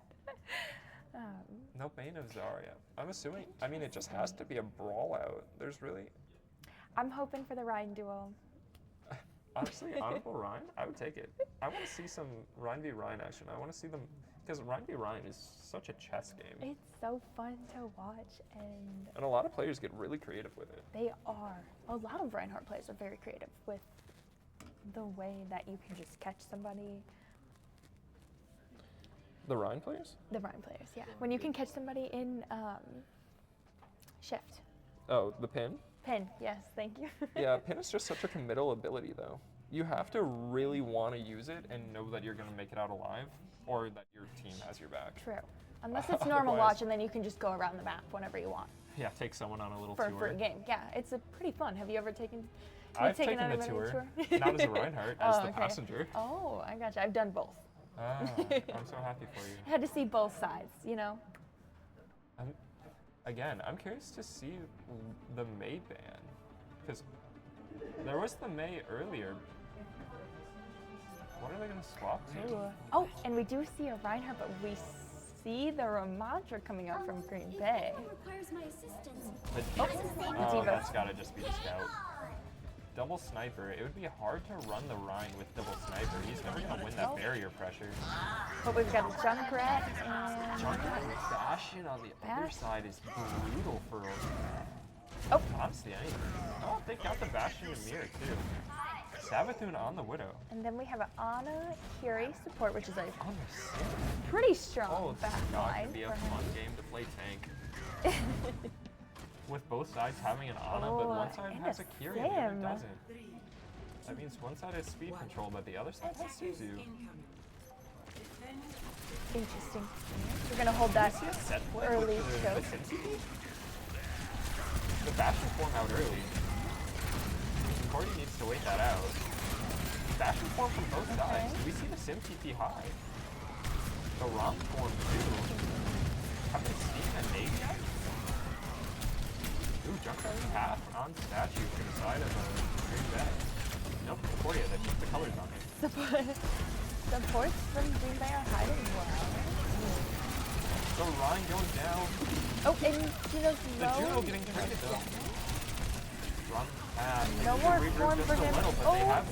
No Mei, no Zarya. I'm assuming, I mean, it just has to be a brawl out. There's really... I'm hoping for the Ryan duel. Honestly, Honorable Ryan, I would take it. I want to see some Ryan v Ryan action. I want to see them, because Ryan v Ryan is such a chess game. It's so fun to watch, and a lot of players get really creative with it. They are. A lot of Reinhardt players are very creative with the way that you can just catch somebody. The Ryan players? The Ryan players, yeah. When you can catch somebody in shift. Oh, the pin? Pin, yes, thank you. Yeah, pin is just such a committal ability, though. You have to really want to use it and know that you're going to make it out alive, or that your team has your back. True. Unless it's normal watch, and then you can just go around the map whenever you want. Yeah, take someone on a little tour. For a game, yeah. It's a pretty fun. Have you ever taken... I've taken the tour. Not as a Reinhardt, as the passenger. Oh, I gotcha. I've done both. Ah, I'm so happy for you. I had to see both sides, you know? Again, I'm curious to see the Mei ban, because there was the Mei earlier. What are they going to swap to? Ooh. Oh, and we do see a Reinhardt, but we see the Ramadra coming out from Green Bay. Oh, that's got to just be the scout. Double sniper. It would be hard to run the Rhine with double sniper. He's never going to win that barrier pressure. But we've got a Junkrat and... Junkrat with Bastion on the other side is brutal for... honestly, anything. Oh, they got the Bastion and Mirror, too. Savathun on the Widow. And then we have an Ana Curie support, which is a pretty strong back line. It could be a fun game to play tank. With both sides having an Ana, but one side has a Curie and the other doesn't. That means one side has speed control, but the other side has Suzu. Interesting. We're going to hold that early choke. The Bastion form out early. Concordia needs to wait that out. Bastion form from both sides. We see the Sim TP high. The Rom form too. Have they seen a nade yet? Ooh, Junkrat half on statue to the side of Green Bay. Nope, Concordia, they put the colors on it. Supports from Green Bay are hiding well. So Ryan going down. Oh, and Juno's low. The Juno getting traded though. Run fast. No more form for him. Little, they have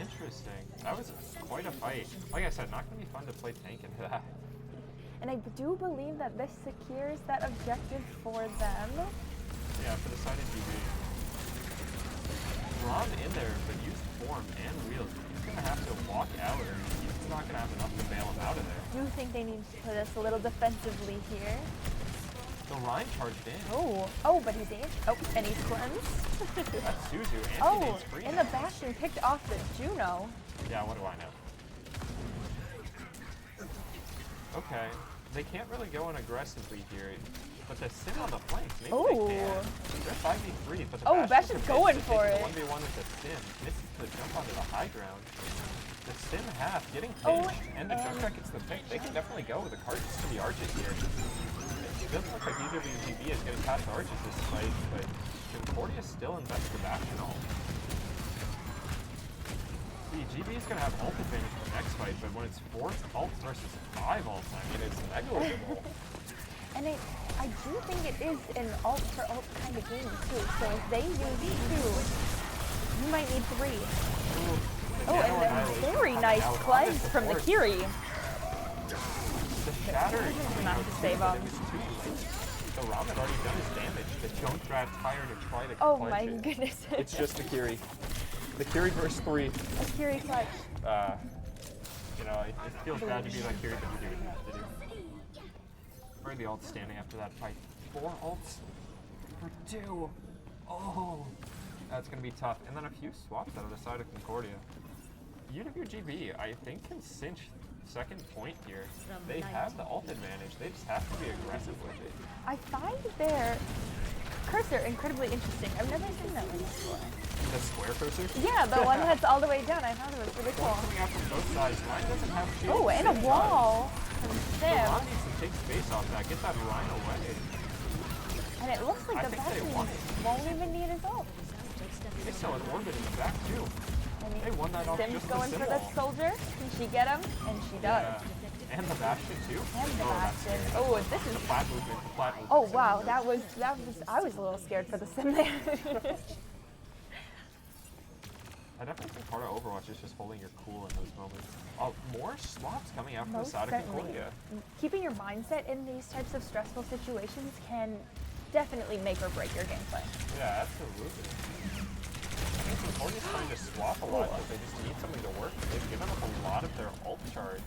Interesting. That was quite a fight. Like I said, not going to be fun to play tank into that. And I do believe that this secures that objective for them. Yeah, for the side of GB. Ron in there, but used form and wheels. He's going to have to walk out, or he's not going to have enough to bail him out of there. I do think they need to put us a little defensively here. So Ryan charged in. Oh, but he's in. Oh, and he's cleansed. That's Suzu, and he needs free and now. the Bastion picked off the Juno. Yeah, what do I know? Okay, they can't really go in aggressively here, but the Sim on the flanks, maybe they can. They're 5v3, but the Bastion's going for it. 1v1 with the Sim, misses the jump onto the high ground. The Sim half getting pinched, and the Junkrat gets the pick. They can definitely go with the cards to the arches here. It doesn't look like EWGB is getting past arches this fight, but Concordia still invests the Bastion ult. See, GB is going to have ult advantage for the next fight, but when it's 4 ults versus 5 ults, I mean, it's negligible. And I do think it is an ult for ult kind of game too. So if they use 2, you might need 3. And a very nice cleanse from the Curie. The Not to save up. It was too late. The Ram had already done his damage. The Junkrat tired to try to Oh clench my it. goodness. It's just the Kiri. The Kiri versus 3. A Kiri clutch. You know, it feels bad to be like Kiri, but you do what you have to do. Where are the ults standing after that fight? 4 ults for 2. Oh, that's going to be tough. And then a few swaps out of the side of Concordia. UWGB, I think, can cinch second point here. They have the ult advantage. They just have to be aggressive with it. I find their cursor incredibly interesting. I've never seen that one before. The square cursor? Yeah, the one that's all the way down. I thought it was really cool. Coming out from both sides. Ryan doesn't have shield. Oh, and a wall from So Sim. Ron needs to take space off that. Get that Ryan away. And it looks like I the think they Bastion won it. won't even need his ult. They saw an orbit in the back too. And They won that off Sim's just the going Sim for the wall. soldier. Can she get him? And she does. Yeah. And the Bastion too. And the Oh, that's Bastion. scary. Oh, this is. The flat movement. The flat movement. Oh wow, that was. I was a little scared for the Sim there. I definitely think part of Overwatch is just holding your cool in those moments. More swaps coming out from the Most side of certainly. Concordia. Keeping your mindset in these types of stressful situations can definitely make or break your gameplay. Yeah, absolutely. I think Concordia's trying to swap a lot, but they just need something to work with. They've given up a lot of their ult charge.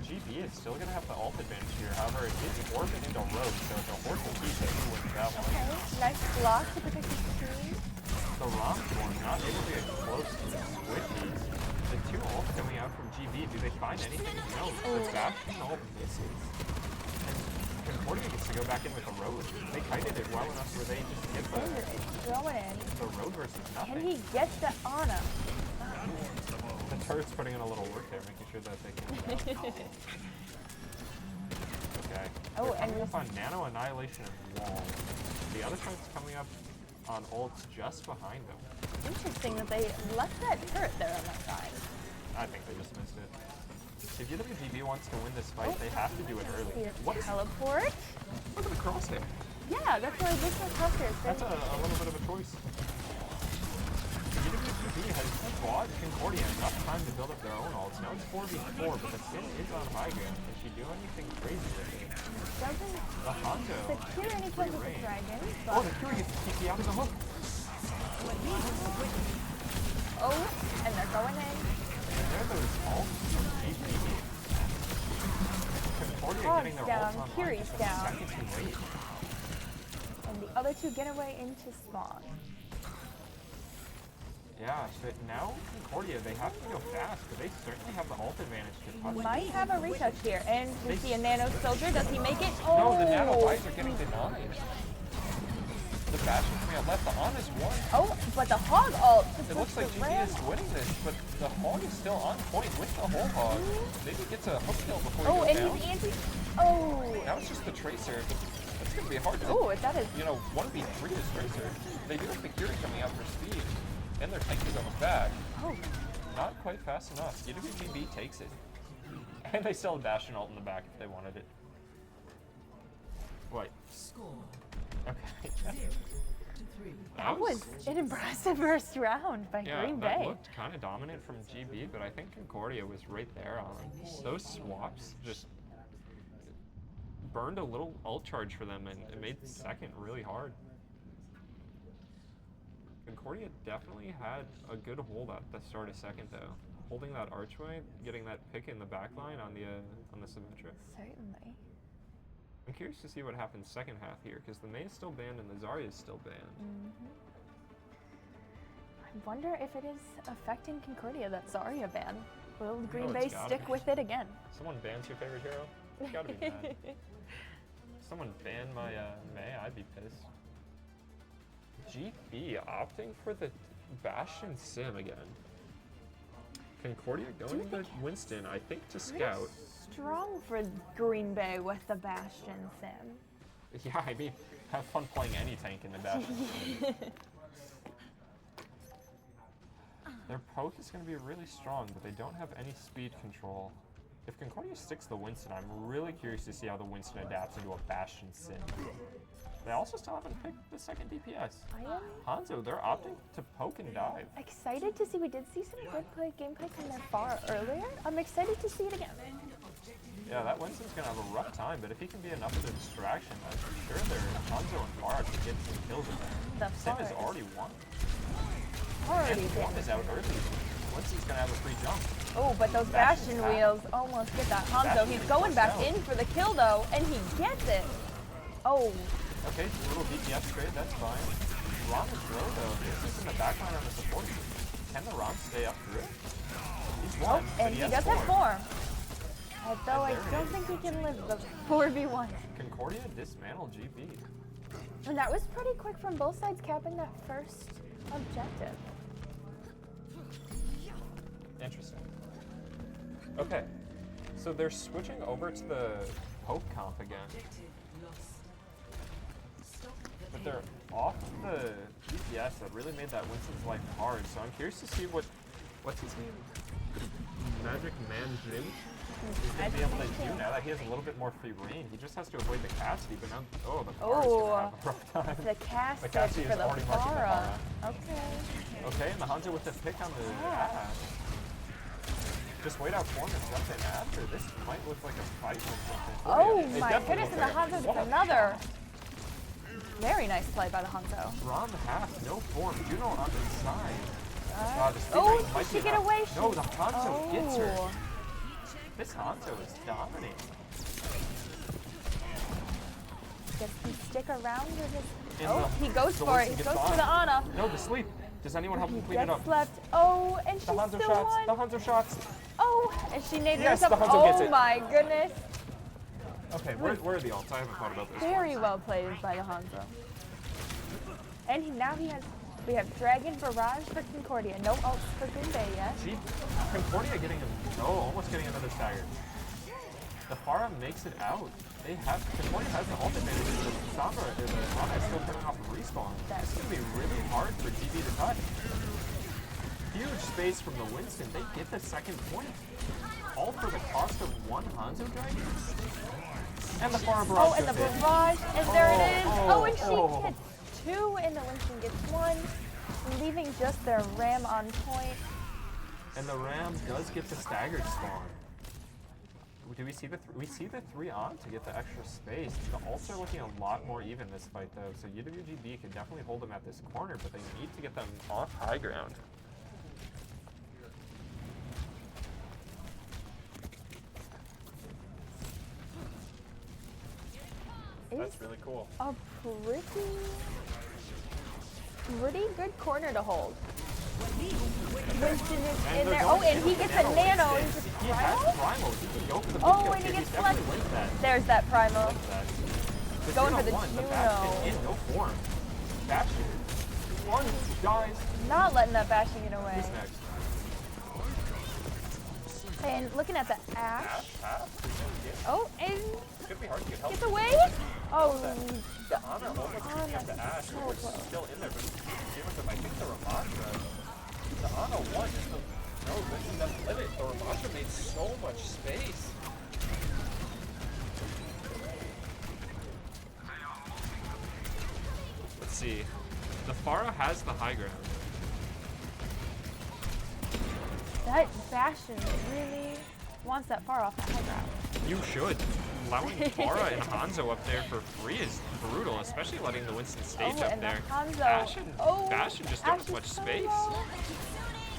GB is still going to have the ult advantage here. However, it is orbit into Rogue, so it's a horse and keep that you win that one. Okay, nice block to protect the screen. The Rom one not able to get close to the switchies. The 2 ults coming out from GB, do they find anything? No, the Bastion ult misses. And Concordia gets to go back in with the Road. They kited it well enough where they just get Throwing in. the Road versus nothing. Can he get the Ana? The turret's putting in a little work there, making sure that they can. Okay. Oh, They're and coming up on Nano Annihilation and Wall. The other side's coming up on ults just behind them. Interesting that they left that turret there on that side. I think they just missed it. If UWGB wants to win this fight, they have to do it early. Here, What is teleport? Look at the crosshair. Yeah, that's why this one crosshairs. That's a little bit of a choice. UWGB has bought Concordia enough time to build up their own ults. Now it's 4v4, but the Sin is on high ground. Can she do anything crazy with it? Doesn't The Hanzo. secure any place with the dragon, Oh, but the Fury gets the TP out of the hook. oh, and they're going in. And there those ults from GB. Concordia Hog's getting their down, ults online Kiri's just a down. second too late. And the other two get away into spawn. Yeah, but now Concordia, they have to go fast, but they certainly have the ult advantage to touch. Might have a retouch here, and we see a Nano Soldier. Does he make it? No, Oh! the Nano Bites are getting denied. The Bastion coming out left, the On is one. Oh, but the Hog ult. It looks like GB is winning this, but the Hog is still on point with the whole Hog. Maybe he gets a hook kill before Oh, he and goes down. he's anti. Oh! Now it's just the Tracer, but that's going to be hard to, Oh, that is. you know, 1v3 is Tracer. They do have the Fury coming out for speed, and their tank is almost back. Oh. Not quite fast enough. UWGB takes it. And they still have Bastion ult in the back if they wanted it. Wait. Score Okay. 0-3. That was an impressive first round by Yeah, Green that Bay. looked kind of dominant from GB, but I think Concordia was right there on them. Those swaps just burned a little ult charge for them, and it made second really hard. Concordia definitely had a good hold at the start of second, though. Holding that archway, getting that pick in the back line on the Symmetra. Certainly. I'm curious to see what happens second half here, because the Mei is still banned and the Zarya is still banned. I wonder if it is affecting Concordia, that Zarya ban. Will Green Oh, Bay it's gotta stick be. with it again? Someone bans your favorite hero? It's gotta be mad. Someone banned my Mei, I'd be pissed. GB opting for the Bastion Sim again. Concordia going to Winston, I think, to scout. Strong for Green Bay with the Bastion Sim. Yeah, I mean, have fun playing any tank in the Bastion Sim. Their poke is going to be really strong, but they don't have any speed control. If Concordia sticks the Winston, I'm really curious to see how the Winston adapts into a Bastion Sim. They also still haven't picked the second DPS. I am Hanzo, they're opting to poke and dive. excited to see. We did see some good gameplay from their far earlier. I'm excited to see it again. Yeah, that Winston's gonna have a rough time, but if he can be enough of a distraction, I'm sure their Hanzo and Farah can get some kills in there. Sim has already won. Already One is out early. Winston's gonna have a free jump. Oh, but those Bastion wheels almost get that Hanzo. He's going back in for the kill though, and he gets it. Oh. Okay, a little DPS trade, that's fine. Rom is low though. This is in the backline on the support. Can the Rom stay up through it? He's won, and he does have form. Although I don't think he can live the 4v1. Concordia dismantled GB. And that was pretty quick from both sides capping that first objective. Interesting. Okay, so they're switching over to the poke comp again. But they're off the DPS that really made that Winston's life hard, so I'm curious to see what's his name? Magic Man Jim? He's going to be able to do now that he has a little bit more free reign. He just has to avoid the Cassidy, but now, the Farah's going to have a rough time. The Cassidy is for the already marking the Farah. Farah. Okay, and the Hanzo with the pick on the Ash. Just wait out corner and jump in after. This might look like a fight with something. Oh my goodness, and the Hanzo gets another. Very nice play by the Hanzo. Rom half, no form. Juno on the side. Did she get away? No, the Hanzo gets her. This Hanzo is dominating. Does he stick around with his... he goes for it. He goes for the Ana. No, the sleep. Does anyone help him clean it up? Slept. Oh, and she the Hanzo still shots. won. The Hanzo shots. Oh, and she naded yes, herself. The Hanzo gets it. Oh my goodness. Okay, where are the ults? I haven't thought about this. Very well played by the Hanzo. And now we have Dragon Barrage for Concordia. No ults for Gunbei yet. See, Concordia getting almost getting another stagger. The Farah makes it out. Concordia has the ult advantage. The Sombra, the Ana is still turning off the respawn. This is going to be really hard for GB to touch. Huge space from the Winston. They get the second point. All for the cost of one Hanzo Dragon. And the Farah barrage. And the barrage, and there it is. And she gets two, and the Winston gets one, leaving just their Ram on point. And the Ram does get the staggered spawn. Do we see we see the 3 on to get the extra space. The ults are looking a lot more even this fight though, so UWGB can definitely hold them at this corner, but they need to get them off high ground. That's really cool. A pretty good corner to hold. Winston is in there. Oh, and he gets a nano. He has Primal. He can go for the and he gets left. There's that Primal. Going for the Juno. No form. Bastion. One dies. Not letting that Bastion get away. Who's next? And looking at the Ash. Oh, and could be hard to get help. Gets away. Oh, the Ana almost picking up the Ash. Which is still in there, but I think the Ramasha. The Ana won. No, Winston doesn't live it. The Ramasha made so much space. Let's see. The Farah has the high ground. That Bastion really wants that far off the high ground. You should. Allowing Farah and Hanzo up there for free is brutal, especially letting the Winston stage up there. Bastion just don't have much space.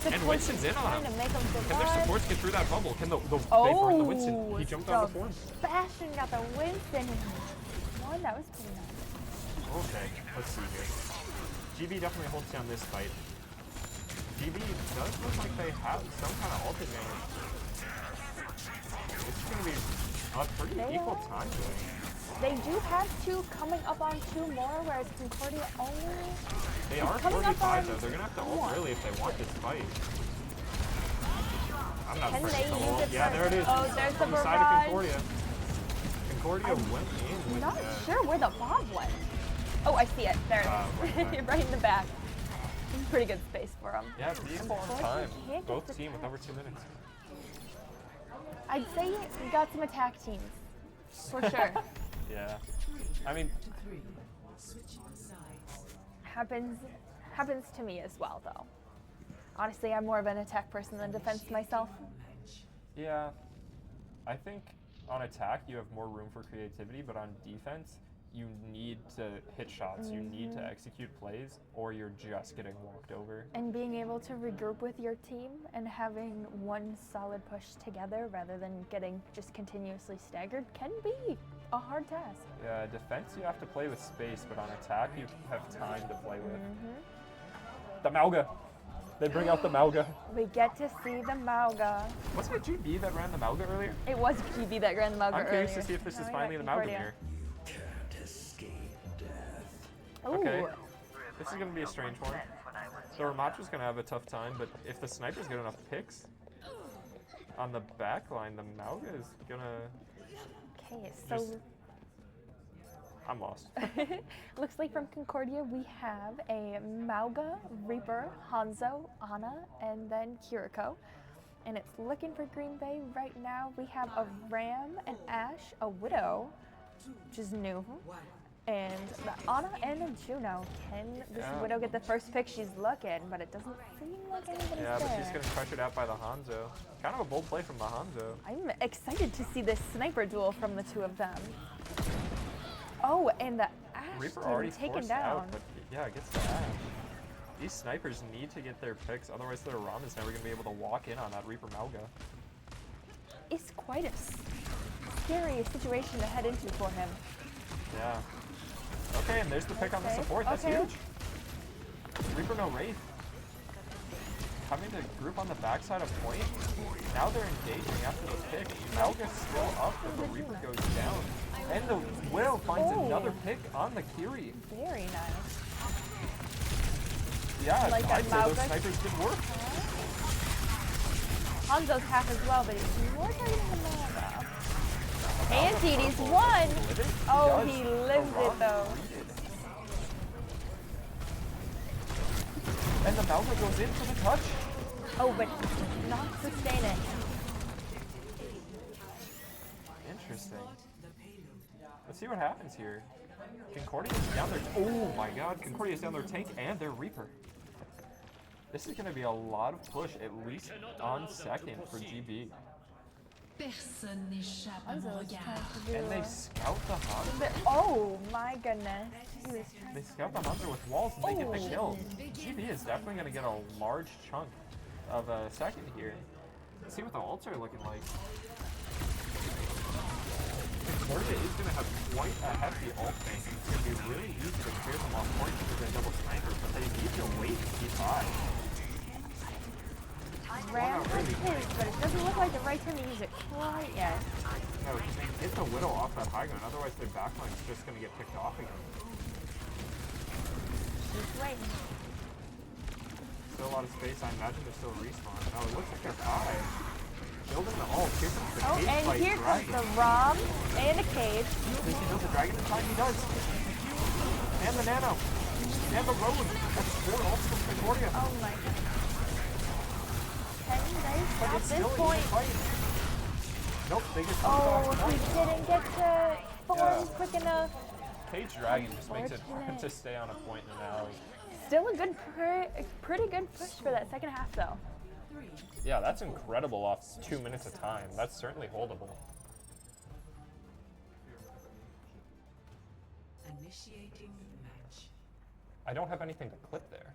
And Winston's in on him. Can their supports get through that bubble? Can they burn the Winston? He jumped on the form. Bastion got the Winston. One, that was pretty nice. Okay, let's see here. GB definitely holds down this fight. GB does look like they have some kind of ult advantage. It's going to be a pretty equal time game. They do have 2 coming up on 2 more, whereas Concordia only... They are 45 though. They're going to have to ult really if they want this fight. I'm not afraid of the ult. Yeah, there it is. Oh, there's the barrage. Side of Concordia. Concordia went in with not sure where the bomb went. Oh, I see it. There it is. Right in the back. Pretty good space for them. Yeah, decent time. Both team with over 2 minutes. I'd say we got some attack teams. For sure. Yeah. I mean... Happens to me as well, though. Honestly, I'm more of an attack person than defense myself. Yeah. I think on attack, you have more room for creativity, but on defense, you need to hit shots, you need to execute plays, or you're just getting walked over. And being able to regroup with your team and having one solid push together rather than getting just continuously staggered can be a hard task. Yeah, defense you have to play with space, but on attack you have time to play with. The Mauga! They bring out the Mauga. We get to see the Mauga. Wasn't it GB that ran the Mauga earlier? It was GB that ran the Mauga I'm curious earlier. to see if this is Now we finally the got Mauga Concordia. mirror. Can't escape death. Okay. Ooh. This is going to be a strange one. So Ramachu's going to have a tough time, but if the sniper's get enough picks on the back line, the Mauga is going to... Okay, so I'm lost. looks like from Concordia we have a Mauga, Reaper, Hanzo, Ana, and then Kiriko. And it's looking for Green Bay right now. We have a Ram, an Ashe, a Widow, which is new, and the Ana and a Juno. Can this Widow get the first pick? She's looking, but it doesn't seem like anybody's Yeah, but there. she's getting pressured out by the Hanzo. Kind of a bold play from the Hanzo. I'm excited to see this sniper duel from the two of them. Oh, and the Ashe Reaper getting already taken forced down. out, but yeah, it gets the Ashe. These snipers need to get their picks, otherwise their Ram is never going to be able to walk in on that Reaper Mauga. It's quite a scary situation to head into for him. Yeah. Okay, and there's the pick on the Okay, support. That's okay. huge. Reaper no Wraith. Having to group on the backside of point. Now they're engaging after the pick. Mauga's still up, but the Reaper goes down. And the Widow finds another pick on the Kiri. Very nice. Yeah, Like I'd that say those Mauga. snipers did work. Hanzo's half as well, but he's more targeting the Mauga. And TD's one. Oh, he lives it though. And the Mauga goes in for the touch. Oh, but not sustain it. Interesting. Let's see what happens here. Concordia's down their... Oh my god, Concordia's down their tank and their Reaper. This is going to be a lot of push, at least on second for GB. Personne n'échappe à mon Hanzo's regard. trying to do And they scout the Hanzo. Oh my goodness. He was trying They scout the Hanzo with walls and they get the kill. GB is definitely going to get a large chunk of a second here. Let's see what the ults are looking like. Concordia is going to have quite a hefty ult bank. It's going to be really easy to clear them off point with their double sniper, but they need to wait to keep high. Ram has his, but it doesn't look like the right time to use it quite yet. No, get the Widow off that high ground, otherwise their backline is just going to get picked off again. She's waiting. Still a lot of space, I imagine there's still a respawn. No, it looks like they're high. Building the ult, here comes the Oh, cage and fight here comes dragon. the Rom and a cage. Does he build the dragon in time? He does. And the nano. And the road. That's 4 ults from Concordia. Oh my goodness. Can they But stop it's this still an point? even fight. Nope, they get Oh, back. he didn't get to form Yeah. quick enough. Cage dragon just makes it hard Unfortunate. to stay on a point in an alley. Still a good, pretty good push for that second half though. Yeah, that's incredible off 2 minutes of time. That's certainly holdable. Initiating match. I don't have anything to clip there.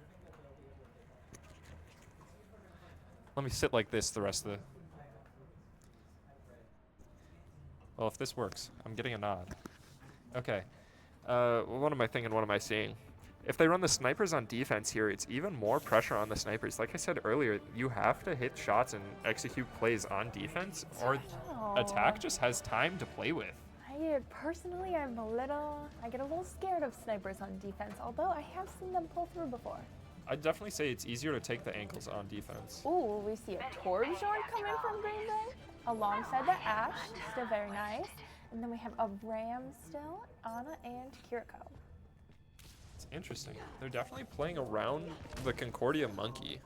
Let me sit like this the rest of the... Well, if this works, I'm getting a nod. Okay. What am I thinking? What am I seeing? If they run the snipers on defense here, it's even more pressure on the snipers. Like I said earlier, you have to hit shots and execute plays on defense, or attack just has time to play with. Personally, I get a little scared of snipers on defense, although I have seen them pull through before. I'd definitely say it's easier to take the ankles on defense. Ooh, we see a Torbjorn come in from Green Bay, alongside the Ashe, still very nice. And then we have a Ram still, Ana and Kiriko. It's interesting. They're definitely playing around the Concordia monkey.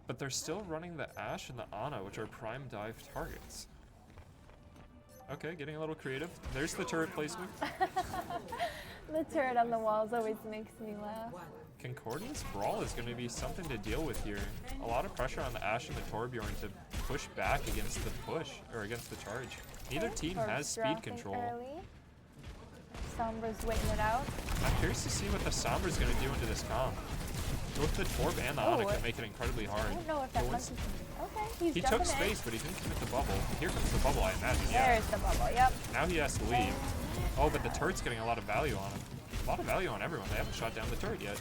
But they're still running the Ashe and the Ana, which are prime dive targets. Okay, getting a little creative. There's the turret placement. The turret on the walls always makes me laugh. Concordia's Brawl is going to be something to deal with here. A lot of pressure on the Ashe and the Torbjorn to push back against the push, or against the charge. Neither team has speed control. Early. Sombra's waiting it out. I'm curious to see what the Sombra's going to do into this comp. Both the Torb and the Ana can make it incredibly hard. I don't know if that monkey can... Okay, he's He jumping took space, but he didn't commit the bubble. Here comes the bubble, I imagine. There's the bubble, yep. Now he has to leave. Oh, but the turret's getting a lot of value on him. A lot of value on everyone. They haven't shot down the turret yet.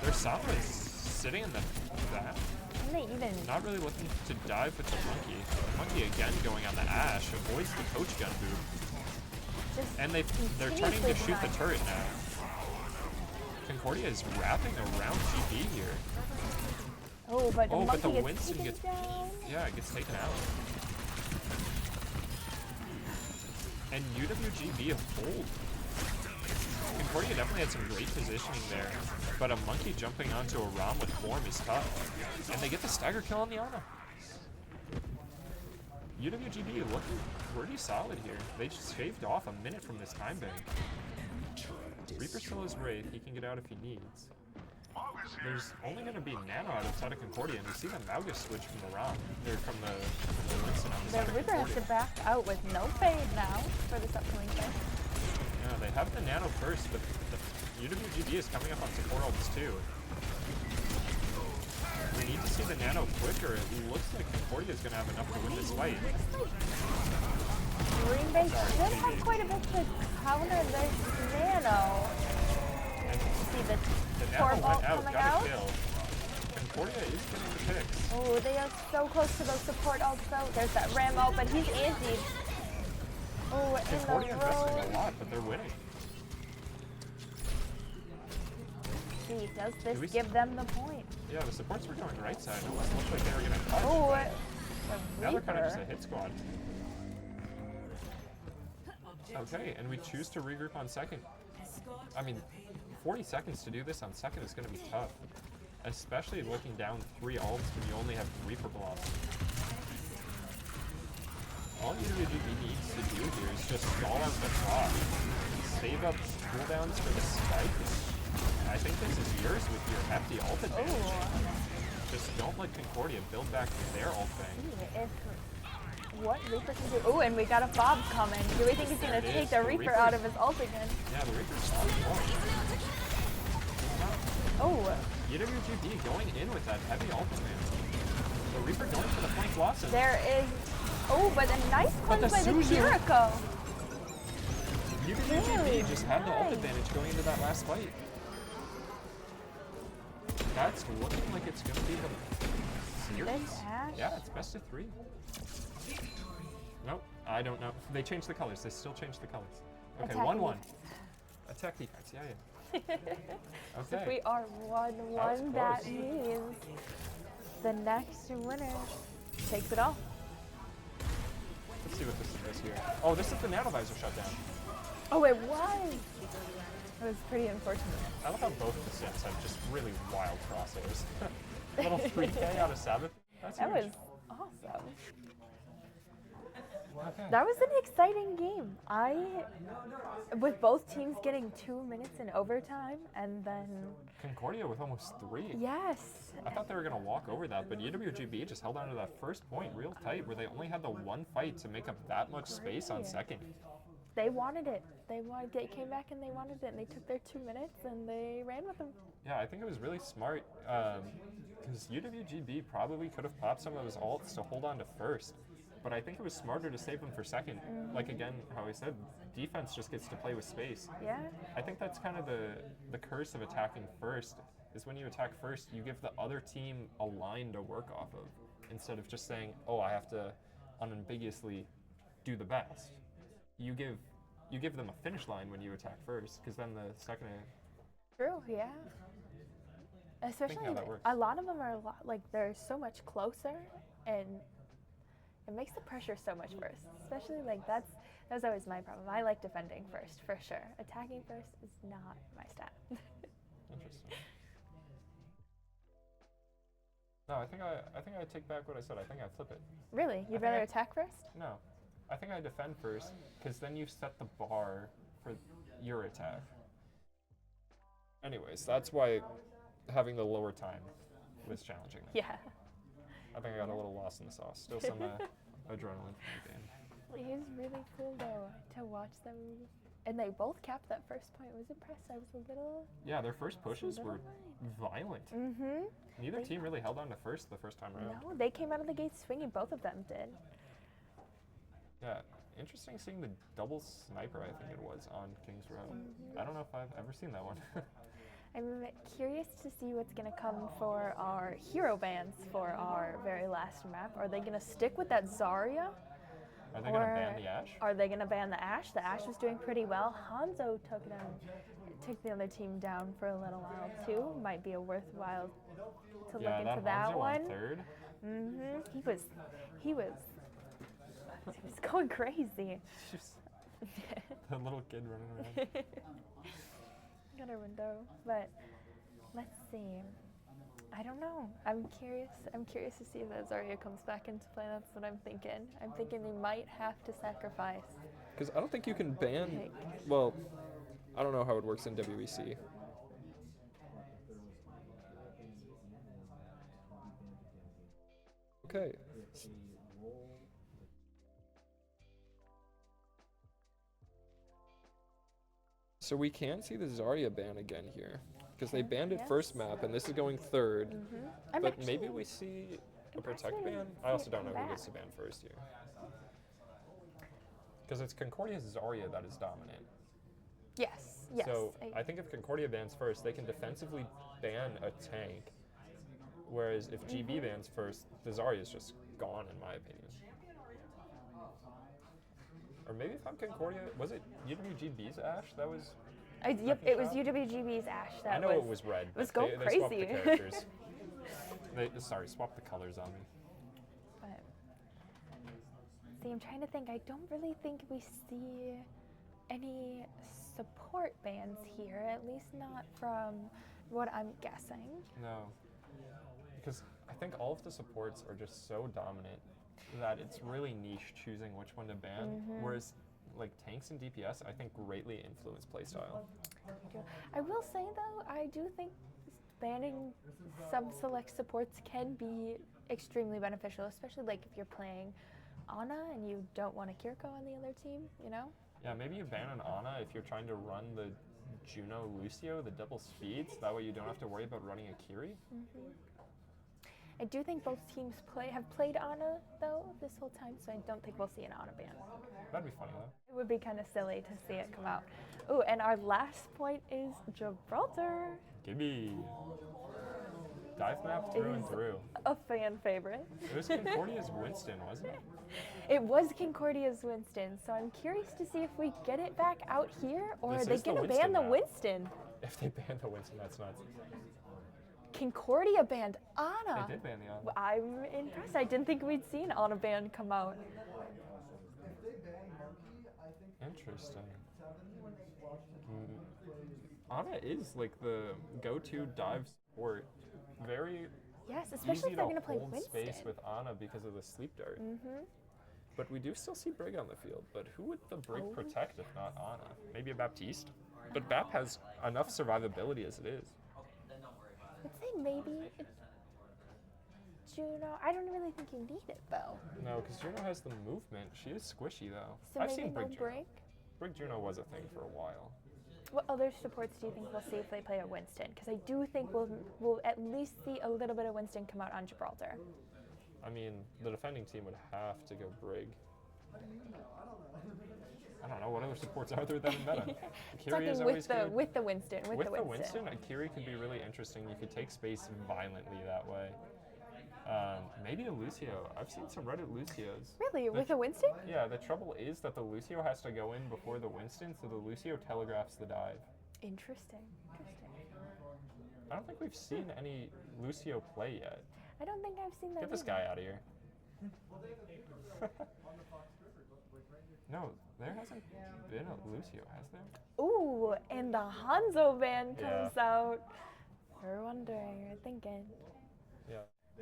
Their Sombra's sitting in the back. Not really looking to dive with the monkey. The monkey again going on the Ashe, avoids the coach gun boot. And they're turning to shoot the turret now. Concordia is wrapping around GB here. Oh, but the monkey the gets Winston taken down. Yeah, it gets taken out. And UWGB hold. Concordia definitely had some great positioning there, but a monkey jumping onto a ROM with form is tough. And they get the stagger kill on the Ana. UWGB looking pretty solid here. They just shaved off a minute from this time bank. Reaper still has Wraith, he can get out if he needs. There's only going to be Nano outside of Concordia, and you see the Maugus switch from the ROM, or from the Winston on the side of The Reaper Concordia. has to back out with no fade now for this upcoming fight. Yeah, they have the Nano first, but the UWGB is coming up on support ults too. We need to see the Nano quicker. It looks like Concordia is going to have enough to win this fight. Green Bay should have quite a bit to counter this Nano. And see the Nano Torb ult went out, coming got out. a kill. Concordia is getting the picks. Oh, they are so close to those support ults though. There's that Ram ult, but he's antied. Oh, in Concordia the road. investing a lot, but they're winning. See, does this give them the point? Yeah, the supports were going right side. It almost looked like they were going to touch. Oh, but now they're kind of just a hit squad. Okay, and we choose to regroup on second. I mean, 40 seconds to do this on second is going to be tough. Especially looking down 3 ults when you only have Reaper blocks. All UWGB needs to do here is just stall out the clock. Save up cooldowns for the spike. I think this is yours with your hefty ult advantage. Ooh. Just don't let Concordia build back their ult bank. What Reaper can do? Oh, and we got a Bob coming. Do we think he's going to take the Reaper out of his ult again? Yeah, the Reaper's not going. Oh. UWGB going in with that heavy ult advantage. The Reaper going for the flank blossom. There is... Oh, but a nice cleanse by the Jericho. UWGB just had the ult advantage going into that last fight. That's looking like it's going to be the series. Yeah, it's best of 3. Nope, I don't know. They changed the colors. They still changed the colors. Okay, 1-1. Attack defense, yeah. Okay. If we are 1-1, that means the next winner takes it all. Let's see what this is here. Oh, this is the nanovisor shutdown. Oh, it was! It was pretty unfortunate. I love how both the sets have just really wild crossovers. Little 3K out of Sabbath. That was awesome. Okay. That was an exciting game. With both teams getting 2 minutes in overtime, and then... Concordia with almost 3. Yes. I thought they were going to walk over that, but UWGB just held on to that first point real tight, where they only had the one fight to make up that much space on second. They wanted it. They came back and they wanted it, and they took their 2 minutes, and they ran with them. Yeah, I think it was really smart, because UWGB probably could have popped some of those ults to hold on to first. But I think it was smarter to save them for second. Like, again, how I said, defense just gets to play with space. Yeah. I think that's kind of the curse of attacking first, is when you attack first, you give the other team a line to work off of, instead of just saying, oh, I have to unambiguously do the best. You give them a finish line when you attack first, because then the second... True, yeah. Especially, a lot of them are they're so much closer, and it makes the pressure so much worse. Especially that was always my problem. I like defending first, for sure. Attacking first is not my stat. Interesting. No, I think I take back what I said. I think I flip it. Really? You'd rather attack first? No. I think I defend first, because then you set the bar for your attack. Anyways, that's why having the lower time was challenging. Yeah. I think I got a little lost in the sauce. Still some adrenaline from the game. It is really cool though to watch them, and they both capped that first point. I was impressed. I was a little. Yeah, their first pushes were violent. Mm-hmm. Neither team really held on to first the first time around. No, they came out of the gate swinging. Both of them did. Yeah, interesting seeing the double sniper, I think it was, on King's Row. I don't know if I've ever seen that one. I'm curious to see what's going to come for our hero bans for our very last map. Are they going to stick with that Zarya? Are they going to ban the Ashe? Are they going to ban the Ashe? The Ashe was doing pretty well. Hanzo took the other team down for a little while too. Might be a worthwhile to look into that Hanzo one. on third. He was going crazy. The little kid running around. Got a window, but let's see. I don't know. I'm curious. I'm curious to see if that Zarya comes back into play. That's what I'm thinking. I'm thinking they might have to sacrifice. Because I don't think you can ban. Well, I don't know how it works in WEC. Okay. So we can see the Zarya ban again here, because they banned it first map, and this is going third. But maybe we see a protect ban? I also don't know who gets to ban first here. Because it's Concordia's Zarya that is dominant. Yes. So I think if Concordia bans first, they can defensively ban a tank. Whereas if GB bans first, the Zarya is just gone, in my opinion. Or maybe if I'm Concordia, was it UWGB's Ashe that was? Yep, it was UWGB's Ashe. I know it was red. It was going they crazy. Swapped the characters. Swapped the colors on me. But see, I'm trying to think. I don't really think we see any support bans here, at least not from what I'm guessing. No, because I think all of the supports are just so dominant that it's really niche choosing which one to ban, whereas like tanks and DPS I think greatly influence playstyle. I will say though, I do think banning some select supports can be extremely beneficial, especially like if you're playing Ana and you don't want a Kiriko on the other team, you know? Yeah, maybe you ban an Ana if you're trying to run the Juno Lucio, the double speeds, that way you don't have to worry about running a Kiri. I do think both teams have played Ana though this whole time, so I don't think we'll see an Ana ban. That'd be funny though. It would be kind of silly to see it come out. Oh, and our last point is Gibraltar. Gimme. Dive map through and through. A fan favorite. It was Concordia's Winston, wasn't it? It was Concordia's Winston, so I'm curious to see if we get it back out here, or are they going to ban the Winston? If they ban the Winston, that's nuts. Concordia banned Ana. They did ban the Ana. I'm impressed. I didn't think we'd see an Ana ban come out. Interesting. Ana is like the go-to dive support. Very especially easy if they're going to play hold Winston. space with Ana because of the sleep dart. But we do still see Brig on the field. But who would the Brig protect if not Ana? Maybe a Baptiste? But Bap has enough survivability as it is. I'd say maybe Juno. I don't really think you need it though. No, because Juno has the movement. She is squishy though. So I've maybe seen Brig no Juno. break. Brig Juno was a thing for a while. What other supports do you think we'll see if they play a Winston? Because I do think we'll at least see a little bit of Winston come out on Gibraltar. I mean, the defending team would have to go Brig. I don't know, what other supports are there than in meta? Kiri is always good. With the Winston. With the Winston, a Kiri could be really interesting. You could take space violently that way. Maybe a Lucio. I've seen some Reddit Lucios. Really? With a Winston? Yeah, the trouble is that the Lucio has to go in before the Winston, so the Lucio telegraphs the dive. Interesting. I don't think we've seen any Lucio play yet. I don't think I've seen that. Get this guy out of here. No, there hasn't been a Lucio, has there? Ooh, and the Hanzo ban comes out. You're wondering, you're thinking. Yeah.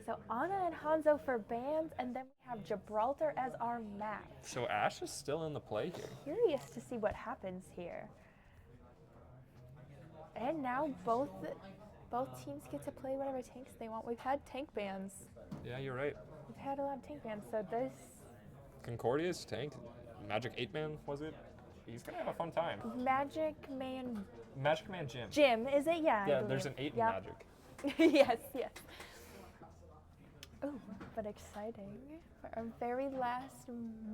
So Ana and Hanzo for bans, and then we have Gibraltar as our map. So Ashe is still in the play here. Curious to see what happens here. And now both teams get to play whatever tanks they want. We've had tank bans. Yeah, you're right. We've had a lot of tank bans, so this... Concordia's tank, Magic 8-man, was it? He's going to have a fun time. Magic Man Jim. Jim, is it? Yeah, Yeah, there's an 8 in Yep. Magic. yes, yes. Oh, but exciting. For our very last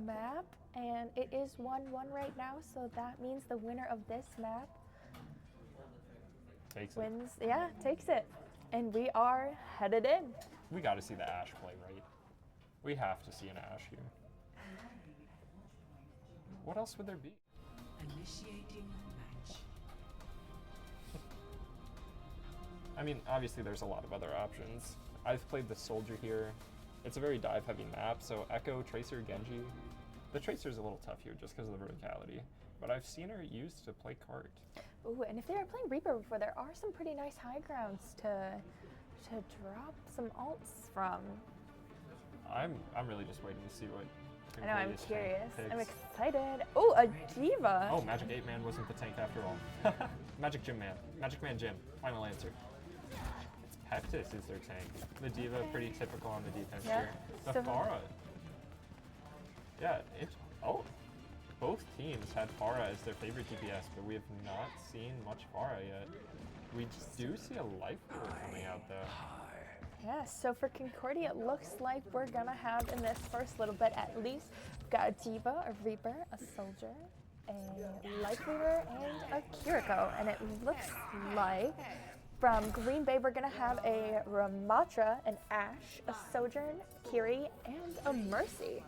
map, and it is 1-1 right now, so that means the winner of this map Takes wins. Yeah, takes it. And we are headed in. We got to see the Ashe play, right? We have to see an Ashe here. What else would there be? Initiating match. I mean, obviously there's a lot of other options. I've played the Soldier here. It's a very dive-heavy map, so Echo, Tracer, Genji. The Tracer's a little tough here just because of the verticality, but I've seen her used to play Cart. Ooh, and if they were playing Reaper before, there are some pretty nice high grounds to drop some ults from. I'm really just waiting to see what I know, I'm Concordia's tank curious. picks. I'm excited. Oh, a diva. Oh, Magic 8-man wasn't the tank after all. Magic Jim Man. Magic Man Jim. Final answer. It's Peptis is their tank. The diva, pretty typical on the defense Yeah. here. The So- Pharah. Yeah, both teams had Pharah as their favorite DPS, but we have not seen much Pharah yet. We do see a life orb coming out though. Yeah, so for Concordia, it looks like we're gonna have in this first little bit at least, we've got a Diva, a Reaper, a Soldier, a Life Weaver, and a Kiriko. And it looks like from Green Bay, we're gonna have a Ramatra, an Ashe, a Sojourn, Kiri, and a Mercy.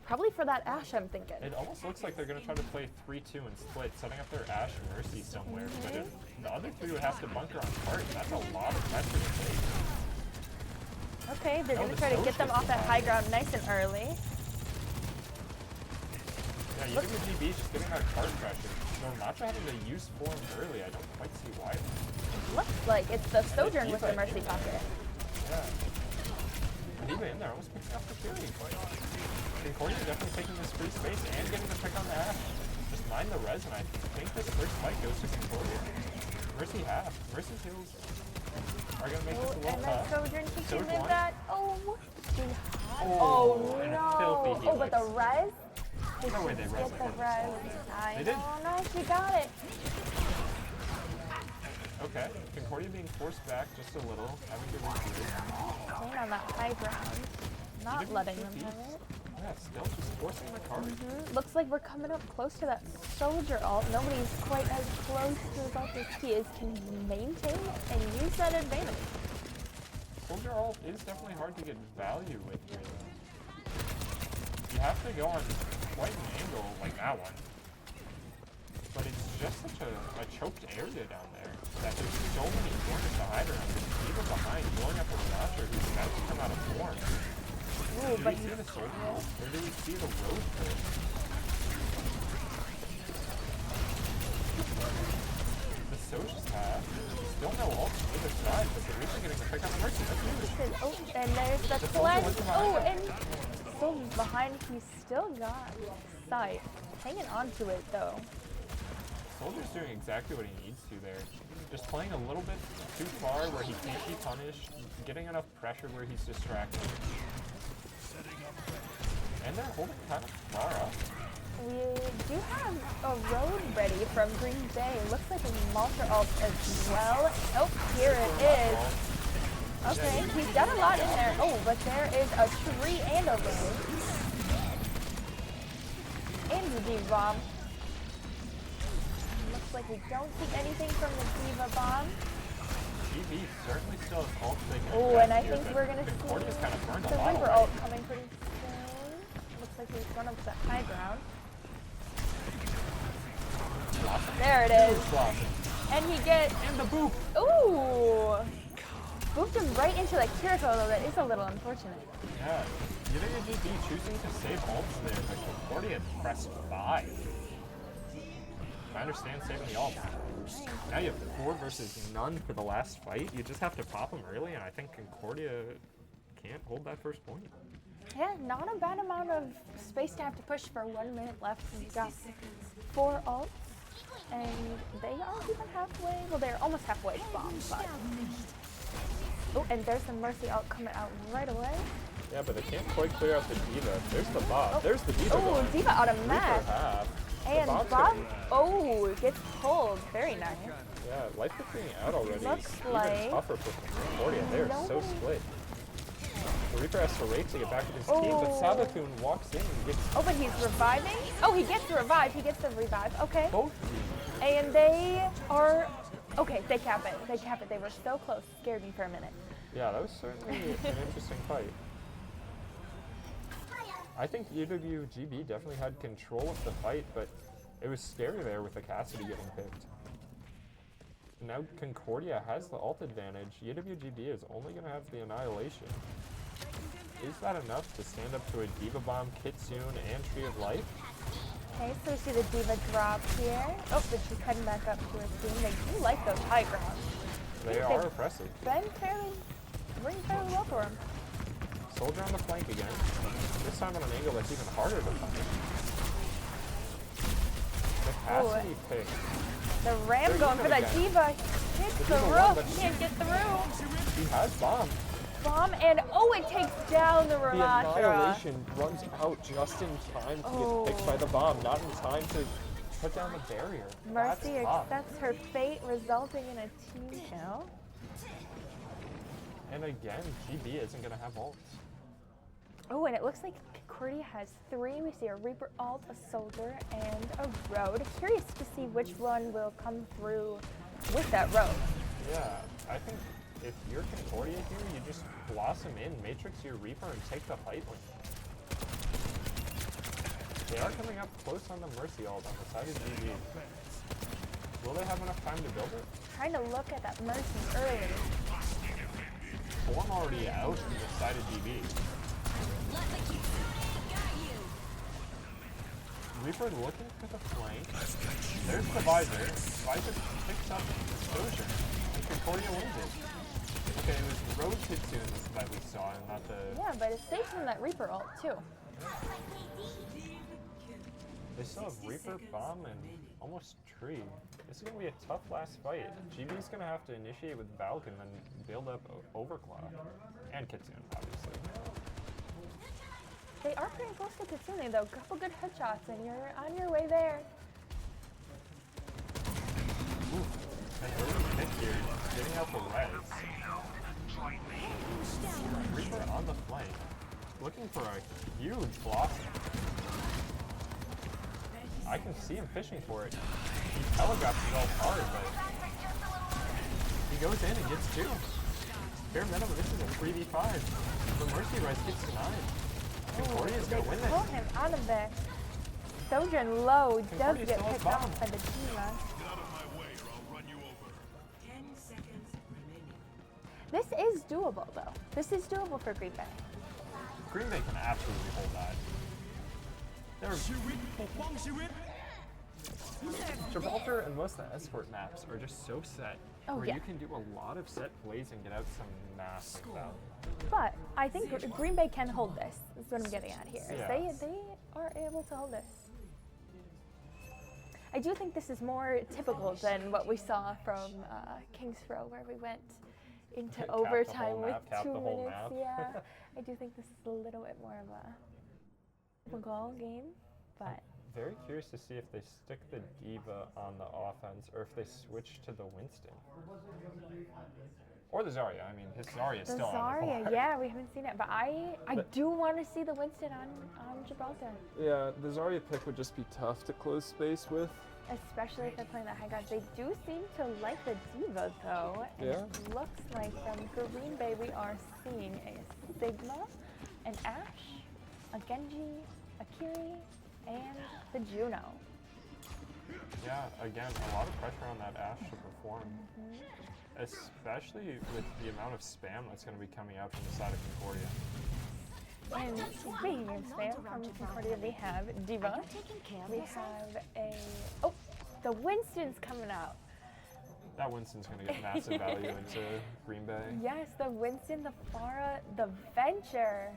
Probably for that Ashe, I'm thinking. It almost looks like they're going to try to play 3-2 and split, setting up their Ashe Mercy somewhere. But if the other three would have to bunker on Cart, that's a lot of pressure to take. Okay, they're Oh, gonna the try to Soch get them gets off that the high ground nice and early. Yeah, you think the GB just getting that Cart pressure. Ramatra having to use form early, I don't quite see why. It looks like it's the Sojourn with the Diva Mercy in. pocket. Yeah. Diva in there, almost picking up the Fury. Concordia definitely taking this free space and getting the pick on the Ashe. Just mind the res, and I think this first fight goes to Concordia. Mercy half. Mercy kills are going to make this a little And then tough. Sojourn kicking Sojourn in one. that. Oh, Oh, and a no. filthy Oh, but the helix. res? No way they res Get it the with the res. Soldier. I They did. know, no, she got it. Okay, Concordia being forced back just a little, having to repeat it. Staying on that high ground. Not Even letting with them the have beats. it. Yeah, still just forcing the card. Looks like we're coming up close to that Soldier ult. Nobody's quite as close to his ult as he is. Can he maintain and use that advantage? Soldier ult is definitely hard to get value with here, though. You have to go on quite an angle like that one. But it's just such a choked area down there that there's so many corners to hide around. There's people behind blowing up a Watcher who's about to come out of form. Ooh, Do but we see the Soldier ult, or do we see the road first? The Soch's half. Still no ult on either side, but the Reaper getting the pick on the Mercy. That's huge. Oh, and there's the Soldier flag. was behind. Oh, and still behind. He's still got sight. Hanging on to it though. Soldier's doing exactly what he needs to there. Just playing a little bit too far where he can't be punished, getting enough pressure where he's distracted. And they're holding kind of far up. We do have a road ready from Green Bay. Looks like a Malter ult as well. Oh, here it is. Okay, he's got a lot in there. Oh, but there is a tree and a road. And the D-bomb. Looks like we don't see anything from the Diva bomb. GB certainly still has ult they can Oh, grab and I here, think but we're gonna Concordia's kind of burned see a the lot Reaper already. ult coming pretty soon. Looks like he's run up to high ground. There it is. Blossom. And he gets... And the boop! Ooh! Booped him right into the Kiriko, though. That is a little unfortunate. Yeah. UWGB choosing to save ults there, but Concordia pressed 5. I understand saving the ult. Now you have 4 versus none for the last fight. You just have to pop them early, and I think Concordia can't hold that first point. Yeah, not a bad amount of space to have to push for 1 minute left. We've got 4 ults. And they aren't even halfway. Well, they're almost halfway to bomb, but. Oh, and there's the Mercy ult coming out right away. Yeah, but they can't quite clear out the Diva. There's the Bob. Oh. There's the Diva Oh, going. Diva out of Reaper match. half. And Bob's Bob, gonna- gets pulled. Very nice. Yeah, life is being out already. Looks Even like tougher for Concordia. They're so nobody- split. The Reaper has to race to get back to his team, but Sabathun walks in and gets Oh, but he's reviving. Oh, he gets the revive. He gets the revive. Okay. both of these. And they are. Okay, they cap it. They cap it. They were so close. Scared me for a minute. Yeah, that was certainly an interesting fight. I think UWGB definitely had control of the fight, but it was scary there with the Cassidy getting picked. Now Concordia has the ult advantage. UWGB is only going to have the Annihilation. Is that enough to stand up to a Diva Bomb, Kitsune, and Tree of Life? Okay, so we see the Diva drop here. Oh, but she's heading back up to her team. They do like those high grounds. They are oppressive. Been fairly, ring fairly well for him. Soldier on the flank again. This time on an angle that's even harder to find. The Cassidy pick. The Ram They're going for that again. Diva. Hits the Diva won, roof. but Can't get through. He has bomb. Bomb and it takes down the The Ravashra. Annihilation runs out just in time to get picked by the bomb, not in time to put down the barrier. Mercy That's tough. accepts her fate, resulting in a team kill. And again, GB isn't going to have ult. Oh, and it looks like Concordia has 3. We see a Reaper ult, a Soldier, and a Road. Curious to see which one will come through with that Road. Yeah, I think if you're Concordia here, you just blossom in, Matrix your Reaper, and take the fight with you. They are coming up close on the Mercy ult on the side of GB. Will they have enough time to build it? Trying to look at that Mercy early. Form already out on the side of GB. Reaper looking for the flank. There's the Visor. Visor picks up Exposure. And Concordia wins it. Okay, it was Road Kitsune that we saw and not the... Yeah, but it's safe from that Reaper ult, too. They still have Reaper, Bomb, and almost Tree. This is going to be a tough last fight. GB's going to have to initiate with Valk and then build up Overclock. And Kitsune, obviously. They are pretty close to Kitsune, though. Couple good headshots, and you're on your way there. Ooh, that early pick here, getting out the res. Reaper on the flank, looking for a huge blossom. I can see him fishing for it. He telegraphs it all hard, but he goes in and gets 2. Bare minimum, this is a 3v5. The Mercy res gets denied. Concordia's gonna win Pull this. him out of there. Soldier and Low does Concordia get still has picked bomb. off by the Diva. 10 seconds remaining. This is doable, though. This is doable for Green Bay. Green Bay can absolutely hold that. Gibraltar and most of the escort maps are just so set where you can do a lot of set plays and get out some massive value. But I think Green Bay can hold this. That's what I'm getting at here. Yeah. They are able to hold this. I do think this is more typical than what we saw from Kings Row, where we went into Cap the overtime whole with map, cap 2 the whole minutes. map. Yeah, I do think this is a little bit more of a typical game, but Very curious to see if they stick the Diva on the offense or if they switch to the Winston. Or the Zarya. I mean, his Zarya is the still on the Zarya, board. yeah, we haven't seen it, but I do want to see the Winston on Gibraltar, Yeah, the Zarya pick would just be tough to close space with. especially if they're playing the high ground. They do seem to like the Diva, though. And Yeah. it looks like from Green Bay we are seeing a Sigma, an Ashe, a Genji, a Kiri, and the Juno. Yeah, again, a lot of pressure on that Ashe to perform. Especially with the amount of spam that's going to be coming out from the side of Concordia. And speaking of spam, from Concordia we have Diva. We have the Winston's coming out. That Winston's going to get massive value into Green Bay. Yes, the Winston, the Pharah, the Venture,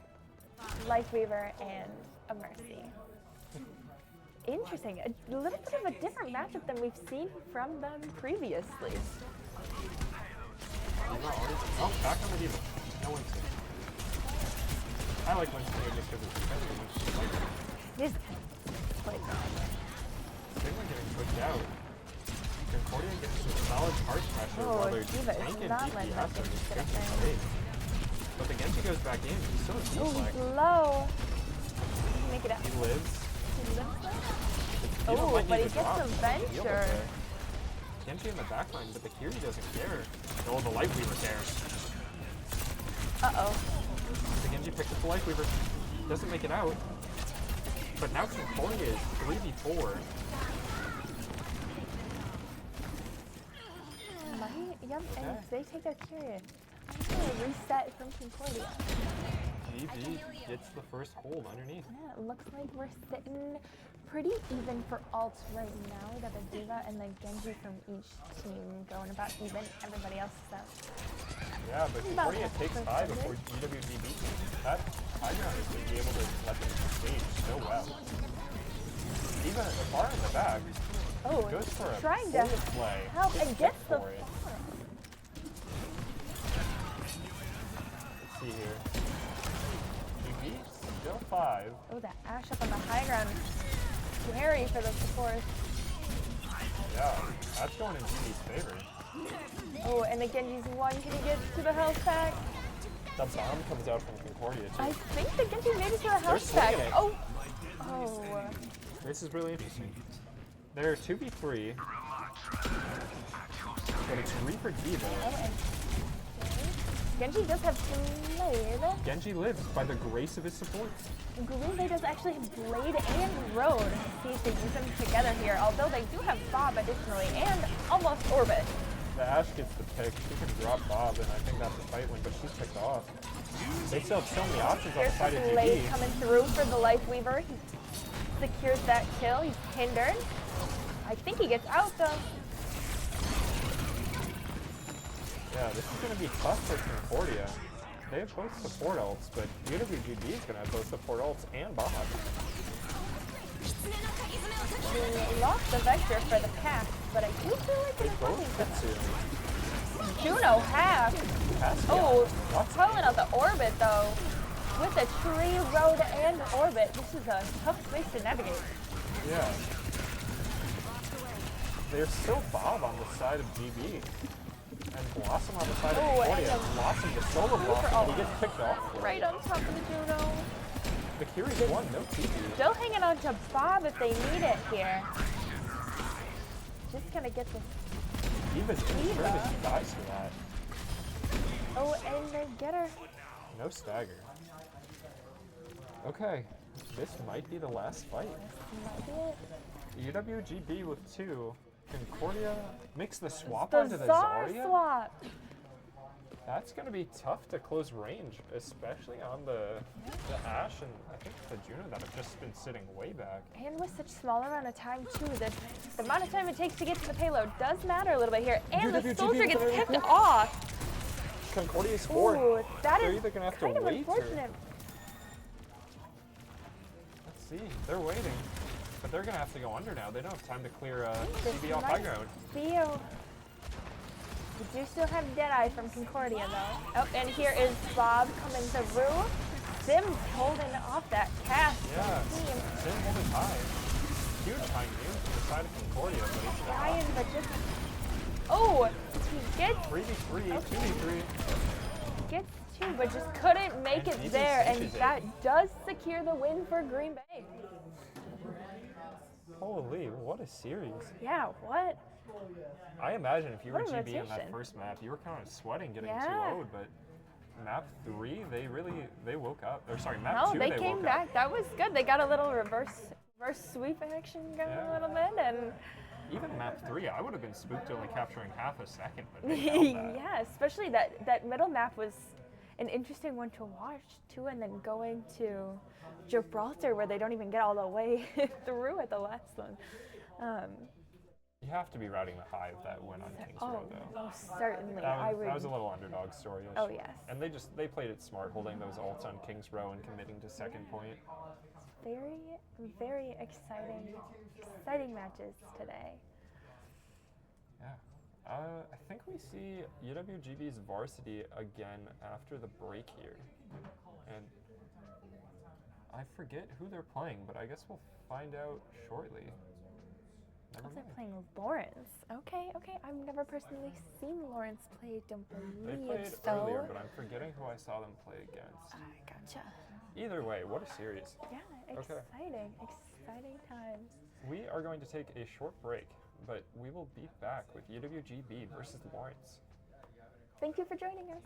Lifeweaver, and a Mercy. interesting. A little bit of a different matchup than we've seen from them previously. Oh, back on the diva. No Winston. I like Winston just because it's better than Winston. This like Sigma getting pushed out. Concordia gets some solid heart pressure while they're Diva is tanking not letting DPS that are just get up taking there. away. But the Genji goes back in. He's still a oh, deflect. he's low. Can he make it out? He lives. He lives though? Diva Oh, might but need he to gets drop. the He'll be able venture. to. Genji in the backline, but the Kiri doesn't care. Oh, the Lightweaver cares. Uh-oh. The Genji picks up the Lightweaver. Doesn't make it out. But now Concordia is 3v4. Yep, and if they take their Kyrian, I'm gonna reset from Concordia. GG gets the first hold underneath. Yeah, it looks like we're sitting pretty even for alts right now. We got the Diva and the Genji from each team going about even. Everybody else is out. Yeah, but Concordia takes 5 before UWG beats them. That high ground is going to be able to let them stage so well. Even far in the back, goes for a trying to play. help and gets the for it. Let's see here. UB still 5. Oh, that Ash up on the high ground. Scary for the support. Yeah, that's going in GB's favor. Oh, and the Genji's one. Can he get to the health pack? The bomb comes out from Concordia too. I think the Genji made it to the health They're pack. swinging it. Oh. Oh. This is really interesting. They're 2v3. But it's Reaper Diva. Oh, and Genji does have Blade. Genji lives by the grace of his supports. Green Bay does actually have Blade and Road. See if they use them together here, although they do have Bob additionally, and almost Orbit. The Ash gets the pick. She can drop Bob, and I think that's a fight win, but she's picked off. They still have so many options on the side of Blade GB. coming through for the Lifeweaver. He secures that kill. He's hindered. I think he gets out though. Yeah, this is going to be tough for Concordia. They have both support ults, but UWGB is going to have both support ults and Bob. He lost the Vector for the pack, but I do feel like They it's both working for hit them. soon. Juno half. Oh, calling out the Orbit though. With a tree, Road, and Orbit, this is a tough space to navigate. Yeah. There's still Bob on the side of GB. And Blossom on the side of Concordia. and Blossom, the solo Blossom, and he gets picked off. Right on top of the Juno. The Kiri's won, no TP. Still hanging on to Bob if they need it here. Just gonna get this. Diva's injured as she dies for that. Oh, and they get her. No stagger. Okay, this might be the last fight. Might be it. UWGB with 2. Concordia makes the swap The onto the Czar Zarya. swap. That's going to be tough to close range, especially on the Ashe and I think the Juno that have just been sitting way back. And with such small amount of time too, the amount of time it takes to get to the payload does matter a little bit here. And the UWGB soldier gets very picked quick. off. Concordia's scored. Ooh, that They're is either going to have kind to of wait unfortunate. Let's see, they're waiting. But they're going to have to go under now. They don't have time to clear This CB off high might ground. be a- We do still have Deadeye from Concordia though. Oh, and here is Bob coming through. Sims holding off that cast. Yeah, from the team. Sim holding high. Huge high noon from the side of Concordia, but he's still Ryan, but just oh, he gets 3v3, 2v3. gets two, but just couldn't make And it he just there, and cinches it. that does secure the win for Green Bay. Holy, what a series. Yeah, what? I imagine if you were What a GB in that rotation. first map, you were kind of sweating getting Yeah. 2-0'd, but map 3, they woke up. Or sorry, map No, 2, they they came woke back. up. That was good. They got a little reverse sweep action going Yeah. a little bit, and Even map 3, I would have been spooked only capturing half a second, but they held that. yeah, especially that middle map was an interesting one to watch too, and then going to Gibraltar where they don't even get all the way through at the last one. You have to be riding the high of that win on Kings Row, though. most certainly. That was a little underdog story-ish. Oh, yes. And they played it smart, holding those ults on Kings Row and committing to second point. Very, very exciting matches today. Yeah. I think we see UWGB's Varsity again after the break here. And I forget who they're playing, but I guess we'll find out shortly. Never They're mind. playing Lawrence. Okay. I've never personally seen Lawrence play. Don't They believe played so. earlier, but I'm forgetting who I saw them play against. Gotcha. Either way, what a series. Yeah, Okay. exciting times. We are going to take a short break, but we will be back with UWGB versus Lawrence. Thank you for joining us.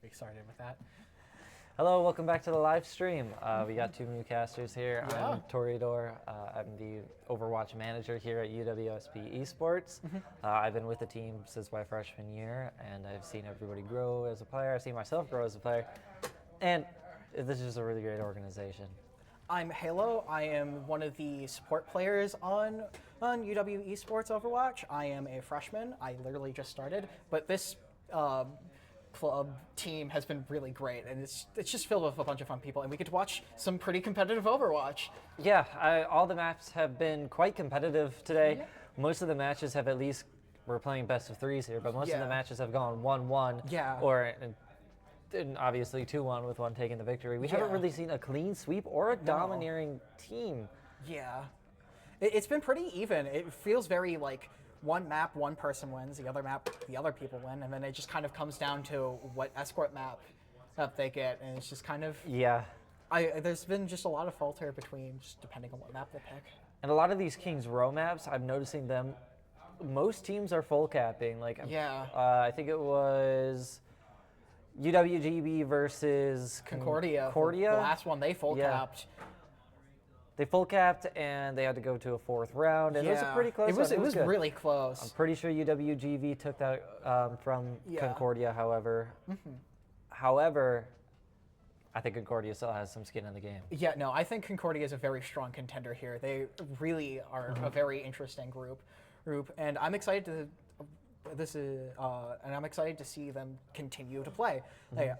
We started with that. Hello, welcome back to the live stream. We got two new casters here. Yeah. I'm Toreador. I'm the Overwatch manager here at UWSP Esports. I've been with the team since my freshman year, and I've seen everybody grow as a player. I've seen myself grow as a player, and this is a really great organization. I'm Halo. I am one of the support players on UW Esports Overwatch. I am a freshman. I literally just started, but this club team has been really great, and it's just filled with a bunch of fun people, and we get to watch some pretty competitive Overwatch. Yeah, all the maps have been quite competitive today. Yeah. Most of the matches have at least, we're playing best of threes here, but most of the matches have gone 1-1. Yeah. Or and obviously 2-1 with one taking the victory. We haven't really seen a clean sweep or a domineering team. Yeah. It's been pretty even. It feels very like one map, one person wins, the other map, the other people win, and then it just kind of comes down to what escort map they get, and it's just kind of... Yeah. There's been just a lot of falter between just depending on what map they pick. And a lot of these Kings Row maps, I'm noticing them, most teams are full capping. Like, I think it was UWGB versus Concordia. Concordia. The last one they full capped. They full capped and they had to go to a fourth round, and it was a pretty close. It was really close. I'm pretty sure UWGV took that from Concordia. However, I think Concordia still has some skin in the game. Yeah, no, I think Concordia is a very strong contender here. They really are a very interesting group, and I'm excited to. And I'm excited to see them continue to play.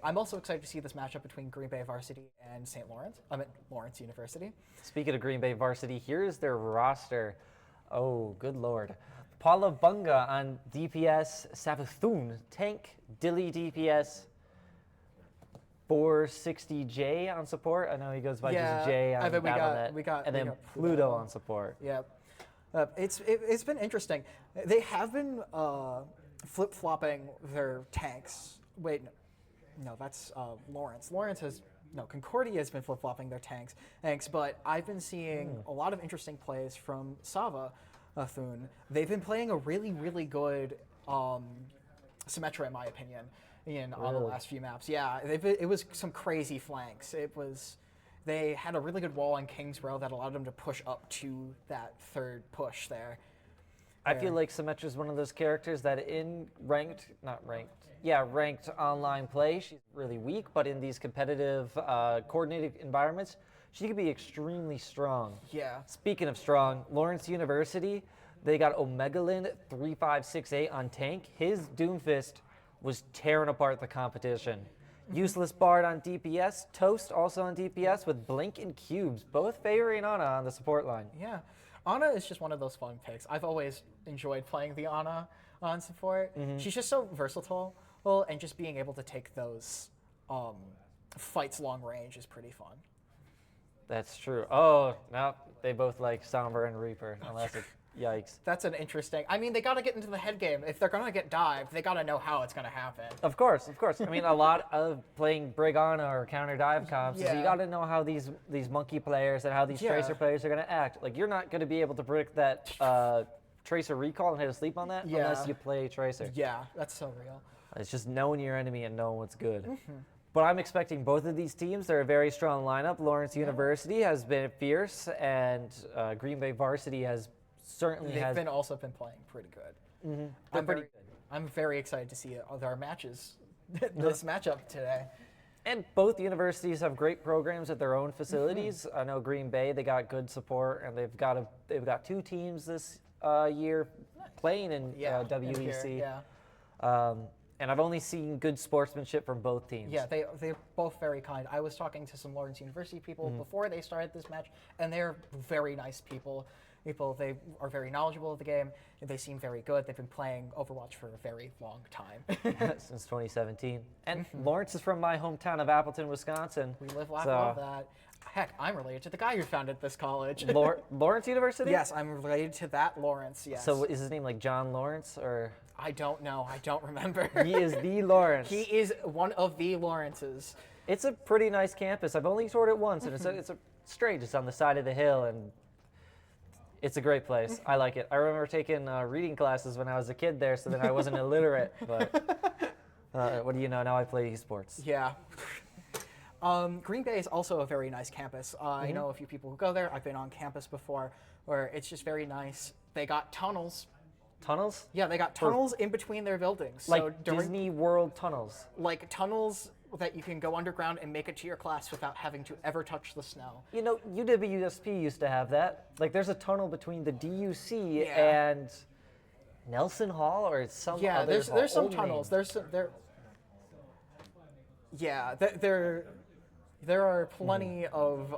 I'm also excited to see this matchup between Green Bay Varsity and St. Lawrence. I mean, Lawrence University. Speaking of Green Bay Varsity, here's their roster. Oh, good lord. Paula Bunga on DPS, Savathun, Tank, Dilly DPS, 460J on support. I know he goes by just J on Battle.net. And then Pluto on support. Yep. It's been interesting. They have been flip-flopping their tanks. Wait, no, that's Lawrence. Concordia has been flip-flopping their tanks, but I've been seeing a lot of interesting plays from Sava Thun. They've been playing a really, really good Symmetra, in my opinion, on the last few maps. Yeah, it was some crazy flanks. They had a really good wall on King's Row that allowed them to push up to that third push there. I feel like Symmetra is one of those characters that in ranked online play, she's really weak, but in these competitive, coordinated environments, she could be extremely strong. Yeah. Speaking of strong, Lawrence University, they got Omegalin 3568 on tank. His Doomfist was tearing apart the competition. Useless Bard on DPS, Toast also on DPS with Blink and Cubes, both favoring Ana on the support line. Yeah, Ana is just one of those fun picks. I've always enjoyed playing the Ana on support. She's just so versatile, and just being able to take those fights long range is pretty fun. That's true. Oh, no, they both like Sombra and Reaper, unless it's yikes. That's an interesting. I mean, they got to get into the head game. If they're going to get dived, they got to know how it's going to happen. Of course. I mean, a lot of playing Brigana or counter dive comps is you got to know how these monkey players and how these tracer players are going to act. Like, you're not going to be able to predict that tracer recall and hit a sleep on that unless you play tracer. Yeah, that's so real. It's just knowing your enemy and knowing what's good. But I'm expecting both of these teams. They're a very strong lineup. Lawrence University has been fierce, and Green Bay Varsity has certainly also been playing pretty good. I'm very excited to see our matches, this matchup today. And both universities have great programs at their own facilities. I know Green Bay, they got good support, and they've got two teams this year playing in WEC. And I've only seen good sportsmanship from both teams. Yeah, they're both very kind. I was talking to some Lawrence University people before they started this match, and they're very nice people. They are very knowledgeable of the game. They seem very good. They've been playing Overwatch for a very long time. Since 2017. And Lawrence is from my hometown of Appleton, Wisconsin. We live, laugh, love that. Heck, I'm related to the guy who founded this college. Lawrence University? Yes, I'm related to that Lawrence, yes. So is his name like John Lawrence, or? I don't know. I don't remember. He is the Lawrence. He is one of the Lawrences. It's a pretty nice campus. I've only toured it once, and it's straight. It's on the side of the hill, and it's a great place. I like it. I remember taking reading classes when I was a kid there, so that I wasn't illiterate. But What do you know? Now I play esports. Yeah. Green Bay is also a very nice campus. I know a few people who go there. I've been on campus before, where it's just very nice. They got tunnels. Tunnels? Yeah, they got tunnels in between their buildings. Like so Disney World tunnels. Like tunnels that you can go underground and make it to your class without having to ever touch the snow. You know, UWSP used to have that. Like, there's a tunnel between the DUC Yeah. and Nelson Hall, or it's some Yeah, other there's some old tunnels. name. There's some there. Yeah, there are plenty of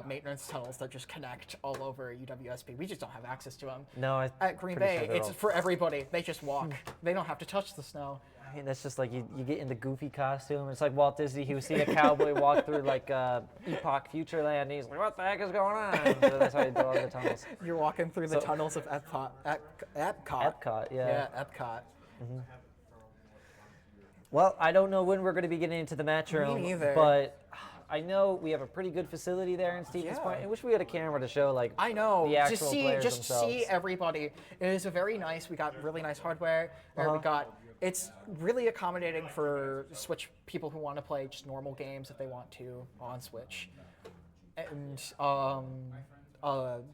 maintenance tunnels that just connect all over UWSP. We just don't have access to them. No, At Green pretty Bay, sure they're it's all- for everybody. They just walk. They don't have to touch the snow. I mean, that's just like you get in the goofy costume. It's like Walt Disney. He would see a cowboy walk through like Epoch Futureland, and he's like, "What the heck is going on?" So that's how you do all the tunnels. You're walking through the tunnels of Epcot. Epcot, yeah. Yeah, Epcot. Well, I don't know when we're going to be getting into the match room, neither. but I know we have a pretty good facility there in Stevens Point. I wish we had a camera to show like I know. the actual Just see, players just themselves. see everybody. It is a very nice. We got really nice hardware. We got. It's really accommodating for Switch people who want to play just normal games if they want to on Switch, and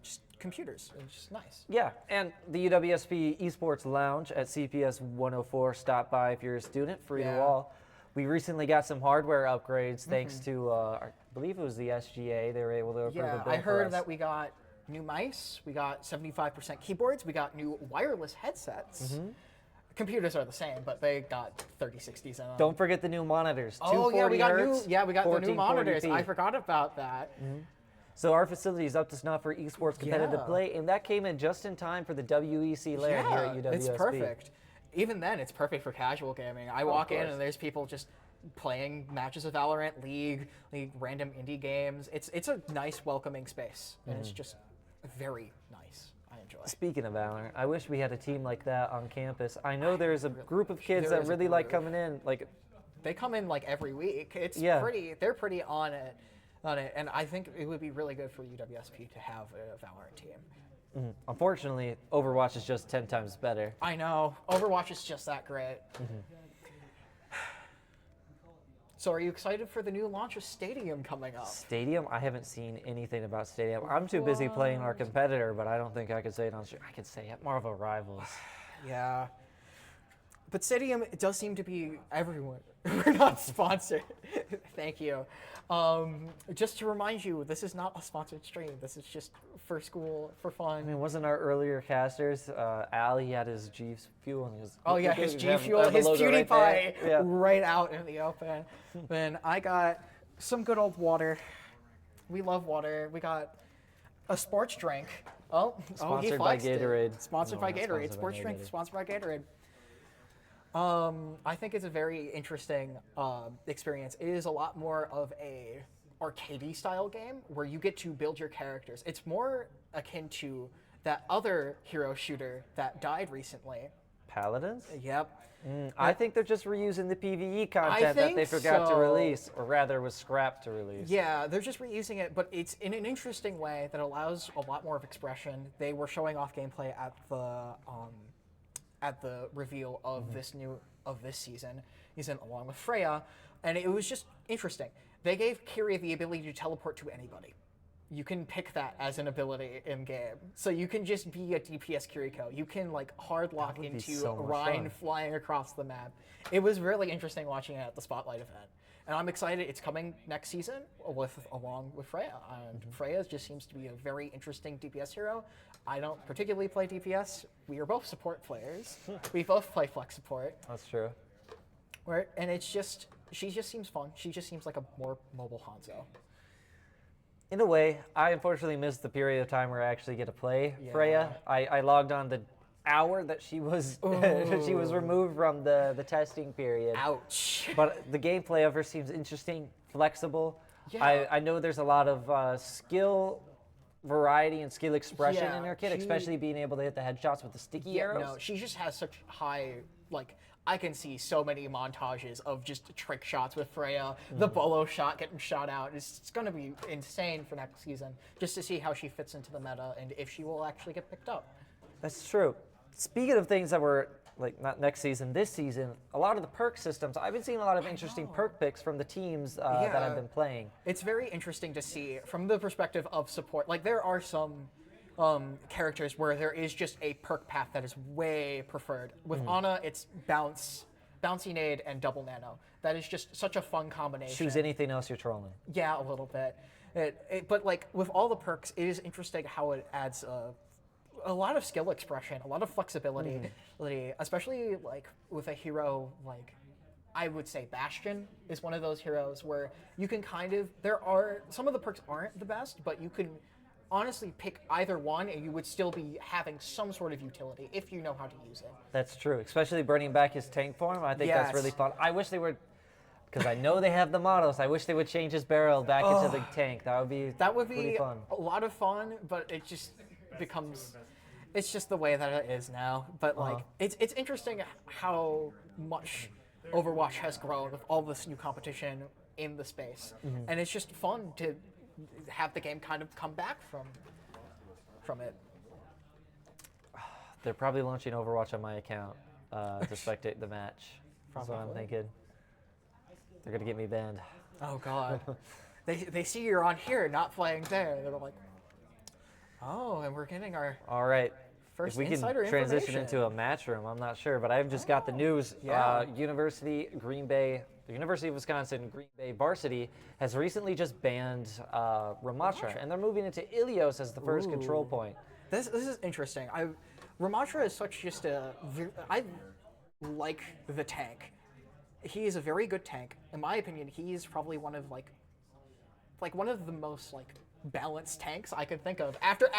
just computers. It's just nice. Yeah, and the UWSP Esports Lounge at CPS 104. Stop by if you're a student, free to all. We recently got some hardware upgrades thanks to, I believe it was the SGA. They were able to approve a Yeah, bill I for heard us. that we got new mice. We got 75% keyboards. We got new wireless headsets. Computers are the same, but they got 3060s in them. Don't forget the new monitors. Oh yeah, we got new. Yeah, we got the new 1440p. monitors. I forgot about that. So our facility is up to snuff for esports competitive Yeah. play, and that came in just in time for the WEC LAN here at UWSP. It's perfect. Even then, it's perfect for casual gaming. I walk in course. and there's people just playing matches of Valorant, League, random indie games. It's a nice, welcoming space, and it's just very nice. I enjoy. Speaking of Valorant, I wish we had a team like that on campus. I know there's a group of kids There that is a really like group. coming in. Like, They come in like every week. It's Yeah. pretty. They're pretty on it, and I think it would be really good for UWSP to have a Valorant team. unfortunately, Overwatch is just 10 times better. I know. Overwatch is just that great. So are you excited for the new launch of Stadium coming up? Stadium, I haven't seen anything about Stadium. I'm too busy playing our competitor, but I don't think I could say it on stream. I could say it more of a rivals. Yeah. But Stadium, it does seem to be everyone. We're not sponsored. Thank you. Just to remind you, this is not a sponsored stream. This is just for school, for fun. I mean, wasn't our earlier casters, Al, he had his G Fuel and his... Oh yeah, his G have Fuel, the his logo PewDiePie right there. Yeah. right out in the open. Then I got some good old water. We love water. We got a sports drink. Oh, he Sponsored by flexed it. Gatorade. Sponsored No, by not Gatorade. sponsored by Sports drink Gatorade. sponsored by Gatorade. I think it's a very interesting experience. It is a lot more of a arcadey style game where you get to build your characters. It's more akin to that other hero shooter that died recently. Paladins? Yep. I think they're just reusing the PvE content that they think forgot to so. release, or rather was scrapped to release. Yeah, they're just reusing it, but it's in an interesting way that allows a lot more of expression. They were showing off gameplay at the reveal of this season along with Freya, and it was just interesting. They gave Kiri the ability to teleport to anybody. You can pick that as an ability in game, so you can just be a DPS Kiriko. You can like hard lock would be into so much Rhine fun. flying across the map. It was really interesting watching it at the Spotlight event, and I'm excited. It's coming next season along with Freya, and Freya just seems to be a very interesting DPS hero. I don't particularly play DPS. We are both support players. We both play flex support. That's true. And she just seems fun. She just seems like a more mobile Hanzo. In a way, I unfortunately missed the period of time where I actually get to play Freya. I logged on the hour that she was she was removed from the testing period. Ouch. But the gameplay of her seems interesting, flexible. Yeah. I know there's a lot of skill variety and skill expression Yeah, in her kit, she- especially being able to hit the headshots with the sticky arrows. No, she just has such high, like, I can see so many montages of just trick shots with Freya, the bolo shot getting shot out. It's going to be insane for next season, just to see how she fits into the meta and if she will actually get picked up. That's true. speaking of things that were like not next season, this season, a lot of the perk systems, I've been seeing a lot of interesting perk picks from the teams that I've been playing. It's very interesting to see from the perspective of support. Like there are some characters where there is just a perk path that is way preferred. With Ana, it's bouncy nade, and double nano. That is just such a fun combination. Choose anything else you're trolling. Yeah, a little bit. But like with all the perks, it is interesting how it adds a lot of skill expression, a lot of flexibility, especially like with a hero like I would say Bastion is one of those heroes where you can kind of some of the perks aren't the best, but you can honestly pick either one and you would still be having some sort of utility if you know how to use it. That's true, especially bringing back his tank form. I think that's really fun. I wish they would, because I know they have the models, I wish they would change his barrel back into the tank. That would be pretty fun. A lot of fun, but it just becomes, it's just the way that it is now. But like, it's interesting how much Overwatch has grown with all this new competition in the space. And it's just fun to have the game kind of come back from it. They're probably launching Overwatch on my account to spectate the match. That's what I'm thinking. They're gonna get me banned. Oh God. They see you're on here, not playing there. They're like, oh, and we're getting our first if we insider can transition information into a match room, I'm not sure, but I've just got the news. The University of Wisconsin Green Bay Varsity has recently just banned Ramatra, and they're moving into Ilios as the first control point. This is interesting. Ramatra is such just I like the tank. He is a very good tank. In my opinion, he's probably one of like one of the most balanced tanks I could think of after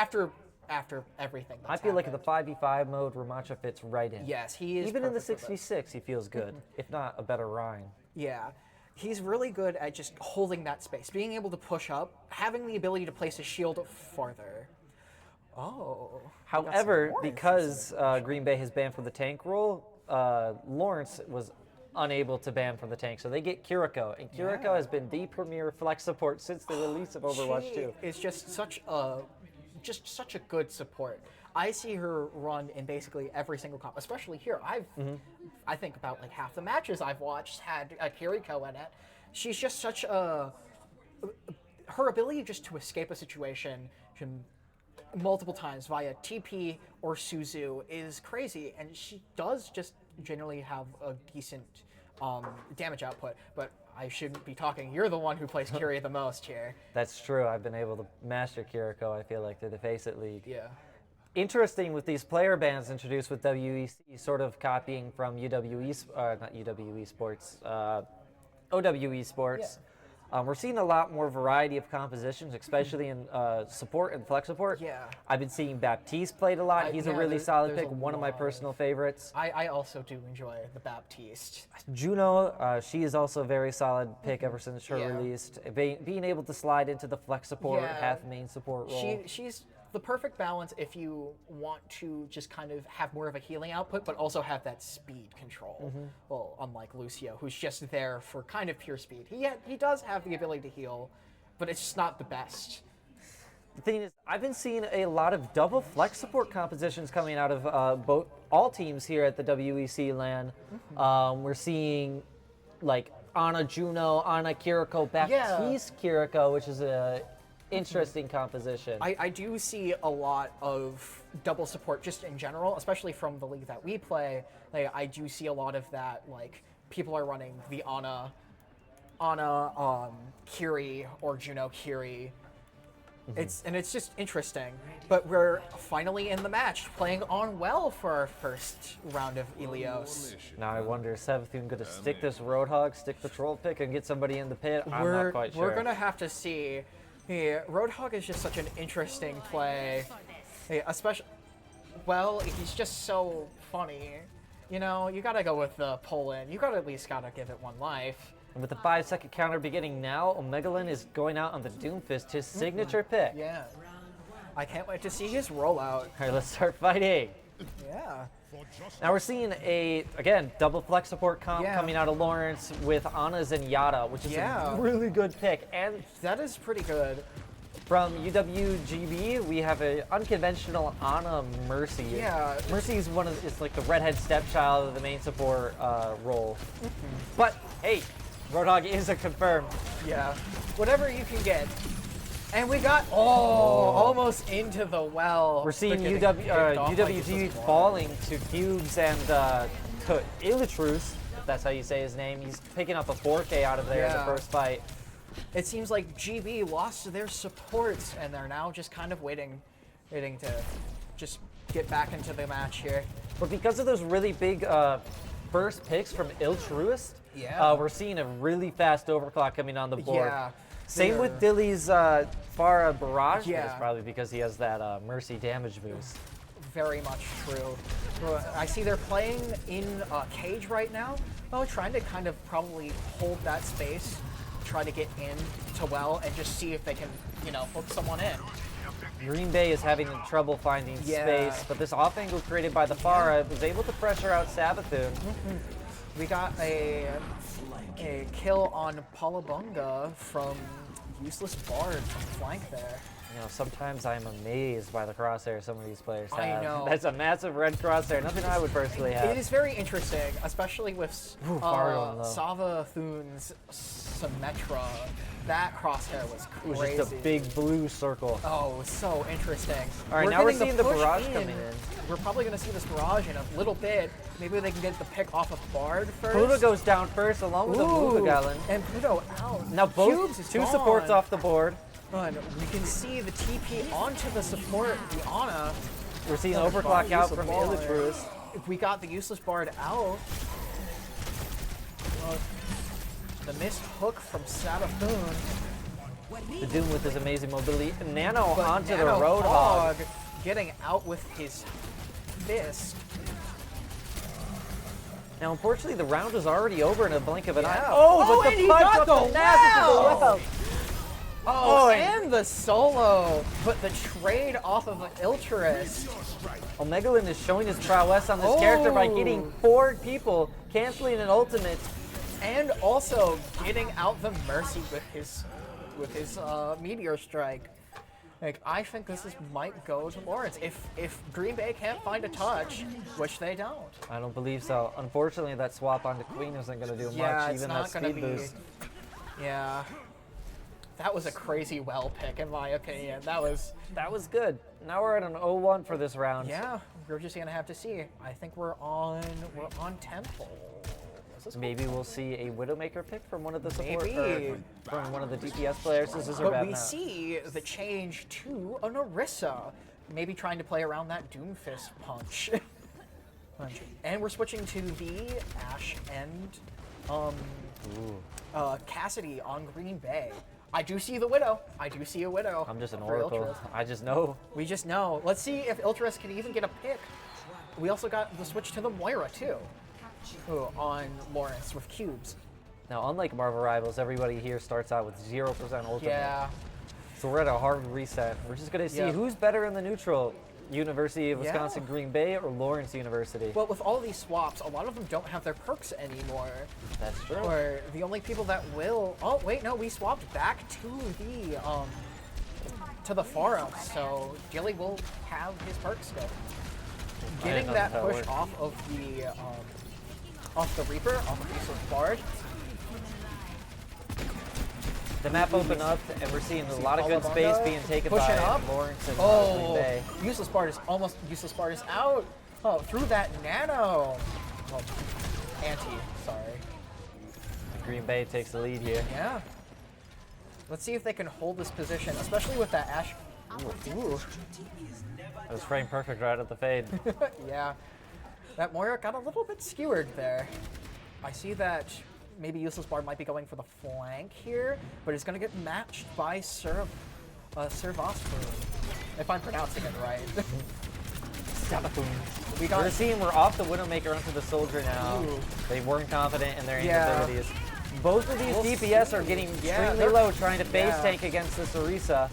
everything. I feel like in the 5v5 mode, Ramatra fits right in. Yes, he is. Even in the 6v6, he feels good, if not a better Rhine. Yeah, he's really good at just holding that space, being able to push up, having the ability to place his shield farther. Oh. However, because Green Bay has banned from the tank role, Lawrence was unable to ban from the tank, so they get Kiriko, and Kiriko has been the premier flex support since the release of Overwatch 2. It's just such a good support. I see her run in basically every single comp, especially here. I think about half the matches I've watched had a Kiriko in it. She's just such her ability just to escape a situation multiple times via TP or Suzu is crazy, and she does just generally have a decent damage output, but I shouldn't be talking. You're the one who plays Kyrie the most here. That's true. I've been able to master Kiriko, I feel like, through the Faceit League. Yeah. Interesting with these player bans introduced with WEC, sort of copying from not UWE Sports, OWE Sports. Yeah. We're seeing a lot more variety of compositions, especially in support and flex support. Yeah. I've been seeing Baptiste played a lot. He's a really solid pick, one of my personal favorites. I also do enjoy the Baptiste. Juno, she is also a very solid pick ever since her released. Being able to slide into the flex support, half main support role. She's the perfect balance if you want to just kind of have more of a healing output, but also have that speed control. Well, unlike Lucio, who's just there for kind of pure speed. He does have the ability to heal, but it's just not the best. The thing is, I've been seeing a lot of double flex support compositions coming out of all teams here at the WEC LAN. We're seeing Ana Juno, Ana Kiriko, Baptiste Kiriko, which is a interesting composition. I do see a lot of double support just in general, especially from the league that we play. I do see a lot of that, people are running the Ana Kiri or Juno Kiri. It's just interesting. But we're finally in the match, playing on well for our first round of Ilios. Now I wonder, is Savathun going to stick this Roadhog, stick the troll pick, and get somebody in the pit? I'm not quite sure. We're going to have to see. Yeah, Roadhog is just such an interesting play, especially. Well, he's just so funny. You gotta go with the pull-in. You at least gotta give it one life. And with the 5-second counter beginning now, Omegalin is going out on the Doomfist, his signature pick. Yeah. I can't wait to see his rollout. All right, let's start fighting. Yeah. Now we're seeing again, double flex support comp coming out of Lawrence with Ana Zenyatta, which is a really good pick. And that is pretty good. From UWGB, we have an unconventional Ana Mercy. Yeah. Mercy is is like the redhead stepchild of the main support role. But hey, Roadhog is a confirmed. Yeah. Whatever you can get. And we got almost into the well. We're seeing But getting picked off by UWG Useless falling to Cubes and to Illutrus, if that's how you say his name. He's picking up a 4K out of there in the first fight. It seems like GB lost their supports, and they're now just kind of waiting to just get back into the match here. But because of those really big first picks from Iltruist, we're seeing a really fast overclock coming on the board. Yeah. Same with Dilly's Farah Barrage, but Yeah. it's probably because he has that Mercy damage boost. Very much true. I see they're playing in Cage right now. Oh, trying to kind of probably hold that space, try to get in to well, and just see if they can, you know, hook someone in. Green Bay is having trouble finding space, but this off angle created by the Farah was able to pressure out Sabathun. We got a kill on Palabunga from Useless Bard from flank there. You know, sometimes I'm amazed by the crosshair some of these players have. I know. That's a massive red crosshair, nothing I would personally have. It is very interesting, especially with Savathun's Symmetra. That crosshair was crazy. It was just a big blue circle. Oh, it was so interesting. All right, now we're seeing the barrage coming in. We're probably going to see this barrage in a little bit. Maybe they can get the pick off of Bard first. Pluto goes down first along with the Mugalen. And Pluto out. Now both Cubes two gone. supports off the board. And we can see the TP onto the support, the Ana. We're seeing overclock out from Illutrus. We got the Useless Bard out. The missed hook from Savathun. The Doom with his amazing mobility. Nano onto Nano the Roadhog. Getting out with his fist. Now, unfortunately, the round was already over in a blink of an eye. Oh, but and the he punch got up the the Naz into the wow! whip out. Oh, and the solo, but the trade off of Ilturus. Omegalin is showing his prowess on this character by getting 4 people, canceling an ultimate. And also getting out the Mercy with his Meteor Strike. Like, I think this might go to Lawrence. If Green Bay can't find a touch, which they don't. I don't believe so. Unfortunately, that swap onto Queen isn't going to do much, even that speed boost. Yeah. That was a crazy well pick, in my opinion. That was good. Now we're at an 0-1 for this round. Yeah, we're just gonna have to see. I think we're on Temple. Maybe we'll see a Widowmaker pick from one of the support Maybe. from one of the DPS players. This is But we see the change to a Narissa. Maybe trying to play around that Doomfist punch. And we're switching to the Ashe and Cassidy on Green Bay. I do see the Widow. I do see a Widow. I'm just an for oracle. Iltrus. I just know. We just know. Let's see if Iltrus can even get a pick. We also got the switch to the Moira too. On Lawrence with cubes. Now, unlike Marvel Rivals, everybody here starts out with 0% ultimate. Yeah. So we're at a hard reset. We're just going to see who's better in the neutral. University of Wisconsin Green Bay or Lawrence University. Well, with all these swaps, a lot of them don't have their perks anymore. That's true. Or the only people that will. Oh wait, no, we swapped back to the Farah, so Gilly will have his perks still. Getting that push off of the Reaper, off of Useless Bard. The map opened up, and we're seeing a lot of good space being taken by Lawrence and Green Bay. Useless Bard is out. Oh, through that nano. Oh, sorry. Green Bay takes the lead here. Yeah. Let's see if they can hold this position, especially with that Ashe. Ooh. It was framed perfect right at the fade. Yeah. That Moira got a little bit skewered there. I see that maybe Useless Bard might be going for the flank here, but it's going to get matched by Servospoon, if I'm pronouncing it right. We're seeing we're off the Widowmaker onto the Soldier now. Ooh. They weren't confident in their abilities. Both of these DPS are getting extremely low, trying to face tank against this Orisa.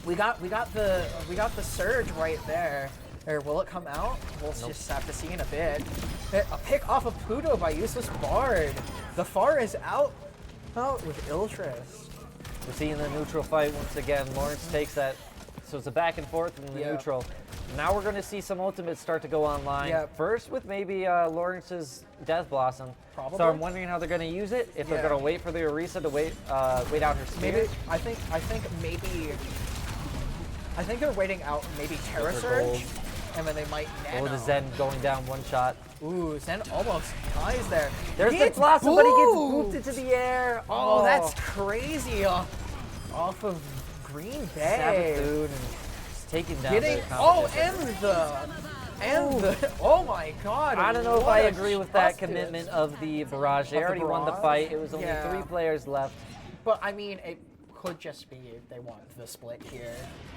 We got the surge right there. Or will it come out? We'll just have to see in a bit. A pick off of Pluto by Useless Bard. The Far is out with Iltrus. We're seeing the neutral fight once again. Lawrence takes that. So it's a back and forth in the neutral. Now we're going to see some ultimates start to go online. First with maybe Lawrence's Death Blossom. Probably. So I'm wondering how they're going to use it. If they're going to wait for the Orisa to wait out her spear. Maybe I think they're waiting out maybe Terra Surge, and then they might nano. Oh, the Zen going down one shot. Ooh, Zen almost ties there. There's the Blossom, but he gets booped into the air. Oh, that's crazy. Off of Green Bay. Savathun and taking down the oh my god. I don't know if I agree with that commitment of the barrage. They already won the fight. It was only 3 players left. But I mean, it could just be they want the split here.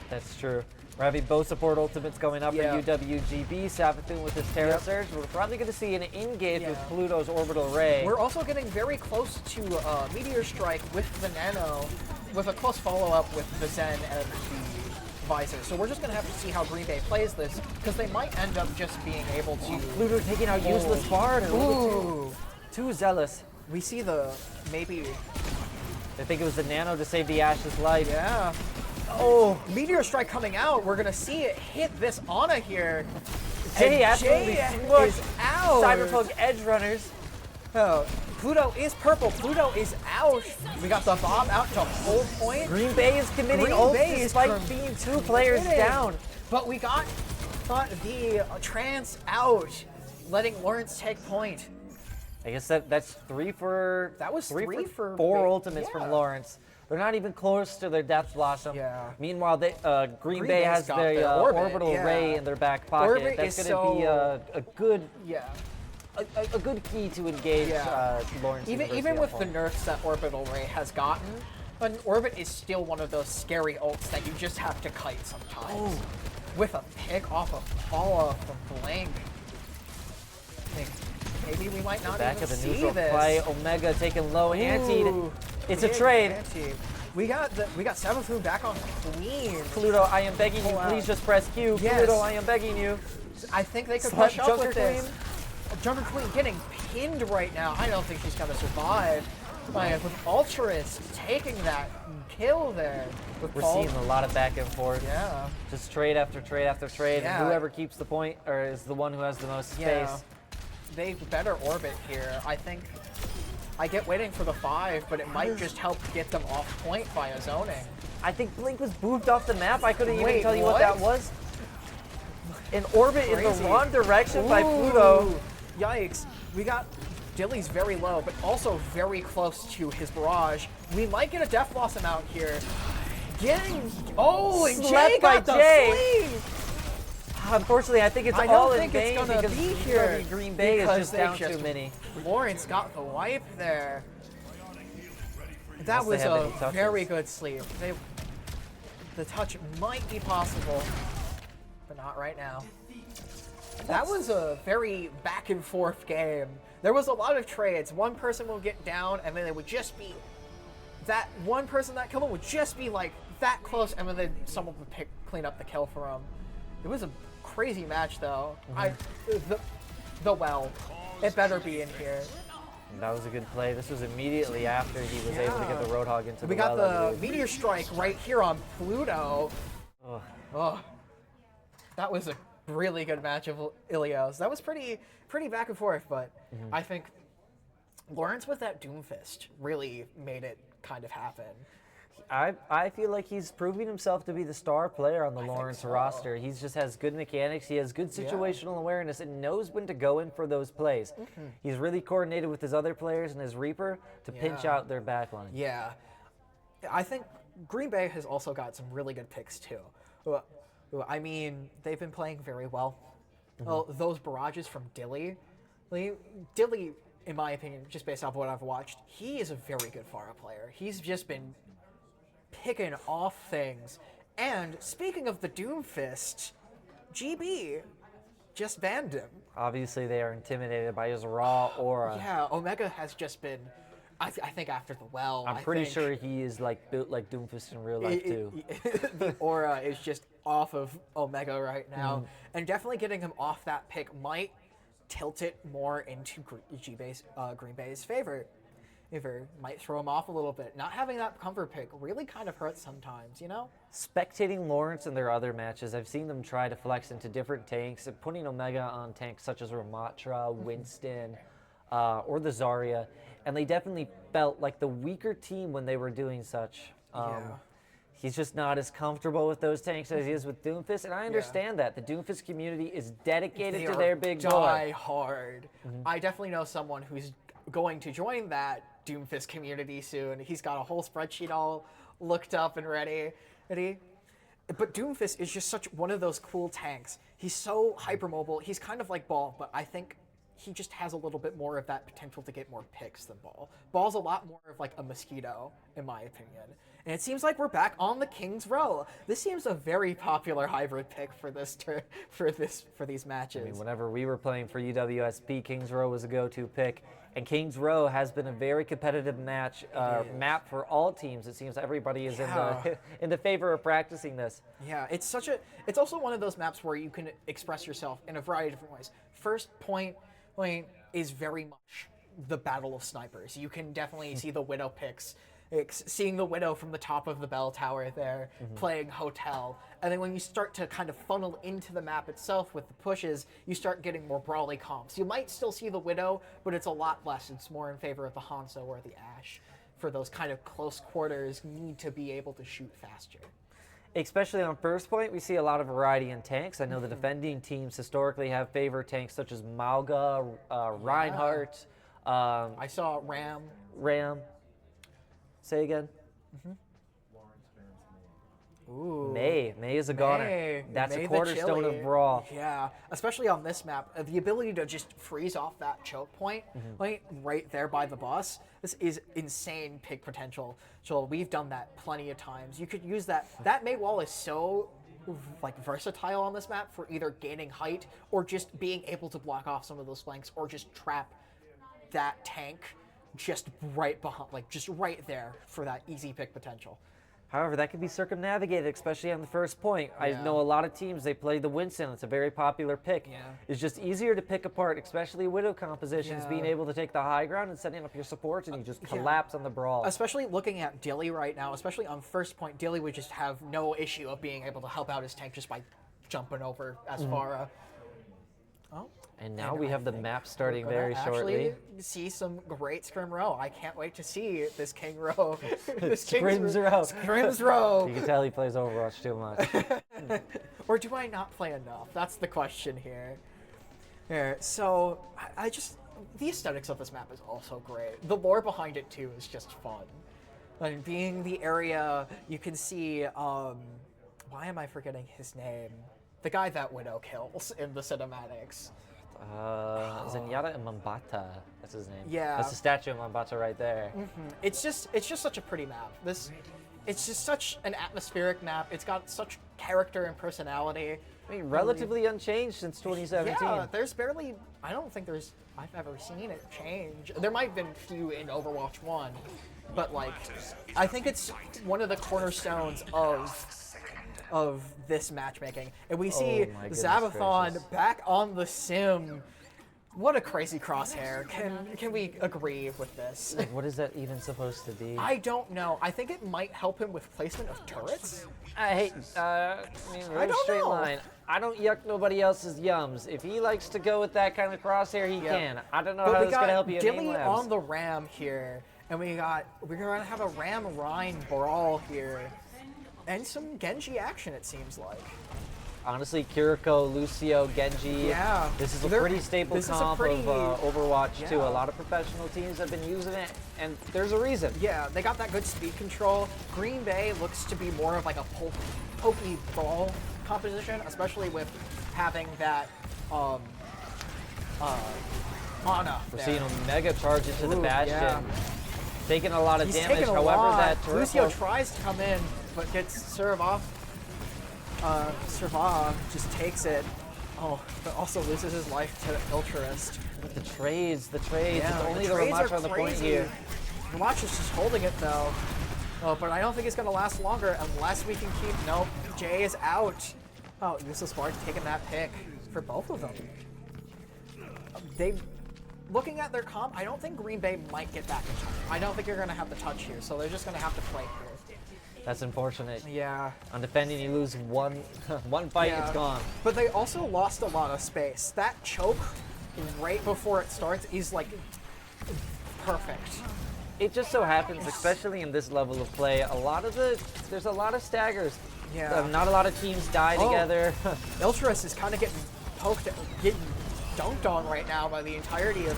That's true. We're having both support ultimates going up for UWGB. Savathun with his Terra Surge. We're probably going to see an engage with Pluto's Orbital Ray. We're also getting very close to Meteor Strike with the Nano, with a close follow-up with the Zen and the Visor. So we're just going to have to see how Green Bay plays this, because they might end up just being able to... Pluto taking out useless Bard. Too zealous. We see the, maybe... I think it was the Nano to save the Ash's life. Yeah. Oh, Meteor Strike coming out. We're going to see it hit this Ana here. Jay absolutely is out. Cyberpunk Edge Runners. Oh, Pluto is purple. Pluto is out. We got the bomb out to full point. Green Bay is committing ult despite being 2 players down. But we got the trance out, letting Lawrence take point. I guess that's 3 for... That was 3 for 4 ultimates from Lawrence. They're not even close to their Death Blossom. Meanwhile, Green Bay has their Orbital Ray in their back pocket. Orbit That's going to be a good... A good key to engage Lawrence. Even with the nerfs that Orbital Ray has gotten, an Orbit is still one of those scary ults that you just have to kite sometimes. With a pick off of Paula from Blank. Maybe we might not back even of the see neutral this. play. Omega taking low anti. It's a trade. We got Savathun back on Queen. Pluto, I am begging you, please just press Q. Pluto, I am begging you. I think they could push up with this. Junker Queen getting pinned right now. I don't think she's gonna survive. With Ultras taking that kill there. We're seeing a lot of back and forth. Yeah. Just trade after trade after trade. And whoever keeps the point or is the one who has the most space. They better orbit here. I think I get waiting for the 5, but it might just help get them off point via zoning. I think Blink was moved off the map. I couldn't even tell you what that was. An orbit in the wrong direction by Pluto. Yikes. We got Dilly's very low, but also very close to his barrage. We might get a Death Blossom out here. And Jay got the sleeve! Unfortunately, I think it's all in vain because Green Bay is just down too many. Lawrence got the wipe there. That was a very good sleeve. The touch might be possible, but not right now. That was a very back and forth game. There was a lot of trades. One person will get down, and then it would just be that one person that killed him would just be like that close, and then someone would clean up the kill for him. It was a crazy match, though. The well, it better be in here. That was a good play. This was immediately after he was able to get the Roadhog into the well. We got the Meteor Strike right here on Pluto. That was a really good match of Ilios. That was pretty back and forth, but I think Lawrence with that Doomfist really made it kind of happen. I feel like he's proving himself to be the star player on the Lawrence roster. He just has good mechanics. He has good situational awareness and knows when to go in for those plays. He's really coordinated with his other players and his Reaper to pinch out their backline. Yeah. I think Green Bay has also got some really good picks, too. I mean, they've been playing very well. Well, those barrages from Dilly, in my opinion, just based off what I've watched, he is a very good Pharah player. He's just been picking off things. And speaking of the Doomfist, GB just banned him. Obviously, they are intimidated by his raw aura. Yeah, Omega has just been, I think after the well, I'm pretty sure he is like built like Doomfist in real life too. The aura is just off of Omega right now. And definitely getting him off that pick might tilt it more into Green Bay's favor. Weaver might throw him off a little bit. Not having that comfort pick really kind of hurts sometimes, you know? Spectating Lawrence in their other matches, I've seen them try to flex into different tanks, and putting Omega on tanks such as Ramatra, Winston, or the Zarya, and they definitely felt like the weaker team when they were doing such. He's just not as comfortable with those tanks as he is with Doomfist, and I understand that. The Doomfist community is dedicated to their big boy. Die hard. I definitely know someone who's going to join that Doomfist community soon. He's got a whole spreadsheet all looked up and ready. But Doomfist is just such one of those cool tanks. He's so hypermobile. He's kind of like Ball, but I think he just has a little bit more of that potential to get more picks than Ball. Ball's a lot more of like a mosquito, in my opinion. And it seems like we're back on the King's Row. This seems a very popular hybrid pick for these matches. I mean, whenever we were playing for UWSP, King's Row was a go-to pick, and King's Row has been a very competitive map for all teams. It seems everybody is in the favor of practicing this. Yeah, it's also one of those maps where you can express yourself in a variety of different ways. First point is very much the battle of snipers. You can definitely see the Widow picks. Seeing the Widow from the top of the bell tower there, playing Hotel. And then when you start to kind of funnel into the map itself with the pushes, you start getting more brawly comps. You might still see the Widow, but it's a lot less. It's more in favor of the Hanzo or the Ashe. For those kind of close quarters, need to be able to shoot faster. Especially on first point, we see a lot of variety in tanks. I know the defending teams historically have favorite tanks such as Mauga, Reinhardt. I saw Ram. Say again. Ooh. May is a goner. That's a cornerstone of Brawl. Yeah, especially on this map, the ability to just freeze off that choke point, right there by the boss. This is insane pick potential. So we've done that plenty of times. You could use that. That May wall is so versatile on this map for either gaining height or just being able to block off some of those flanks or just trap that tank just right behind, just right there for that easy pick potential. However, that can be circumnavigated, especially on the first point. I know a lot of teams, they play the Winston. It's a very popular pick. It's just easier to pick apart, especially Widow compositions, being able to take the high ground and setting up your supports, and you just collapse on the Brawl. Especially looking at Dilly right now, especially on first point, Dilly would just have no issue of being able to help out his tank just by jumping over Asphara. And now we have the map starting very shortly. shortly. See some great Scrim Row. I can't wait to see this King Row. Scrim's Row. Scrim's Row. You can tell he plays Overwatch too much. Or do I not play enough? That's the question here. So I just, the aesthetics of this map is also great. The lore behind it too is just fun. Like being the area, you can see, why am I forgetting his name? The guy that Widow kills in the cinematics. Zenyatta and Mambata. That's his name. Yeah. That's the statue of Mambata right there. It's just such a pretty map. It's just such an atmospheric map. It's got such character and personality. I mean, relatively unchanged since 2017. Yeah, there's barely, I don't think I've ever seen it change. There might have been a few in Overwatch 1, but I think it's one of the cornerstones of this matchmaking. And we see Zabathon back on the sim. What a crazy crosshair. Can we agree with this? What is that even supposed to be? I don't know. I think it might help him with placement of turrets. I don't straight know. line. I don't yuck nobody else's yums. If he likes to go with that kind of crosshair, he can. I don't know how this is going to help you in Dilly main on the Ram here. And we're going to have a Ram Rhine brawl here. And some Genji action, it seems like. Honestly, Kiriko, Lucio, Genji. Yeah. This is a pretty staple comp of Overwatch, too. A lot of professional teams have been using it, and there's a reason. Yeah, they got that good speed control. Green Bay looks to be more of like a pokey ball composition, especially with having that mana. We're seeing Omega charge into the Bastion. Yeah. Taking a lot of damage, taking a however, lot. that turret Lucio tries to come in, but gets serve off. Serva just takes it. Oh, but also loses his life to Ultrist. The trades. Yeah, it's only the trades Ramatra are on the point crazy. here. Ramatra is just holding it though. Oh, but I don't think it's gonna last longer unless we can keep. Nope, Jay is out. Oh, Useless Bard taking that pick for both of them. looking at their comp, I don't think Green Bay might get back in touch. I don't think you're going to have the touch here, so they're just going to have to play here. That's unfortunate. Yeah. On defending, you lose one fight, Yeah. it's gone. But they also lost a lot of space. That choke right before it starts is like perfect. It just so happens, especially in this level of play, there's a lot of staggers. Yeah. Not a lot of teams die together. Iltris is kind of getting poked, getting dunked on right now by the entirety of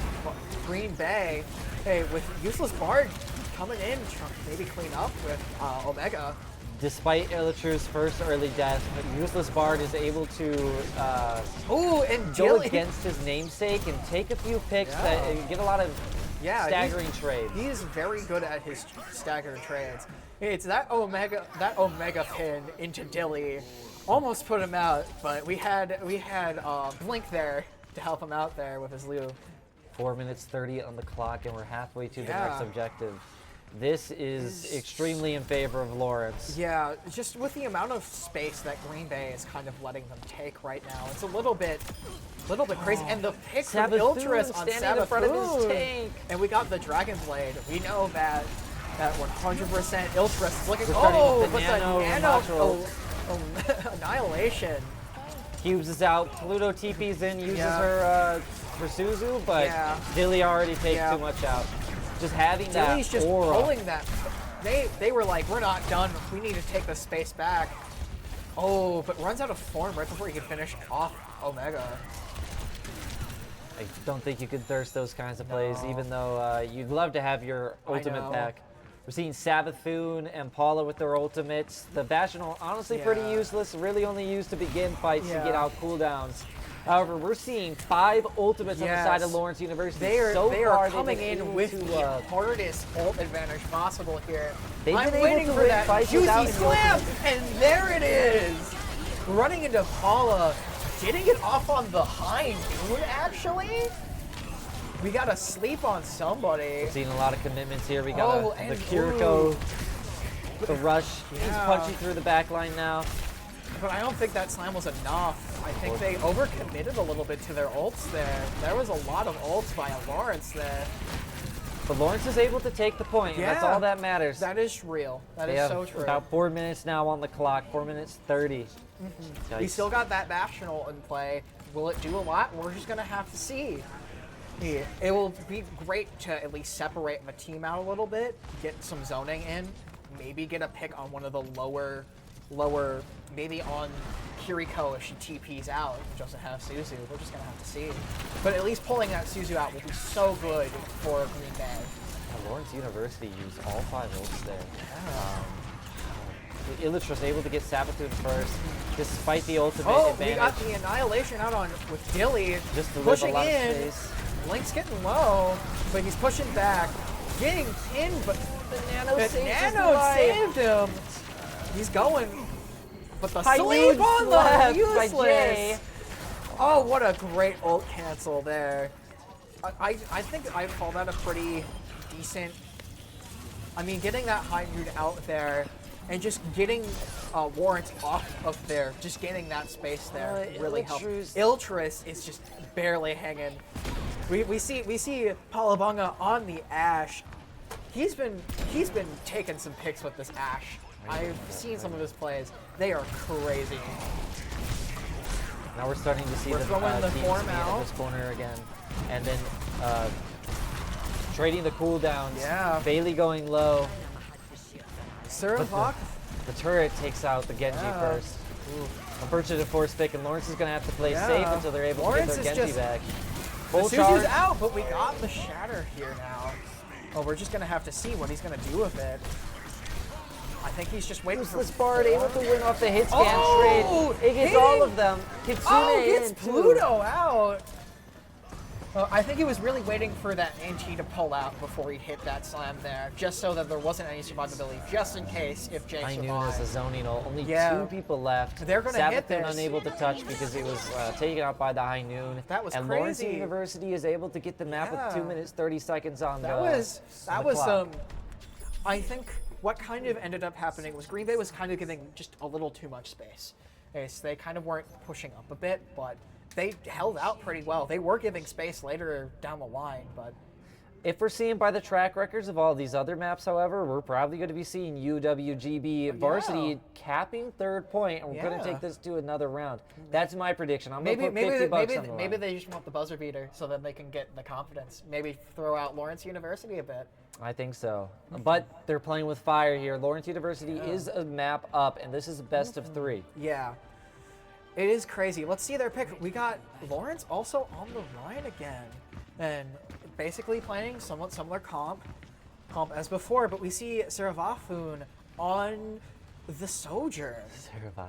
Green Bay. Hey, with Useless Bard coming in, maybe clean up with Omega. Despite Illitr's first early death, Useless Bard is able to go against his namesake and take a few picks that get a lot of staggering trades. He is very good at his staggered trades. It's that Omega pin into Dilly almost put him out, but we had Blink there to help him out there with his Liu. 4 minutes 30 on the clock, and we're halfway to the next objective. This is extremely in favor of Lawrence. Yeah, just with the amount of space that Green Bay is kind of letting them take right now, it's a little bit crazy. And the pick from Iltris on standing in front of his Sabathun, tank. and we got the Dragon Blade. We know that 100% Iltris is looking. We're starting with the nano natural. Annihilation. Cubes is out. Pluto TP's in, uses her for Suzu, but Dilly already takes too much out. Just having Dilly's that just aura. pulling that. They were like, we're not done. We need to take the space back. Oh, but runs out of form right before he can finish off Omega. I don't think you could thirst those kinds of plays, even though you'd love to have your ultimate pack. We're seeing Sabathun and Paula with their ultimates. The Bastion honestly pretty useless, really only used to begin fights to get out cooldowns. However, we're seeing 5 ultimates on the side of Lawrence University. They are coming they've been in able with to, the hardest ult advantage possible here. They've I'm been waiting able to for win that fights juicy without slam, the and there it is! Running into Paula, getting it off on the high noon, actually? We gotta sleep on somebody. We're seeing a lot of commitments here. We got the and Kiriko, the rush. He's punching through the back line now. But I don't think that slam was enough. I think they overcommitted a little bit to their ults there. There was a lot of ults by Lawrence there. But Lawrence is able to take the point, and that's all that matters. That is real. That is so true. About 4 minutes now on the clock, 4 minutes 30. We still got that Bastional in play. Will it do a lot? We're just going to have to see. It will be great to at least separate the team out a little bit, get some zoning in, maybe get a pick on one of the lower, maybe on Kiriko if she TPs out, if she doesn't have Suzu. We're just going to have to see. But at least pulling that Suzu out will be so good for Green Bay. Yeah, Lawrence University used all 5 ults there. Illich was able to get Sabathun first, despite the ultimate advantage. We got the Annihilation out on with Dilly, just to pushing a lot in. Of space. Link's getting low, but he's pushing back, getting pinned, but the Nano saved him. He's going, but the High sleep on the by Jay. useless. Oh, what a great ult cancel there. I think I call that a pretty decent. I mean, getting that high nude out there and just getting Warrant off of there, just getting that space there really helped. Iltris is just barely hanging. We see Palabanga on the Ashe. He's been taking some picks with this Ashe. I've seen some of his plays. They are crazy. Now we're starting to see the form out in this corner again, and then trading the cooldowns. Yeah. Bailey going low. Suravok. The turret takes out the Genji first. Unfortunate force pick, and Lawrence is going to have to play safe until they're able to get their Genji back. Full charge. Suzu's out, but we got the Shatter here now. Oh, we're just going to have to see what he's going to do with it. I think he's just waiting for... Useless Bard able to win off the hit scan trade. It gets all of them. Kitsune gets Pluto out. I think he was really waiting for that NT to pull out before he hit that slam there, just so that there wasn't any survivability, just in case if Jay survived. I knew this was a zoning ult. Only 2 people left. They're going to hit this. Unable to touch because it was taken out by the High Noon. That was and crazy. Lawrence University is able to get the map with 2 minutes 30 seconds on the clock. I think what kind of ended up happening was Green Bay was kind of giving just a little too much space. Okay, so they kind of weren't pushing up a bit, but they held out pretty well. They were giving space later down the line, but If we're seeing by the track records of all these other maps, however, we're probably going to be seeing UWGB Varsity capping 3rd point, and we're going to take this to another round. That's my prediction. I'm going to put 50 bucks on the line. Maybe they just want the buzzer beater so that they can get the confidence. Maybe throw out Lawrence University a bit. I think so. But they're playing with fire here. Lawrence University is a map up, and this is a best of 3. Yeah. It is crazy. Let's see their pick. We got Lawrence also on the line again. And basically playing somewhat similar comp as before, but we see Saravathun on the Soldier.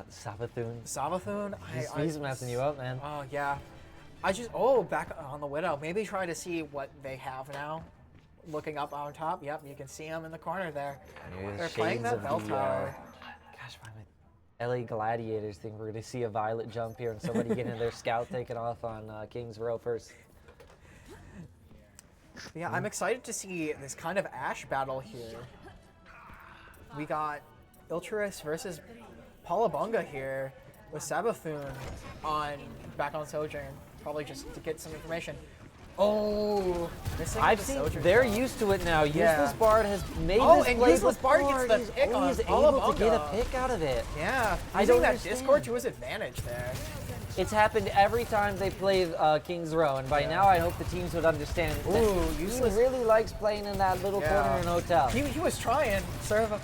Savathun. He's messing you up, man. Oh, yeah. Back on the Widow. Maybe try to see what they have now. Looking up on top. Yep, you can see him in the corner there. They're playing that bell tower. Gosh, LA Gladiators think we're going to see a Violet jump here and somebody getting their scout taken off on Kings Row first. Yeah, I'm excited to see this kind of Ash battle here. We got Ilturus versus Palabunga here with Savathun back on Sojourn. Probably just to get some information. Oh, They're used to it now. Yeah. Useless Bard has made this and play Useless Bard before. gets the pick on He's able to get a Palabunga. pick out of it. Yeah, I using don't that understand. Discord to his advantage there. It's happened every time they play Kings Row, and by now I hope the teams would understand that Useless he really likes playing in that little corner in Hotel. He was trying. Seraph.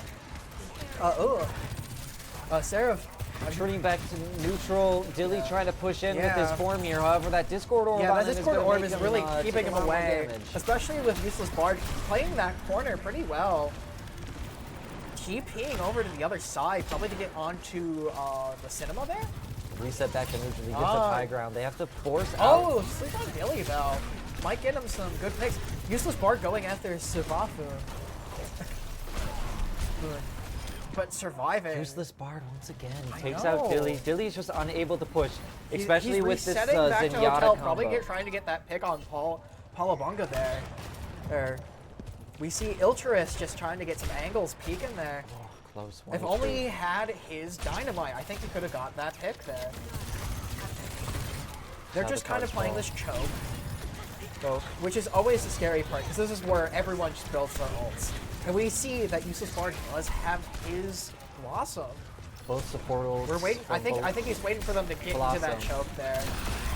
Seraph. Turning back to neutral, Dilly trying to push in with his form here. However, that Discord orb, that Discord orb is really keeping him away, damage. especially with Useless Bard playing that corner pretty well. TPing over to the other side, probably to get onto the cinema there. Reset back to neutral. He gets up high ground. They have to force out. Sleep on Dilly though. Might get him some good picks. Useless Bard going after Savathun. But surviving. Useless Bard once again. He takes out Dilly. Dilly is just unable to push, especially with this resetting back to Zenyatta Hotel, combo. probably trying to get that pick on Palabunga there. We see Ilturus just trying to get some angles peeking there. Oh, close one. If only he had his dynamite, I think he could have got that pick there. They're just kind of playing this choke, which is always the scary part, because this is where everyone just builds their ults. And we see that Useless Bard does have his Blossom. Both support ults. We're waiting. I think he's waiting for them to get into that choke there.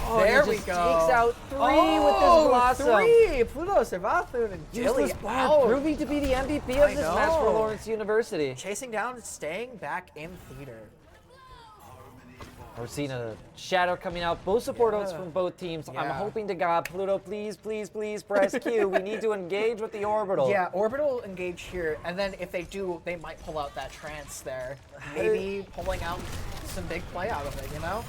Oh, there he we just go. Takes out 3 with this Blossom. 3! Pluto, Savathun, and Useless Dilly Bard proving to be the MVP of this match for Lawrence University. Chasing down, staying back in theater. We're seeing a shadow coming out. Both support ults from both teams. I'm hoping to God, Pluto, please, please, please press Q. We need to engage with the orbital. Yeah, orbital engage here, and then if they do, they might pull out that trance there. Maybe pulling out some big play out of it, you know?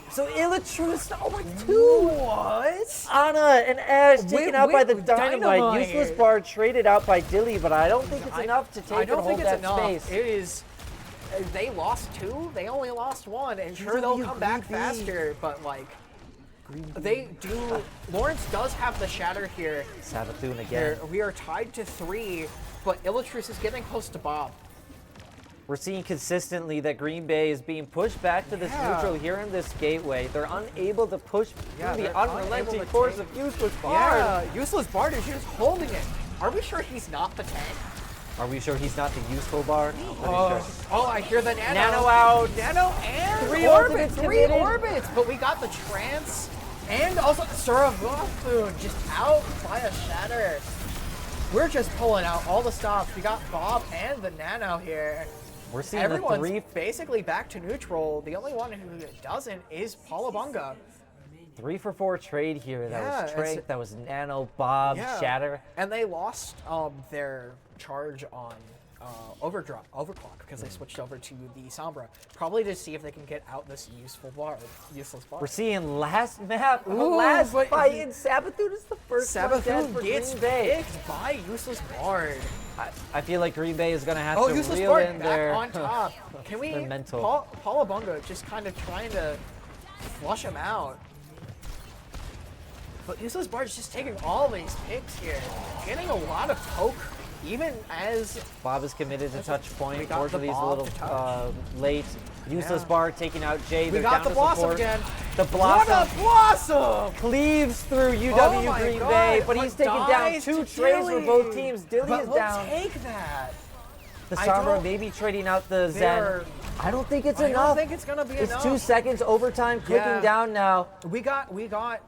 So Illutrus, over 2. What? Anna and Ash taken out by the with Dynamite. Useless Bard traded out by Dilly, but I don't think it's enough to take and hold that space. It is. They lost 2. They only lost 1, and sure they'll come back faster. But like, they do. Lawrence does have the shatter here. Savathun again. We are tied to 3, but Illutrus is getting close to Bob. We're seeing consistently that Green Bay is being pushed back to this neutral here in this gateway. They're unable to push through the unrelenting force of Useless Bard. Yeah, Useless Bard is just holding it. Are we sure he's not the tank? Are we sure he's not the useful Bard? Oh, I hear the Nano. Nano out. Nano and 3 orbits. ultimates 3 committed. orbits. But we got the trance and also Saravathun just out by a shatter. We're just pulling out all the stops. We got Bob and the Nano here. We're seeing everyone's the 3 basically back to neutral. The only one who doesn't is Palabunga. 3 for 4 trade here. That was Yeah, Trank, that was Nano, Bob, Shatter. And they lost their charge on overclock because they switched over to the Sombra, probably to see if they can get out this useless Bard. We're seeing last map, last fight, and Savathun is the first one dead for gets Green Bay. picked by Useless Bard. I feel like Green Bay is going to have to Useless reel Bard in back their on top. Can we? mental. Palabunga just kind of trying to flush him out. But Useless Bard's just taking all these picks here, getting a lot of poke, even as Bob is committed to touch point. We got the Unfortunately, he's a Bob little to touch. late. Useless Bard taking out Jay. We They're got down the to Blossom support. again. The Blossom. What a Blossom! Cleaves through Oh UW my Green God, Bay, but but he's taking down dies 2 to trays for both Dilly. teams. Dilly But is we'll down. take that. The I Sombra don't- maybe trading out the Zen. They're- I don't think it's I enough. don't think it's gonna be It's enough. 2 seconds overtime clicking Yeah. down now. We got Omega.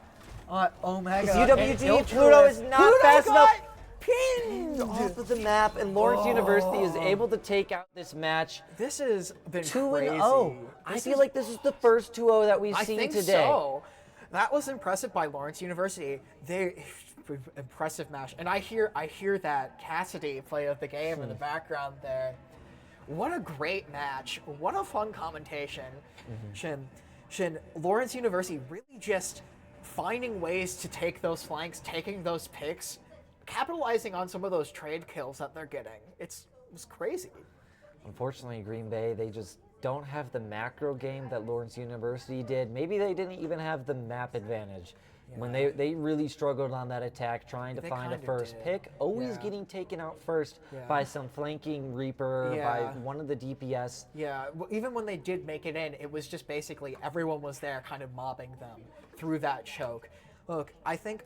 It's and UWG. Iltris. Pluto is not Pluto fast got enough. pinned. Off of the map, and Lawrence University is able to take out this match. This has been 2-0. crazy. I feel like this is the first 2-0 that we've I seen think today. so. That was impressive by Lawrence University. They impressive match, and I hear that Cassidy play of the game in the background there. What a great match! What a fun commentation. Shin, Lawrence University really just finding ways to take those flanks, taking those picks, capitalizing on some of those trade kills that they're getting. It was crazy. Unfortunately, Green Bay, they just don't have the macro game that Lawrence University did. Maybe they didn't even have the map advantage. When they really struggled on that attack, trying to They find a kinda first did. pick, always Yeah. getting taken out first Yeah. by some flanking Reaper, Yeah. by one of the DPS. Yeah, even when they did make it in, it was just basically everyone was there kind of mobbing them through that choke. Look, I think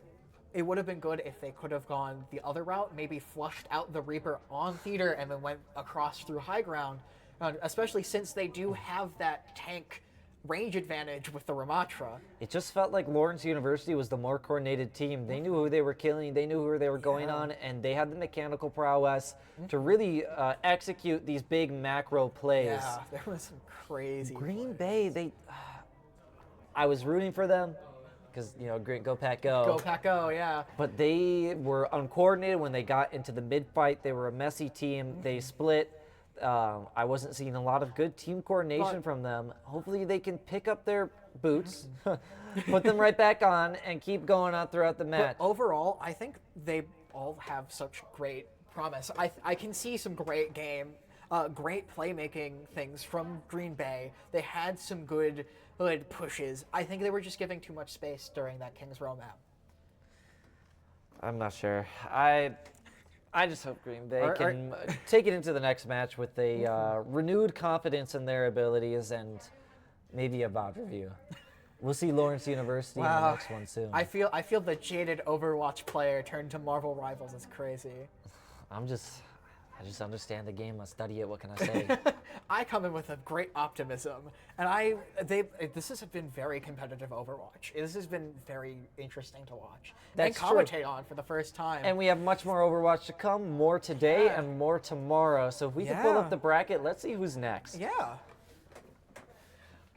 it would have been good if they could have gone the other route, maybe flushed out the Reaper on Theater and then went across through high ground, especially since they do have that tank range advantage with the Ramatra. It just felt like Lawrence University was the more coordinated team. They knew who they were killing, they knew who they were going on, and they had the mechanical prowess to really execute these big macro plays. Yeah, there was some crazy. Green Bay, I was rooting for them because, great Go Pack Go. Go Pack Go, yeah. But they were uncoordinated when they got into the mid fight. They were a messy team. They split. I wasn't seeing a lot of good team coordination from them. Hopefully they can pick up their boots, put them right back on, and keep going on throughout the match. But overall, I think they all have such great promise. I can see some great great playmaking things from Green Bay. They had some good pushes. I think they were just giving too much space during that Kings Row map. I'm not sure. I just hope Green Bay can take it into the next match with a renewed confidence in their abilities and maybe a VOD review. We'll see Lawrence University in the next one soon. I feel the jaded Overwatch player turned to Marvel Rivals. It's crazy. I just understand the game. I study it. What can I say? I come in with a great optimism, and this has been very competitive Overwatch. This has been very interesting to watch That's and commentate on for the first time. And we have much more Overwatch to come, more today and more tomorrow. So if we can pull up the bracket, let's see who's next. Yeah.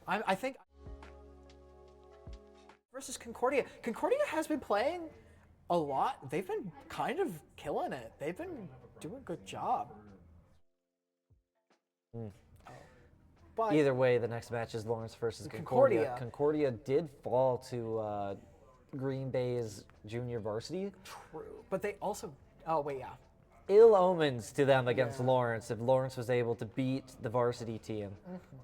I think versus Concordia. Concordia has been playing a lot. They've been kind of killing it. They've been doing a good job. But either way, the next match is Lawrence versus Concordia. Concordia did fall to Green Bay's junior varsity. True. But they also, Ill omens to them against Lawrence if Lawrence was able to beat the varsity team.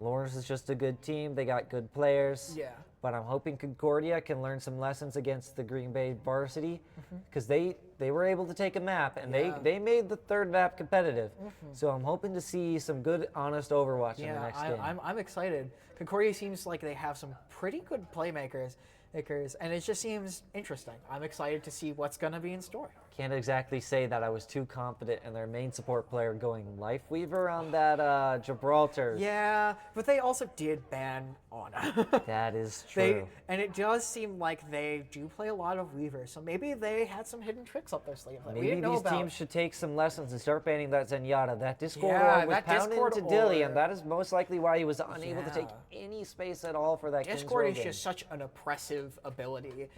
Lawrence is just a good team. They got good players. Yeah. But I'm hoping Concordia can learn some lessons against the Green Bay varsity because they were able to take a map and they made the third map competitive. So I'm hoping to see some good, honest Overwatch in the next game. I'm excited. Concordia seems like they have some pretty good playmakers, and it just seems interesting. I'm excited to see what's going to be in store. Can't exactly say that I was too confident in their main support player going Lifeweaver on that Gibraltar. Yeah, but they also did ban Ana. That is true. And it does seem like they do play a lot of Weaver, so maybe they had some hidden tricks up their sleeve that we Maybe didn't know these about. teams should take some lessons and start banning that Zenyatta. That Discord Yeah, orb was that pounding Discord into Dilly, and orb. that is most likely why he was unable to Yeah. take any space at all for that Discord Kings is Row just such an oppressive ability.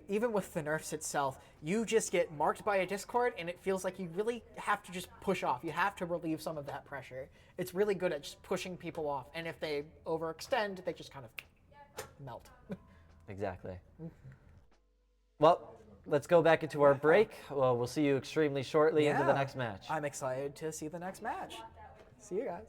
Even with the nerfs itself, you just get marked by a Discord, and it feels like you really have to just push off. You have to relieve some of that pressure. It's really good at just pushing people off, and if they overextend, they just kind of melt. Exactly. Well, let's go back into our break. Well, we'll see you extremely shortly into the next match. I'm excited to see the next match. See you guys.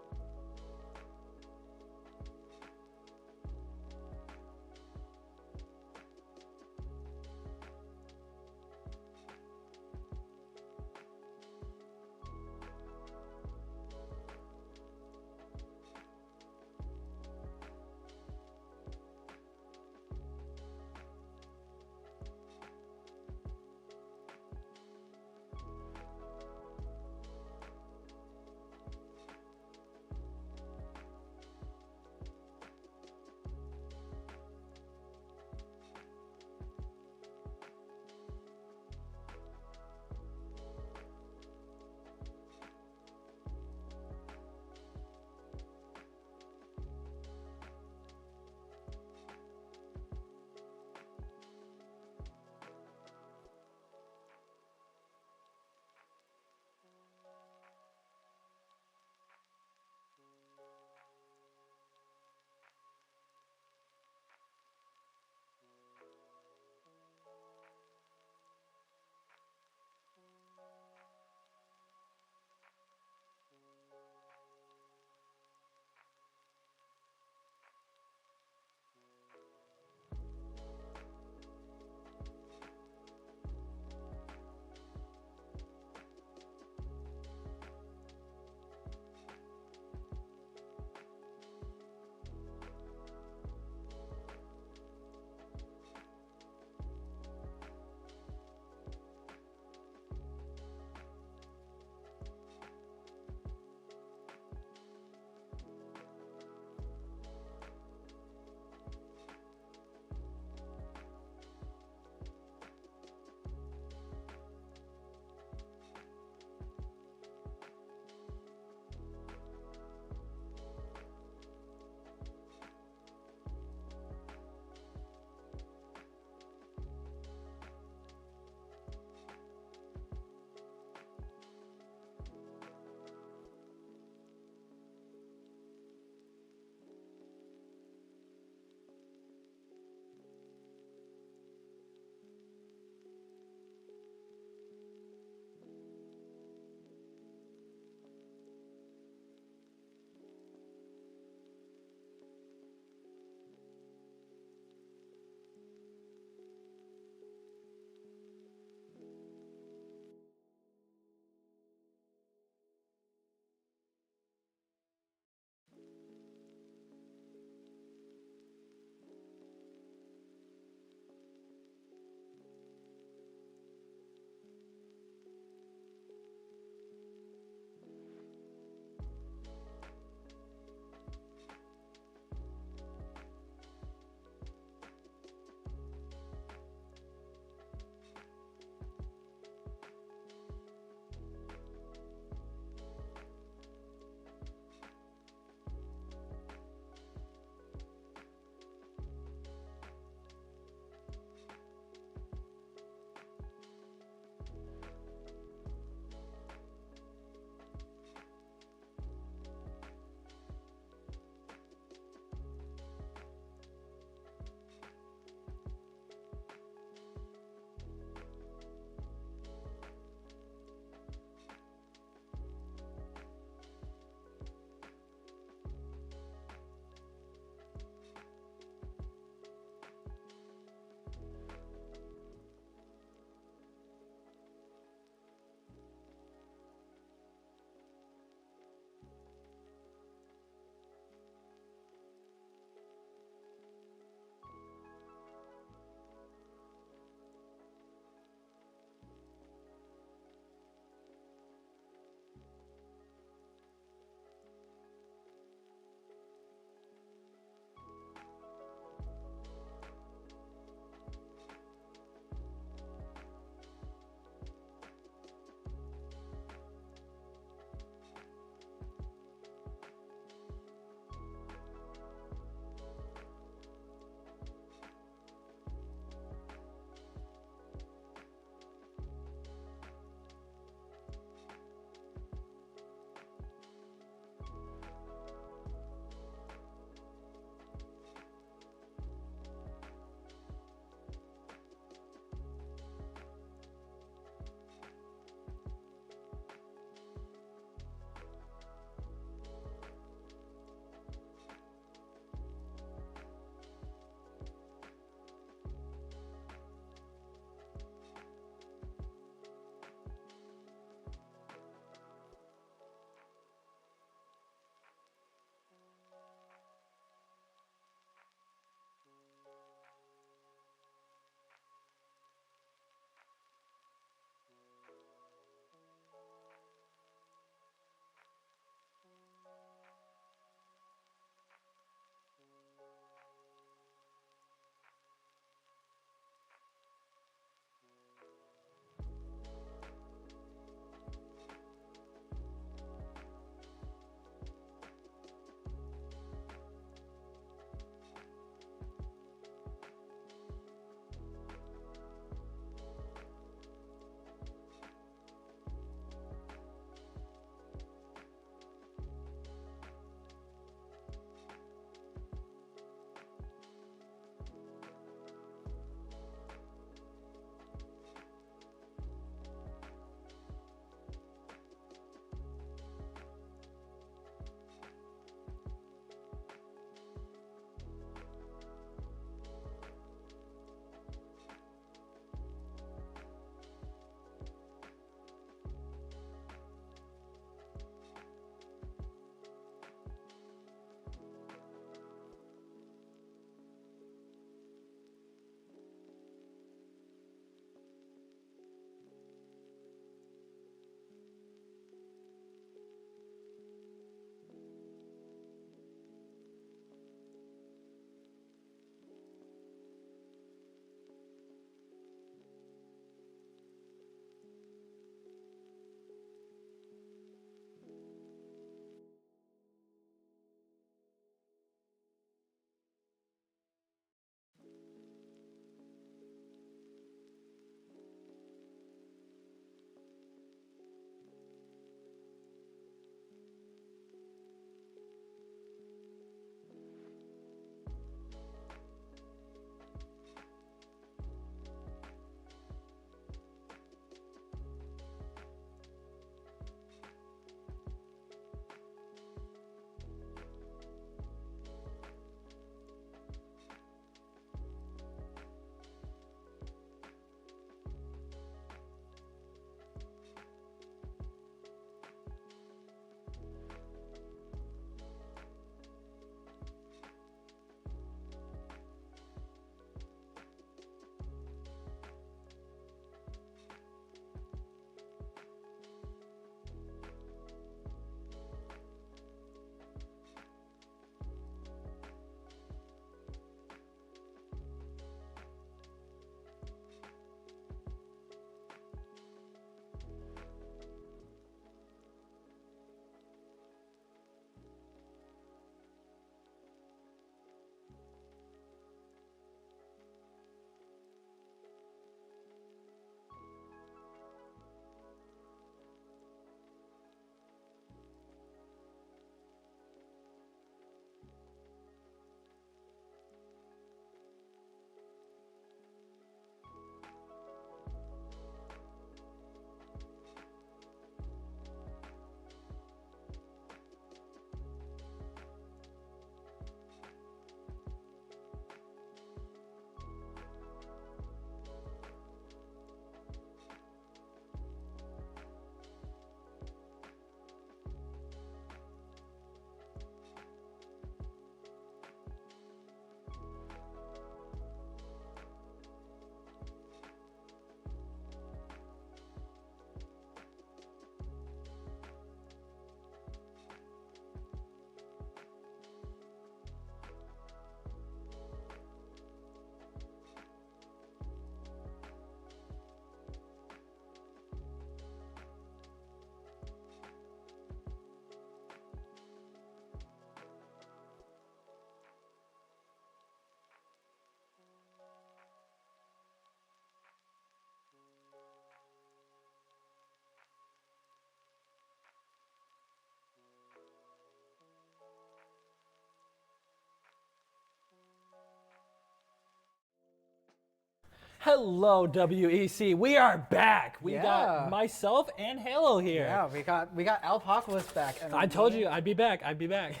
Hello, WEC. We are back. We got myself and Halo here. Yeah, we got Alpacalypse back. And I told you I'd be back. I'd be back.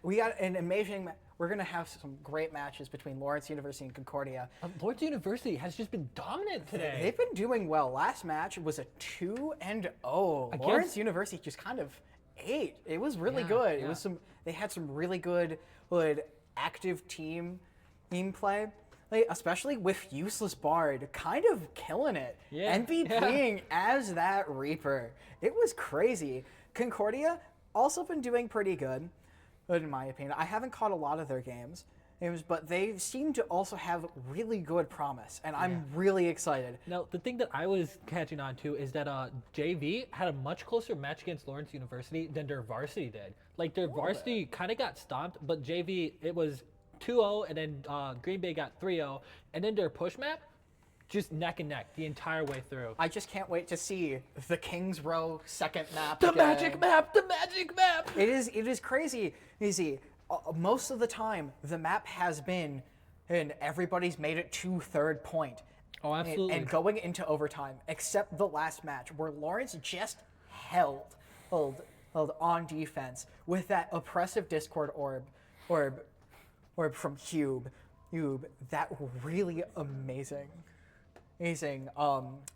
We got an amazing. We're gonna have some great matches between Lawrence University and Concordia. Lawrence University has just been dominant today. They've been doing well. Last match was a 2-0. Lawrence University just kind of ate. It was really good. It was some. They had some really good active team play. Like, especially with Useless Bard kind of killing it. MVPing as that Reaper. It was crazy. Concordia also been doing pretty good, in my opinion. I haven't caught a lot of their games, but they seem to also have really good promise, and I'm really excited. Now, the thing that I was catching on to is that JV had a much closer match against Lawrence University than their Varsity did. Like, their Varsity kind of got stomped, but JV, it was 2-0, and then Green Bay got 3-0, and then their push map, just neck and neck the entire way through. I just can't wait to see the Kings Row second map. The magic map! The magic map! It is crazy. You see, most of the time, the map has been, and everybody's made it to third point. Oh, absolutely. And going into overtime, except the last match, where Lawrence just held on defense with that oppressive Discord orb from Cube, that really amazing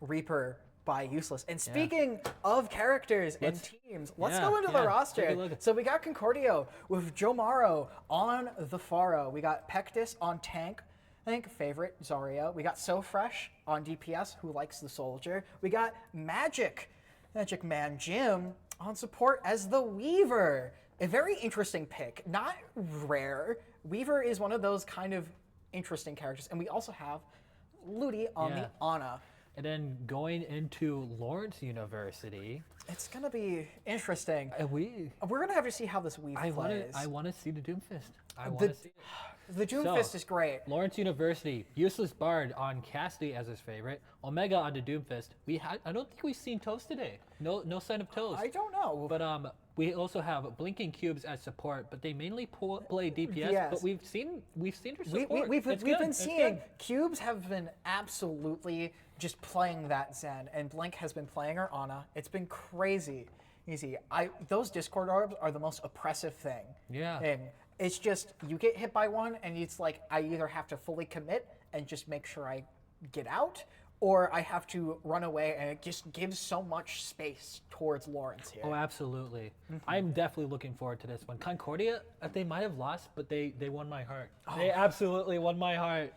Reaper by Useless. And speaking of characters and teams, let's go into the roster. So we got Concordia with Joe Morrow on the Pharaoh. We got Pectus on tank, I think favorite Zarya. We got So Fresh on DPS, who likes the soldier. We got Magic Man Jim on support as the Weaver. A very interesting pick, not rare. Weaver is one of those kind of interesting characters. And we also have Ludi on the Ana. And then going into Lawrence University. It's going to be interesting. We're going to have to see how this Weave plays. I want to see the Doomfist. I want to see it. The Doomfist is great. Lawrence University, Useless Bard on Cassidy as his favorite, Omega on the Doomfist. I don't think we've seen Toast today. No sign of Toast. I don't know. But we also have Blinking Cubes as support, but they mainly play DPS. But we've seen their support. We've been seeing Cubes have been absolutely just playing that Zen, and Blink has been playing her Ana. It's been crazy. Easy. Those Discord orbs are the most oppressive thing. Yeah. And it's just, you get hit by one, and it's like, I either have to fully commit and just make sure I get out, or I have to run away, and it just gives so much space towards Lawrence here. Oh, absolutely. I'm definitely looking forward to this one. Concordia, they might have lost, but they won my heart. They absolutely won my heart.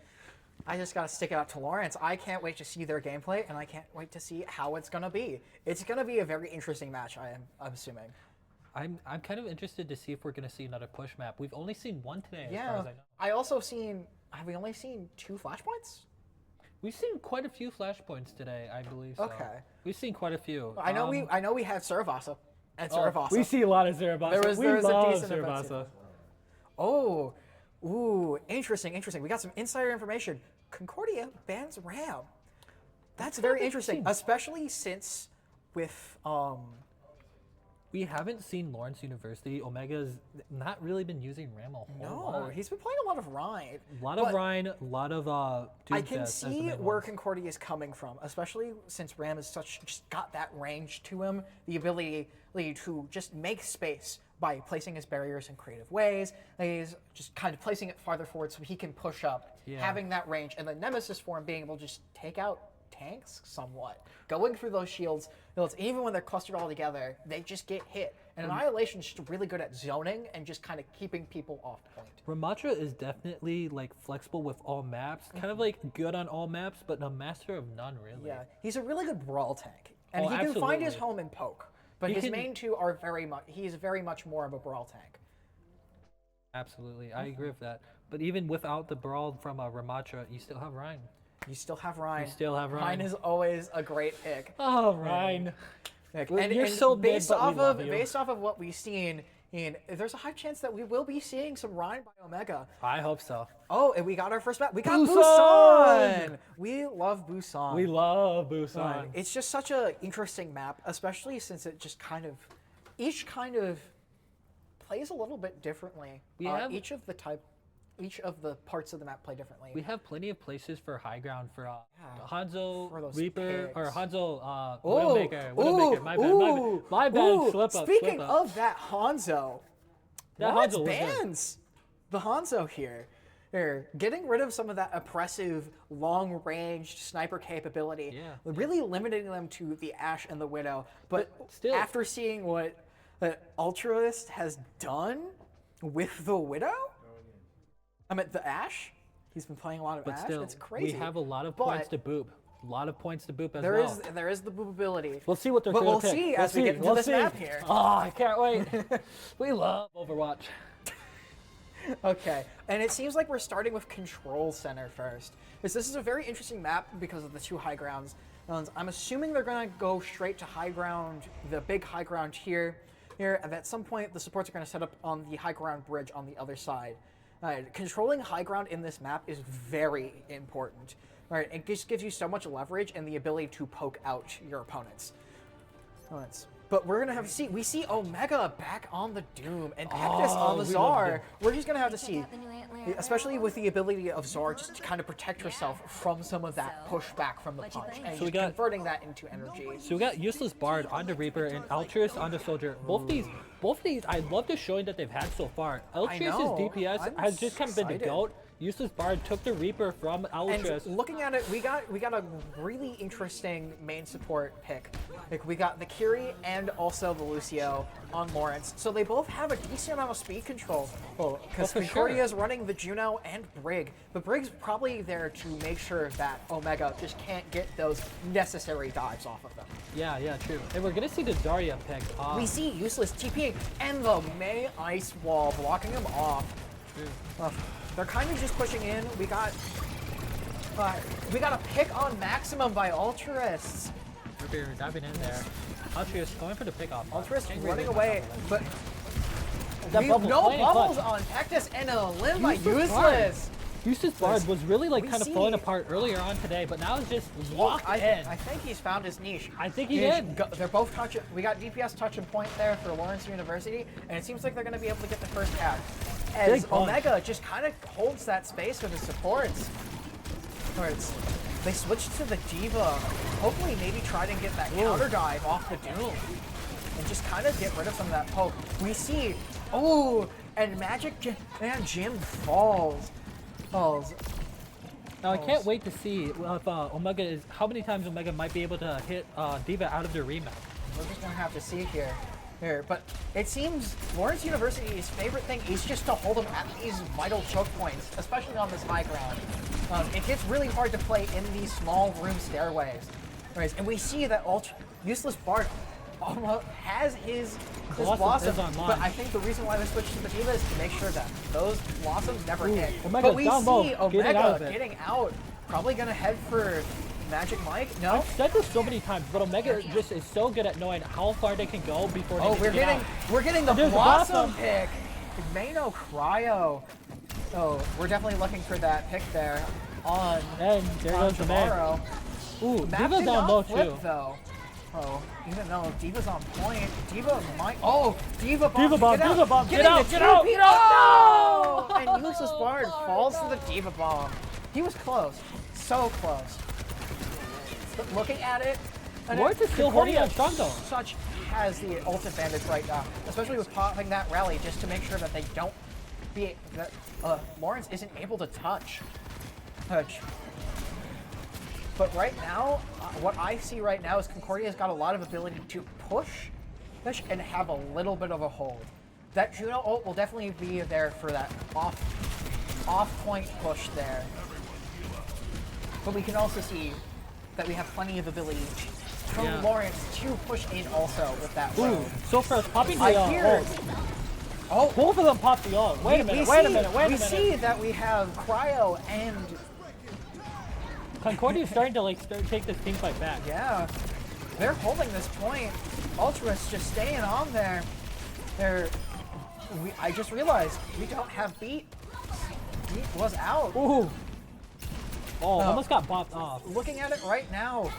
I just got to stick it out to Lawrence. I can't wait to see their gameplay, and I can't wait to see how it's going to be. It's going to be a very interesting match, I'm assuming. I'm kind of interested to see if we're going to see another push map. We've only seen one today, as far as I know. Have we only seen 2 flashpoints? We've seen quite a few flashpoints today, I believe so. Okay. We've seen quite a few. I know we had Saravasa. And Saravasa. We see a lot of Saravasa. There was love a decent Saravasa. Oh. Ooh, interesting. We got some insider information. Concordia bans Ram. That's very interesting, especially since with we haven't seen Lawrence University. Omega's not really been using Ram a whole lot. He's been playing a lot of Rhine. A lot of Rhine, a lot of I can see where Concordia is coming from, especially since Ram is just got that range to him, the ability to just make space by placing his barriers in creative ways. He's just kind of placing it farther forward so he can push up, having that range, and the Nemesis form being able to just take out tanks somewhat. Going through those shields, even when they're clustered all together, they just get hit. And Annihilation's just really good at zoning and just kind of keeping people off point. Ramatra is definitely flexible with all maps, kind of good on all maps, but a master of none really. Yeah, he's a really good brawl tank, and he can find his home in poke. But his main two are he's very much more of a brawl tank. Absolutely, I agree with that. But even without the brawl from Ramatra, you still have Rhine. You still have Rhine. Rhine is always a great pick. Oh, Rhine. And you're so big, based off of what we've seen, there's a high chance that we will be seeing some Rhine by Omega. I hope so. Oh, and we got our first map. We got Busan! We love Busan. We love Busan. It's just such an interesting map, especially since it just each kind of plays a little bit differently. Each of the type each of the parts of the map play differently. We have plenty of places for high ground for for Hanzo, those Reaper, or picks. Hanzo, Ooh, Widowmaker. My bad, ooh, my bad. ooh. Slip up. Speaking slip up. of that Hanzo, That let's Hanzo was good. bans the Hanzo here. Here, getting rid of some of that oppressive, long-range sniper capability, really limiting them to the Ashe and the Widow. But still, after seeing what Altruist has done with the Widow, I mean the Ashe, he's been playing a lot of But Ashe. still, It's crazy. we have a lot of But points to boop. A lot of points to boop as there well. there is the boopability. We'll see what they're But going we'll to pick. see as we get into this map here. Oh, I can't wait. We love Overwatch. Okay, and it seems like we're starting with Control Center first. This is a very interesting map because of the two high grounds. I'm assuming they're going to go straight to high ground, the big high ground here, and at some point the supports are going to set up on the high ground bridge on the other side. Controlling high ground in this map is very important. It just gives you so much leverage and the ability to poke out your opponents. But we're gonna have to see. We see Omega back on the Doom and Pectus on the Czar. We're just gonna have to see, especially with the ability of Czar just to kind of protect herself from some of that pushback from the punch and just converting that into energy. So we got Useless Bard onto Reaper and Altruist onto Soldier. Both of these, I love the showing that they've had so far. Altruist's DPS has just kind of been the GOAT. Useless Bard took the Reaper from Altruist. And looking at it, we got a really interesting main support pick. Like we got the Curie and also the Lucio on Lawrence. So they both have a decent amount of speed control. Because Concordia is running the Juno and Brig. But Brig's probably there to make sure that Omega just can't get those necessary dives off of them. Yeah, true. And we're gonna see the Zarya pick. We see Useless TPing and the Mei Ice Wall blocking him off. They're kind of just pushing in. We got a pick on Maximum by Altruists. Reaper diving in there. Altruist going for the pick off. Altruist running away, but no bubbles on Pectus and a limb by Useless. Useless Bard was really like kind of falling apart earlier on today, but now it's just locked in. I think he's found his niche. I think he did. They're both touching. We got DPS touch and point there for Lawrence University, and it seems like they're going to be able to get the first tag. As Omega just kind of holds that space with his supports. They switched to the Diva. Hopefully maybe try to get that counter dive off the Doom. And just kind of get rid of some of that poke. We see, and Jim falls. Now I can't wait to see if Omega is, how many times Omega might be able to hit Diva out of their remap. We're just going to have to see here. But it seems Lawrence University's favorite thing is just to hold them at these vital choke points, especially on this high ground. It gets really hard to play in these small room stairways. And we see that Useless Bard almost has his Blossom, but I think the reason why they switched to the Diva is to make sure that those Blossoms never hit. But we see Omega getting out, probably going to head for Magic Mike? No? I've said this so many times, but Omega just is so good at knowing how far they can go before they we're getting the Blossom pick. Mano Cryo. We're definitely looking for that pick there on And there goes the tomorrow. Ooh, Map Diva's did down not low flip, too. Though. Even though Diva's on point, Diva might. Diva bomb! Diva bomb! Get out! No! And Useless Bard falls to the Diva bomb. He was close, so close. But looking at it, Lawrence is still holding on strong though. Such has the ult advantage right now, especially with popping that rally just to make sure that they don't be that Lawrence isn't able to touch. But right now, what I see right now is Concordia's got a lot of ability to push and have a little bit of a hold. That Juno ult will definitely be there for that off-point push there. But we can also see that we have plenty of ability from Lawrence to push in also with that road. So first, popping the ult. Both of them popped the ult. Wait a minute. We see that we have Cryo and Concordia is starting to take this team fight back. Yeah, they're holding this point. Ultra's just staying on there. I just realized we don't have Beat. Beat was out. Ooh. Almost got bopped off. Looking at it right now,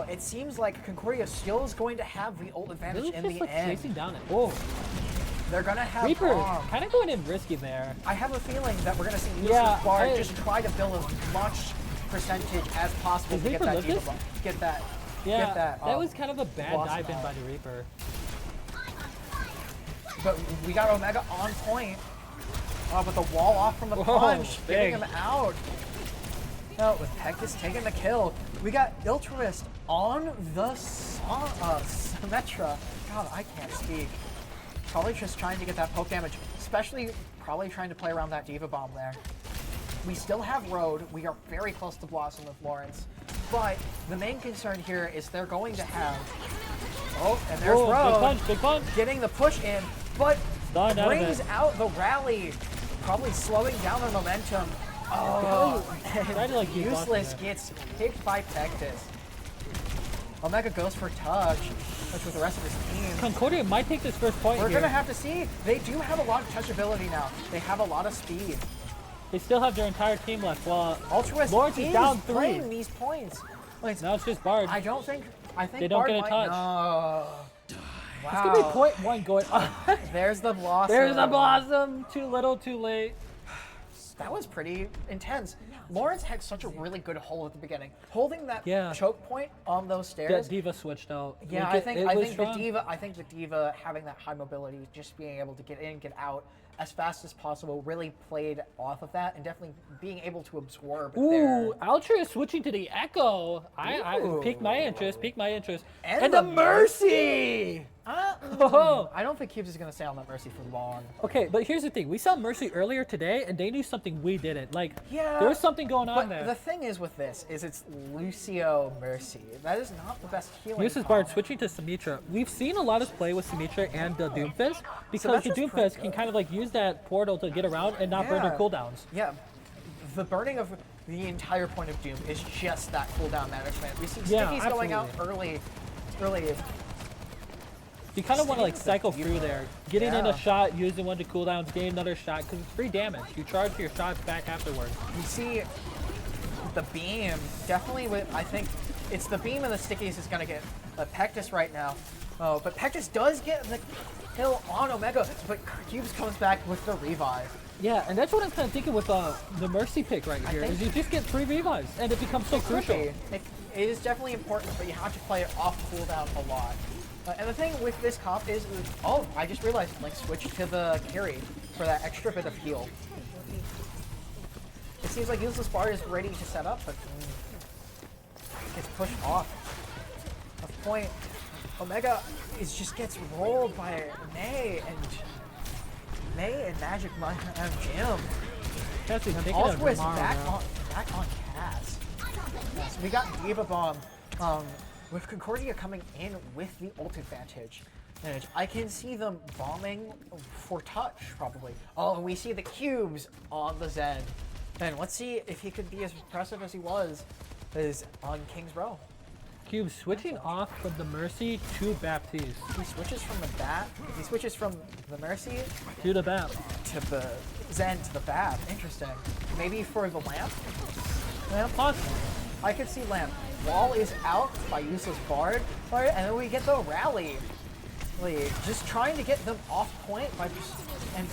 it seems like Concordia still is going to have the ult advantage really in just the end. Chasing down it. They're gonna have Reaper bomb. kind of going in risky there. I have a feeling that we're gonna see Useless Yeah, Bard just try to build as much percentage as possible Does to get Reaper that live diva this? bomb. Get that. Yeah, Get that. that was kind of a bad blossom dive in out. by the Reaper. But we got Omega on point. With the wall off from the Whoa, punch, getting big. him out. No, with Pectus taking the kill. We got Iltruist on the Symmetra. God, I can't speak. Probably just trying to get that poke damage, especially probably trying to play around that Diva Bomb there. We still have Road. We are very close to Blossom with Lawrence. But the main concern here is they're going to have... Oh, and there's Whoa, Road. big punch. Getting the push in, but Stunned out of brings it. out the rally. Probably slowing down the momentum. Oh, Tried to, like, use Useless Boston gets picked by Pectus. Omega goes for touch with the rest of his team. Concordia might take this first point We're here. gonna have to see. They do have a lot of touchability now. They have a lot of speed. They still have their entire team left. While Altruist Lawrence is down 3. playing these points. Like, Now it's just Bard. I don't think. I think They don't Bard get a might, touch. No. It's gonna be Wow. point 1 going on. There's the Blossom. There's a Blossom. Too little, too late. That was pretty intense. Lawrence had such a really good hold at the beginning, holding that Yeah. choke point on those stairs. That Diva switched out. Yeah, Like, I it think was the strong. Diva. I think the Diva having that high mobility, just being able to get in, get out as fast as possible, really played off of that, and definitely being able to absorb their. Ooh, Ultra is switching to the Echo. I Ooh. piqued my interest. Piqued my interest. And the the Mercy. I don't think Cubes is gonna stay on that Mercy for long. Okay, but here's the thing. We saw Mercy earlier today, and they knew something we didn't. Like, Yeah. there was something going on But there. the thing is with this is it's Lucio Mercy. That is not the best healing. Uses Bard switching to Symmetra. We've seen a lot of play with Symmetra and the Doomfist because the Symmetra's pretty Doomfist can kind of like use that portal to get around and not burn their Yeah. cooldowns. Yeah, the burning of the entire point of Doom is just that cooldown management. We see Yeah, Sticky's going out absolutely. early. You kind of want to like Sticky's cycle the through Diva. there, getting in Yeah. a shot, using one to cooldowns, getting another shot because it's free damage. You charge your shots back afterwards. You see the beam definitely with. I think it's the beam and the Stickies is gonna get Pectus right now. Oh, but Pectus does get the kill on Omega, but Cubes comes back with the revive. Yeah, and that's what I'm kind of thinking with the Mercy pick right here. think- Is you just get 3 revives, and it becomes so crucial. It is definitely important, but you have to play it off cooldown a lot. And the thing with this comp is, oh, I just realized, like, switch to the carry for that extra bit of heal. It seems like Useless Bard is ready to set up, but gets pushed off. A point. Omega just gets rolled by May and Magic Jim. Cassie, take it out of Altruist Mara back now. on Cass. Yes, we got Diva Bomb with Concordia coming in with the ult advantage. And I can see them bombing for touch, probably. Oh, and we see the cubes on the Zen. And let's see if he could be as impressive as he was on King's Row. Cube switching off from the Mercy to Baptiste. He switches from the Bat. He switches from the Mercy To the Bap. to the Zen to the Bat. Interesting. Maybe for the Lamp? Lamp? Possible. I could see Lamp. Wall is out by Useless Bard. And then we get the rally. Just trying to get them off point by just... And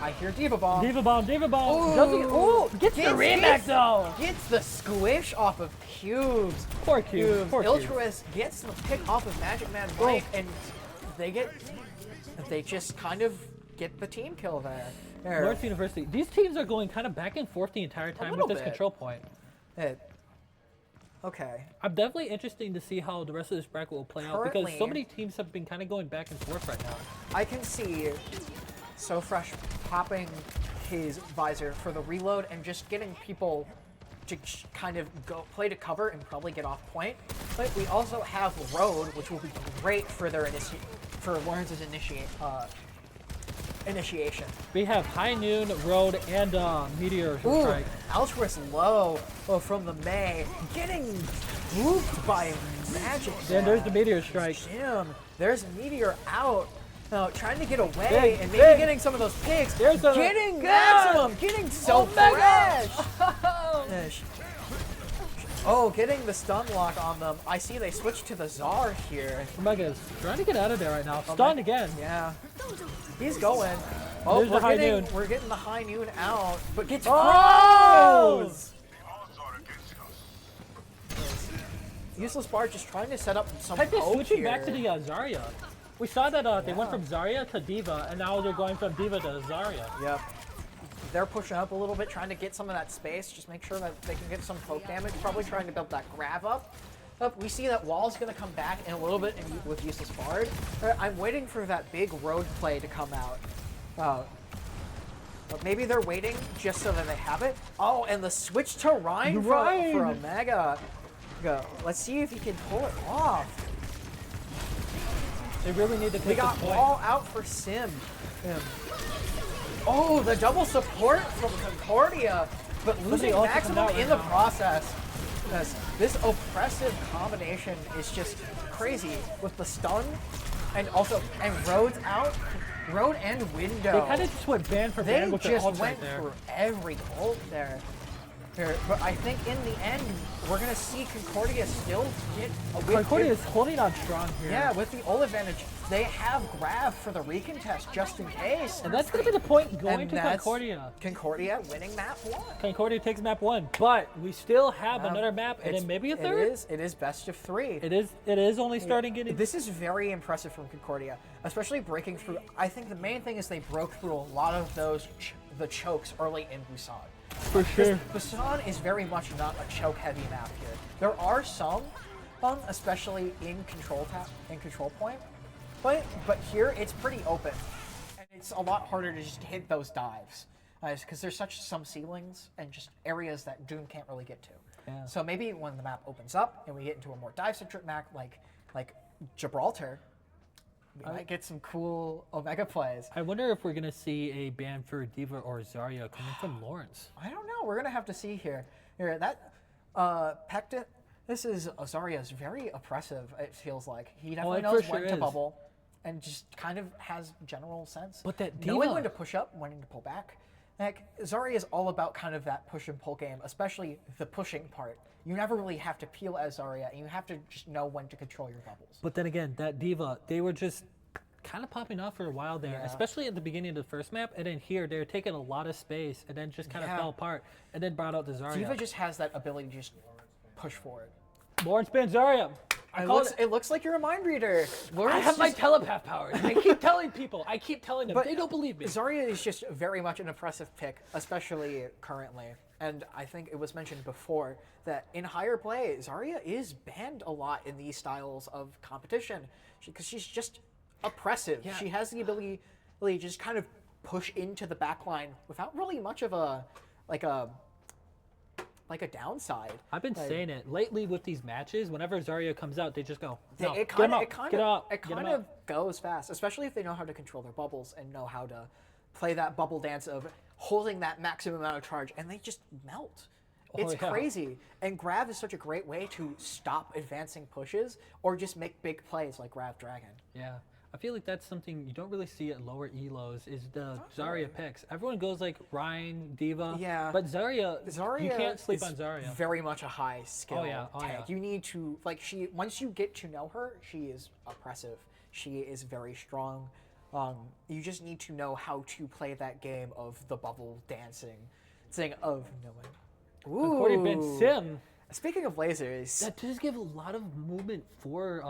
I hear Diva Bomb. Diva Bomb, Diva Bomb. Ooh. Doesn't, gets the rematch though. Gets the squish off of Cubes. Poor Cube. Poor Cube. Iltruist gets the pick off of Magic Man Mike, and they just kind of get the team kill there. Lawrence University. These teams are going kind of back and forth the entire time with little this bit. control point. Okay. I'm definitely interested to see how the rest of this bracket will play out because so Currently- many teams have been kind of going back and forth right now. I can see So Fresh popping his visor for the reload and just getting people to kind of go play to cover and probably get off point. But we also have Road, which will be great for their for Lawrence's initiation. We have High Noon, Road, and Meteor Ooh, Strike. Altruist low from the May, getting grouped by Magic. Then there's the Meteor Strike. Jim, there's Meteor out. Trying to get away Big, and maybe big. getting some of those picks. There's a- getting Yeah. maximum, getting so Omega. fresh. Oh, getting the stun lock on them. I see they switched to the Czar here. Omega's trying to get out of there right now. Stunned again. Yeah. He's going. Oh, There's the high noon. we're getting the high noon out, but gets froze! Useless Bard just trying to set up some Heck, they're poke switching here. back to the Zarya. We saw that they went from Zarya to Diva, and now they're going from Diva to Zarya. Yep. They're pushing up a little bit, trying to get some of that space. Just make sure that they can get some poke damage. Probably trying to build that grab up. We see that Wall's going to come back in a little bit with Useless Bard. I'm waiting for that big road play to come out. But maybe they're waiting just so that they have it. Oh, and the switch to Ryan for Omega. Let's see if he can pull it off. They really need to take We got Wall out for Sim. Oh, the double support from Concordia, but losing maximum in the process. This oppressive combination is just crazy with the stun and Road's out. Road and Window. They kind of just went band for band with their ults right there. They just went for every ult there. But I think in the end, we're going to see Concordia still get a win. Concordia is holding on strong here. Yeah, with the ult advantage. They have grab for the recontest just in case. And that's going to be the point going to Concordia. Concordia winning map 1. Concordia takes map 1, but we still have another map and then maybe a third. It is best of 3. It is only starting getting. This is very impressive from Concordia, especially breaking through. I think the main thing is they broke through a lot of those the chokes early in Busan. For sure. Busan is very much not a choke-heavy map here. There are some, especially in control point, but here it's pretty open, and it's a lot harder to just hit those dives, because there's some ceilings and just areas that Doom can't really get to. Yeah. So maybe when the map opens up and we get into a more dive-centric map like Gibraltar, we might get some cool Omega plays. I wonder if we're going to see a ban for Diva or Zarya coming from Lawrence. I don't know. We're going to have to see here. That Pectin, this is Zarya's very oppressive, it feels like. He definitely knows when to bubble and just kind of has general sense. But that Diva, knowing when to push up, when to pull back. Like, Zarya is all about kind of that push and pull game, especially the pushing part. You never really have to peel as Zarya, and you have to just know when to control your bubbles. But then again, that Diva, they were just kind of popping off for a while there, especially at the beginning of the first map, and then here, they were taking a lot of space, and then just kind of fell apart, and then brought out the Zarya. Diva just has that ability to just push forward. Lawrence bans Zarya. It looks like you're a mind reader. I have my telepath powers. I keep telling people. I keep telling them. But they don't believe me. Zarya is just very much an impressive pick, especially currently. And I think it was mentioned before that in higher play, Zarya is banned a lot in these styles of competition because she's just oppressive. Yeah. She has the ability to just kind of push into the backline without really much of a downside. I've been saying it lately with these matches. Whenever Zarya comes out, they just go. No, it kind of goes fast, especially if they know how to control their bubbles and know how to play that bubble dance of holding that maximum amount of charge, and they just melt. It's crazy. And Grav is such a great way to stop advancing pushes or just make big plays like Grav Dragon. Yeah. I feel like that's something you don't really see at lower elos is the Zarya picks. Everyone goes like Ryan, Diva. Yeah. But Zarya you can't sleep on Zarya. Very much a high skill tank. Yeah. You need to once you get to know her, she is oppressive. She is very strong. You just need to know how to play that game of the bubble dancing thing of knowing. Ooh. Concordia Ben Sim. Speaking of lasers, that does give a lot of movement for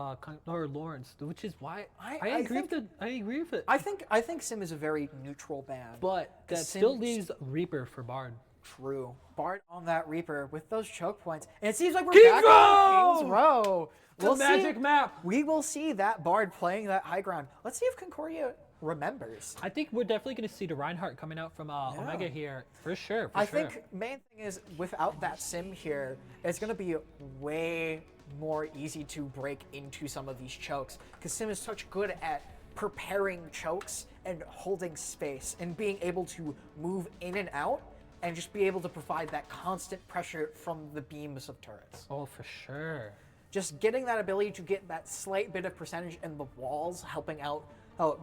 Lawrence, which is why I agree with it. I think Sim is a very neutral ban, but that still leaves Reaper for Bard. True, Bard on that Reaper with those choke points, and it seems like we're back on King's Row. We'll magic map. We will see that Bard playing that high ground. Let's see if Concordia remembers. I think we're definitely going to see the Reinhardt coming out from Omega here for sure. I think main thing is without that Sim here, it's going to be way more easy to break into some of these chokes because Sim is such good at preparing chokes and holding space and being able to move in and out and just be able to provide that constant pressure from the beams of turrets. Oh, for sure. Just getting that ability to get that slight bit of percentage in the walls, helping out,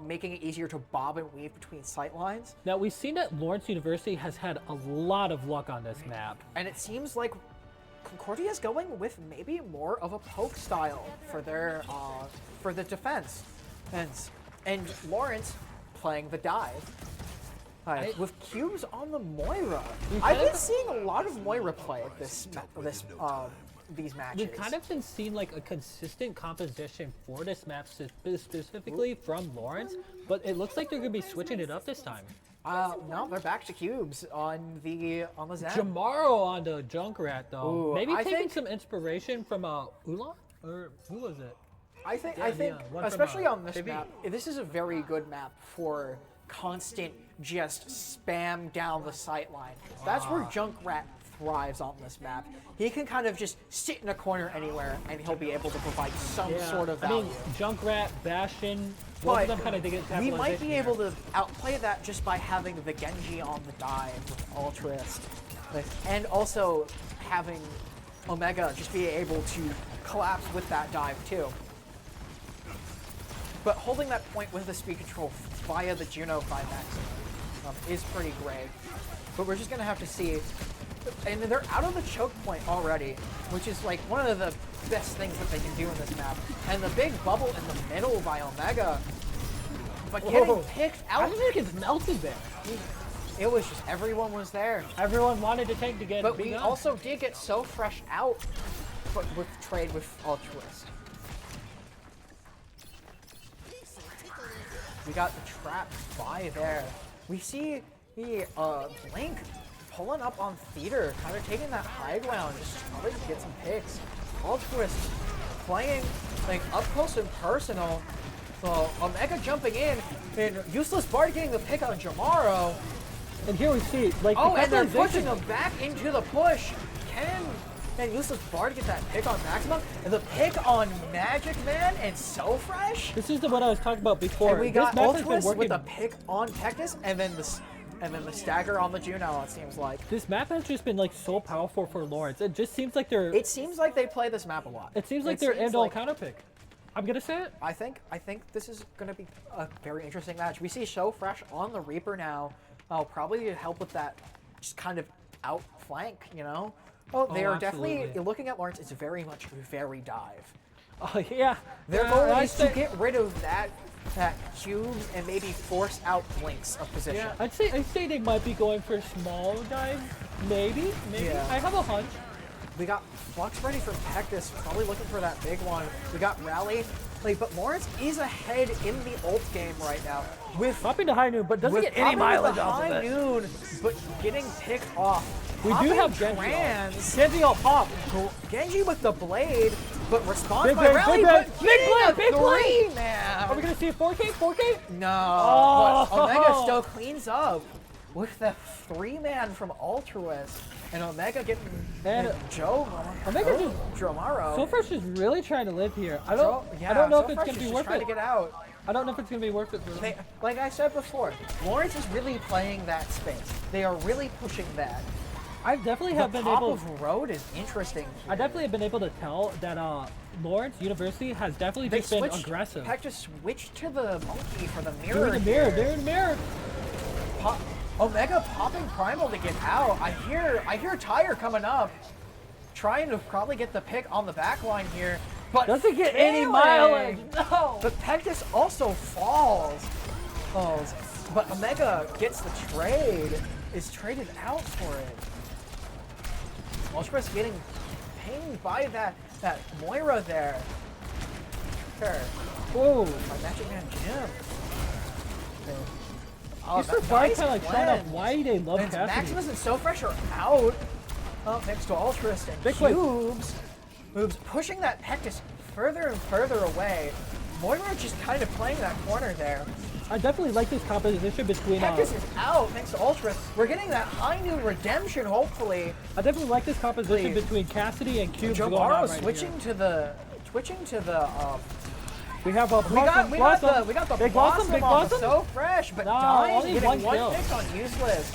making it easier to bob and weave between sight lines. Now, we've seen that Lawrence University has had a lot of luck on this map. And it seems like Concordia's going with maybe more of a poke style for their for the defense, and Lawrence playing the dive. With cubes on the Moira. I've been seeing a lot of Moira play at these matches. We've kind of been seeing like a consistent composition for this map specifically from Lawrence, but it looks like they're going to be switching it up this time. No, they're back to cubes on the Zen. Jamaro on the Junkrat though. Ooh, Maybe I taking think- some inspiration from Ulan? Or who was it? I think, one from, especially on this maybe- map, this is a very good map for constant just spam down the sight line. That's where Junkrat thrives on this map. He can kind of just sit in a corner anywhere and he'll be able to provide some sort of value. I mean, Junkrat, Bastion, both of them kind of get we might be capitalization able here. to outplay that just by having the Genji on the dive with Altruist. And also having Omega just be able to collapse with that dive too. But holding that point with the speed control via the Juno 5 maximum is pretty great. But we're just going to have to see. And they're out of the choke point already, which is like one of the best things that they can do in this map. And the big bubble in the middle by Omega. But getting picked out. I think it's melted there. It was just everyone was there. Everyone wanted to take to get But big we gun. also did get so fresh out but with trade with Altruist. We got the trap by there. We see the Blink pulling up on Theater, kind of taking that high ground, just trying to get some picks. Altruist playing like up close and personal. So Omega jumping in, and Useless Bard getting the pick on Jamaro. And here we see, like, and they're pushing him back into the push. Can Useless Bard get that pick on Maximum? And the pick on Magic Man and So Fresh? This is what I was talking about before. And we This got map has been Ultwist with working- the pick on Pectus, and then the stagger on the Juno, it seems like. This map has just been like so powerful for Lawrence. It just seems like they're. It seems like they play this map a lot. It seems like they're end-all counter pick. I'm gonna say it. I think this is gonna be a very interesting match. We see So Fresh on the Reaper now. Probably to help with that, just kind of outflank, you know. They are definitely looking at Lawrence. It's very much very dive. Oh yeah. Their goal is to get rid of that cubes and maybe force out Blinks of position. Yeah, I'd say they might be going for small dive. Maybe. Yeah. I have a hunch. We got Flux ready for Pectus, probably looking for that big one. We got Rally. But Lawrence is ahead in the ult game right now. With popping to high noon, but doesn't get any mileage off of it. High noon, but getting picked off. We do have Genji. Genji all pop. Genji with the blade, but responds Big by blade, Rally. big But blade, big blade. Man. Are we gonna see a 4K? 4K? No. But Omega still cleans up with the 3-man from Altruist. And Omega getting Jamaro. So Fresh is really trying to live here. I don't know if it's gonna be worth trying it. to get out. I don't know if it's gonna be worth it for them. Like I said before, Lawrence is really playing that space. They are really pushing that. I definitely have been top able. of road is interesting. I definitely have been able to tell that Lawrence University has definitely just been aggressive. Just switched to the monkey for the mirror. They're in the mirror. Omega popping Primal to get out. I hear Tyre coming up, trying to probably get the pick on the back line here, but doesn't get any mileage. No. The Pectus also falls, but Omega gets the trade. Is traded out for it. Ultra's getting pinged by that Moira there. Whoa. By Magic Man Jim. He's kind of like showing off why they love and Cassidy. Maximus and So Fresh are out. Next to Altruist and Cubes. Moves pushing that Pectus further and further away. Moira just kind of playing that corner there. I definitely like this composition between. Pectus is out thanks to Altruist. We're getting that high noon redemption, hopefully. I definitely like this composition between Cassidy and Cubes. Jamaro switching to the. We have a we got the Big Blossom Blossom. So Fresh, but Dyne's getting one pick on Useless.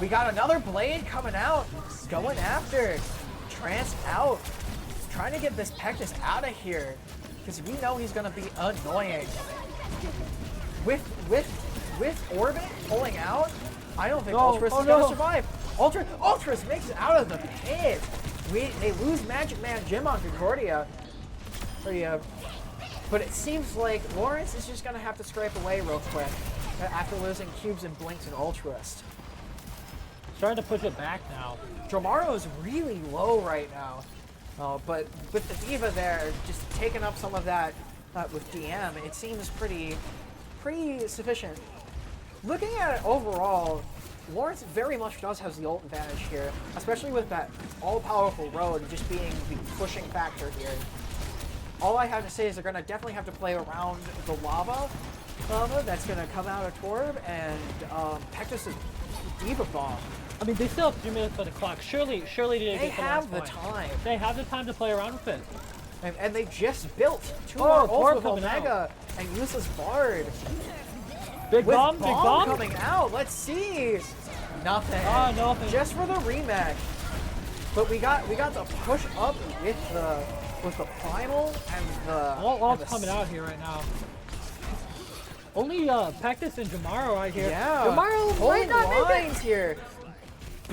We got another Blade coming out, going after. Trance out, trying to get this Pectus out of here, because we know he's gonna be annoying. With Orbit pulling out, I don't think Ultras is gonna survive. Ultras makes it out of the pit. They lose Magic Man Jim on Concordia. But it seems like Lawrence is just going to have to scrape away real quick after losing cubes and blinks and Ultraist. Starting to push it back now. Jomaro is really low right now. But with the Diva there, just taking up some of that with DM, it seems pretty sufficient. Looking at it overall, Lawrence very much does have the ult advantage here, especially with that all-powerful road just being the pushing factor here. All I have to say is they're going to definitely have to play around the lava that's going to come out of Torb and Pectus' Diva Bomb. I mean, they still have 2 minutes on the clock. Surely they have the time. They have the time to play around with it. And they just built 2 more ults with Omega and Useless Bard. Big bomb coming out. Let's see. Nothing. Oh, nothing. Just for the rematch. But we got the push up with the primal and the. All coming out here right now. Only Pectus and Jomaro right here. Yeah. Jomaro might not make it here.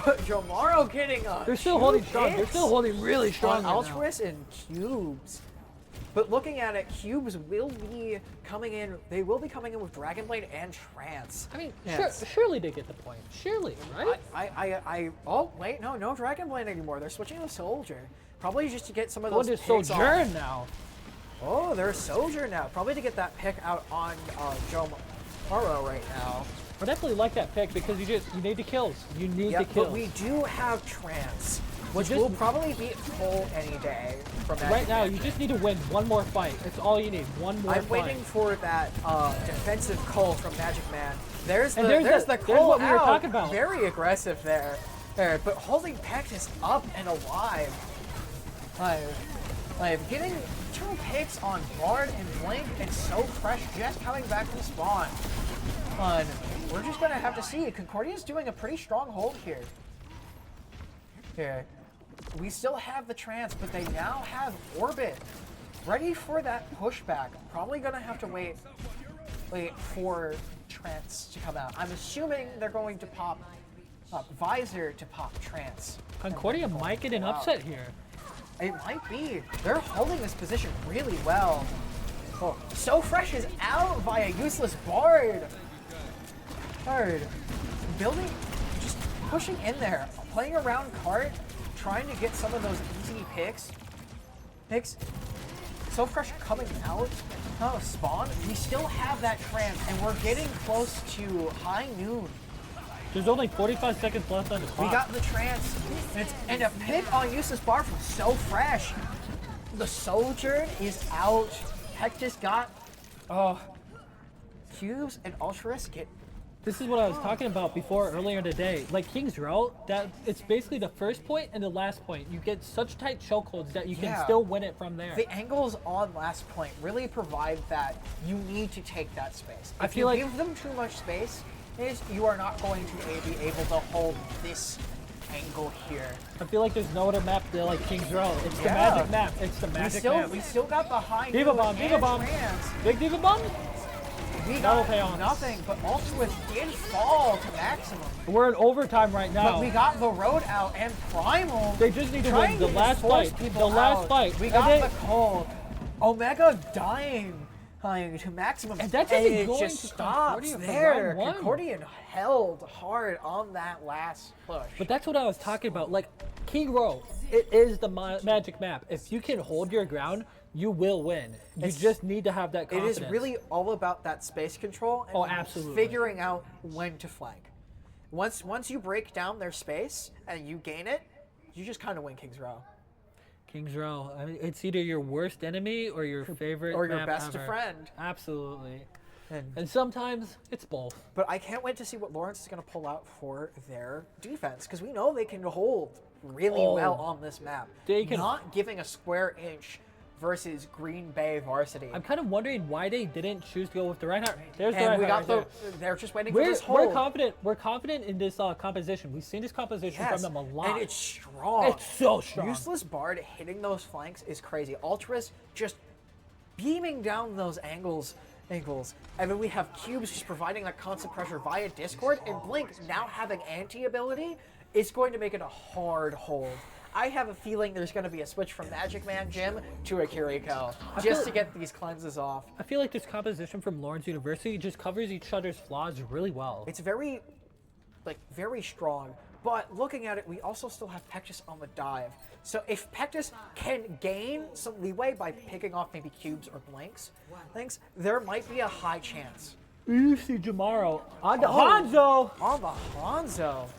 But Jomaro getting They're still holding strong. They're still holding really strong. Altruist and Cubes. But looking at it, Cubes will be coming in. They will be coming in with Dragonblade and Trance. I mean, surely they get the point. Surely, right? Oh wait, no Dragonblade anymore. They're switching to Soldier. Probably just to get some of those picks Sojourn now. Oh, they're Soldier now. Probably to get that pick out on Jomaro right now. I definitely like that pick because you need the kills. You need the kills. But we do have Trance, which will probably beat Cole any day from that. Right now, you just need to win one more fight. That's all you need. One more fight. I'm waiting for that defensive Cole from Magic Man. There's the Cole there's what we were talking about. Very aggressive there. But holding Pectus up and alive. Like getting 2 picks on Bard and Blink and So Fresh just coming back from spawn. We're just gonna have to see. Concordia's doing a pretty strong hold here. We still have the Trance, but they now have Orbit ready for that pushback. Probably gonna have to wait for Trance to come out. I'm assuming they're going to pop Visor to pop Trance. Concordia might get an upset here. It might be. They're holding this position really well. Oh, So Fresh is out via Useless Bard. Building, just pushing in there, playing around cart, trying to get some of those easy picks. So Fresh coming out. Oh, spawn. We still have that Trance, and we're getting close to high noon. There's only 45 seconds left on the clock. We got the Trance, and a pick on Useless Bar from So Fresh. The Soldier is out. Pectus got Cubes and Ultraris get. This is what I was talking about before earlier today. Like King's Row, that it's basically the first point and the last point. You get such tight chokeholds that you can still win it from there. The angles on last point really provide that you need to take that space. I If feel you like give them too much space, you are not going to be able to hold this angle here. I feel like there's no other map like King's Row. It's the magic map. It's the magic map. We still got the high Diva Bomb, Diva Bomb. Big Diva Bomb? We That'll got pay off. nothing, but Ultralis did fall to maximum. We're in overtime right now. But we got the road out and Primal. They just need to win the last fight. The last fight. We got the call. Omega dying to maximum. And that's it going just to stops Concordia there. for round 1. Concordia held hard on that last push. But that's what I was talking about. Like, King Row, it is the magic map. If you can hold your ground, you will win. You just need to have that confidence. It is really all about that space control and absolutely. figuring out when to flank. Once you break down their space and you gain it, you just kind of win King's Row. King's Row. I mean, it's either your worst enemy or your favorite or your map best ever. friend. Absolutely. And sometimes it's both. But I can't wait to see what Lawrence is going to pull out for their defense, because we know they can hold really well on this map. They can not giving a square inch versus Green Bay Varsity. I'm kind of wondering why they didn't choose to go with the Reinhardt. There's the and Reinhardt. we got they're just waiting for this hold. We're confident in this composition. We've seen this composition from them a lot. And it's strong. It's so strong. Useless Bard hitting those flanks is crazy. Ultras just beaming down those angles. And then we have Cubes just providing that constant pressure via Discord, and Blink now having anti-ability is going to make it a hard hold. I have a feeling there's going to be a switch from Magic Man Jim to a Kiriko just to get these cleanses off. I feel like this composition from Lawrence University just covers each other's flaws really well. It's very, very strong. But looking at it, we also still have Pectus on the dive. So if Pectus can gain some leeway by picking off maybe cubes or blanks, there might be a high chance. You see Jamaro on the Hanzo. On the Hanzo.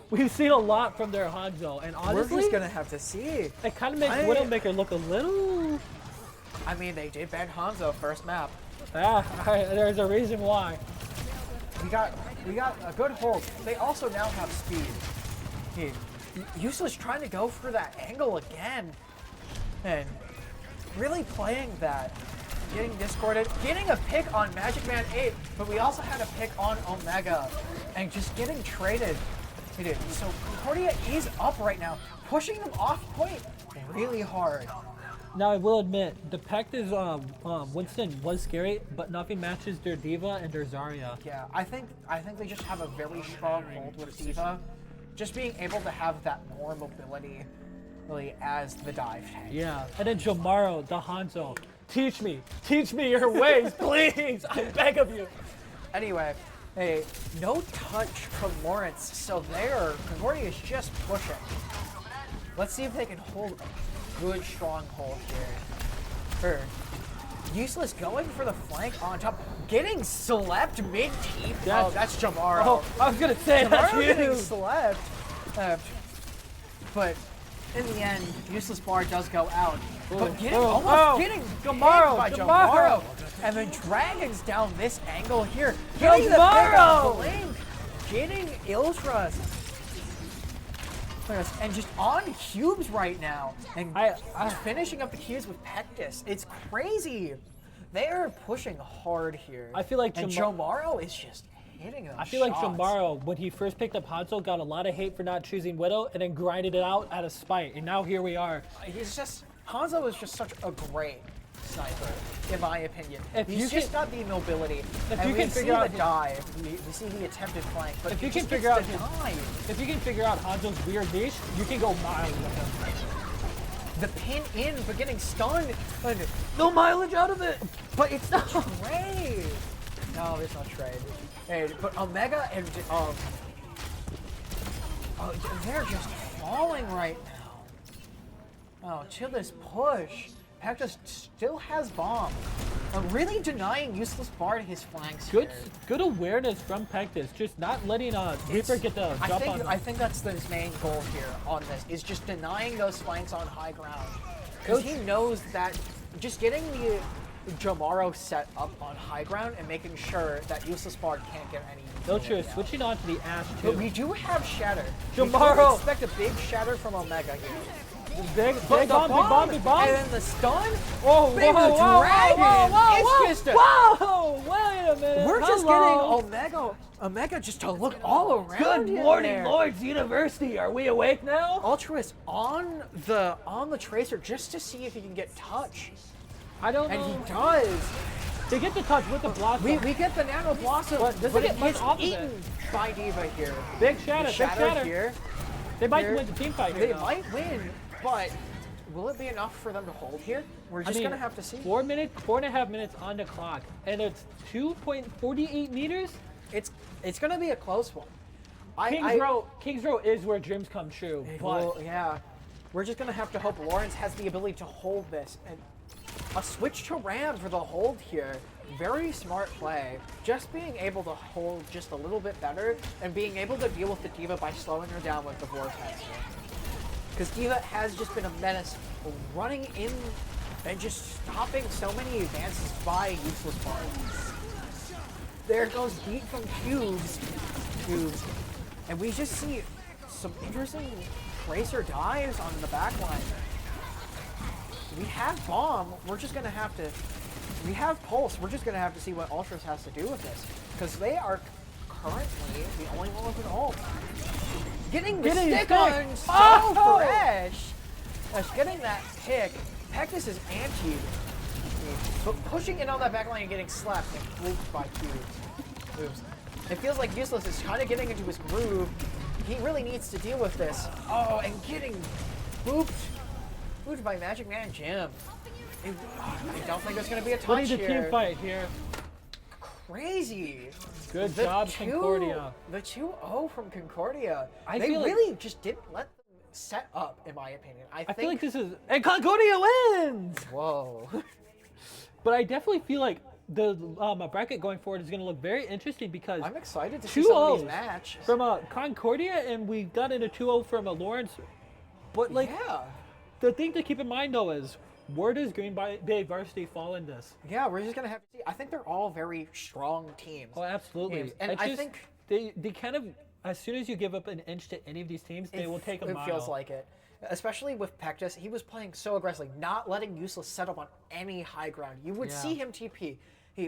We've seen a lot from their Hanzo, and honestly, we're just gonna have to see. It kind of makes Widowmaker look a little. I mean, they did ban Hanzo first map. There's a reason why. We got a good hold. They also now have speed. Useless trying to go for that angle again, and really playing that. Getting discorded, getting a pick on Magic Man 8, but we also had a pick on Omega, and just getting traded. So Concordia is up right now, pushing them off point really hard. Now I will admit, the Pectus Winston was scary, but nothing matches their Diva and their Zarya. Yeah, I think they just have a very strong hold with Diva, just being able to have that more mobility, really, as the dive tank. Yeah, and then Jamaro, the Hanzo. Teach me your ways, please, I beg of you. Anyway, no touch from Lawrence, so there, Concordia is just pushing. Let's see if they can hold a good, strong hold here. Useless going for the flank on top, getting slept mid-team. Oh, that's Jamaro. Oh, I was gonna say that's you. Getting slept. But in the end, Useless Bar does go out. But getting Jamaro by Jamaro. And then Dragons down this angle here. Getting the pick on Blink. Getting Iltras. And just on cubes right now. And finishing up the cubes with Pectus. It's crazy. They are pushing hard here. I feel like Jamaro is just hitting them. I feel like Jamaro, when he first picked up Hanzo, got a lot of hate for not choosing Widow, and then grinded it out out of spite. And now here we are. Hanzo is just such a great sniper, in my opinion. He's just got the mobility. If you can figure out the dive, we see the attempted flank, but if you can figure out Hanzo's weird niche, you can go miles with him. The pin in, but getting stunned. No mileage out of it. But it's not trade. No, it's not trade. But Omega and they're just falling right now. Oh, chill this push. Pectus still has bomb. Really denying Useless Bard his flanks. Good awareness from Pectus, just not letting Reaper get the jump on him. I think that's his main goal here on this, is just denying those flanks on high ground. Because he knows that just getting the Jamaro set up on high ground and making sure that Useless Bard can't get any. No, true. Switching on to the Ash too. But we do have Shatter. Jamaro! We expect a big Shatter from Omega here. Big bomb. And then the stun. Whoa, Big Dragon. It's just a. Whoa! Wait a minute. We're just getting Omega just to look all around. Good morning, Lords University. Are we awake now? Altruist on the Tracer just to see if he can get touch. I don't know. And he does. They get the touch with the Blossom. We get the Nano Blossom, but it gets eaten by Diva here. Big Shatter. Here. They might win the team fight here. They might win, but will it be enough for them to hold here? We're just going to have to see. 4.5 minutes on the clock, and it's 2.48 meters. It's going to be a close one. Kings Row is where dreams come true. But yeah, we're just going to have to hope Lawrence has the ability to hold this. And a switch to Ram for the hold here. Very smart play. Just being able to hold just a little bit better and being able to deal with the Diva by slowing her down with the Vortex. Because Diva has just been a menace, running in and just stopping so many advances by Useless Bard. There goes beat from Cubes. And we just see some interesting Tracer dives on the back line. We have Bomb, we're just going to have to... We have Pulse, we're just going to have to see what Ultras has to do with this. Because they are currently the only one with an ult. Getting the stick on so fresh! Getting that pick. Pectus is anti, but pushing in on that backline and getting slapped and fluked by Cubes. It feels like Useless is kind of getting into his groove. he really needs to deal with this. Oh, and getting booped by Magic Man Jim. I don't think there's going to be a touch Look at the here. team fight here. Crazy. Good job, Concordia. The 2-0 from Concordia. I They feel like- really just didn't let them set up, in my opinion. I feel like think. this is... And Concordia wins! Whoa. But I definitely feel like the bracket going forward is going to look very interesting because I'm excited to see some of 2-0s these matches. from Concordia, and we got into 2-0 from Lawrence. But like, Yeah. the thing to keep in mind though is, where does Green Bay Varsity fall in this? Yeah, we're just going to have to see. I think they're all very strong teams. Oh, absolutely. Teams. And It's I just- think they kind of, as soon as you give up an inch to any of these teams, they will take a mile. It feels like it. Especially with Pectus, he was playing so aggressively, not letting Useless set up on any high ground. You would see him TP.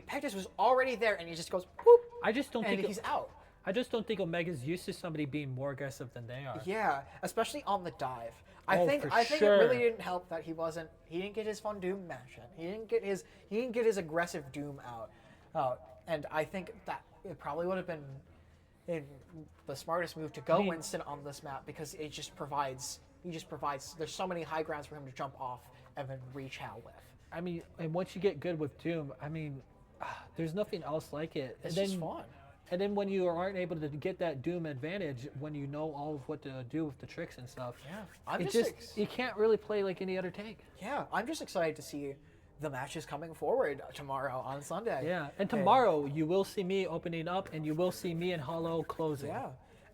Pectus was already there, and he just goes, whoop, I just don't and think he's out. I just don't think Omega's used to somebody being more aggressive than they are. Yeah, especially on the dive. Oh, I think for it sure. really didn't help that he didn't get his fun Doom match in. He didn't get his aggressive Doom out. And I think that it probably would have been the smartest move to go Winston on this map because he just provides there's so many high grounds for him to jump off and then reach Hal with. I mean, and once you get good with Doom, I mean, there's nothing else like it. It's and just then, fun. And then when you aren't able to get that Doom advantage, when you know all of what to do with the tricks and stuff, you can't really play like any other tank. Yeah, I'm just excited to see the matches coming forward tomorrow on Sunday. Yeah, and tomorrow you will see me opening up, and you will see me and Hollow closing. Yeah,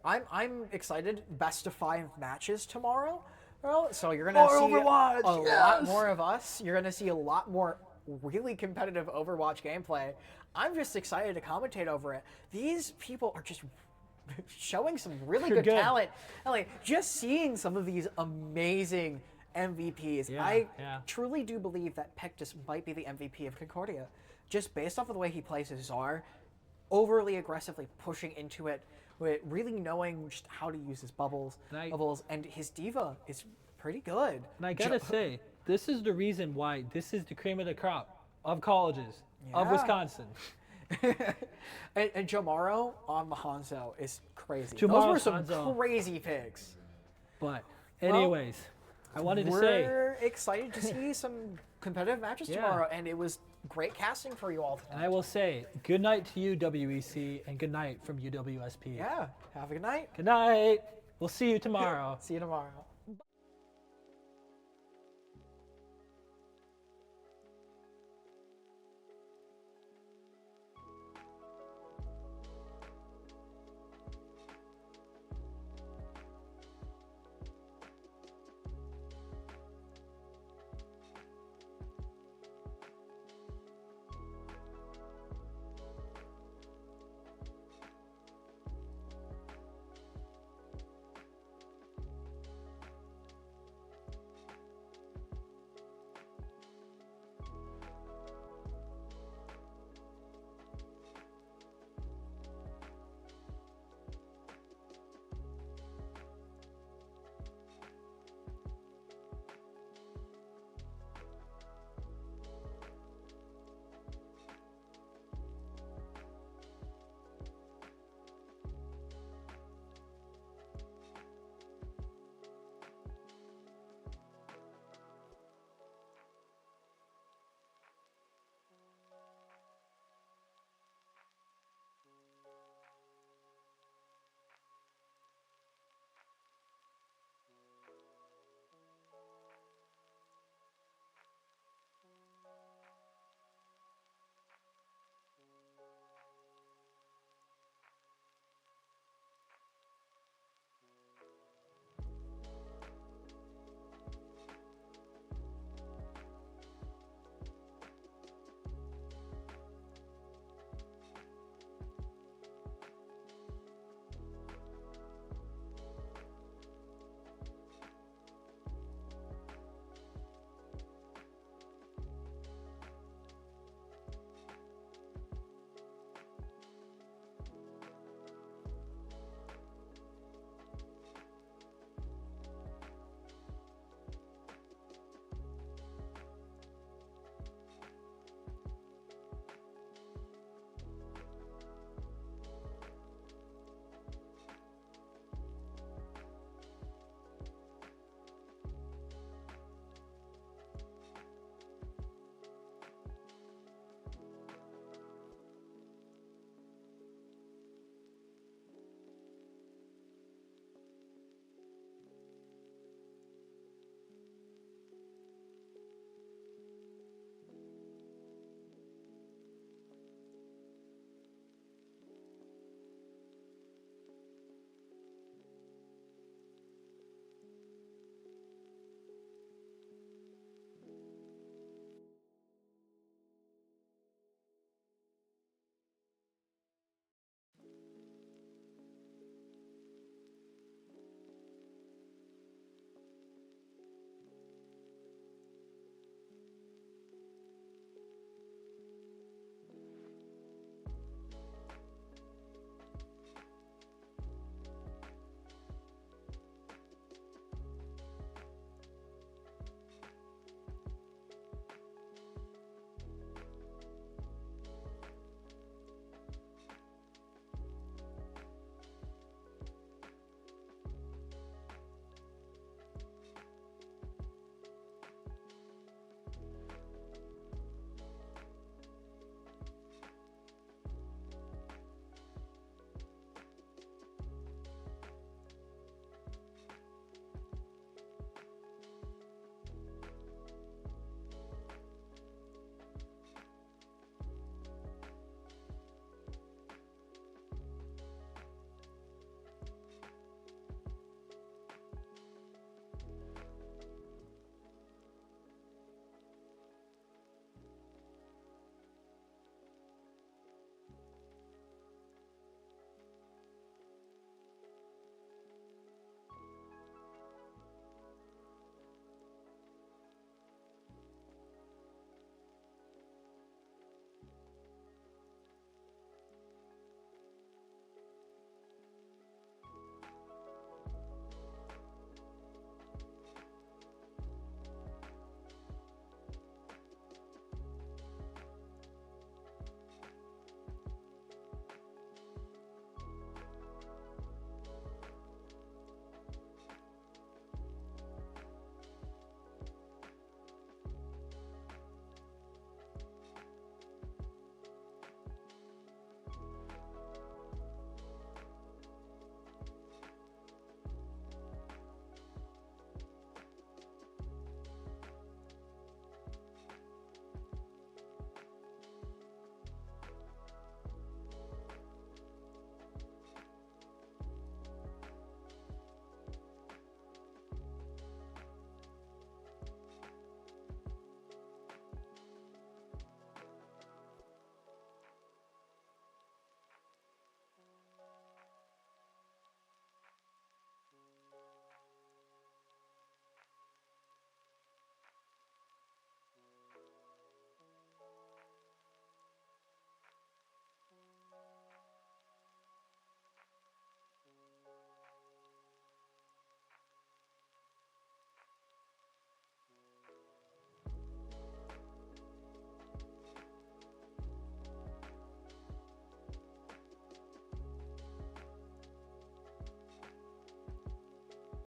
I'm excited. Best of 5 matches tomorrow. Well, so you're gonna see Overwatch, a lot more of us. You're gonna see a lot more really competitive Overwatch gameplay. I'm just excited to commentate over it. These people are just showing some really good talent. And like just seeing some of these amazing MVPs. I truly do believe that Pectus might be the MVP of Concordia, just based off of the way he plays his Czar, overly aggressively pushing into it, with really knowing just how to use his bubbles, and his diva is pretty good. And I gotta say, this is the reason why this is the cream of the crop of colleges of Wisconsin. and Jomaro on the Hanzo is crazy. Jomaro Those were some Hanzo. crazy picks. But anyways, I wanted to say we're excited to see some competitive matches tomorrow, and it was great casting for you all tonight. And I will say, good night to you, WEC, and good night from UWSP. Yeah, have a good night. Good night. We'll see you tomorrow. See you tomorrow.